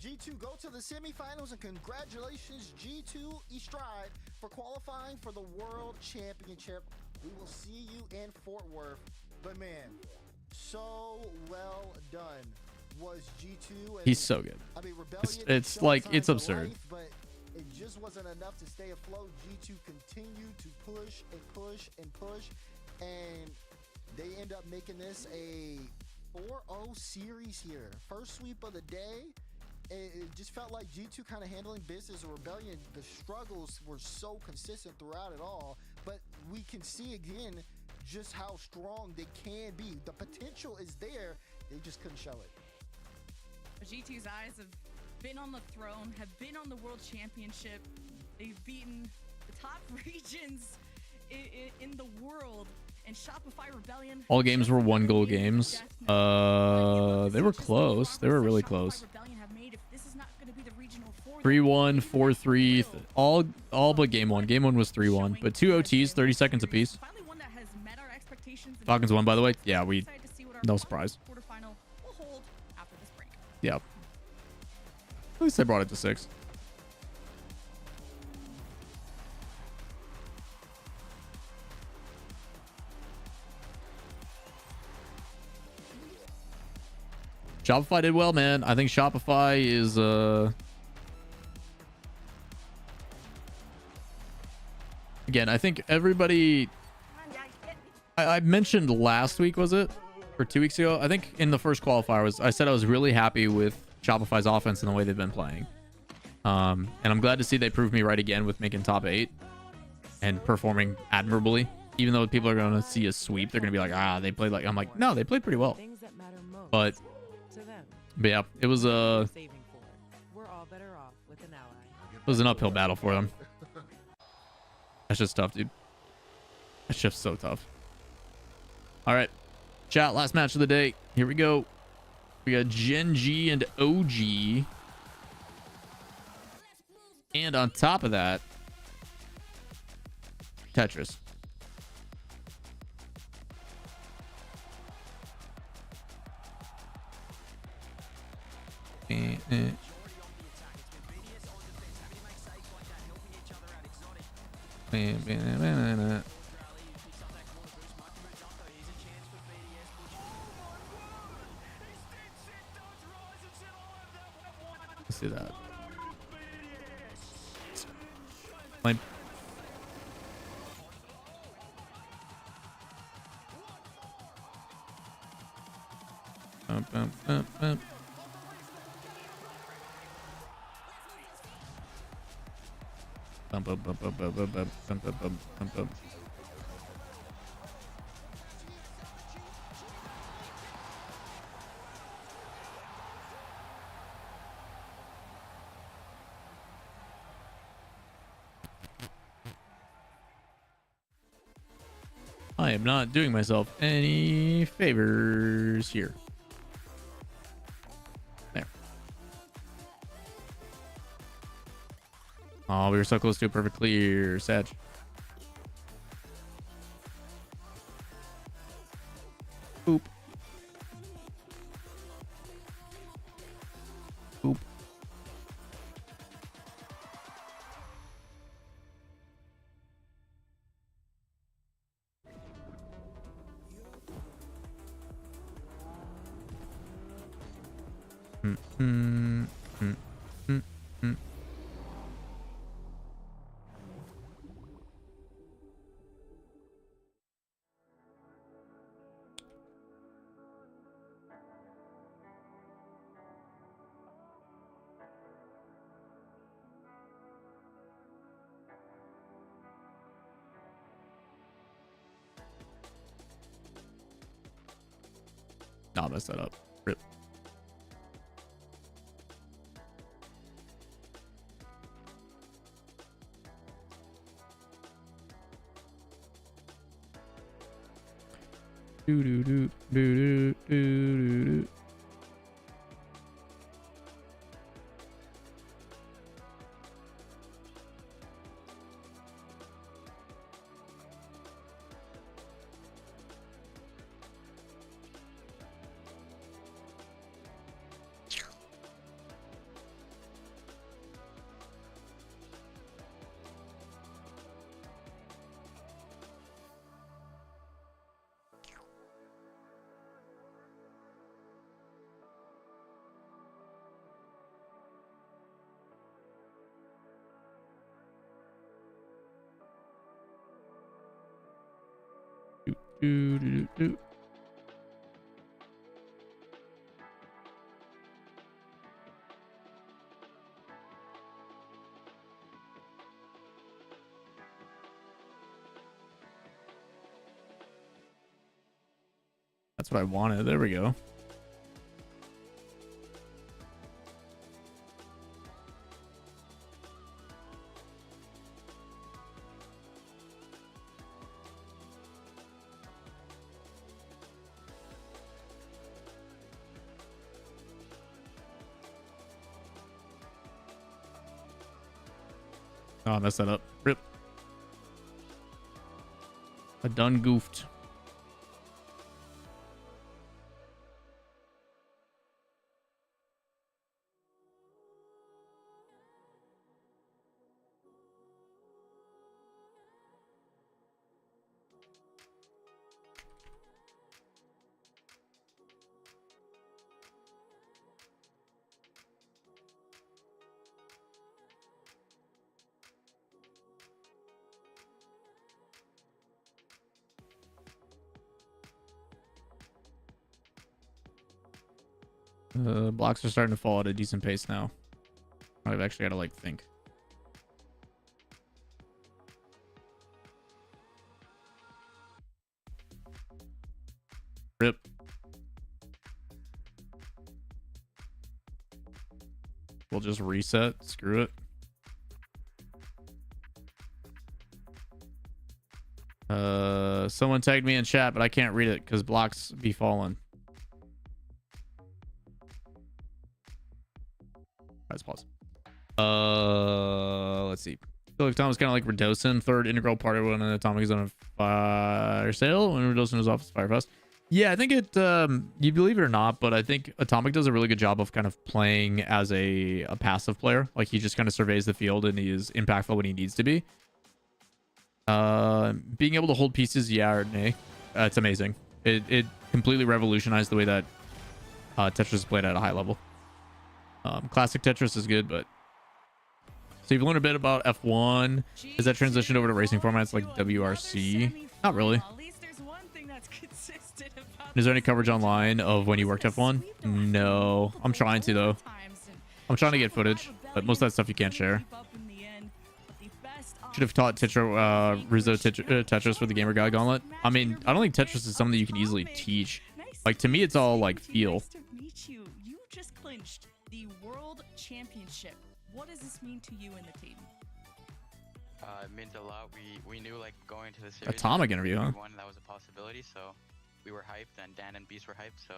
G2 go to the semifinals, and congratulations, G2 Stride, for qualifying for the World Championship. We will see you in Fort Worth. But man, so well done was G2. He's so good. I mean, it's like, it's absurd. Life, but it just wasn't enough to stay afloat. G2 continued to push and push and push, and they end up making this a 4-0 series here. First sweep of the day. It just felt like G2 kind of handling business. Rebellion, the struggles were so consistent throughout it all, but we can see again just how strong they can be. The potential is there. They just couldn't show it. G2's eyes have been on the throne, have been on the World Championship. They've beaten the top regions in the world. And Shopify Rebellion. All games were 1-goal games. They were close. They were really close. 3-1, 4-3, all but game 1. Game 1 was 3-1, but 2 OTs, 30 seconds apiece. Falcons won, by the way. Yeah, no surprise. Yeah. At least they brought it to 6. Shopify did well, man. I think Shopify is again, I think everybody I mentioned last week, was it? Or 2 weeks ago? I think in the first qualifier I said I was really happy with Shopify's offense and the way they've been playing. And I'm glad to see they proved me right again with making top 8 and performing admirably. Even though people are going to see a sweep, they're going to be like, they played like, I'm like, no, they played pretty well. But yeah, it was it was an uphill battle for them. That's just tough, dude. That's just so tough. All right, chat, last match of the day. Here we go. We got Gen G and OG. And on top of that, Tetris. do that. Lame. Bum, bum, bum, bum. Bum, bum, bum, bum, bum, bum, bum, bum, bum, bum, bum. I am not doing myself any favors here. There. Oh, we were so close to a perfect clear, Sag. Oop. Oop. Nah, mess that up. Rip. Do do do do do do do. Do, do, do. That's what I wanted. There we go. Oh, I messed that up. Rip. I done goofed. Blocks are starting to fall at a decent pace now. I've actually got to like think. Rip. We'll just reset. Screw it. Someone tagged me in chat, but I can't read it because blocks be falling. Let's pause. Let's see. I feel like Tom was kind of like Redosin, third integral part of when Atomic is on a fire sale when Redosin is off his fire fast. Yeah, I think it. You believe it or not, but I think Atomic does a really good job of kind of playing as a passive player. Like he just kind of surveys the field and he is impactful when he needs to be. Being able to hold pieces, yeah or nay, it's amazing. It completely revolutionized the way that Tetris is played at a high level. Classic Tetris is good, but so you've learned a bit about F1. Is that transitioned over to racing formats like WRC? Not really. Is there any coverage online of when you worked F1? No. I'm trying to, though. I'm trying to get footage, but most of that stuff you can't share. Should have taught Rizzo Tetris for the Gamer Guide Gauntlet. I mean, I don't think Tetris is something you can easily teach. Like, to me, it's all, like, feel. You just clinched the World Championship. What does this mean to you and the team? It meant a lot. We knew, like, going to the series. Atomic interview, huh? That was a possibility, so we were hyped, and Dan and Beast were hyped, so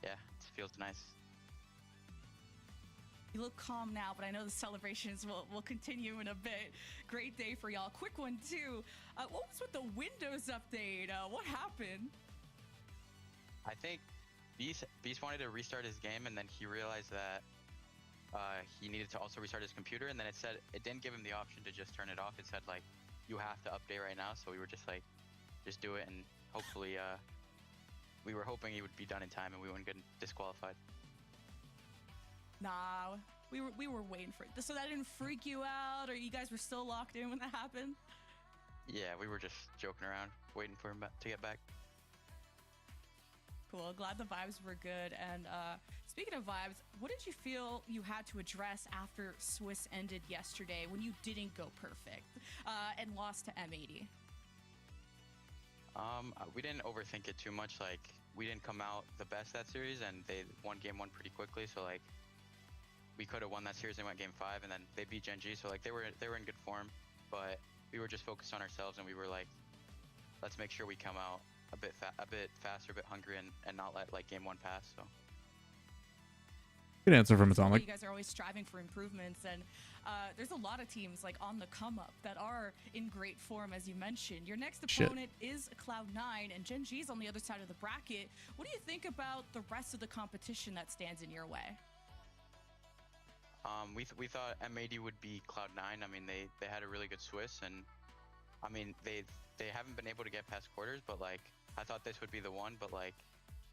yeah, it feels nice. You look calm now, but I know the celebrations will continue in a bit. Great day for y'all. Quick one, too. What was with the Windows update? What happened? I think Beast wanted to restart his game, and then he realized that he needed to also restart his computer, and then it didn't give him the option to just turn it off. It said, like, you have to update right now, so we were just like, just do it, and hopefully we were hoping he would be done in time and we wouldn't get disqualified. Nah, we were waiting for it. So that didn't freak you out, or you guys were still locked in when that happened? Yeah, we were just joking around, waiting for him to get back. Cool, glad the vibes were good. And speaking of vibes, what did you feel you had to address after Swiss ended yesterday when you didn't go perfect and lost to M80? We didn't overthink it too much. Like, we didn't come out the best that series, and they won game 1 pretty quickly. So like, we could have won that series and went game 5, and then they beat Gen G. So like, they were in good form, but we were just focused on ourselves, and we were like, let's make sure we come out a bit faster, a bit hungry, and not let like game 1 pass. So. Good answer from Atomic. You guys are always striving for improvements, and there's a lot of teams like on the come up that are in great form, as you mentioned. Your next opponent is Cloud9, and Gen G's on the other side of the bracket. What do you think about the rest of the competition that stands in your way? We thought M80 would be Cloud9. I mean, they had a really good Swiss, and I mean they haven't been able to get past quarters, but like I thought this would be the one, but like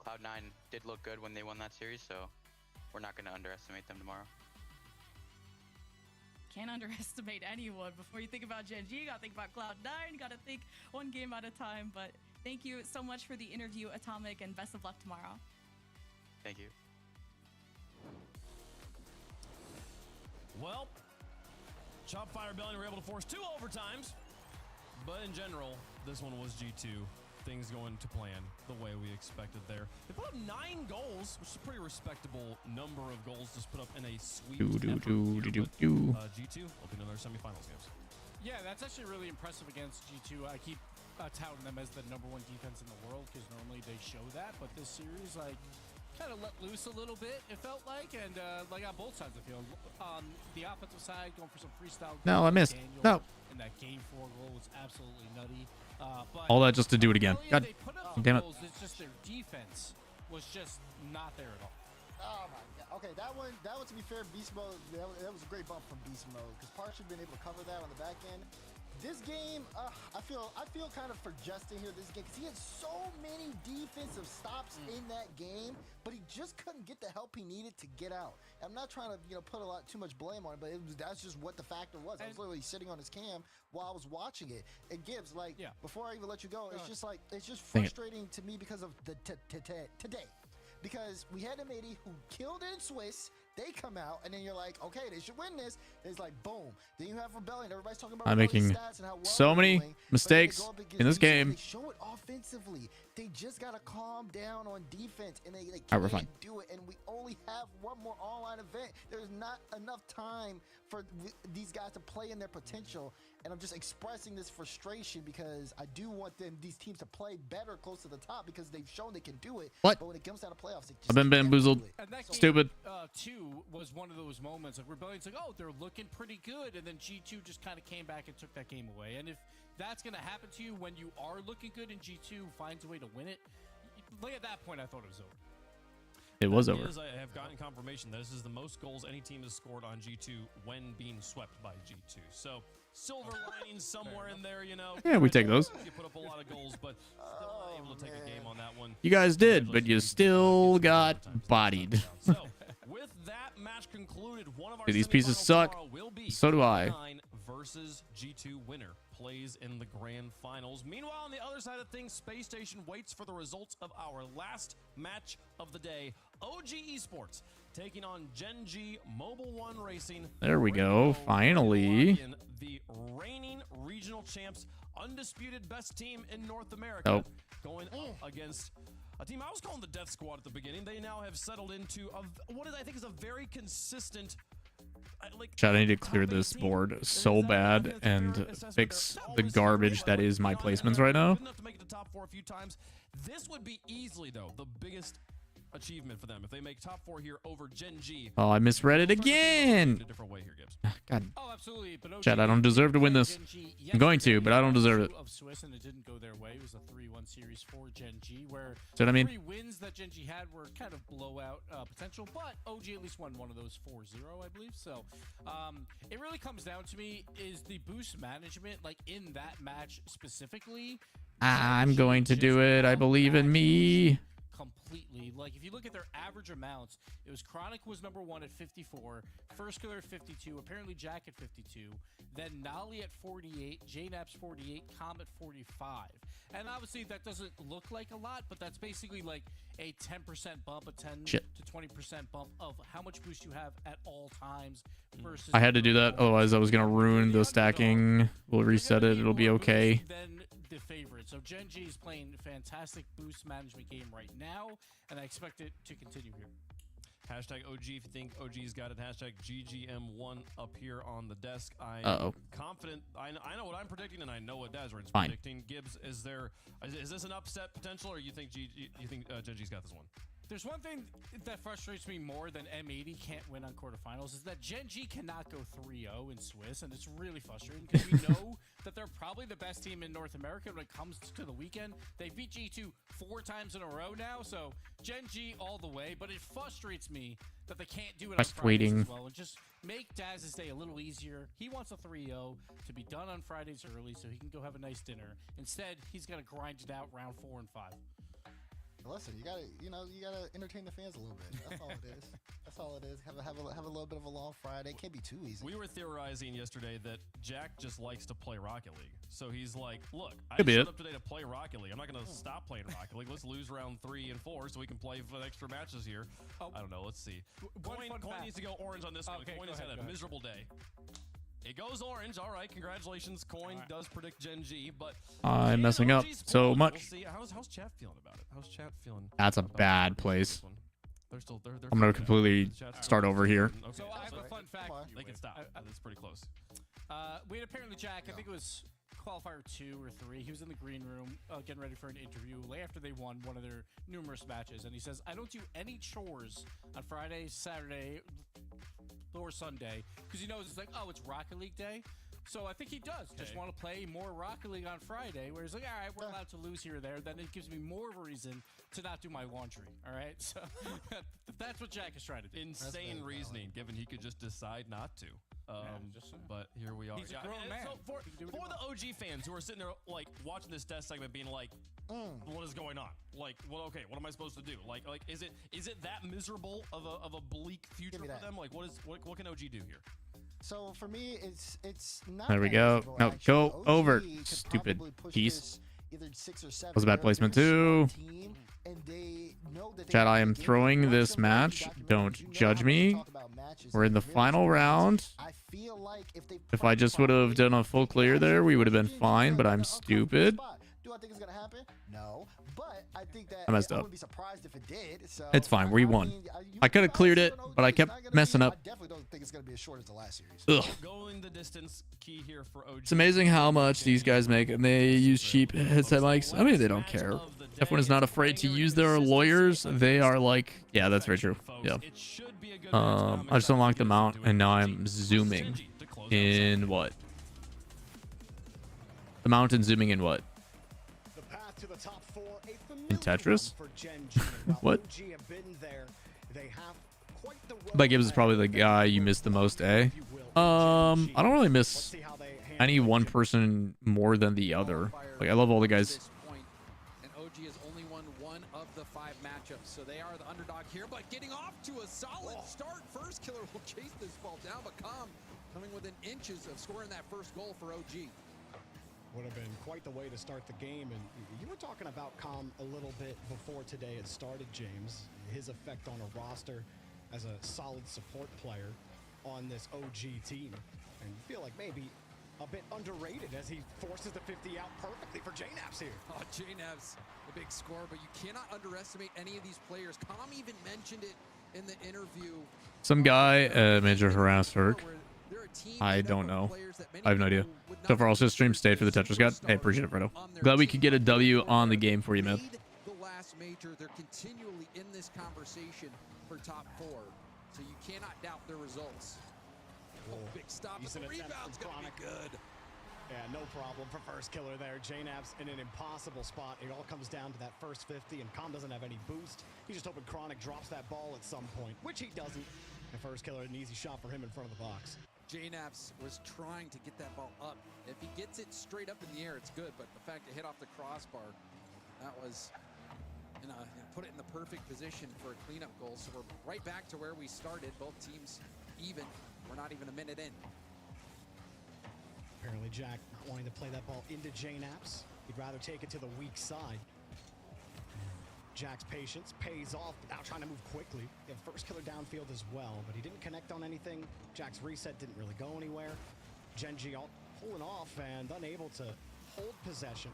Cloud9 did look good when they won that series, so we're not going to underestimate them tomorrow. Can't underestimate anyone. Before you think about Gen G, you gotta think about Cloud9, you gotta think one game at a time. But thank you so much for the interview, Atomic, and best of luck tomorrow. Thank you. Well, Chopfire Rebellion were able to force 2 overtimes, but in general, this one was G2. Things going to plan the way we expected there. They put up 9 goals, which is a pretty respectable number of goals to put up in a sweep. G2 will be in their semifinals games. Yeah, that's actually really impressive against G2. I keep touting them as the #1 defense in the world because normally they show that, but this series, like, kind of let loose a little bit, it felt like, and like on both sides of the field. On the offensive side, going for some freestyle. No, I missed. Daniel, no. And that game 4 goal was absolutely nutty. But all that just to do it again. God damn it. It's just their defense was just not there at all. Oh my god. Okay, that one to be fair, Beast Mode, that was a great bump from Beast Mode because Park should have been able to cover that on the back end. This game, I feel kind of for Justin here this game because he had so many defensive stops in that game, but he just couldn't get the help he needed to get out. I'm not trying to put too much blame on it, but that's just what the factor was. I was literally sitting on his cam while I was watching it. And Gibbs, like, before I even let you go, it's just frustrating to me because of the today. Because we had M80 who killed it in Swiss. They come out, and then you're like, okay, they should win this. It's like, boom. Then you have Rebellion. Everybody's talking about I'm making stats and how well so many mistakes in this game. They show it offensively. They just got to calm down on defense, and they can't do it. And we only have one more online event. There's not enough time for these guys to play in their potential. And I'm just expressing this frustration because I do want these teams to play better close to the top because they've shown they can do it. What? But when it comes down to playoffs, I've been bamboozled. Stupid. 2 was one of those moments. Like, Rebellion's like, oh, they're looking pretty good. And then G2 just kind of came back and took that game away. And if that's going to happen to you when you are looking good and G2 finds a way to win it, like at that point, I thought it was over. It was over. I have gotten confirmation that this is the most goals any team has scored on G2 when being swept by G2. So silver lining somewhere in there, Yeah, we take those. You put up a lot of goals, but still not able to take a game on that one. You guys did, but you still got bodied. So with that match concluded. One of our Dude, these pieces semifinals suck. tomorrow will be So do I. Cloud9 versus G2 winner plays in the grand finals. Meanwhile, on the other side of things, Space Station waits for the results of our last match of the day. OG Esports taking on Gen G Mobile One Racing. There we go. Finally. The reigning regional champs, undisputed best team in North America, Nope. going up against a team I was calling the Death Squad at the beginning. They now have settled into what I think is a very consistent. Chat, I need to clear this board so bad and fix the garbage that is my placements right now. Good enough to make it to top 4 a few times. This would be easily, though, the biggest achievement for them if they make top 4 here over Gen G. Oh, I misread it again. A different way here, Gibbs. God. Oh, absolutely. But Chat, I don't deserve to win this. I'm going to, but I don't deserve it. Of Swiss, and it didn't go their way. It was a 3-1 series for Gen G, where See what I mean? 3 wins that Gen G had were kind of blowout potential, but OG at least won one of those 4-0, I believe. So it really comes down to me is the boost management, like in that match specifically. I'm going to do it. I believe in me. Completely. Like if you look at their average amounts, it was Chronic was number 1 at 54, First Killer at 52, apparently Jack at 52, then Nolly at 48, JNaps 48, Comet 45. And obviously that doesn't look like a lot, but that's basically like a 10% bump, a 10 to 20% bump of how much boost you have at all times versus I had to do that, otherwise I was going to ruin the stacking. We'll reset it. It'll be okay. Then the favorite. So Gen G is playing fantastic boost management game right now, and I expect it to continue here. Hashtag OG if you think OG's got it. Hashtag GGM1 up here on the desk. I'm confident. I know what I'm predicting, and I know what Dazrin's predicting. Gibbs, is this an upset potential, or you think Gen G's got this one? There's one thing that frustrates me more than M80 can't win on quarterfinals is that Gen G cannot go 3-0 in Swiss, and it's really frustrating because we know that they're probably the best team in North America when it comes to the weekend. They beat G2 4 times in a row now, so Gen G all the way, but it frustrates me that they can't do it on Fridays as well, and just make Daz's day a little easier. He wants a 3-0 to be done on Fridays early so he can go have a nice dinner. Instead, he's got to grind it out round 4 and 5. Listen, you gotta entertain the fans a little bit. That's all it is. That's all it is. Have a little bit of a long Friday. It can't be too easy. We were theorizing yesterday that Jack just likes to play Rocket League. So he's like, look, I Could be showed it. up today to play Rocket League. I'm not going to stop playing Rocket League. Let's lose round 3 and 4 so we can play for extra matches here. I don't know. Let's see. Coin needs to go orange on this one. Coin has had a miserable day. It goes orange. All right. Congratulations. Coin does predict Gen G, but I'm messing up so much. We'll see. How's chat feeling about it? How's chat feeling? That's a bad place. They're still, they're I'm going to completely start over here. Okay. So I have a fun fact. They can stop. That's pretty close. We had apparently Jack, I think it was qualifier 2 or 3. He was in the green room getting ready for an interview after they won one of their numerous matches. And he says, I don't do any chores on Friday, Saturday, or Sunday. Because he knows it's like, oh, it's Rocket League day. So I think he does just want to play more Rocket League on Friday, where he's like, all right, we're allowed to lose here or there. Then it gives me more of a reason to not do my laundry. All right, so that's what Jack is trying to do. Insane reasoning, given he could just decide not to. But here we are. He's a grown man. So for the OG fans who are sitting there like watching this test segment, being like, "What is going on? Like, well, okay, what am I supposed to do? Like, is it that miserable of a bleak future for them? Like, what can OG do here?" So for me, it's not. There we go. No, go over, stupid piece. That was a bad placement too. Chat, I am throwing this match. Don't judge me. We're in the final round. If I just would have done a full clear there, we would have been fine, but I'm stupid. Do I think it's gonna happen? No, but I think that I messed up. wouldn't be surprised if it did. So It's fine. We won. I could have cleared it, but I kept messing up. I definitely don't think it's gonna be as short as the last series. Ugh. Going the distance, key here for OG. It's amazing how much these guys make, and they use cheap headset mics. I mean, they don't care. Everyone is not afraid to use their lawyers. They are like, yeah, that's very true. Yeah. I just unlocked the mount, and now I'm zooming in what? The mountain zooming in what? In Tetris? What? But Gibbs is probably the guy you miss the most, eh? I don't really miss any one person more than the other. Like, I love all the guys. the 5 matchups. So they are the underdog here, but getting off to a solid start. First killer will chase this ball down, but Calm coming within inches of scoring that first goal for OG. Would have been quite the way to start the game. And you were talking about Calm a little bit before today had started, James. His effect on a roster as a solid support player on this OG team. And you feel like maybe a bit underrated as he forces the 50 out perfectly for JNAPS here. Oh, JNAPS, a big score, but you cannot underestimate any of these players. Calm even mentioned it in the interview. Some guy, Major Harass Herc. I don't know. I have no idea. So far, also stream stayed for the Tetris God. Hey, appreciate it, Fredo. Glad we could get a W on the game for you, man. The last major, they're continually in this conversation for top 4. So you cannot doubt their results. Oh, big stop. The rebound's going to be good. Yeah, no problem for first killer there. JNAPS in an impossible spot. It all comes down to that first 50, and Calm doesn't have any boost. He's just hoping Chronic drops that ball at some point, which he doesn't. And first killer, an easy shot for him in front of the box. JNAPS was trying to get that ball up. If he gets it straight up in the air, it's good. But the fact it hit off the crossbar, that was, put it in the perfect position for a cleanup goal. So we're right back to where we started. Both teams even. We're not even a minute in. Apparently Jack not wanting to play that ball into JNAPS. He'd rather take it to the weak side. Jack's patience pays off, but now trying to move quickly. He had first killer downfield as well, but he didn't connect on anything. Jack's reset didn't really go anywhere. Genji all pulling off and unable to hold possession.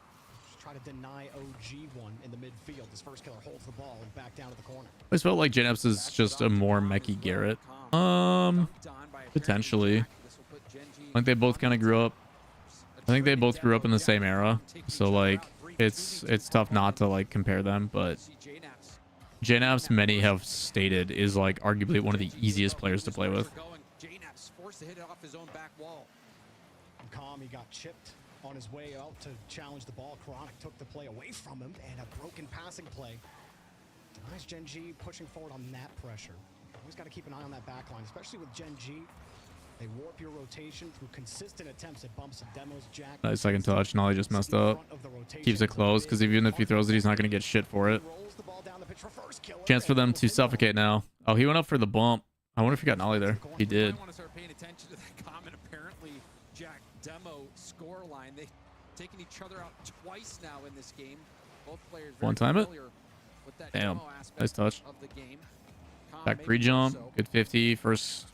Just try to deny OG one in the midfield. His first killer holds the ball and back down to the corner. I just felt like JNAPS is just a more mechy Garrett. Potentially. I think they both kind of grew up. I think they both grew up in the same era. So like it's tough not to like compare them, but JNAPS, many have stated, is like arguably one of the easiest players to play with. JNAPS forced to hit it off his own back wall. Calm, he got chipped on his way out to challenge the ball. Chronic took the play away from him, and a broken passing play. Nice Genji pushing forward on that pressure. Always got to keep an eye on that back line, especially with Genji. They warp your rotation through consistent attempts at bumps and demos. Jack. Nice second touch. Nolly just messed up. Keeps it close because even if he throws it, he's not going to get shit for it. Chance for them to suffocate now. Oh, he went up for the bump. I wonder if he got Nolly there. He did. I want to start paying attention to that comment. Apparently, Jack demo score line. They've taken each other out twice now in this game. Both players very One time it. With that Damn. demo aspect Nice touch. of the game. Back pre-jump. Good 50. First.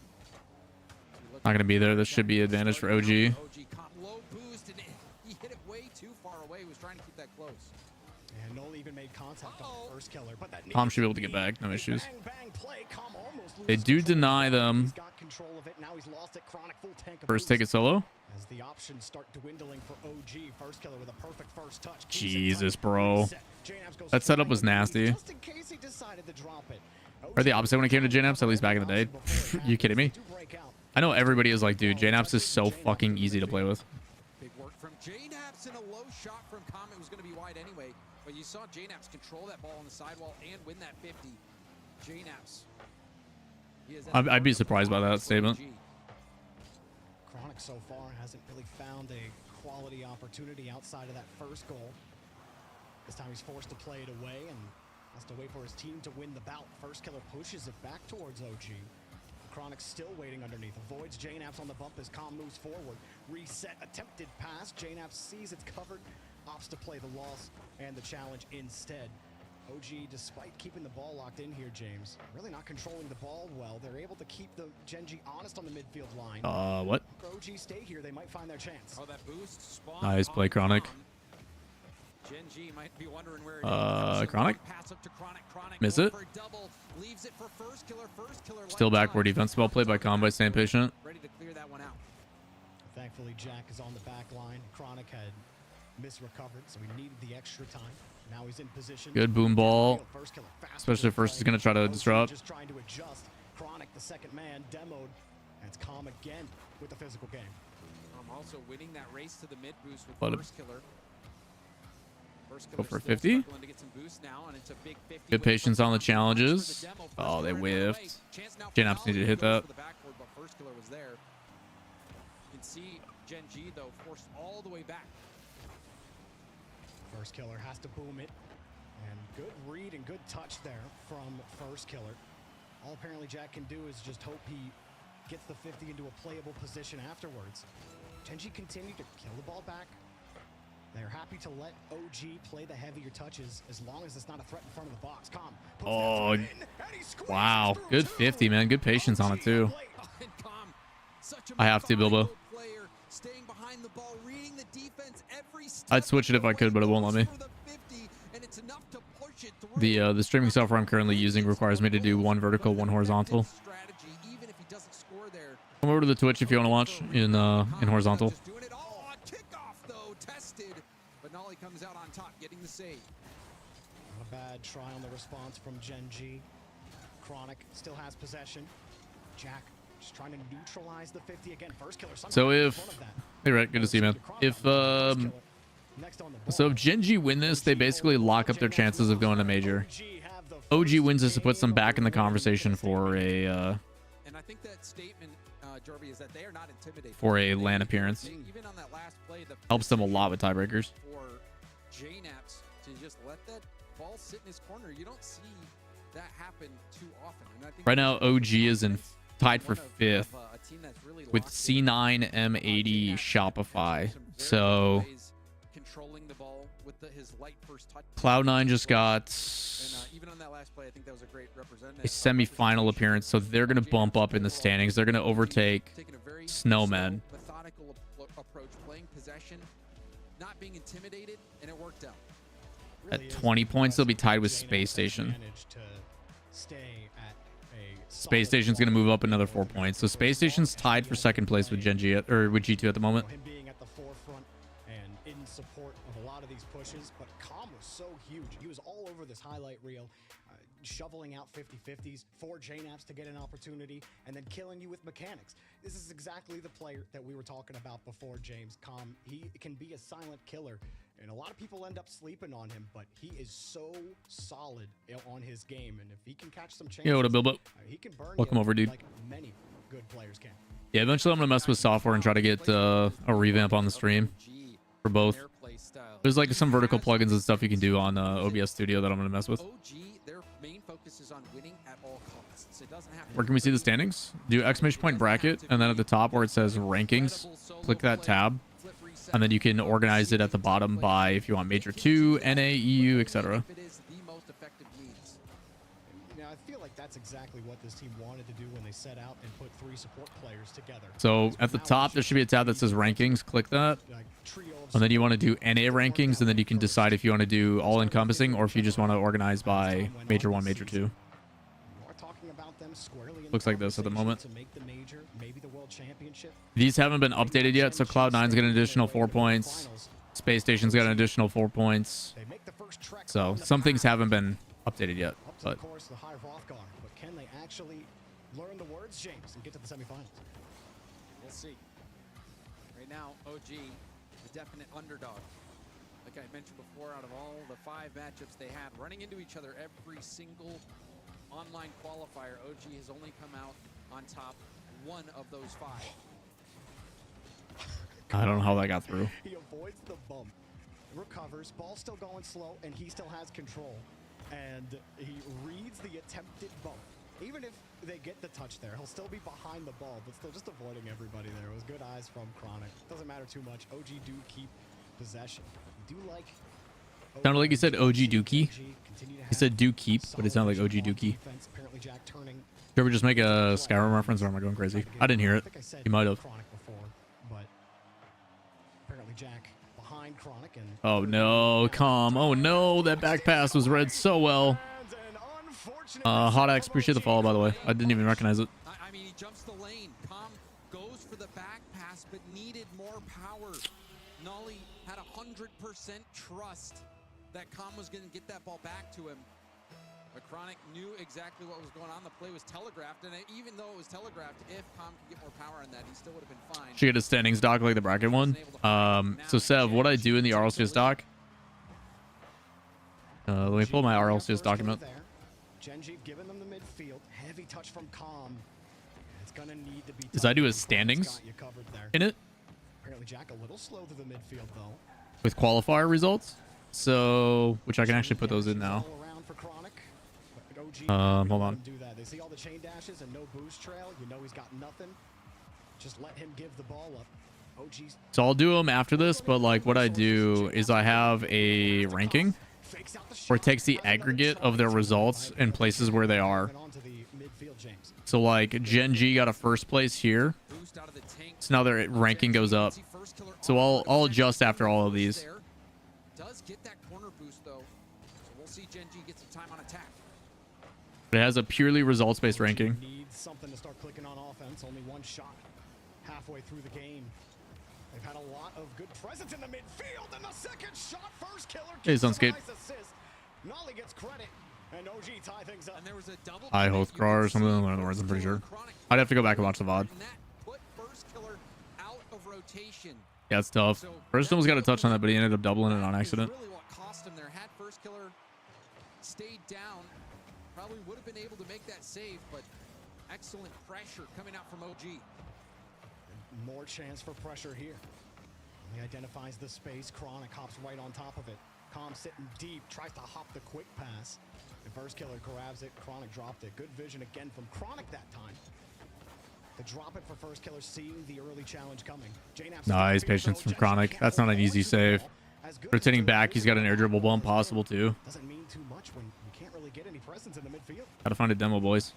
Not going to be there. This should be advantage for OG. Low boost, and he hit it way too far away. He was trying to keep that close. And Noel even made contact on the first killer, but that Calm should be able to get back. No issues. bang, bang play. Calm almost They do deny them. He's got control of it. Now he's lost it. Chronic full tank of First boost. take it solo. As the options start dwindling for OG, first killer with a perfect first touch. Jesus, bro. That setup was nasty. Just in case he decided to drop it. Or the opposite when it came to JNAPS, at least back in the day. You kidding me? I know everybody is like, dude, JNAPS is so fucking easy to play with. Big work from JNAPS and a low shot from Comet was going to be wide anyway. But you saw JNAPS control that ball on the sidewall and win that 50. JNAPS. I'd be surprised by that statement. Chronic so far hasn't really found a quality opportunity outside of that first goal. This time he's forced to play it away and has to wait for his team to win the bout. First killer pushes it back towards OG. Chronic still waiting underneath. Avoids JNAPS on the bump as Calm moves forward. Reset, attempted pass. JNAPS sees it's covered. Opts to play the loss and the challenge instead. OG, despite keeping the ball locked in here, James, really not controlling the ball well. They're able to keep the Genji honest on the midfield line. What? If OG stay here, they might find their chance. Oh, that boost spawned Nice play, Chronic. Genji might be wondering where it is. Chronic. Pass up to Chronic. Chronic Miss it. for a double. Leaves it for first killer. First killer Still backward defense. Well played by Calm by staying patient. ready to clear that one out. Thankfully, Jack is on the back line. Chronic had misrecovered, so he needed the extra time. Now he's in position. Good boom ball. Especially if first is going to try to disrupt. Just trying to adjust. Chronic, the second man, demoed. And it's Calm again with the physical game. I'm also winning that race to the mid boost with Let it- first killer. Go for 50. To get some boost now, and it's a big 50 Good patience on the challenges. Oh, they whiffed. JNAPS needed to hit that. The backboard, but first killer was there. You can see Genji though forced all the way back. First killer has to boom it. And good read and good touch there from first killer. All apparently Jack can do is just hope he gets the 50 into a playable position afterwards. Genji continued to kill the ball back. They're happy to let OG play the heavier touches as long as it's not a threat in front of the box. Calm. Oh, wow. Good 50, man. Good patience on it, too. I have to, Bilbo. I'd switch it if I could, but it won't let me. The streaming software I'm currently using requires me to do one vertical, one horizontal. Come over to the Twitch if you want to watch in horizontal. Comes out on top, getting the save. Not a bad try on the response from Genji. Chronic still has possession. Jack just trying to neutralize the 50 again. First killer. So if hey, right, good to see you, man. If so if Genji win this, they basically lock up their chances of going to major. OG wins this to put them back in the conversation for a and I think that statement, Jorby, is that they are not intimidated for a LAN appearance. Even on that last play, the helps them a lot with tiebreakers. JNaps to just let that ball sit in his corner. You don't see that happen too often. And I think right now, OG is tied for 5th with C9, M80, Shopify. So controlling the ball with his light first touch. Cloud9 just got even on that last play, I think that was a great representative. A semi-final appearance, so they're going to bump up in the standings. They're going to overtake Snowman. Methodical approach, playing possession, not being intimidated, and it worked out. At 20 points, they'll be tied with Space Station. Space Station's going to move up another 4 points. So Space Station's tied for 2nd place with Genji or with G2 at the moment. Him being at the forefront and in support of a lot of these pushes, but Calm was so huge. He was all over this highlight reel, shoveling out 50-50s for JNaps to get an opportunity and then killing you with mechanics. This is exactly the player that we were talking about before, James. Calm, he can be a silent killer, and a lot of people end up sleeping on him, but he is so solid on his game, and if he can catch some chances, Yo, what up, Bilbo? He can burn Welcome over, dude. like many good players can. Yeah, eventually I'm going to mess with software and try to get a revamp on the stream for both. There's like some vertical plugins and stuff you can do on OBS Studio that I'm going to mess with. Their main focus is on winning at all costs. It doesn't have to Where can we see the standings? Do exclamation point bracket, and then at the top where it says rankings, click that tab, and then you can organize it at the bottom by if you want Major 2, NA, EU, etc. Now, I feel like that's exactly what this team wanted to do when they set out and put 3 support players together. So at the top, there should be a tab that says rankings. Click that. And then you want to do NA rankings, and then you can decide if you want to do all-encompassing or if you just want to organize by Major 1, Major 2. Looks like this at the moment. These haven't been updated yet, so Cloud9's got an additional 4 points. Space Station's got an additional 4 points. So some things haven't been updated yet. But Of course, the high Rothgar, but can they actually learn the words, James, and get to the semifinals? We'll see. Right now, OG, the definite underdog. Like I mentioned before, out of all the 5 matchups they had, running into each other every single online qualifier, OG has only come out on top 1 of those 5. I don't know how that got through. He avoids the bump, recovers, ball still going slow, and he still has control. And he reads the attempted bump. Even if they get the touch there, he'll still be behind the ball, but still just avoiding everybody there. It was good eyes from Chronic. Doesn't matter too much. OG do keep possession. Do like... Sounded like he said OG Dookie. He said do keep, but it sounded like OG Dookie. Apparently Jack turning... Did you ever just make a Skyrim reference, or am I going crazy? I didn't hear it. You might have. Chronic before, but apparently Jack behind Chronic and... Oh no, Calm. Oh no, that back pass was read so well. Hot X, appreciate the follow, by the way. I didn't even recognize it. I mean, he jumps the lane. Calm goes for the back pass, but needed more power. Nolly had 100% trust that Calm was going to get that ball back to him. But Chronic knew exactly what was going on. The play was telegraphed, and even though it was telegraphed, if Calm could get more power on that, he still would have been fine. Should get a standings doc like the bracket one. So Sev, what I do in the RLCS doc? Let me pull my RLCS document. Genji giving them the midfield. Heavy touch from Calm. It's gonna need to be. Is I do his standings in it Apparently Jack a little slow to the midfield though. with qualifier results. So, which I can actually put those in now. Hold on. Do that. They see all the chain dashes and no boost trail. You know he's got nothing. Just let him give the ball up. OG's So I'll do them after this, but like what I do is I have a ranking where it takes the aggregate of their results in places where they are. So like Gen G got a first place here. So now their ranking goes up. So I'll adjust after all of these. Does get that corner boost though. So we'll see Gen G get some time on attack. It has a purely results-based ranking. needs something to start clicking on offense. Only one shot halfway through the game. They've had a lot of good presence in the midfield, and the second shot, first killer. Hey, Sunscape. Nolly gets credit, and OG tie things up. And there was a double I host Grar or something along those words, I'm pretty sure. I'd have to go back and watch the VOD. put first killer out of rotation. Yeah, it's tough. First got a touch on that, but he ended up doubling it on accident. Really what cost him there. Had first killer stayed down, probably would have been able to make that save, but excellent pressure coming out from OG. More chance for pressure here. He identifies the space. Chronic hops right on top of it. Calm sitting deep, tries to hop the quick pass. The first killer grabs it. Chronic dropped it. Good vision again from Chronic that time. To drop it for first killer, seeing the early challenge coming. Nice patience from Chronic. That's not an easy save. Rotating back, he's got an air dribble bump possible too. Doesn't mean too much when you can't really get any presence in the midfield. Gotta find a demo, boys.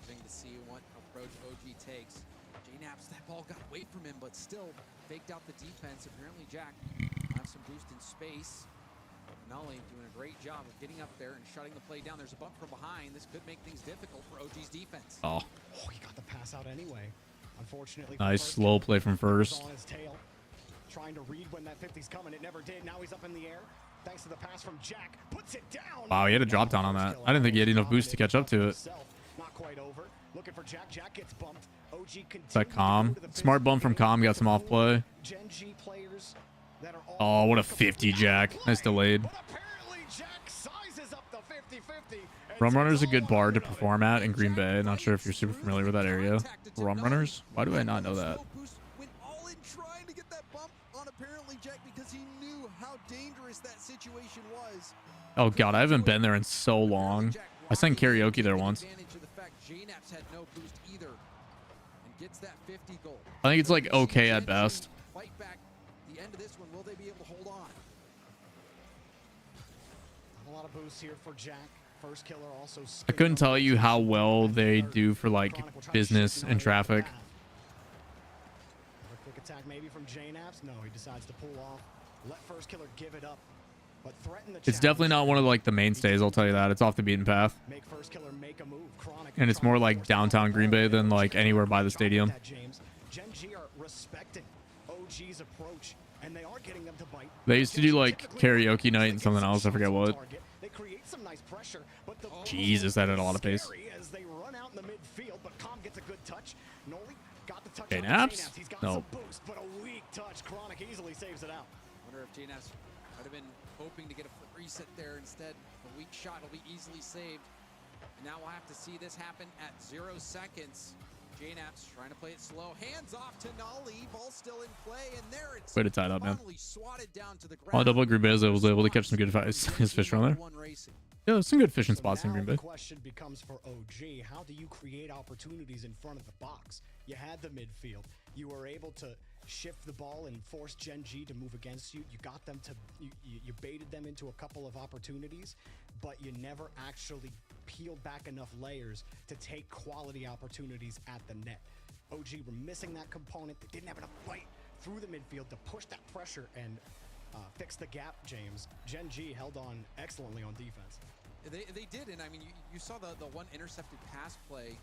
Interesting to see what approach OG takes. J-Naps, that ball got away from him, but still faked out the defense. Apparently Jack have some boost in space. Nolly doing a great job of getting up there and shutting the play down. There's a bump from behind. This could make things difficult for OG's defense. Oh, he got the pass out anyway. Unfortunately, nice slow play from first. on his tail, trying to read when that 50's coming. It never did. Now he's up in the air. Thanks to the pass from Jack. Puts it down. Wow, he had a drop down on that. I didn't think he had enough boost to catch up to it. Not quite over. Looking for Jack. Jack gets bumped. OG It's that Calm. Smart bump from Calm. Got some off play. Gen G players that are Oh, what a 50, Jack. Nice delayed. Rum Runner's a good bar to perform at in Green Bay. Not sure if you're super familiar with that area. Rum Runners? Why do I not know that? Went all in trying to get that bump on apparently Jack because he knew how dangerous that situation was. Oh, God. I haven't been there in so long. I sang karaoke there once. Advantage of the fact J-Naps had no boost either and gets that 50 goal. I think it's like okay at best. Fight back the end of this one. Will they be able to hold on? A lot of boosts here for Jack. First killer also. I couldn't tell you how well they do for like business and traffic. Quick attack maybe from J-Naps. No, he decides to pull off. Let first killer give it up. But threaten the It's definitely not one of like the mainstays, I'll tell you that. It's off the beaten path. Make first killer make a move. Chronic And it's more like downtown Green Bay than like anywhere by the stadium. Gen G are respecting OG's approach, and they are getting them to bite. They used to do like karaoke night and something else. I forget what. They create some nice pressure, but the Jesus, that had a lot of pace. as they run out in the midfield, but Calm gets a good touch. Noli got the touch. J-Naps? He's got No. some boost, but a weak touch. Chronic easily saves it out. Wonder if J-Naps might have been hoping to get a foot reset there instead. A weak shot will be easily saved. And now we'll have to see this happen at 0 seconds. J-Naps trying to play it slow. Hands off to Nolly. Ball still in play, and there it's Way to tie it up, man. finally swatted down to the On ground. double Green Bay, I was able to catch some good his fish around there. Yeah, there's some good fishing spots in Green Bay. The question becomes for OG, how do you create opportunities in front of the box? You had the midfield. You were able to shift the ball and force Gen G to move against you. You got them to, you baited them into a couple of opportunities, but you never actually peeled back enough layers to take quality opportunities at the net. OG were missing that component. They didn't have enough fight through the midfield to push that pressure and fix the gap, James. Gen G held on excellently on defense. They did, and I mean, you saw the one intercepted pass play.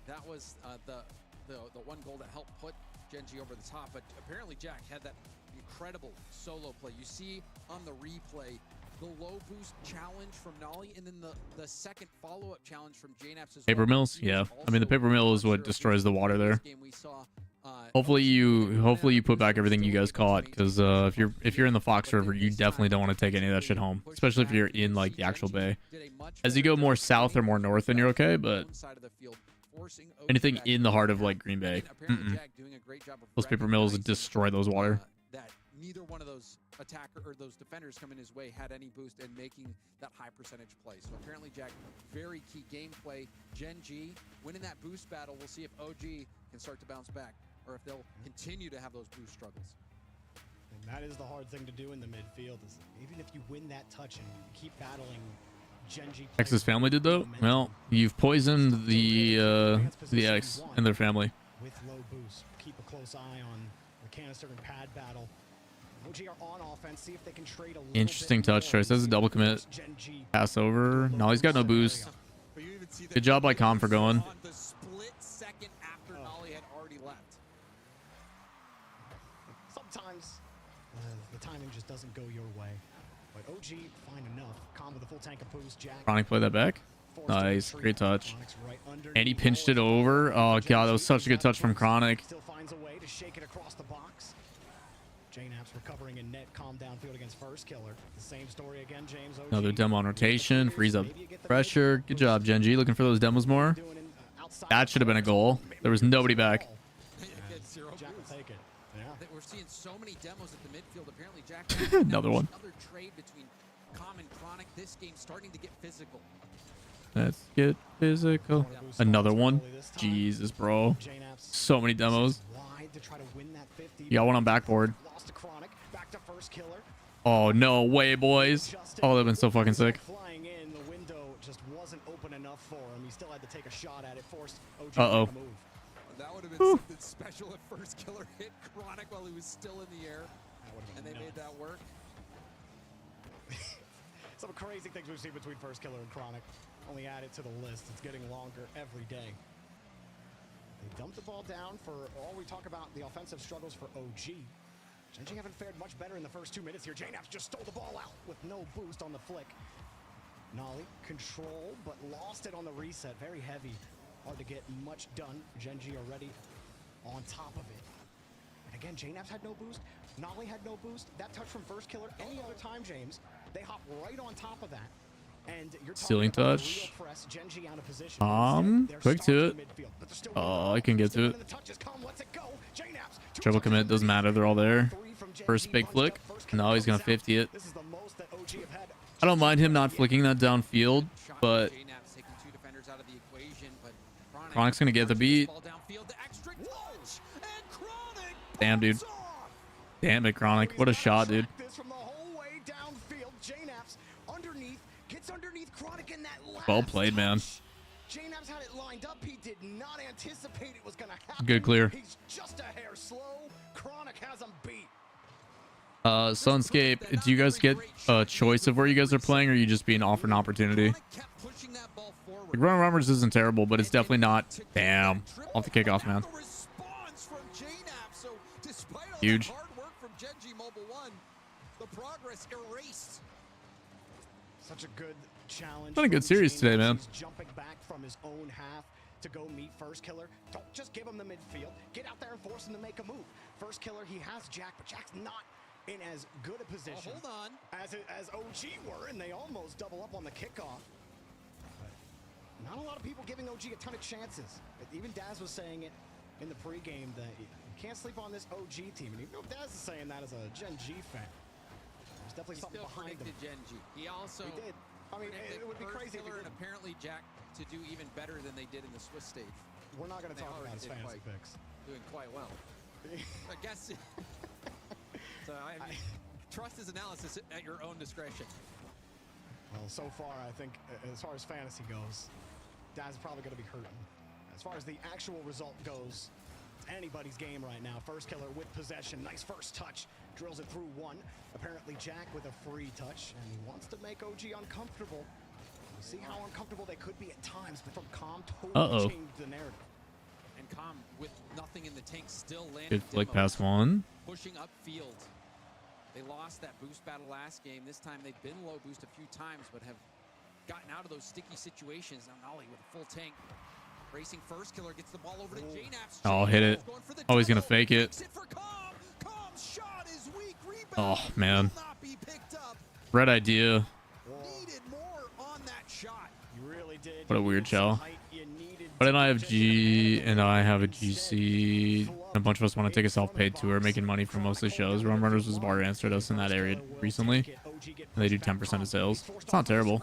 That was the one goal that helped put Gen G over the top, but apparently Jack had that incredible solo play. You see on the replay the low boost challenge from Nolly, and then the second follow-up challenge from J-Naps as Paper well. mills, yeah. I mean, the paper mill is what destroys the water there. Hopefully you put back everything you guys caught, because if you're in the Fox River, you definitely don't want to take any of that shit home, especially if you're in like the actual bay. As you go more south or more north, then you're okay, but anything in the heart of like Green Bay, those paper mills destroy those water. neither one of those attacker or those defenders coming his way had any boost and making that high percentage play. So apparently, Jack, very key gameplay. Gen G winning that boost battle. We'll see if OG can start to bounce back or if they'll continue to have those boost struggles. And that is the hard thing to do in the midfield. Is even if you win that touch and keep battling Gen G. X's family did though. Well, you've poisoned the X and their family. With low boost, keep a close eye on the canister and pad battle. OG are on offense. See if they can trade a little Interesting bit touch more. choice. That's a double commit. Pass over. No, he's got no boost. Good job by Com for going. On the split second after Nolly had already left. Sometimes the timing just doesn't go your way. But OG, fine enough. Com with a full tank of boost. Jack. Chronic play that back. Nice. Great touch. And he pinched it over. Oh, God. That was such a good touch from Chronic. Still finds a way to shake it across the box. JNAP's recovering in net. Calm downfield against First Killer. The same story again, James. OG. Another demo on rotation. Freeze up pressure. Good job, Gen G. Looking for those demos more. That should have been a goal. There was nobody back. Jack will take it. Yeah. We're seeing so many demos at the midfield. Apparently, Jack. Another one. Another trade between Com and Chronic. This game's starting to get physical. Let's get physical. Another one. Jesus, bro. So many demos. You got one on backboard. Oh, no way, boys. Oh, that would have been so fucking sick. Flying in, the window just wasn't open enough for him. He still had to take a shot at it. Forced OG Uh-oh. to move. That would have been something special if First Killer hit Chronic while he was still in the air. And they made that work. Some crazy things we've seen between First Killer and Chronic. Only add it to the list. It's getting longer every day. They dumped the ball down for all we talk about the offensive struggles for OG. Gen G haven't fared much better in the first 2 minutes here. JNAPS just stole the ball out with no boost on the flick. Nolly, control, but lost it on the reset. Very heavy. Hard to get much done. Gen G already on top of it. And again, JNAPS had no boost. Nolly had no boost. That touch from First Killer, any other time, James, they hop right on top of that. And you're Ceiling talking about touch. real press, Gen G out of position. Quick to it. Oh, I can get to it. Triple commit, doesn't matter. They're all there. First big flick. No, he's going to 50 it. I don't mind him not flicking that downfield, but Chronic's going to get the beat. Damn, dude. Damn it, Chronic. What a shot, dude. Well played, man. JNAPS had it lined up. He did not anticipate it was going to happen. Good clear. He's just a hair slow. Chronic has him beat. Sunscape, do you guys get a choice of where you guys are playing, or are you just being offered an opportunity? Like, Run Rummers isn't terrible, but it's definitely not. Damn. Off the kickoff, man. Huge. Such a good challenge. Been a good series today, man. He's jumping back from his own half to go meet First Killer. Don't just give him the midfield. Get out there and force him to make a move. First Killer, he has Jack, but Jack's not in as good a position as OG were, and they almost double up on the kickoff. But not a lot of people giving OG a ton of chances. Even Daz was saying it in the pregame that you can't sleep on this OG team. And even though Daz is saying that as a Gen G fan, there's definitely something behind him. Gen G. He also did. I mean, it would be crazy if he and apparently Jack to do even better than they did in the Swiss stage. We're not going to talk about his fantasy picks. Doing quite well. I guess. So I mean, trust his analysis at your own discretion. Well, so far, I think as far as fantasy goes, Daz is probably going to be hurting. As far as the actual result goes, it's anybody's game right now. First Killer with possession. Nice first touch. Drills it through one. Apparently Jack with a free touch, and he wants to make OG uncomfortable. We'll see how uncomfortable they could be at times, but from Com totally changed the narrative. And Com with nothing in the tank still landing. Good flick pass one. Pushing upfield. They lost that boost battle last game. This time they've been low boost a few times, but have gotten out of those sticky situations. Now Nolly with a full tank. Racing First Killer gets the ball over to JNAPS. Oh, hit it. Oh, he's going to fake it. Oh, man. Red idea. What a weird shell. But then I have G and I have a GC. A bunch of us want to take a self-paid tour, making money from most of the shows. Rum Runners was bar answered us in that area recently. And they do 10% of sales. It's not terrible.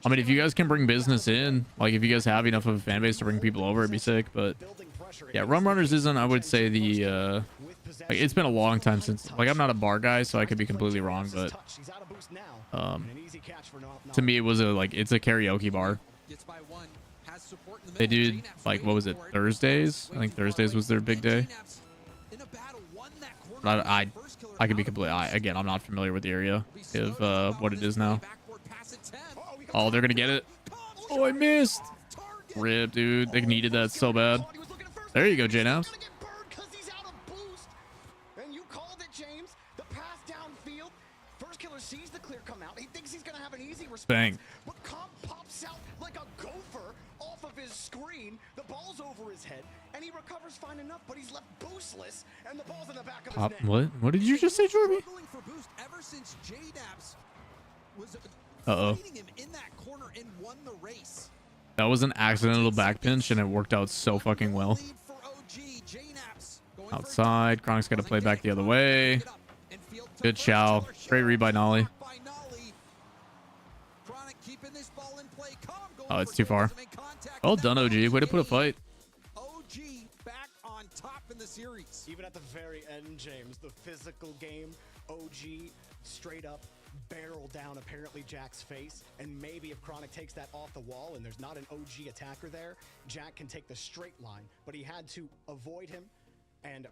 I mean, if you guys can bring business in, like if you guys have enough of a fan base to bring people over, it'd be sick. But yeah, Rum Runners isn't, I would say, the like, it's been a long time since, like, I'm not a bar guy, so I could be completely wrong, but to me it was it's a karaoke bar. They do, like, what was it, Thursdays? I think Thursdays was their big day. But I could be completely, again, I'm not familiar with the area of what it is now. Oh, they're gonna get it. Oh, I missed. Rip, dude. They needed that so bad. There you go, JNabs. And you called it, James. The pass downfield. First killer sees the clear come out. He thinks he's gonna have an easy response. Bang. But Comp pops out like a gopher off of his screen. The ball's over his head, and he recovers fine enough, but he's left boostless, and the ball's in the back of his neck. What did you just say, Jorby? Ever since JNabs was Uh-oh. him in that corner and won the race. That was an accidental back pinch, and it worked out so fucking well. Outside. Chronic's got to play back the other way. Good chow. Great read by Nolly. Oh, it's too far. Well done, OG. Way to put a fight. OG back on top in the series. Even at the very end, James, the physical game, OG straight up barrel down apparently Jack's face, and maybe if Chronic takes that off the wall and there's not an OG attacker there, Jack can take the straight line, but he had to avoid him and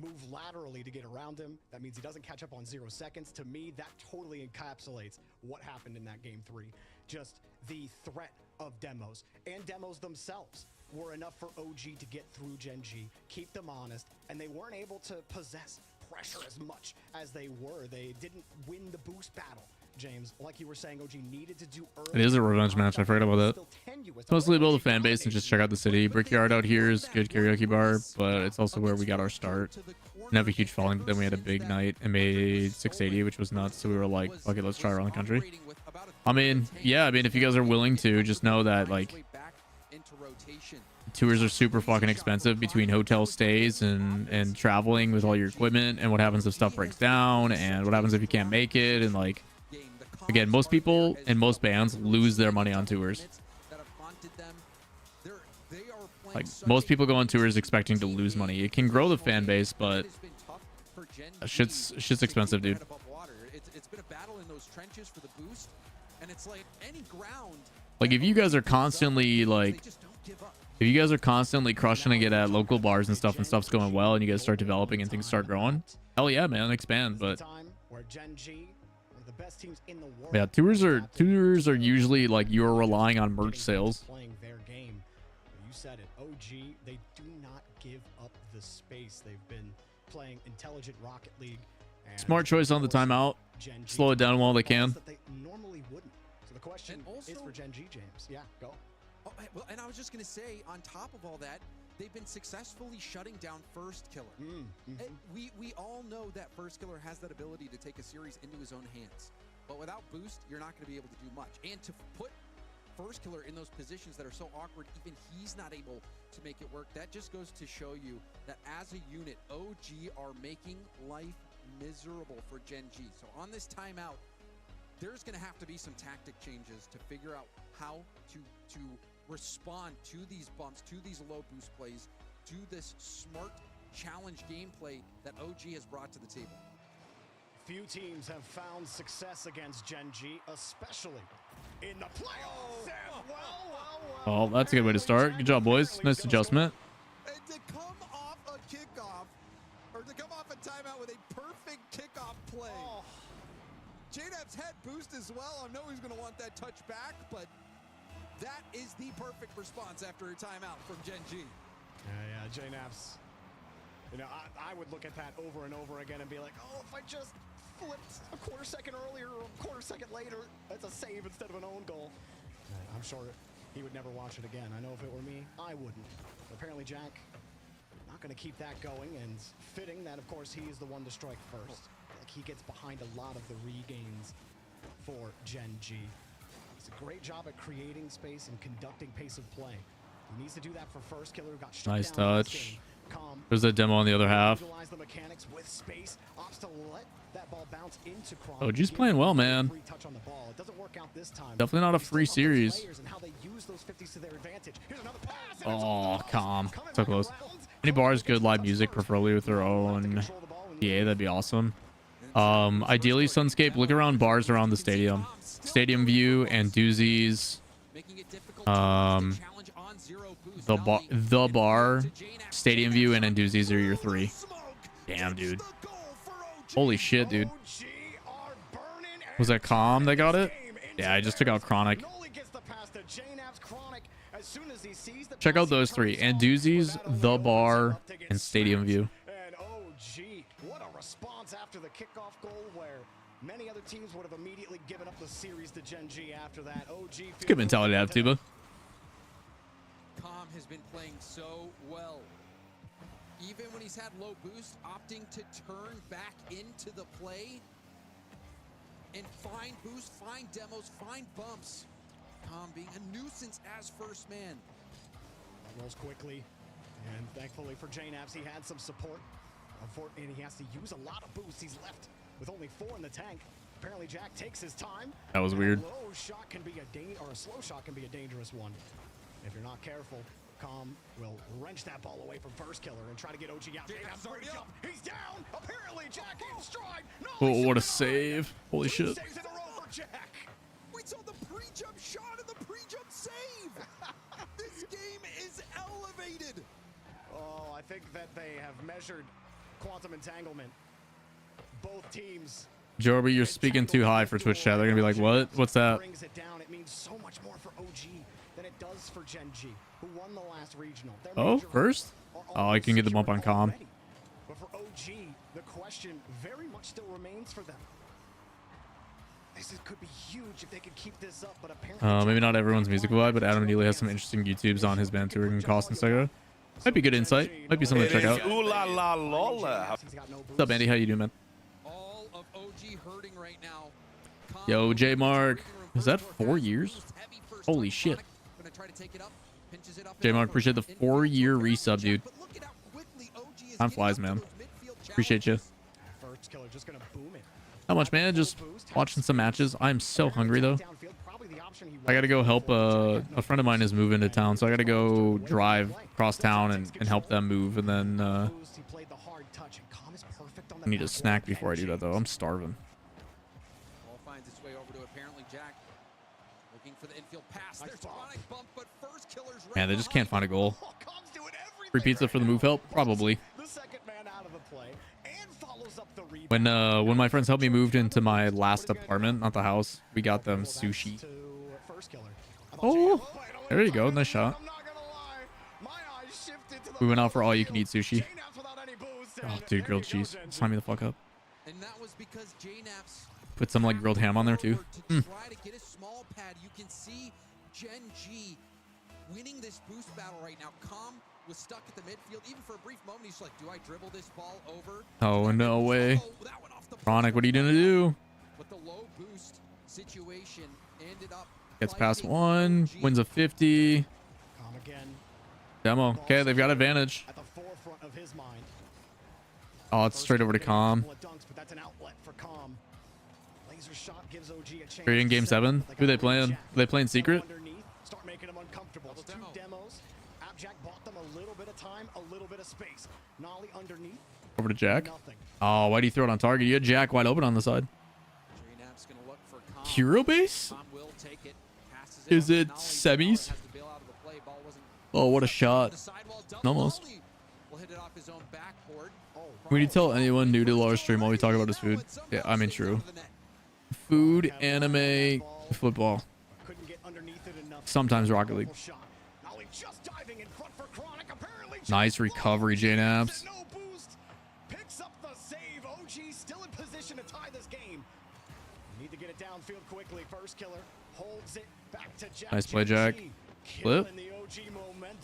move laterally to get around him. That means he doesn't catch up on 0 seconds. To me, that totally encapsulates what happened in that game 3. Just the threat of demos, and demos themselves were enough for OG to get through Gen G, keep them honest, and they weren't able to possess pressure as much as they were. They didn't win the boost battle, James. Like you were saying, OG needed to do early. It is a revenge match. I forgot about that. It's mostly build a fan base and just check out the city. Brickyard out here is good karaoke bar, but it's also where we got our start. Didn't have a huge following, but then we had a big night and made 680, which was nuts. So we were like, okay, let's try around the country. I mean, yeah, I mean, if you guys are willing to, just know that, like, tours are super fucking expensive between hotel stays and traveling with all your equipment, and what happens if stuff breaks down, and what happens if you can't make it, and, like, again, most people and most bands lose their money on tours. Like, most people go on tours expecting to lose money. It can grow the fan base, but shit's expensive, dude. It's been a battle in those trenches for the boost, and it's like any ground. Like, if you guys are constantly, like, if you guys are constantly crushing to get at local bars and stuff's going well, and you guys start developing and things start growing, hell yeah, man, expand. But yeah, tours are usually like you're relying on merch sales. Playing their game. You said it. OG, they do not give up the space. They've been playing intelligent Rocket League. Smart choice on the timeout. Slow it down while they can. That they normally wouldn't. So the question is for Gen G, James. Yeah, go. Oh, well, and I was just going to say, on top of all that, they've been successfully shutting down First Killer. And we all know that First Killer has that ability to take a series into his own hands. But without boost, you're not going to be able to do much. And to put First Killer in those positions that are so awkward, even he's not able to make it work. That just goes to show you that as a unit, OG are making life miserable for Gen G. So on this timeout, there's going to have to be some tactic changes to figure out how to respond to these bumps, to these low boost plays, to this smart challenge gameplay that OG has brought to the table. Few teams have found success against Gen G, especially in the playoffs. Well, that's a good way to start. Good job, boys. Nice adjustment. And to come off a kickoff, or to come off a timeout with a perfect kickoff play. JNabs had boost as well. I know he's going to want that touch back, but that is the perfect response after a timeout from Gen G. Yeah, JNabs. You know, I would look at that over and over again and be like, oh, if I just flipped a quarter second earlier or a quarter second later, that's a save instead of an own goal. I'm sure he would never watch it again. I know if it were me, I wouldn't. But apparently Jack, not going to keep that going, and fitting that, of course, he is the one to strike first. Like, he gets behind a lot of the regains for Gen G. He's a great job at creating space and conducting pace of play. He needs to do that for first killer who got shut Nice down last touch. game. Calm. There's a demo on the other half. Utilize the mechanics with space. Opts to let that ball bounce into Chronic. OG's playing well, man. Free touch on the ball. It doesn't work out this time. Definitely not a free series. And how they use those 50s to their advantage. Here's another pass. Oh, calm. So close. Any bars, good live music, preferably with their own PA. That'd be awesome. Ideally, Sunscape, look around bars around the stadium. Stadium view and doozies. The bar, stadium view, and doozies are your three. Damn, dude. Holy shit, dude. Was that Calm that got it? Yeah, I just took out Chronic. Check out those three. And doozies, the bar, and stadium view. And OG, what a response after the kickoff goal where many other teams would have immediately given up the series to Gen G after that. OG. It's good mentality to have, Tuba. Calm has been playing so well. Even when he's had low boost, opting to turn back into the play and find boost, find demos, find bumps. Calm being a nuisance as first man. Rolls quickly, and thankfully for J-Naps, he had some support. And he has to use a lot of boosts. He's left with only 4 in the tank. Apparently, Jack takes his time. That was weird. A low shot can be a slow shot can be a dangerous one. If you're not careful, Calm will wrench that ball away from first killer and try to get OG out. J-Naps already up. He's down. Apparently, Jack in stride. Oh, what a save. Holy shit. Saves in a row for Jack. We saw the pre-jump shot and the pre-jump save. This game is elevated. Oh, I think that they have measured quantum entanglement. Both teams. Jorby, you're speaking too high for Twitch chat. They're gonna be like, what? What's that? Brings it down. It means so much more for OG than it does for Gen G, who won the last regional. Their Oh, major first? Oh, I can get the bump on Calm. But for OG, the question very much still remains for them. This could be huge if they could keep this up, but apparently Maybe not everyone's musical vibe, but Adam Neely has some interesting YouTubes on his band touring and cost and etc. Might be good insight. Might be something to check out. Ooh la la Lawler. What's up, Andy? How you doing, man? All of OG hurting right now. Calm Yo, J Mark. Is that 4 years? Holy shit. gonna try to take it up, pinches it up. J Mark, appreciate the 4-year resub, dude. Time flies, man. Appreciate you. First killer just gonna boom it. Not much, man. Just watching some matches. I'm so hungry, though. I gotta go help a friend of mine is moving to town, so I gotta go drive across town and help them move, and then I need a snack before I do that, though. I'm starving. Ball finds its way over to apparently Jack. Looking for the infield pass. There's Chronic bump, but first killer's right. Man, they just can't find a goal. Free pizza for the move help? Probably. The second man out of the play and follows up the rebound. When my friends helped me move into my last apartment, not the house, we got them sushi. Oh, there you go. Nice shot. We went out for all you can eat sushi. Oh, dude, grilled cheese. Sign me the fuck up. And that was because J-Naps Put some like grilled ham on there too. to try to get a small pad. You can see Gen G winning this boost battle right now. Calm was stuck at the midfield. Even for a brief moment, he's like, do I dribble this ball over? Oh, no way. Chronic, what are you gonna do? But the low boost situation ended up Gets past one, wins a 50. Calm again. Demo. Okay, they've got advantage. At the forefront of his mind. Oh, it's straight over to Calm. Dunks, but that's an outlet for Calm. Laser shot gives OG a chance. Are you in game 7? Who are they playing? Are they playing secret? Start making them uncomfortable. Two demos. Abjack bought them a little bit of time, a little bit of space. Nolly underneath. Over to Jack. Oh, why'd he throw it on target? You had Jack wide open on the side. J-Naps gonna look for Calm. Hero base? Calm will take it. Passes Is up. it Nolly semis? has to bail out of the play. Ball wasn't Oh, what a shot. Almost. Nolly will hit it off his own backboard. When you tell anyone new to Lawler stream, all we talk about is food. Yeah, I mean, true. Food, anime, football. Sometimes Rocket League. Nice recovery, J-Naps. Picks up the save. OG still in position to tie this game. Need to get it downfield quickly. First killer holds it back to Jack. Nice play, Jack. Flip.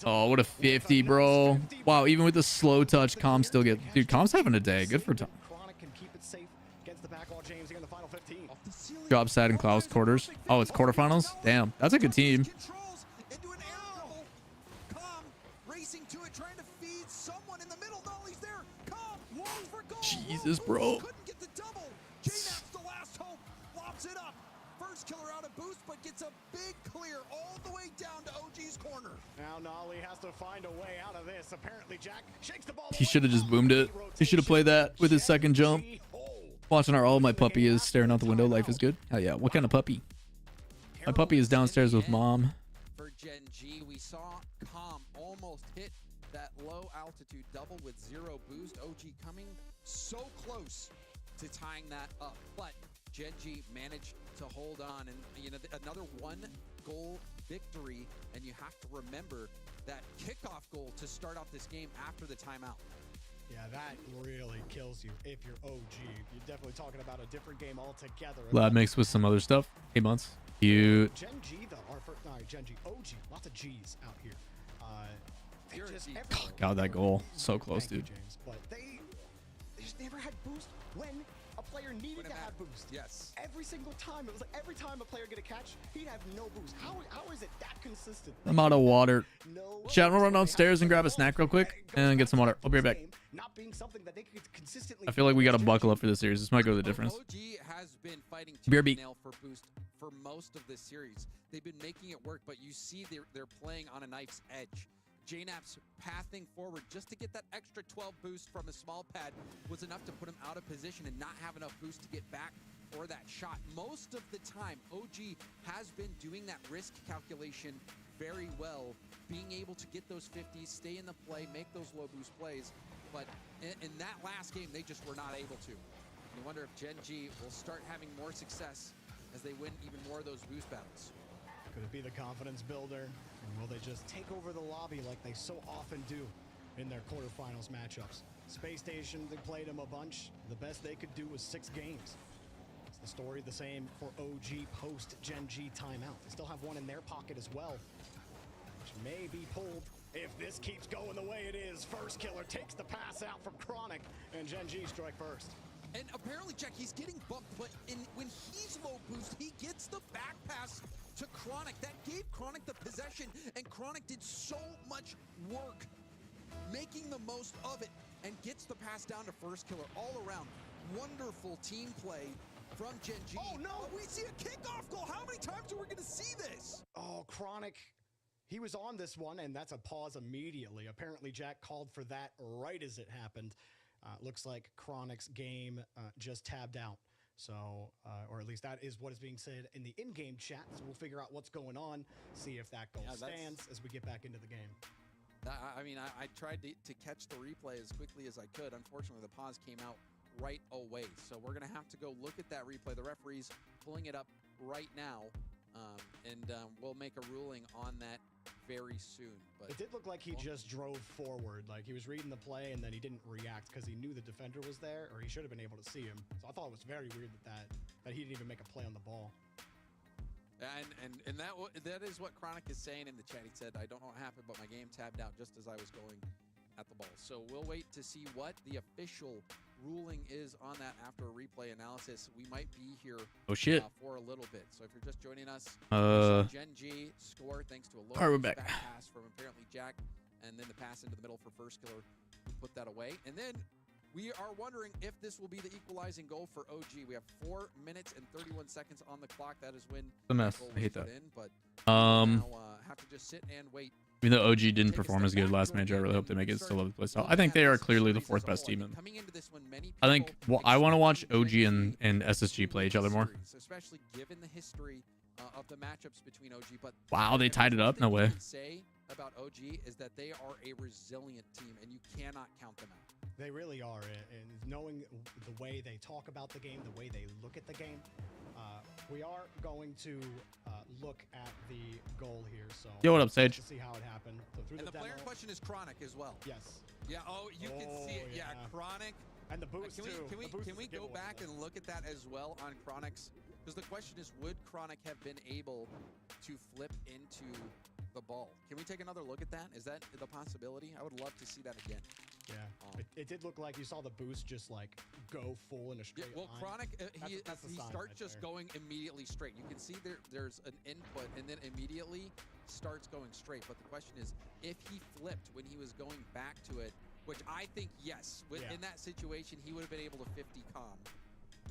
Oh, what a 50, bro. Wow, even with the slow touch, Calm still get... Dude, Calm's having a day. Good for Tom. Drop sad in Klaus quarters. Oh, it's quarterfinals? Damn, that's a good team. Jesus, bro. Couldn't get the double. JNap's the last hope. Lobs it up. First killer out of boost, but gets a big clear all the way down to OG's corner. Now Nolly has to find a way out of this. Apparently, Jack shakes the ball. He should have just boomed it. He should have played that with his second jump. Watching our my puppy is staring out the window. Life is good. Hell yeah. What kind of puppy? My puppy is downstairs with mom. For Gen G, we saw Calm almost hit that low altitude double with 0 boost. OG coming so close to tying that up, but Gen G managed to hold on, and you know, another 1 goal victory, and you have to remember that kickoff goal to start off this game after the timeout. Yeah, that really kills you if you're OG. You're definitely talking about a different game altogether. Lab mixed with some other stuff. Hey, Months. Cute. Gen G, though, Gen G, OG, lots of G's out here. God, that goal. So close, dude. James, but they just never had boost when a player needed to have boost. Yes. Every single time. It was like every time a player get a catch, he'd have no boost. How is it that consistent? I'm out of water. Chat, we'll run downstairs and grab a snack real quick and get some water. I'll be right back. Not being something that they could consistently. I feel like we got to buckle up for this series. This might go the difference. OG has been fighting Beer tooth beat. and nail for boost for most of this series. They've been making it work, but you see they're playing on a knife's edge. JNap's pathing forward just to get that extra 12 boost from a small pad was enough to put him out of position and not have enough boost to get back for that shot. Most of the time, OG has been doing that risk calculation very well, being able to get those 50s, stay in the play, make those low boost plays. But in that last game, they just were not able to. You wonder if Gen G will start having more success as they win even more of those boost battles. Could it be the confidence builder? Or will they just take over the lobby like they so often do in their quarterfinals matchups? Space Station, they played them a bunch. The best they could do was 6 games. It's the story the same for OG post Gen G timeout. They still have one in their pocket as well, which may be pulled if this keeps going the way it is. First killer takes the pass out from Chronic, and Gen G strike first. And apparently, Jack, he's getting bumped, but when he's low boost, he gets the back pass to Chronic. That gave Chronic the possession, and Chronic did so much work making the most of it and gets the pass down to first killer all around. Wonderful team play from Gen G. Oh, no! We see a kickoff goal. How many times are we going to see this? Oh, Chronic. He was on this one, and that's a pause immediately. Apparently, Jack called for that right as it happened. Looks like Chronic's game just tabbed out. So, or at least that is what is being said in the in-game chat. So we'll figure out what's going on, see if that goal stands as we get back into the game. I mean, I tried to catch the replay as quickly as I could. Unfortunately, the pause came out right away. So we're going to have to go look at that replay. The referee's pulling it up right now. And we'll make a ruling on that very soon. But it did look like he just drove forward, like he was reading the play and then he didn't react because he knew the defender was there, or he should have been able to see him. So I thought it was very weird that he didn't even make a play on the ball. And that is what Chronic is saying in the chat. He said, "I don't know what happened, but my game tabbed out just as I was going at the ball." So we'll wait to see what the official ruling is on that after a replay analysis. We might be here for a little bit. So if you're just joining us, Gen G score thanks to a low back pass from apparently Jack, and then the pass into the middle for first killer, who put that away. And then we are wondering if this will be the equalizing goal for OG. We have 4 minutes and 31 seconds on the clock. That is when the mess. goal I hate was that. put in, but Um, now have to just sit and wait. Even though OG didn't perform as good last match, I really hope they make it still love the play style. I think they are clearly the 4th best team. I think I want to watch OG and SSG play each other more. Especially given the history of the matchups between OG. But wow, they tied it up. No way. What you can say about OG is that they are a resilient team, and you cannot count them out. They really are, and knowing the way they talk about the game, the way they look at the game, we are going to look at the goal here. So yo, what up, Sage? To see how it happened. So through and the demo, player in question is Chronic as well. Yes. Yeah. Oh, you can see it. Yeah, Chronic. And the boost Can we go back and look at that as well on Chronic's? Because the question is, would Chronic have been able to flip into the ball? Can we take another look at that? Is that the possibility? I would love to see that again. Yeah, it did look like you saw the boost just like go full in a straight line. Chronic, he starts just going immediately straight. You can see there's an input and then immediately starts going straight. But the question is, if he flipped when he was going back to it, which I think, yes, Yeah. in that situation, he would have been able to 50 calm.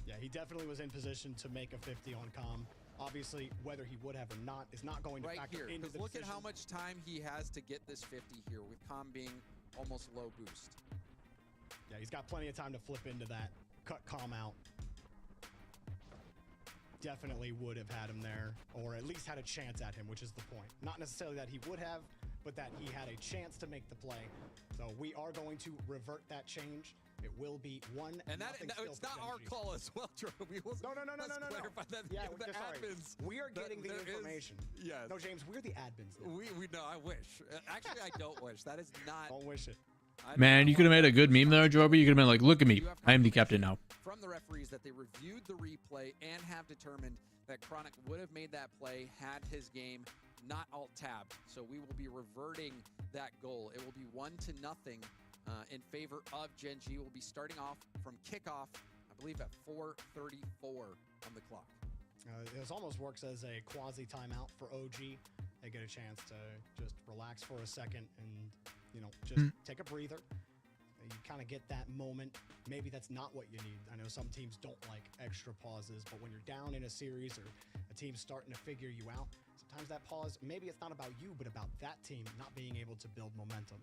Yeah, he definitely was in position to make a 50 on Calm. Obviously, whether he would have or not is not going to Right factor here, into because the look decision. at how much time he has to get this 50 here, with calm being almost low boost. Yeah, he's got plenty of time to flip into that, cut Calm out. Definitely would have had him there, or at least had a chance at him, which is the point. Not necessarily that he would have, but that he had a chance to make the play. So we are going to revert that change. It will be 1-0. And that it's not our call as well, Drew. We will No. clarify that Yeah, the sorry. admins. We are getting the there is- information. Yes. No, James, we're the admins. Now. We know. I wish. Actually, I don't wish. That is not. Don't wish it. Man, you could have made a good meme there, Jorby. You could have been like, look at me. I am the captain now. From the referees that they reviewed the replay and have determined that Chronic would have made that play had his game not alt-tabbed. So we will be reverting that goal. It will be 1-0 in favor of Gen G. We'll be starting off from kickoff, I believe, at 4:34 on the clock. This almost works as a quasi timeout for OG. They get a chance to just relax for a second and, you know, just take a breather. You kind of get that moment. Maybe that's not what you need. I know some teams don't like extra pauses, but when you're down in a series or a team's starting to figure you out, sometimes that pause, maybe it's not about you, but about that team not being able to build momentum.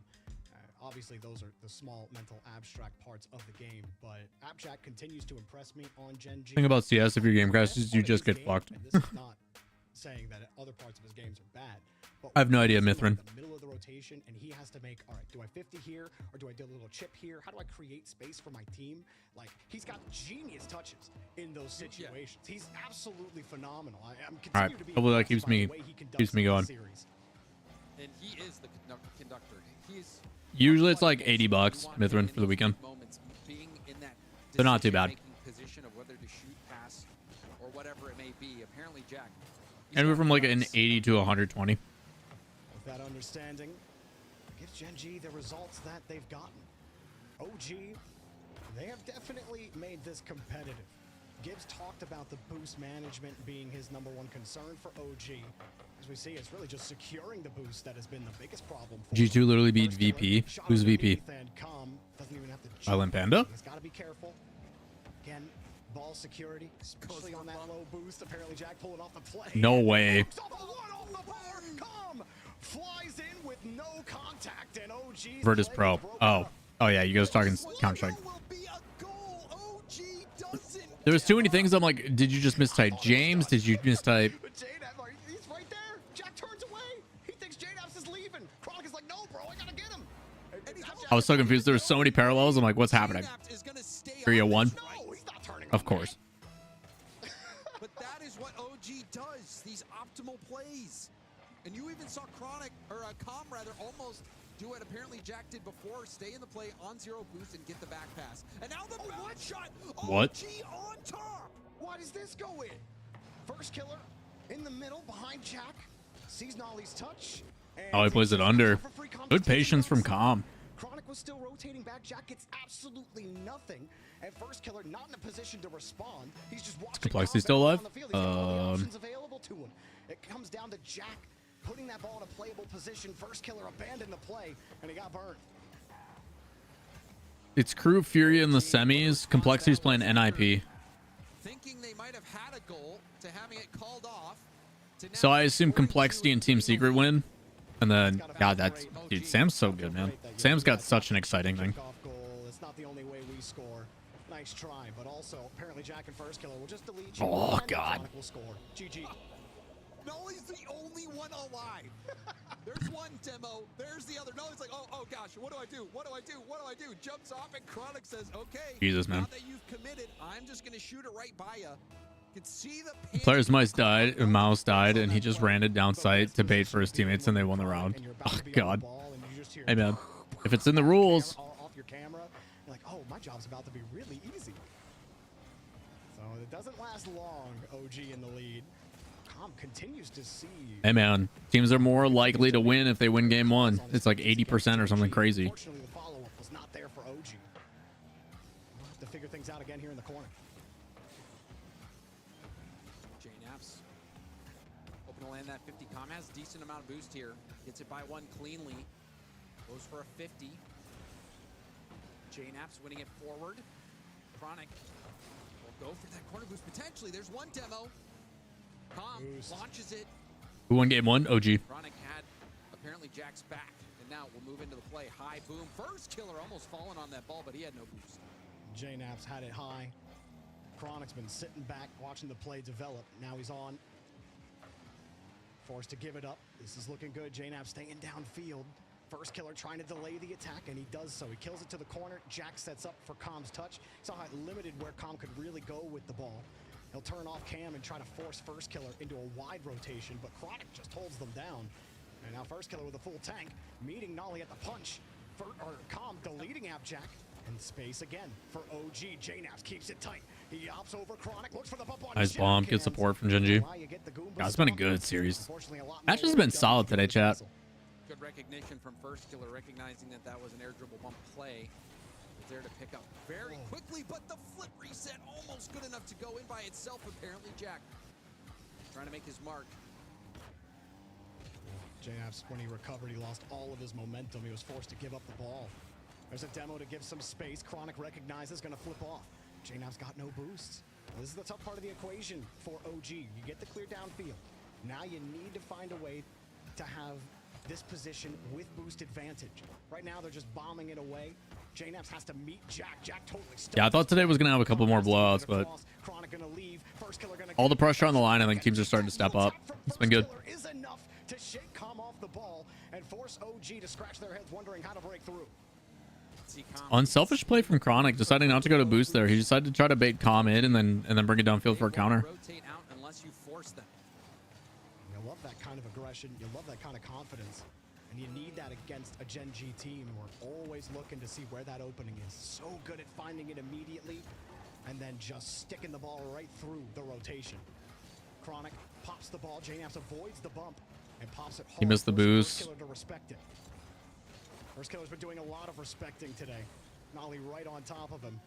Obviously, those are the small mental abstract parts of the game, but Abjack continues to impress me on Gen G. Thing about CS, if your game crashes, you just get fucked. And this is not saying that other parts of his games are bad. But I have no idea, when he's in, Mithrin. like, the middle of the rotation, and he has to make, all right, do I 50 here, or do I do a little chip here? How do I create space for my team? Like, he's got genius touches in those situations. He's absolutely phenomenal. I'm All right, continuing to be hopefully that impressed keeps by the me way he conducts me the going. series. And he is the conductor. He's Usually it's like $80, Mithrin, for the weekend. moments being in that So not too bad. decision-making position of whether to shoot, pass, or whatever it may be. Apparently, Jack. Anywhere from like an 80 to 120. With that understanding, gives Gen G the results that they've gotten. OG, they have definitely made this competitive. Gibbs talked about the boost management being his #1 concern for OG. As we see, it's really just securing the boost that has been the biggest problem for G2 literally beat VP. Who's VP? Island Panda? He's got to be careful. Again, ball security, especially on that low boost. Apparently, Jack pulling off the play. No way. Flies in with no contact, and OG's Virtus Pro. Oh yeah, you guys talking Counter-Strike. There was too many things. I'm like, did you just mistype James? Did you mistype? He's right there. Jack turns away. He thinks JDAPS is leaving. Chronic is like, no, bro, I gotta get him. I was so confused. There were so many parallels. I'm like, what's happening? 301. Of course. But that is what OG does. These optimal plays. And you even saw Chronic, or Calm rather, almost do what apparently Jack did before. Stay in the play on 0 boost and get the back pass. And now the one shot. What? OG on top. Why does this go in? First killer in the middle behind Jack. Sees Nolly's touch. Oh, he plays it under. Good patience from Calm. Chronic was still rotating back. Jack gets absolutely nothing. And first killer not in a position to respond. He's just watching. Complexity still alive? Options available to him. It comes down to Jack putting that ball in a playable position. First killer abandoned the play, and he got burned. It's Crew Fury in the semis. Complexity's playing NIP. Thinking they might have had a goal to having it called off. So I assume Complexity and Team Secret win. And then, God, that's... Dude, Sam's so good, man. Sam's got such an exciting thing. It's not the only way we score. Nice try, but also apparently Jack and first killer will just delete. Oh, God. Will score. GG. Nolly's the only one alive. There's one demo. There's the other. Nolly's like, oh gosh, what do I do? What do I do? What do I do? Jumps off, and Chronic says, okay. Jesus, man. Now that you've committed, I'm just gonna shoot it right by you. You can see the Player's mouse died, and he just ran it down site to bait for his teammates, and they won the round. Oh, God. Hey, man. If it's in the rules. Off your camera, you're like, oh, my job's about to be really easy. So it doesn't last long. OG in the lead. Calm continues to see. Hey, man. Teams are more likely to win if they win game 1. It's like 80% or something crazy. Unfortunately, the follow-up was not there for OG. We'll have to figure things out again here in the corner. J-Naps. Hoping to land that 50. Calm has a decent amount of boost here. Gets it by 1 cleanly. Goes for a 50. JNAP's winning it forward. Chronic will go for that corner boost potentially. There's one demo. Com launches it. Who won game 1? OG. Chronic had apparently Jack's back. And now we'll move into the play. High boom. First killer almost falling on that ball, but he had no boost. JNAP's had it high. Chronic's been sitting back, watching the play develop. Now he's on. Forced to give it up. This is looking good. JNAP staying downfield. First killer trying to delay the attack, and he does so. He kills it to the corner. Jack sets up for Com's touch. Saw how it limited where Com could really go with the ball. He'll turn off Cam and try to force First Killer into a wide rotation, but Chronic just holds them down. And now First Killer with a full tank, meeting Nolly at the punch. Com deleting Jack. And space again for OG. JNAPS keeps it tight. He opts over Chronic, looks for the bump on Nice bomb. Good support from Genji. God, it's been a good series. Match has been solid today, chat. Good recognition from First Killer, recognizing that that was an air dribble bump play. Was there to pick up very quickly, but the flip reset almost good enough to go in by itself. Apparently, Jack trying to make his mark. JNAPS, when he recovered, he lost all of his momentum. He was forced to give up the ball. There's a demo to give some space. Chronic recognizes, going to flip off. JNAP's got no boosts. This is the tough part of the equation for OG. You get the clear downfield. Now you need to find a way to have this position with boost advantage. Right now, they're just bombing it away. JNAPS has to meet Jack. Jack totally stuck. Yeah, I thought today was going to have a couple more blowouts, but all the pressure on the line, I think teams are starting to step up. It's been good. Is enough to shake Com off the ball and force OG to scratch their heads wondering how to break through. Unselfish play from Chronic, deciding not to go to boost there. He decided to try to bait Com in and then bring it downfield for a counter. Rotate out unless you force them. You love that kind of aggression. You love that kind of confidence. And you need that against a Gen G team who are always looking to see where that opening is. So good at finding it immediately and then just sticking the ball right through the rotation. Chronic pops the ball. JNAPS avoids the bump and pops it hard. He missed the boost. First Killer to respect it. First Killer's been doing a lot of respecting today. Nolly right on top of him.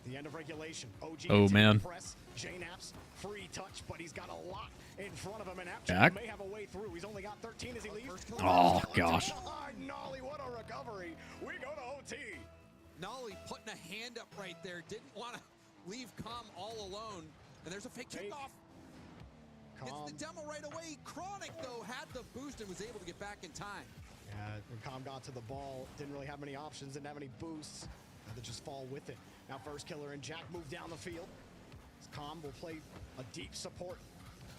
The end of regulation. OG oh man. Press. JNAPS free touch, but he's got a lot in front of him, and Jack may have a way through. He's only got 13 as he leaves. Oh gosh. Nolly, what a recovery. We go to OT. Nolly putting a hand up right there. Didn't want to leave Com all alone. And there's a fake kickoff. Gets the demo right away. Chronic, though, had the boost and was able to get back in time. Yeah, when Com got to the ball, didn't really have many options, didn't have any boosts. Had to just fall with it. Now First Killer and Jack move down the field. Com will play a deep support.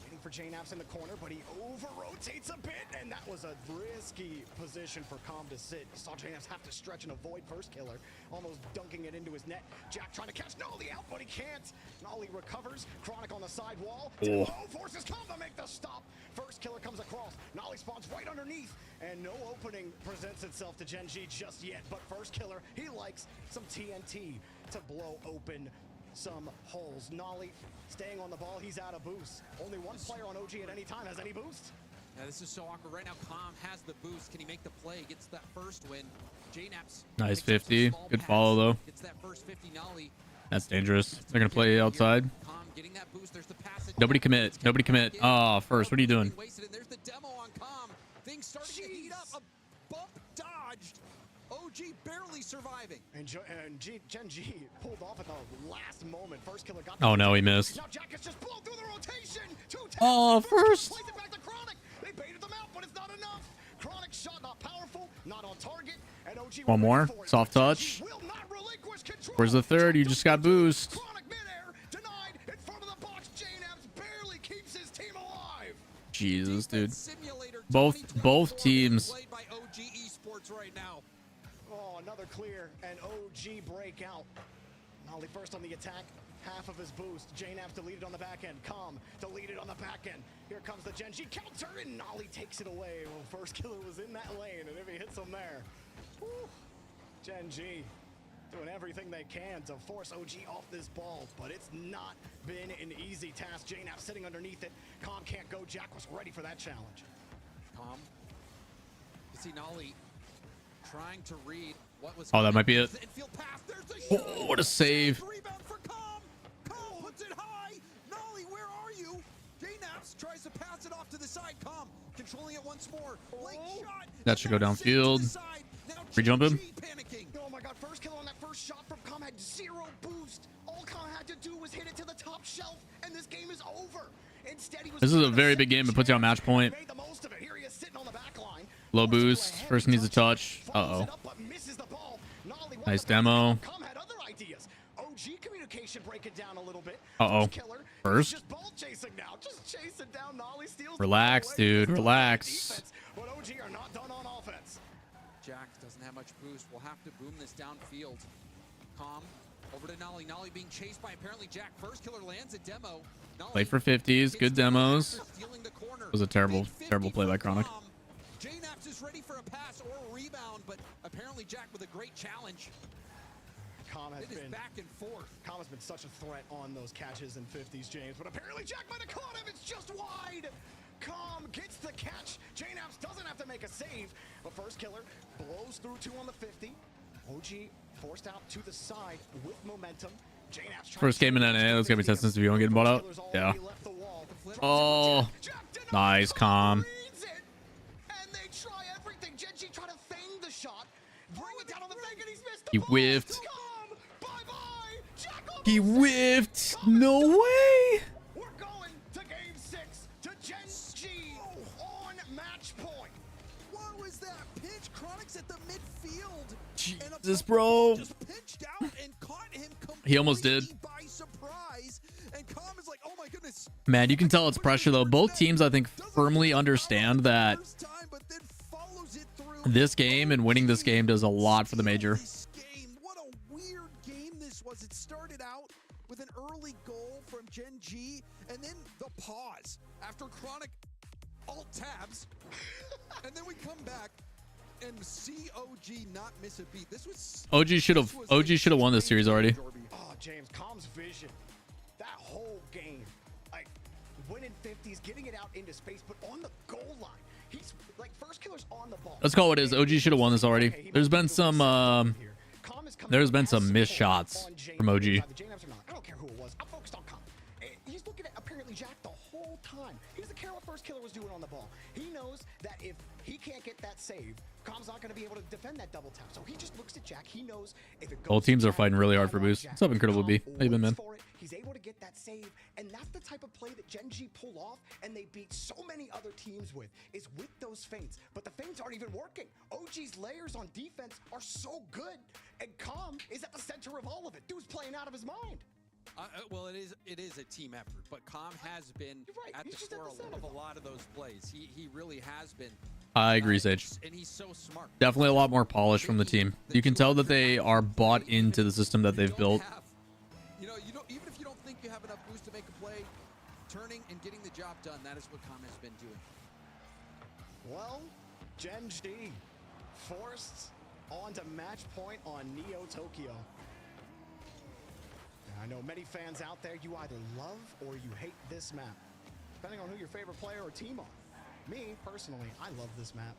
Waiting for JNAPS in the corner, but he over-rotates a bit, and that was a risky position for Com to sit. You saw JNAPS have to stretch and avoid First Killer, almost dunking it into his net. Jack trying to catch Nolly out, but he can't. Nolly recovers. Chronic on the side wall. Oh. Forces Com to make the stop. First Killer comes across. Nolly spawns right underneath, and no opening presents itself to Gen G just yet. But First Killer, he likes some TNT to blow open some holes. Nolly staying on the ball. He's out of boost. Only one player on OG at any time has any boost. Yeah, this is so awkward. Right now, Com has the boost. Can he make the play? Gets that first win. JNAPS. Nice 50. Good follow though. Gets that first 50. Nolly. That's dangerous. They're gonna play outside. Com getting that boost. There's the pass. Nobody commit. Nobody commit. Oh, First, what are you doing? Wasted, and there's the demo on Com. Things starting to heat up. A bump dodged. OG barely surviving. And Gen G pulled off at the last moment. First Killer got. Oh no, he missed. Now Jack has just blown through the rotation. Oh, First. Plays it back to Chronic. They baited them out, but it's not enough. Chronic shot not powerful, not on target. And OG One more. Soft touch. Where's the third? You just got boost. Chronic midair denied in front of the box. JNAPS barely keeps his team alive. Jesus, dude. Both teams. Played by OG Esports right now. Oh, another clear and OG breakout. Nolly first on the attack, half of his boost. JNAPS deleted on the back end. Com deleted on the back end. Here comes the Gen G counter, and Nolly takes it away. Well, First Killer was in that lane, and if he hits him there, whew, Gen G doing everything they can to force OG off this ball, but it's not been an easy task. JNAPS sitting underneath it. Com can't go. Jack was ready for that challenge. Com. You see Nolly trying to read what was. Oh, that might be it. Oh, what a save. Rebound for Com. Com puts it high. Nolly, where are you? JNAPS tries to pass it off to the side. Com controlling it once more. Late shot. That should go downfield. Re-jump him. Oh my god, first kill on that first shot from Com had 0 boost. All Com had to do was hit it to the top shelf, and this game is over. Instead, he was This is a very big game. It puts you on match point. made the most of it. Here he is sitting on the back line. Low boost. First needs a touch. Uh-oh. Nice demo. Com had other ideas. OG communication break it down a little bit. Uh-oh. First. Just ball chasing now. Just chasing down Nolly, steals Relax, dude. Relax. but OG are not done on offense. Jack doesn't have much boost. We'll have to boom this downfield. Calm. Over to Nolly. Nolly being chased by apparently Jack. First killer lands a demo. Play for 50s. Good demos. Was a terrible play by Chronic. JNaps is ready for a pass or a rebound, but apparently Jack with a great challenge. It is back and forth. Com has been such a threat on those catches and 50s, James, but apparently Jack might have caught him. It's just wide. Com gets the catch. JNaps doesn't have to make a save, but first killer blows through 2 on the 50. OG forced out to the side with momentum. First game in NA. Let's get me testing this video and getting bought out. Yeah. Oh, nice, Com. He whiffed. He whiffed. No way. We're going to game 6 to Gen G on match point. What was that pitch? Chronic's at the midfield. Jesus, bro. Just pitched out and caught him He almost did. by surprise. And Com is like, oh my goodness. Man, you can tell it's pressure though. Both teams, I think, firmly understand that this game and winning this game does a lot for the major. What a weird game this was. It started out with an early goal from Gen G, and then the pause after Chronic alt tabs, and then we come back and see OG not miss a beat. This was OG should have won this series already. Oh, James, Com's vision. That whole game, like winning 50s, getting it out into space, but on the goal line. He's like first killer's on the ball. Let's call it is. OG should have won this already. There's been some missed shots from OG. I don't care who it was. I'm focused on Com. He's looking at apparently Jack the whole time. He doesn't care what first killer was doing on the ball. He knows that if he can't get that save, Com's not going to be able to defend that double tap. So he just looks at Jack. He knows if it goes Both teams are fighting really hard for boost. What's up, Incredible B? How you been, man? He's able to get that save, and that's the type of play that Gen G pull off, and they beat so many other teams with, is with those feints. But the feints aren't even working. OG's layers on defense are so good, and Com is at the center of all of it. Dude's playing out of his mind. Well, it is a team effort, but Com has been at the core of a lot of those plays. He really has been. I agree, Sage. And he's so smart. Definitely a lot more polish from the team. You can tell that they are bought into the system that they've built. Even if you don't think you have enough boost to make a play, turning and getting the job done, that is what Com has been doing. Well, Gen G forced onto match point on Neo Tokyo. I know many fans out there, you either love or you hate this map, depending on who your favorite player or team are. Me, personally, I love this map.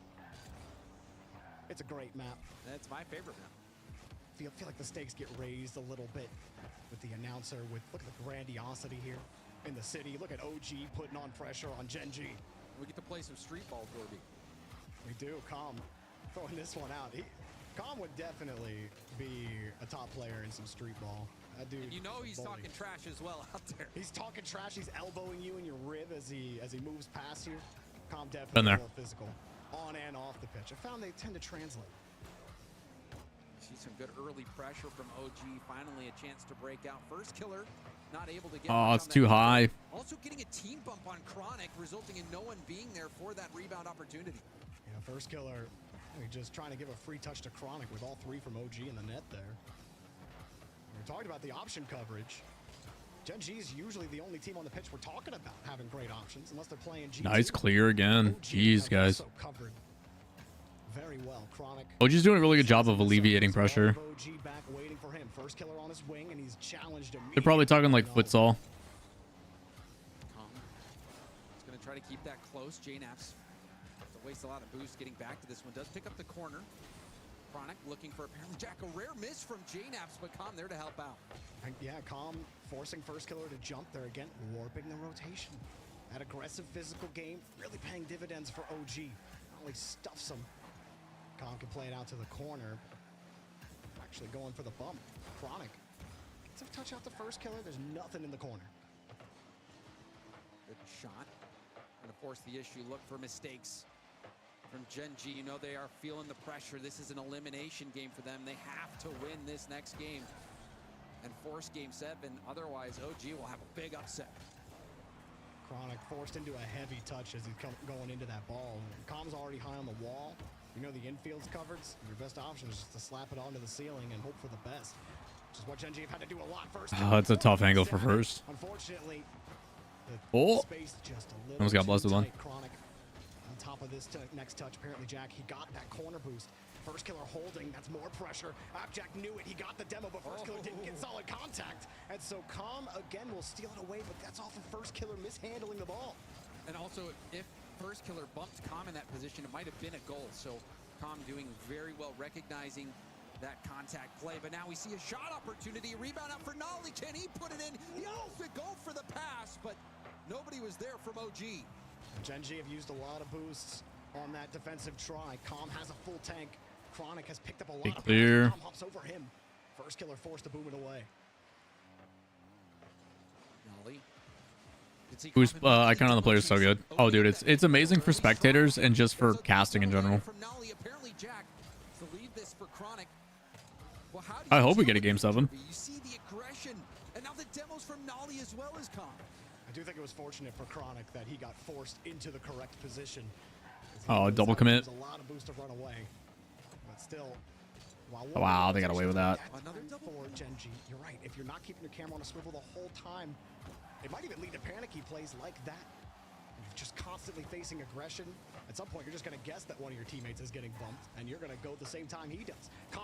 It's a great map. That's my favorite map. Feel like the stakes get raised a little bit with the announcer, look at the grandiosity here in the city. Look at OG putting on pressure on Gen G. We get to play some street ball, Dorby. We do. Com throwing this one out. Com would definitely be a top player in some street ball. That dude, and you know he's talking trash as well out there. He's talking trash. He's elbowing you in your rib as he moves past you. Com definitely Been there. More physical on and off the pitch. I found they tend to translate. See some good early pressure from OG. Finally a chance to break out. First killer not able to get. Oh, it's too high. Also getting a team bump on Chronic, resulting in no one being there for that rebound opportunity. Yeah, first killer just trying to give a free touch to Chronic with all 3 from OG in the net there. We're talking about the option coverage. Gen G is usually the only team on the pitch we're talking about having great options, unless they're playing G2. Nice clear again. Jeez, guys. Covered very well. Chronic. OG's doing a really good job of alleviating pressure. OG back waiting for him. First killer on his wing, and he's challenged him. They're probably talking like futsal. He's going to try to keep that close. JNaps waste a lot of boost getting back to this one. Does pick up the corner. Chronic looking for apparently Jack. A rare miss from JNaps, but Com there to help out. And yeah, Com forcing first killer to jump there again, warping the rotation. That aggressive physical game really paying dividends for OG. Not only stuffs him, Com can play it out to the corner. actually going for the bump. Chronic gets a touch out the first killer. There's nothing in the corner. Good shot. Gonna force the issue. Look for mistakes from Gen G. You know they are feeling the pressure. This is an elimination game for them. They have to win this next game and force game 7. Otherwise, OG will have a big upset. Chronic forced into a heavy touch as he's going into that ball. Com's already high on the wall. You know the infield's covered. Your best option is just to slap it onto the ceiling and hope for the best. Which is what Gen G have had to do a lot first. Oh, that's a tough angle for first. Unfortunately, oh, space just a little almost got blessed with one. Chronic on top of this next touch. Apparently, Jack, he got that corner boost. First killer holding, that's more pressure. Jack knew it, he got the demo, but first killer didn't get solid contact. And so Com, again, will steal it away, but that's off of first killer mishandling the ball. And also, if first killer bumped Com in that position, it might have been a goal. So Com doing very well, recognizing that contact play. But now we see a shot opportunity, a rebound out for Nolly. Can he put it in? He almost go for the pass, but nobody was there from OG. Gen G have used a lot of boosts on that defensive try. Com has a full tank. Chronic has picked up a lot of clear. Com hops over him. First killer forced to boom it away. Nolly. Who's icon on the player is so good. Oh, dude, it's amazing for spectators and just for casting in general. I hope we get a game 7. You see the aggression, and now the demos from Nolly as well as Com. I do think it was fortunate for Chronic that he got forced into the correct position. Oh, double commit. A lot of boost to run away. But still, Wow, they got away with that. Another double for Gen G. You're right. If you're not keeping your camera on a swivel the whole time, it might even lead to panicky plays like that. You're just constantly facing aggression. At some point, you're just going to guess that one of your teammates is getting bumped, and you're going to go the same time he does. Com,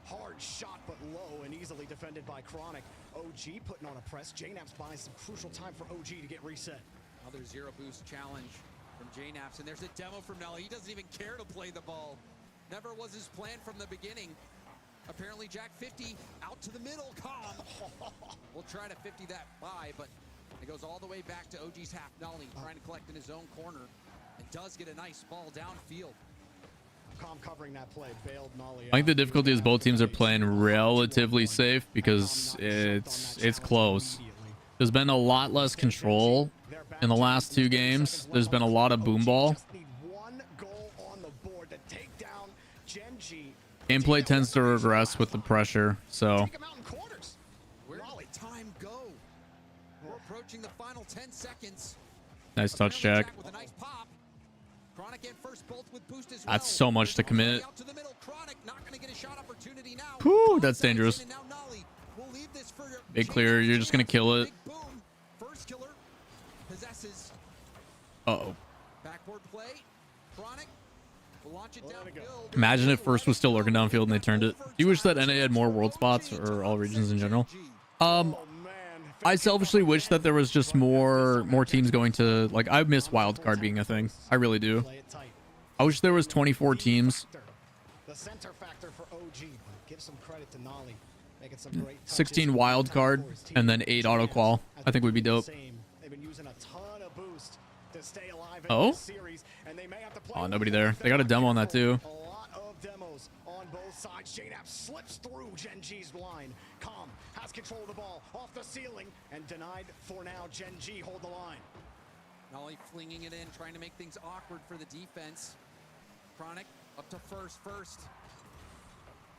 hard shot, but low and easily defended by Chronic. OG putting on a press. JNAP's buying some crucial time for OG to get reset. Another zero boost challenge from JNAP's, and there's a demo from Nolly. He doesn't even care to play the ball. Never was his plan from the beginning. Apparently, Jack 50 out to the middle. Com will try to 50 that by, but it goes all the way back to OG's half. Nolly trying to collect in his own corner and does get a nice ball downfield. Com covering that play, bailed Nolly. I think the difficulty is both teams are playing relatively safe because it's close. There's been a lot less control in the last 2 games. There's been a lot of boom ball. Gameplay tends to regress with the pressure, so Where did time go? We're approaching the final 10 seconds. nice touch, Jack. With a nice pop. Chronic and first both with boost as That's so much to commit. Out to the middle. Chronic not going to get a shot opportunity now. Whew, that's dangerous. And now Nolly will leave this for Big clear, you're just gonna kill it. Big boom. First killer possesses. Uh-oh. Backward play. Chronic will launch it downfield. Imagine if first was still lurking downfield and they turned it. Do you wish that NA had more world spots or all regions in general? I selfishly wish that there was just more teams going to, like, I miss wildcard being a thing. I really do. I wish there was 24 teams. The center factor for OG, but give some credit to Nolly, making some great 16 wildcard and then 8 auto qual. I think would be dope. They've been using a ton of boost to stay alive in Oh? this series, and they may have to play. Oh, nobody there. They got a demo on that too. A lot of demos on both sides. JNAP slips through Gen G's line. Com has control of the ball off the ceiling and denied for now. Gen G hold the line. Nolly flinging it in, trying to make things awkward for the defense. Chronic up to first.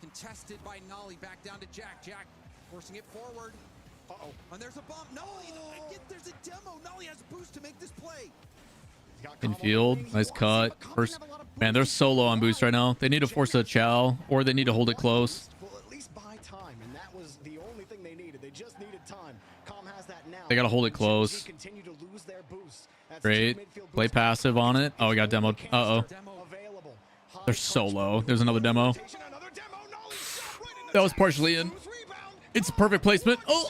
Contested by Nolly, back down to Jack. Jack forcing it forward. Uh-oh. And there's a bump. Nolly, there's a demo. Nolly has boost to make this play. Infield, nice cut. First, man, they're so low on boost right now. They need to force a chow or they need to hold it close. Well, at least buy time, and that was the only thing they needed. They just needed time. Com has that now. They got to hold it close. Continue to lose their boost. That's Great. Play passive on it. Oh, we got demoed. Uh-oh. They're so low. There's another demo. That was partially in. It's perfect placement. Oh!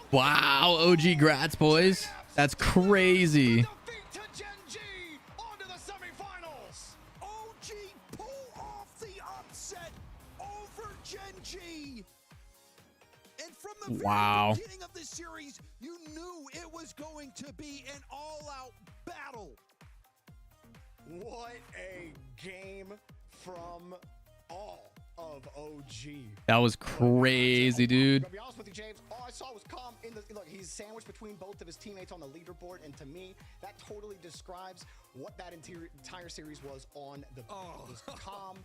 Wow, OG grats, boys. That's crazy. OG pull off the upset over Gen G. And from the very beginning of this series, you knew it was going to be an all-out battle. What a game from all. of OG. That was crazy, dude. To be honest with you, James, all I saw was calm. Look, he's sandwiched between both of his teammates on the leaderboard, and to me, that totally describes what that entire series was on the field. It was calm,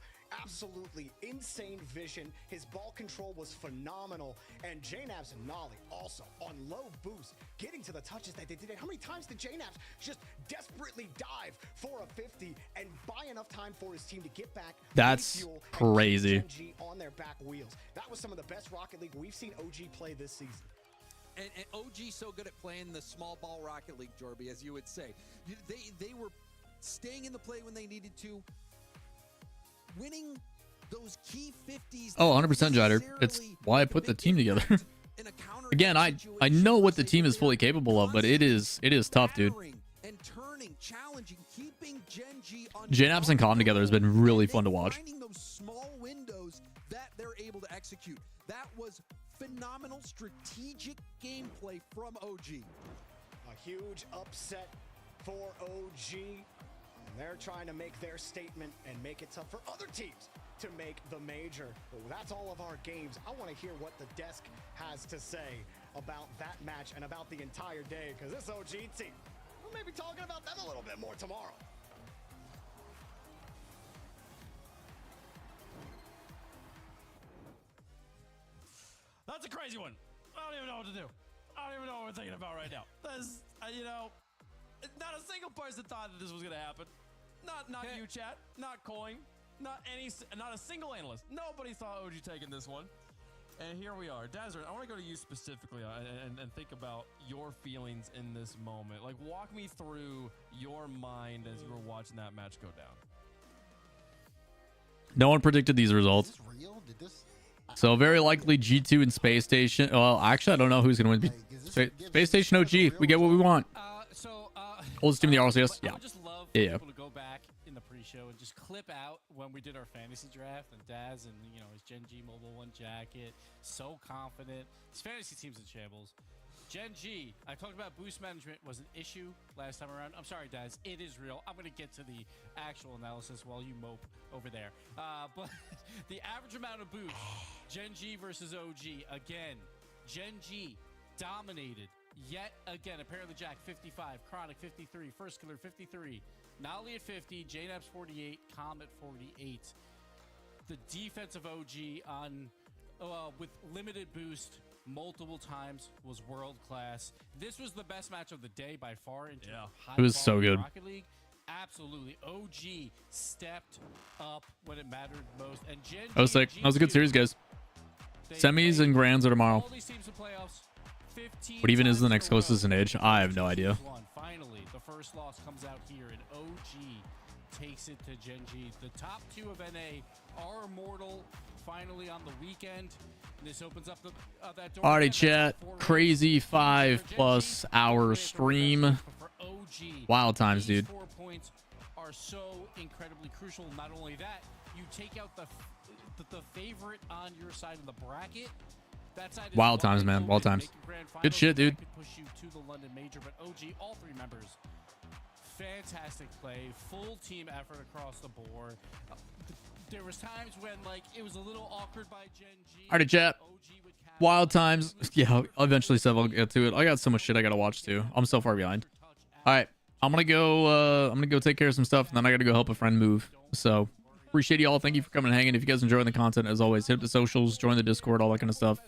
absolutely insane vision. His ball control was phenomenal, and JNABs and Nolly also on low boost, getting to the touches that they did. How many times did JNABs just desperately dive for a 50 and buy enough time for his team to get back? That's crazy. OG on their back wheels. That was some of the best Rocket League we've seen OG play this season. And OG's so good at playing the small ball Rocket League, Jorby, as you would say. They were staying in the play when they needed to, winning those key 50s. Oh, 100% Jider. It's why I put the team together. Again, I know what the team is fully capable of, but it is tough, dude. And turning, challenging, keeping JNABs and Calm together has been really fun to watch. finding those small windows that they're able to execute. That was phenomenal strategic gameplay from OG. A huge upset for OG. And they're trying to make their statement and make it tough for other teams to make the major. But that's all of our games. I want to hear what the desk has to say about that match and about the entire day, because this OG team, we'll maybe talking about them a little bit more tomorrow. That's a crazy one. I don't even know what to do. I don't even know what we're thinking about right now. That's, you know, not a single person thought that this was going to happen. Not you, chat. Not Coin. Not a single analyst. Nobody saw OG taking this one. And here we are. Desert, I want to go to you specifically and think about your feelings in this moment. Like, walk me through your mind as you were watching that match go down. No one predicted these results. Is this real? Did this? So very likely G2 and Space Station. Well, actually, I don't know who's going to win. Space Station OG. We get what we want. Oldest team in the RLCS. Yeah. I would just love Yeah. people to go back in the pre-show and just clip out when we did our fantasy draft and Daz and, you know, his Gen G Mobile 1 jacket. So confident. His fantasy team's in shambles. Gen G, I talked about boost management was an issue last time around. I'm sorry, Daz. It is real. I'm going to get to the actual analysis while you mope over there. But the average amount of boost, Gen G versus OG, again, Gen G dominated. Yet again, apparently Jack 55, Chronic 53, First Killer 53, Nolly at 50, JNABs 48, Calm at 48. The defense of OG on with limited boost multiple times was world class. This was the best match of the day by far. Into high It was so good. Rocket League. Absolutely, OG stepped up when it mattered most. And Gen That was sick. That was a good series, guys. Semis and grands are tomorrow. all these teams in playoffs. 15 What even is the times next in a row. closest in age? I have no idea. Finally, the first loss comes out here, and OG takes it to Gen G. The top two of NA are immortal. Finally on the weekend, and this opens up that door. Alrighty, chat. Crazy 5+ hour stream. For OG, Wild times, these dude. 4 points are so incredibly crucial. Not only that, you take out the favorite on your side of the bracket. That side is Wild times, man. Wild times. Good shit, dude. Could push you to the London Major, but OG, all 3 members, fantastic play, full team effort across the board. There was times when like it was a little awkward by Gen G. Alrighty, chat. Wild times. Yeah, eventually, Sev, I'll get to it. I got so much shit I gotta watch too. I'm so far behind. All right, I'm gonna go take care of some stuff, and then I gotta go help a friend move. So appreciate y'all. Thank you for coming and hanging. If you guys enjoying the content, as always, hit up the socials, join the Discord, all that kind of stuff.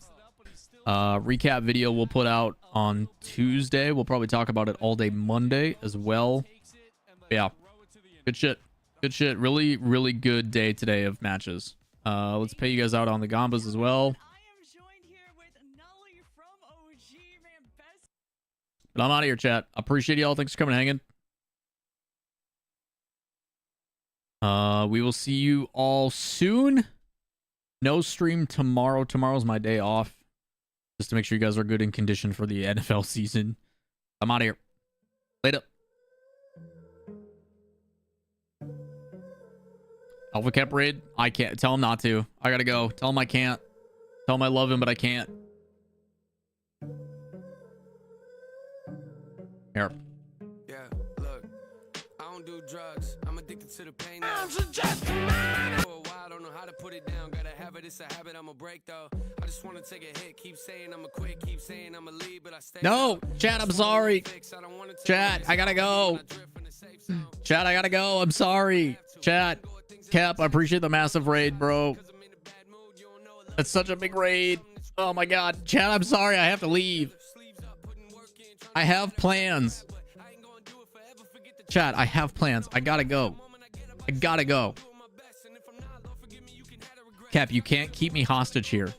Recap video we'll put out on Tuesday. We'll probably talk about it all day Monday as well. Yeah, good shit. Good shit. Really, really good day today of matches. Let's pay you guys out on the Gambas as well. But I'm out of here, chat. Appreciate y'all. Thanks for coming and hanging. We will see you all soon. No stream tomorrow. Tomorrow's my day off. Just to make sure you guys are good in condition for the NFL season. I'm out of here. Later. Alpha Cap raid. I can't. Tell him not to. I gotta go. Tell him I can't. Tell him I love him, but I can't. Here. Yeah, look, I don't do drugs. I'm addicted to the pain. I'm just a man. For a while. I don't know how to put it down. Gotta have it, it's a habit, I'm a break though. I just wanna take a hit, keep saying I'm a quit, keep saying I'm a lead, but I stay. No, chat, I'm sorry. Chat, I gotta go. Chat, I gotta go. I'm sorry. Chat, Cap, I appreciate the massive raid, bro. That's such a big raid. Oh my god. Chat, I'm sorry. I have to leave. I have plans. Chat, I have plans. I gotta go. I gotta go. Cap, you can't keep me hostage here.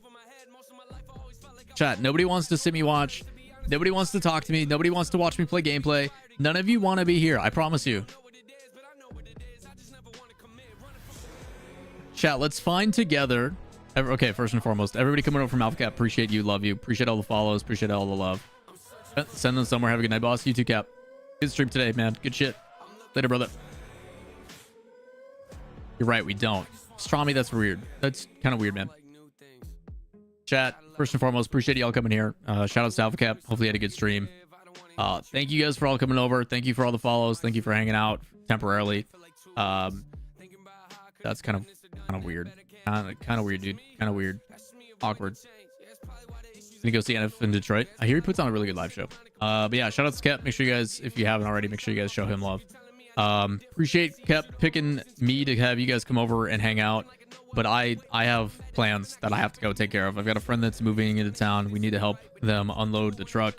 Chat, nobody wants to see me watch. Nobody wants to talk to me. Nobody wants to watch me play gameplay. None of you want to be here. I promise you. Chat, let's find together. Okay, first and foremost, everybody coming over from Alpha Cap, appreciate you, love you, appreciate all the follows, appreciate all the love. Send them somewhere. Have a good night, boss. You too, Cap. Good stream today, man. Good shit. Later, brother. You're right, we don't. Strami, that's weird. That's kind of weird, man. Chat, first and foremost, appreciate y'all coming here. Shout out to Alpha Cap. Hopefully you had a good stream. Thank you guys for all coming over. Thank you for all the follows. Thank you for hanging out temporarily. That's kind of weird. Kind of weird, dude. Kind of weird. Awkward. Gonna go see NF in Detroit. I hear he puts on a really good live show. But yeah, shout out to Kep. Make sure you guys, if you haven't already, make sure you guys show him love. Appreciate Kep picking me to have you guys come over and hang out. But I have plans that I have to go take care of. I've got a friend that's moving into town. We need to help them unload the truck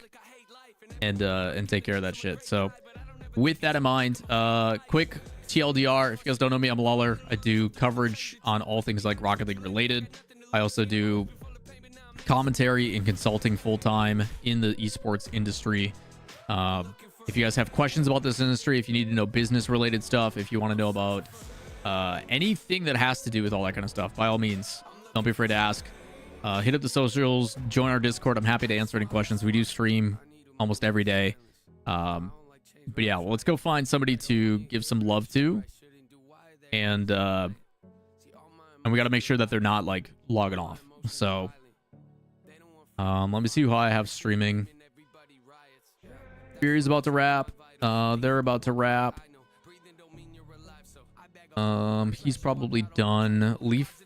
and take care of that shit. So with that in mind, quick TLDR, if you guys don't know me, I'm Lawler. I do coverage on all things like Rocket League related. I also do commentary and consulting full-time in the esports industry. If you guys have questions about this industry, if you need to know business related stuff, if you want to know about anything that has to do with all that kind of stuff, by all means, don't be afraid to ask. Hit up the socials, join our Discord. I'm happy to answer any questions. We do stream almost every day. But yeah, well, let's go find somebody to give some love to, and we got to make sure that they're not like logging off. So let me see who I have streaming. Fury's about to wrap. They're about to wrap. He's probably done. Leaf.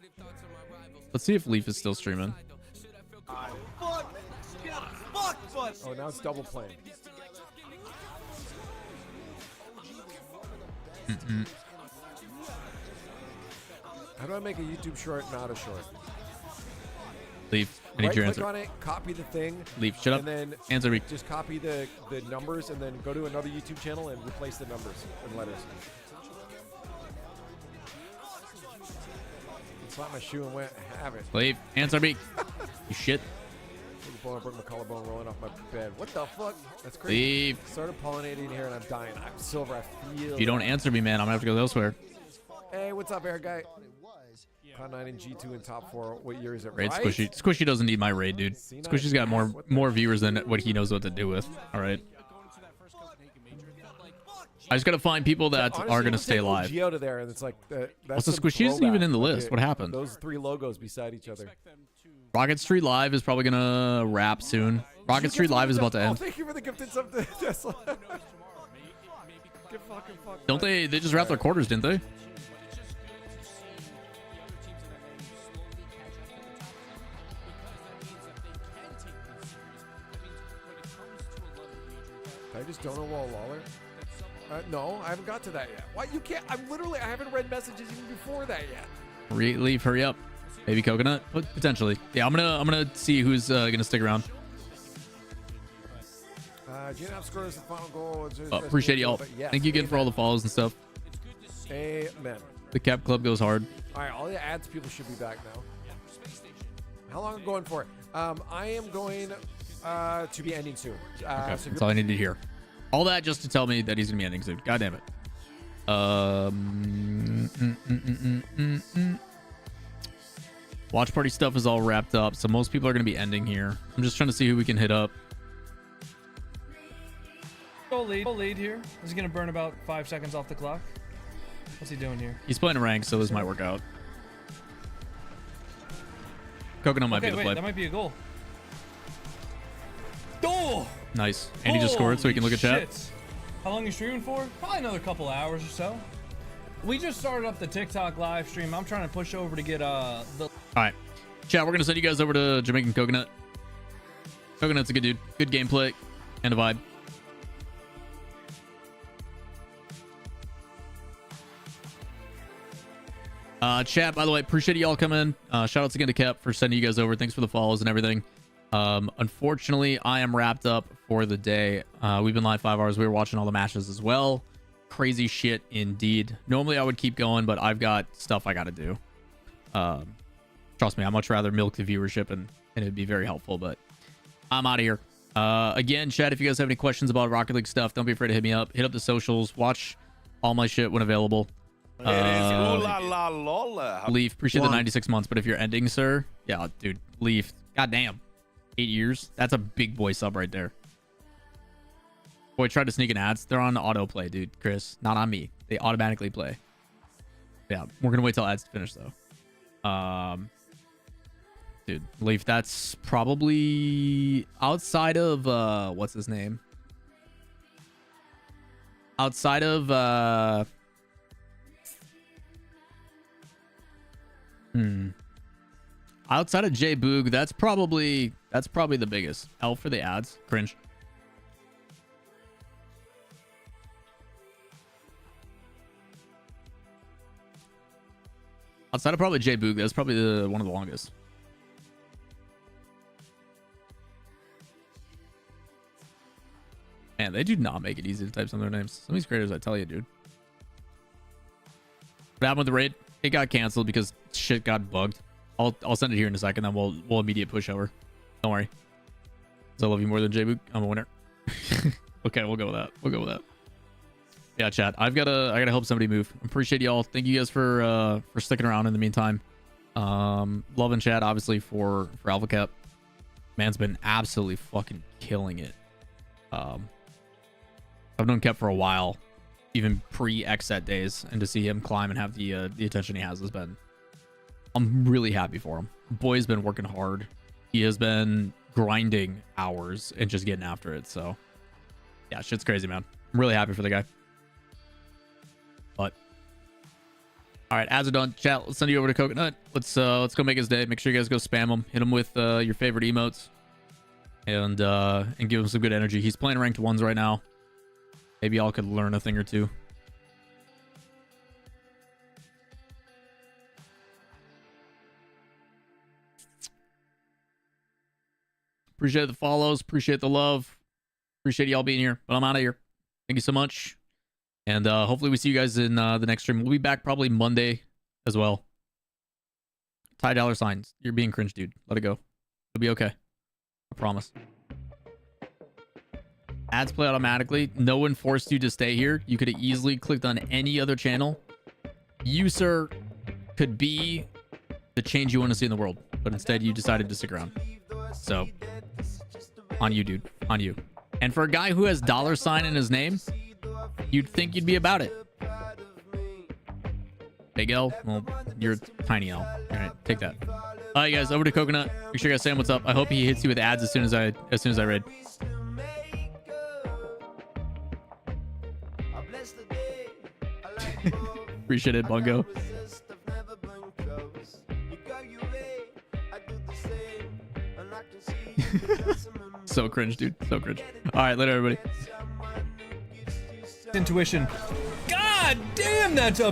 Let's see if Leaf is still streaming. Oh, now it's double playing. How do I make a YouTube short not a short? Leaf, I need your Click answer. on it, copy the thing. Leaf, shut up. And then Answer me. Just copy the numbers and then go to another YouTube channel and replace the numbers and letters. Slap my shoe and went, have it. Leaf, answer me. You shit. I broke my collarbone rolling off my bed. What the fuck? That's crazy. Leave. Started pollinating here and I'm dying. I'm silver. I feel. If you don't answer me, man, I'm gonna have to go elsewhere. Hey, what's up, air guy? Cloud9 and G2 in top 4. What year is it? Raid right? Squishy. Squishy doesn't need my raid, dude. Squishy's got more viewers than what he knows what to do with. All right. I just gotta find people that Honestly, are gonna you stay take live. OG out of there, and it's like that's Also, some Squishy isn't even throwback. in the list. Okay, What happened? Those 3 logos beside each other. Rocket Street Live is probably gonna wrap soon. Rocket Street Live is about to Oh, end. thank you for the gifted sub to Tesla. Get fucking fucked. Don't they? They just wrapped their quarters, didn't they? I just don't know Lawler. No, I haven't got to that yet. Why you can't? I haven't read messages even before that yet. Leave, hurry up. Maybe Coconut, potentially. Yeah, I'm gonna see who's gonna stick around. GNAP scores the final goal. Appreciate y'all. Yes, Thank you again for all the follows and stuff. Amen. The Cap Club goes hard. All right, all the ads people should be back now. How long am I going for? I am going to be ending soon. Okay, so that's all I need to hear. All that just to tell me that he's gonna be ending soon. God damn it. Watch party stuff is all wrapped up, so most people are gonna be ending here. I'm just trying to see who we can hit up. Go lead here. He's gonna burn about 5 seconds off the clock. What's he doing here? He's playing a rank, so this might work out. Coconut might be the play. That might be a goal. Oh! Nice. And he just scored, so he can look at chat. Shit. How long are you streaming for? Probably another couple hours or so. We just started up the TikTok live stream. I'm trying to push over to get the. All right, chat. We're gonna send you guys over to Jamaican Coconut. Coconut's a good dude. Good gameplay and a vibe. Chat, by the way, appreciate y'all coming. Shout outs again to Kep for sending you guys over. Thanks for the follows and everything. Unfortunately, I am wrapped up for the day. We've been live 5 hours. We were watching all the matches as well. Crazy shit indeed. Normally I would keep going, but I've got stuff I gotta do. Trust me, I'd much rather milk the viewership and it'd be very helpful, but I'm out of here. Again, chat, if you guys have any questions about Rocket League stuff, don't be afraid to hit me up. Hit up the socials. Watch all my shit when available. Lawler. Leaf, appreciate the 96 months, but if you're ending, sir, yeah, dude, Leaf, goddamn, 8 years. That's a big boy sub right there. Boy, tried to sneak in ads. They're on autoplay, dude. Chris, not on me. They automatically play. Yeah, we're gonna wait till ads finish though. Dude, Leaf, that's probably outside of what's his name? Outside of outside of J Boog, that's probably the biggest. L for the ads. Cringe. Outside of probably J Boog, that's probably one of the longest. Man, they do not make it easy to type some of their names. Some of these creators, I tell you, dude. What happened with the raid? It got canceled because shit got bugged. I'll send it here in a second, then we'll immediate push over. Don't worry. 'Cause I love you more than J Boog. I'm a winner. Okay, we'll go with that. We'll go with that. Yeah, chat. I gotta help somebody move. Appreciate y'all. Thank you guys for sticking around in the meantime. Love and chat obviously for Alpha Cap. Man's been absolutely fucking killing it. I've known Cap for a while, even pre-XSET days, and to see him climb and have the attention he has been. I'm really happy for him. Boy's been working hard. He has been grinding hours and just getting after it. So yeah, shit's crazy, man. I'm really happy for the guy. But all right, ads are done. Chat, let's send you over to Coconut. Let's go make his day. Make sure you guys go spam him. Hit him with your favorite emotes, and give him some good energy. He's playing ranked ones right now. Maybe y'all could learn a thing or two. Appreciate the follows. Appreciate the love. Appreciate y'all being here. But I'm out of here. Thank you so much. And hopefully we see you guys in the next stream. We'll be back probably Monday as well. Ty $signs. You're being cringe, dude. Let it go. It'll be okay. I promise. Ads play automatically. No one forced you to stay here. You could have easily clicked on any other channel. You, sir, could be the change you want to see in the world. But instead, you decided to stick around. So, on you, dude. On you. And for a guy who has $sign in his name, you'd think you'd be about it. Big L? Well, you're tiny L. All right, take that. All right, guys, over to Coconut. Make sure you guys say what's up. I hope he hits you with ads as soon as I raid. Appreciate it, Bungo. So cringe, dude. So cringe. All right, later, everybody. Intuition. God damn, that's a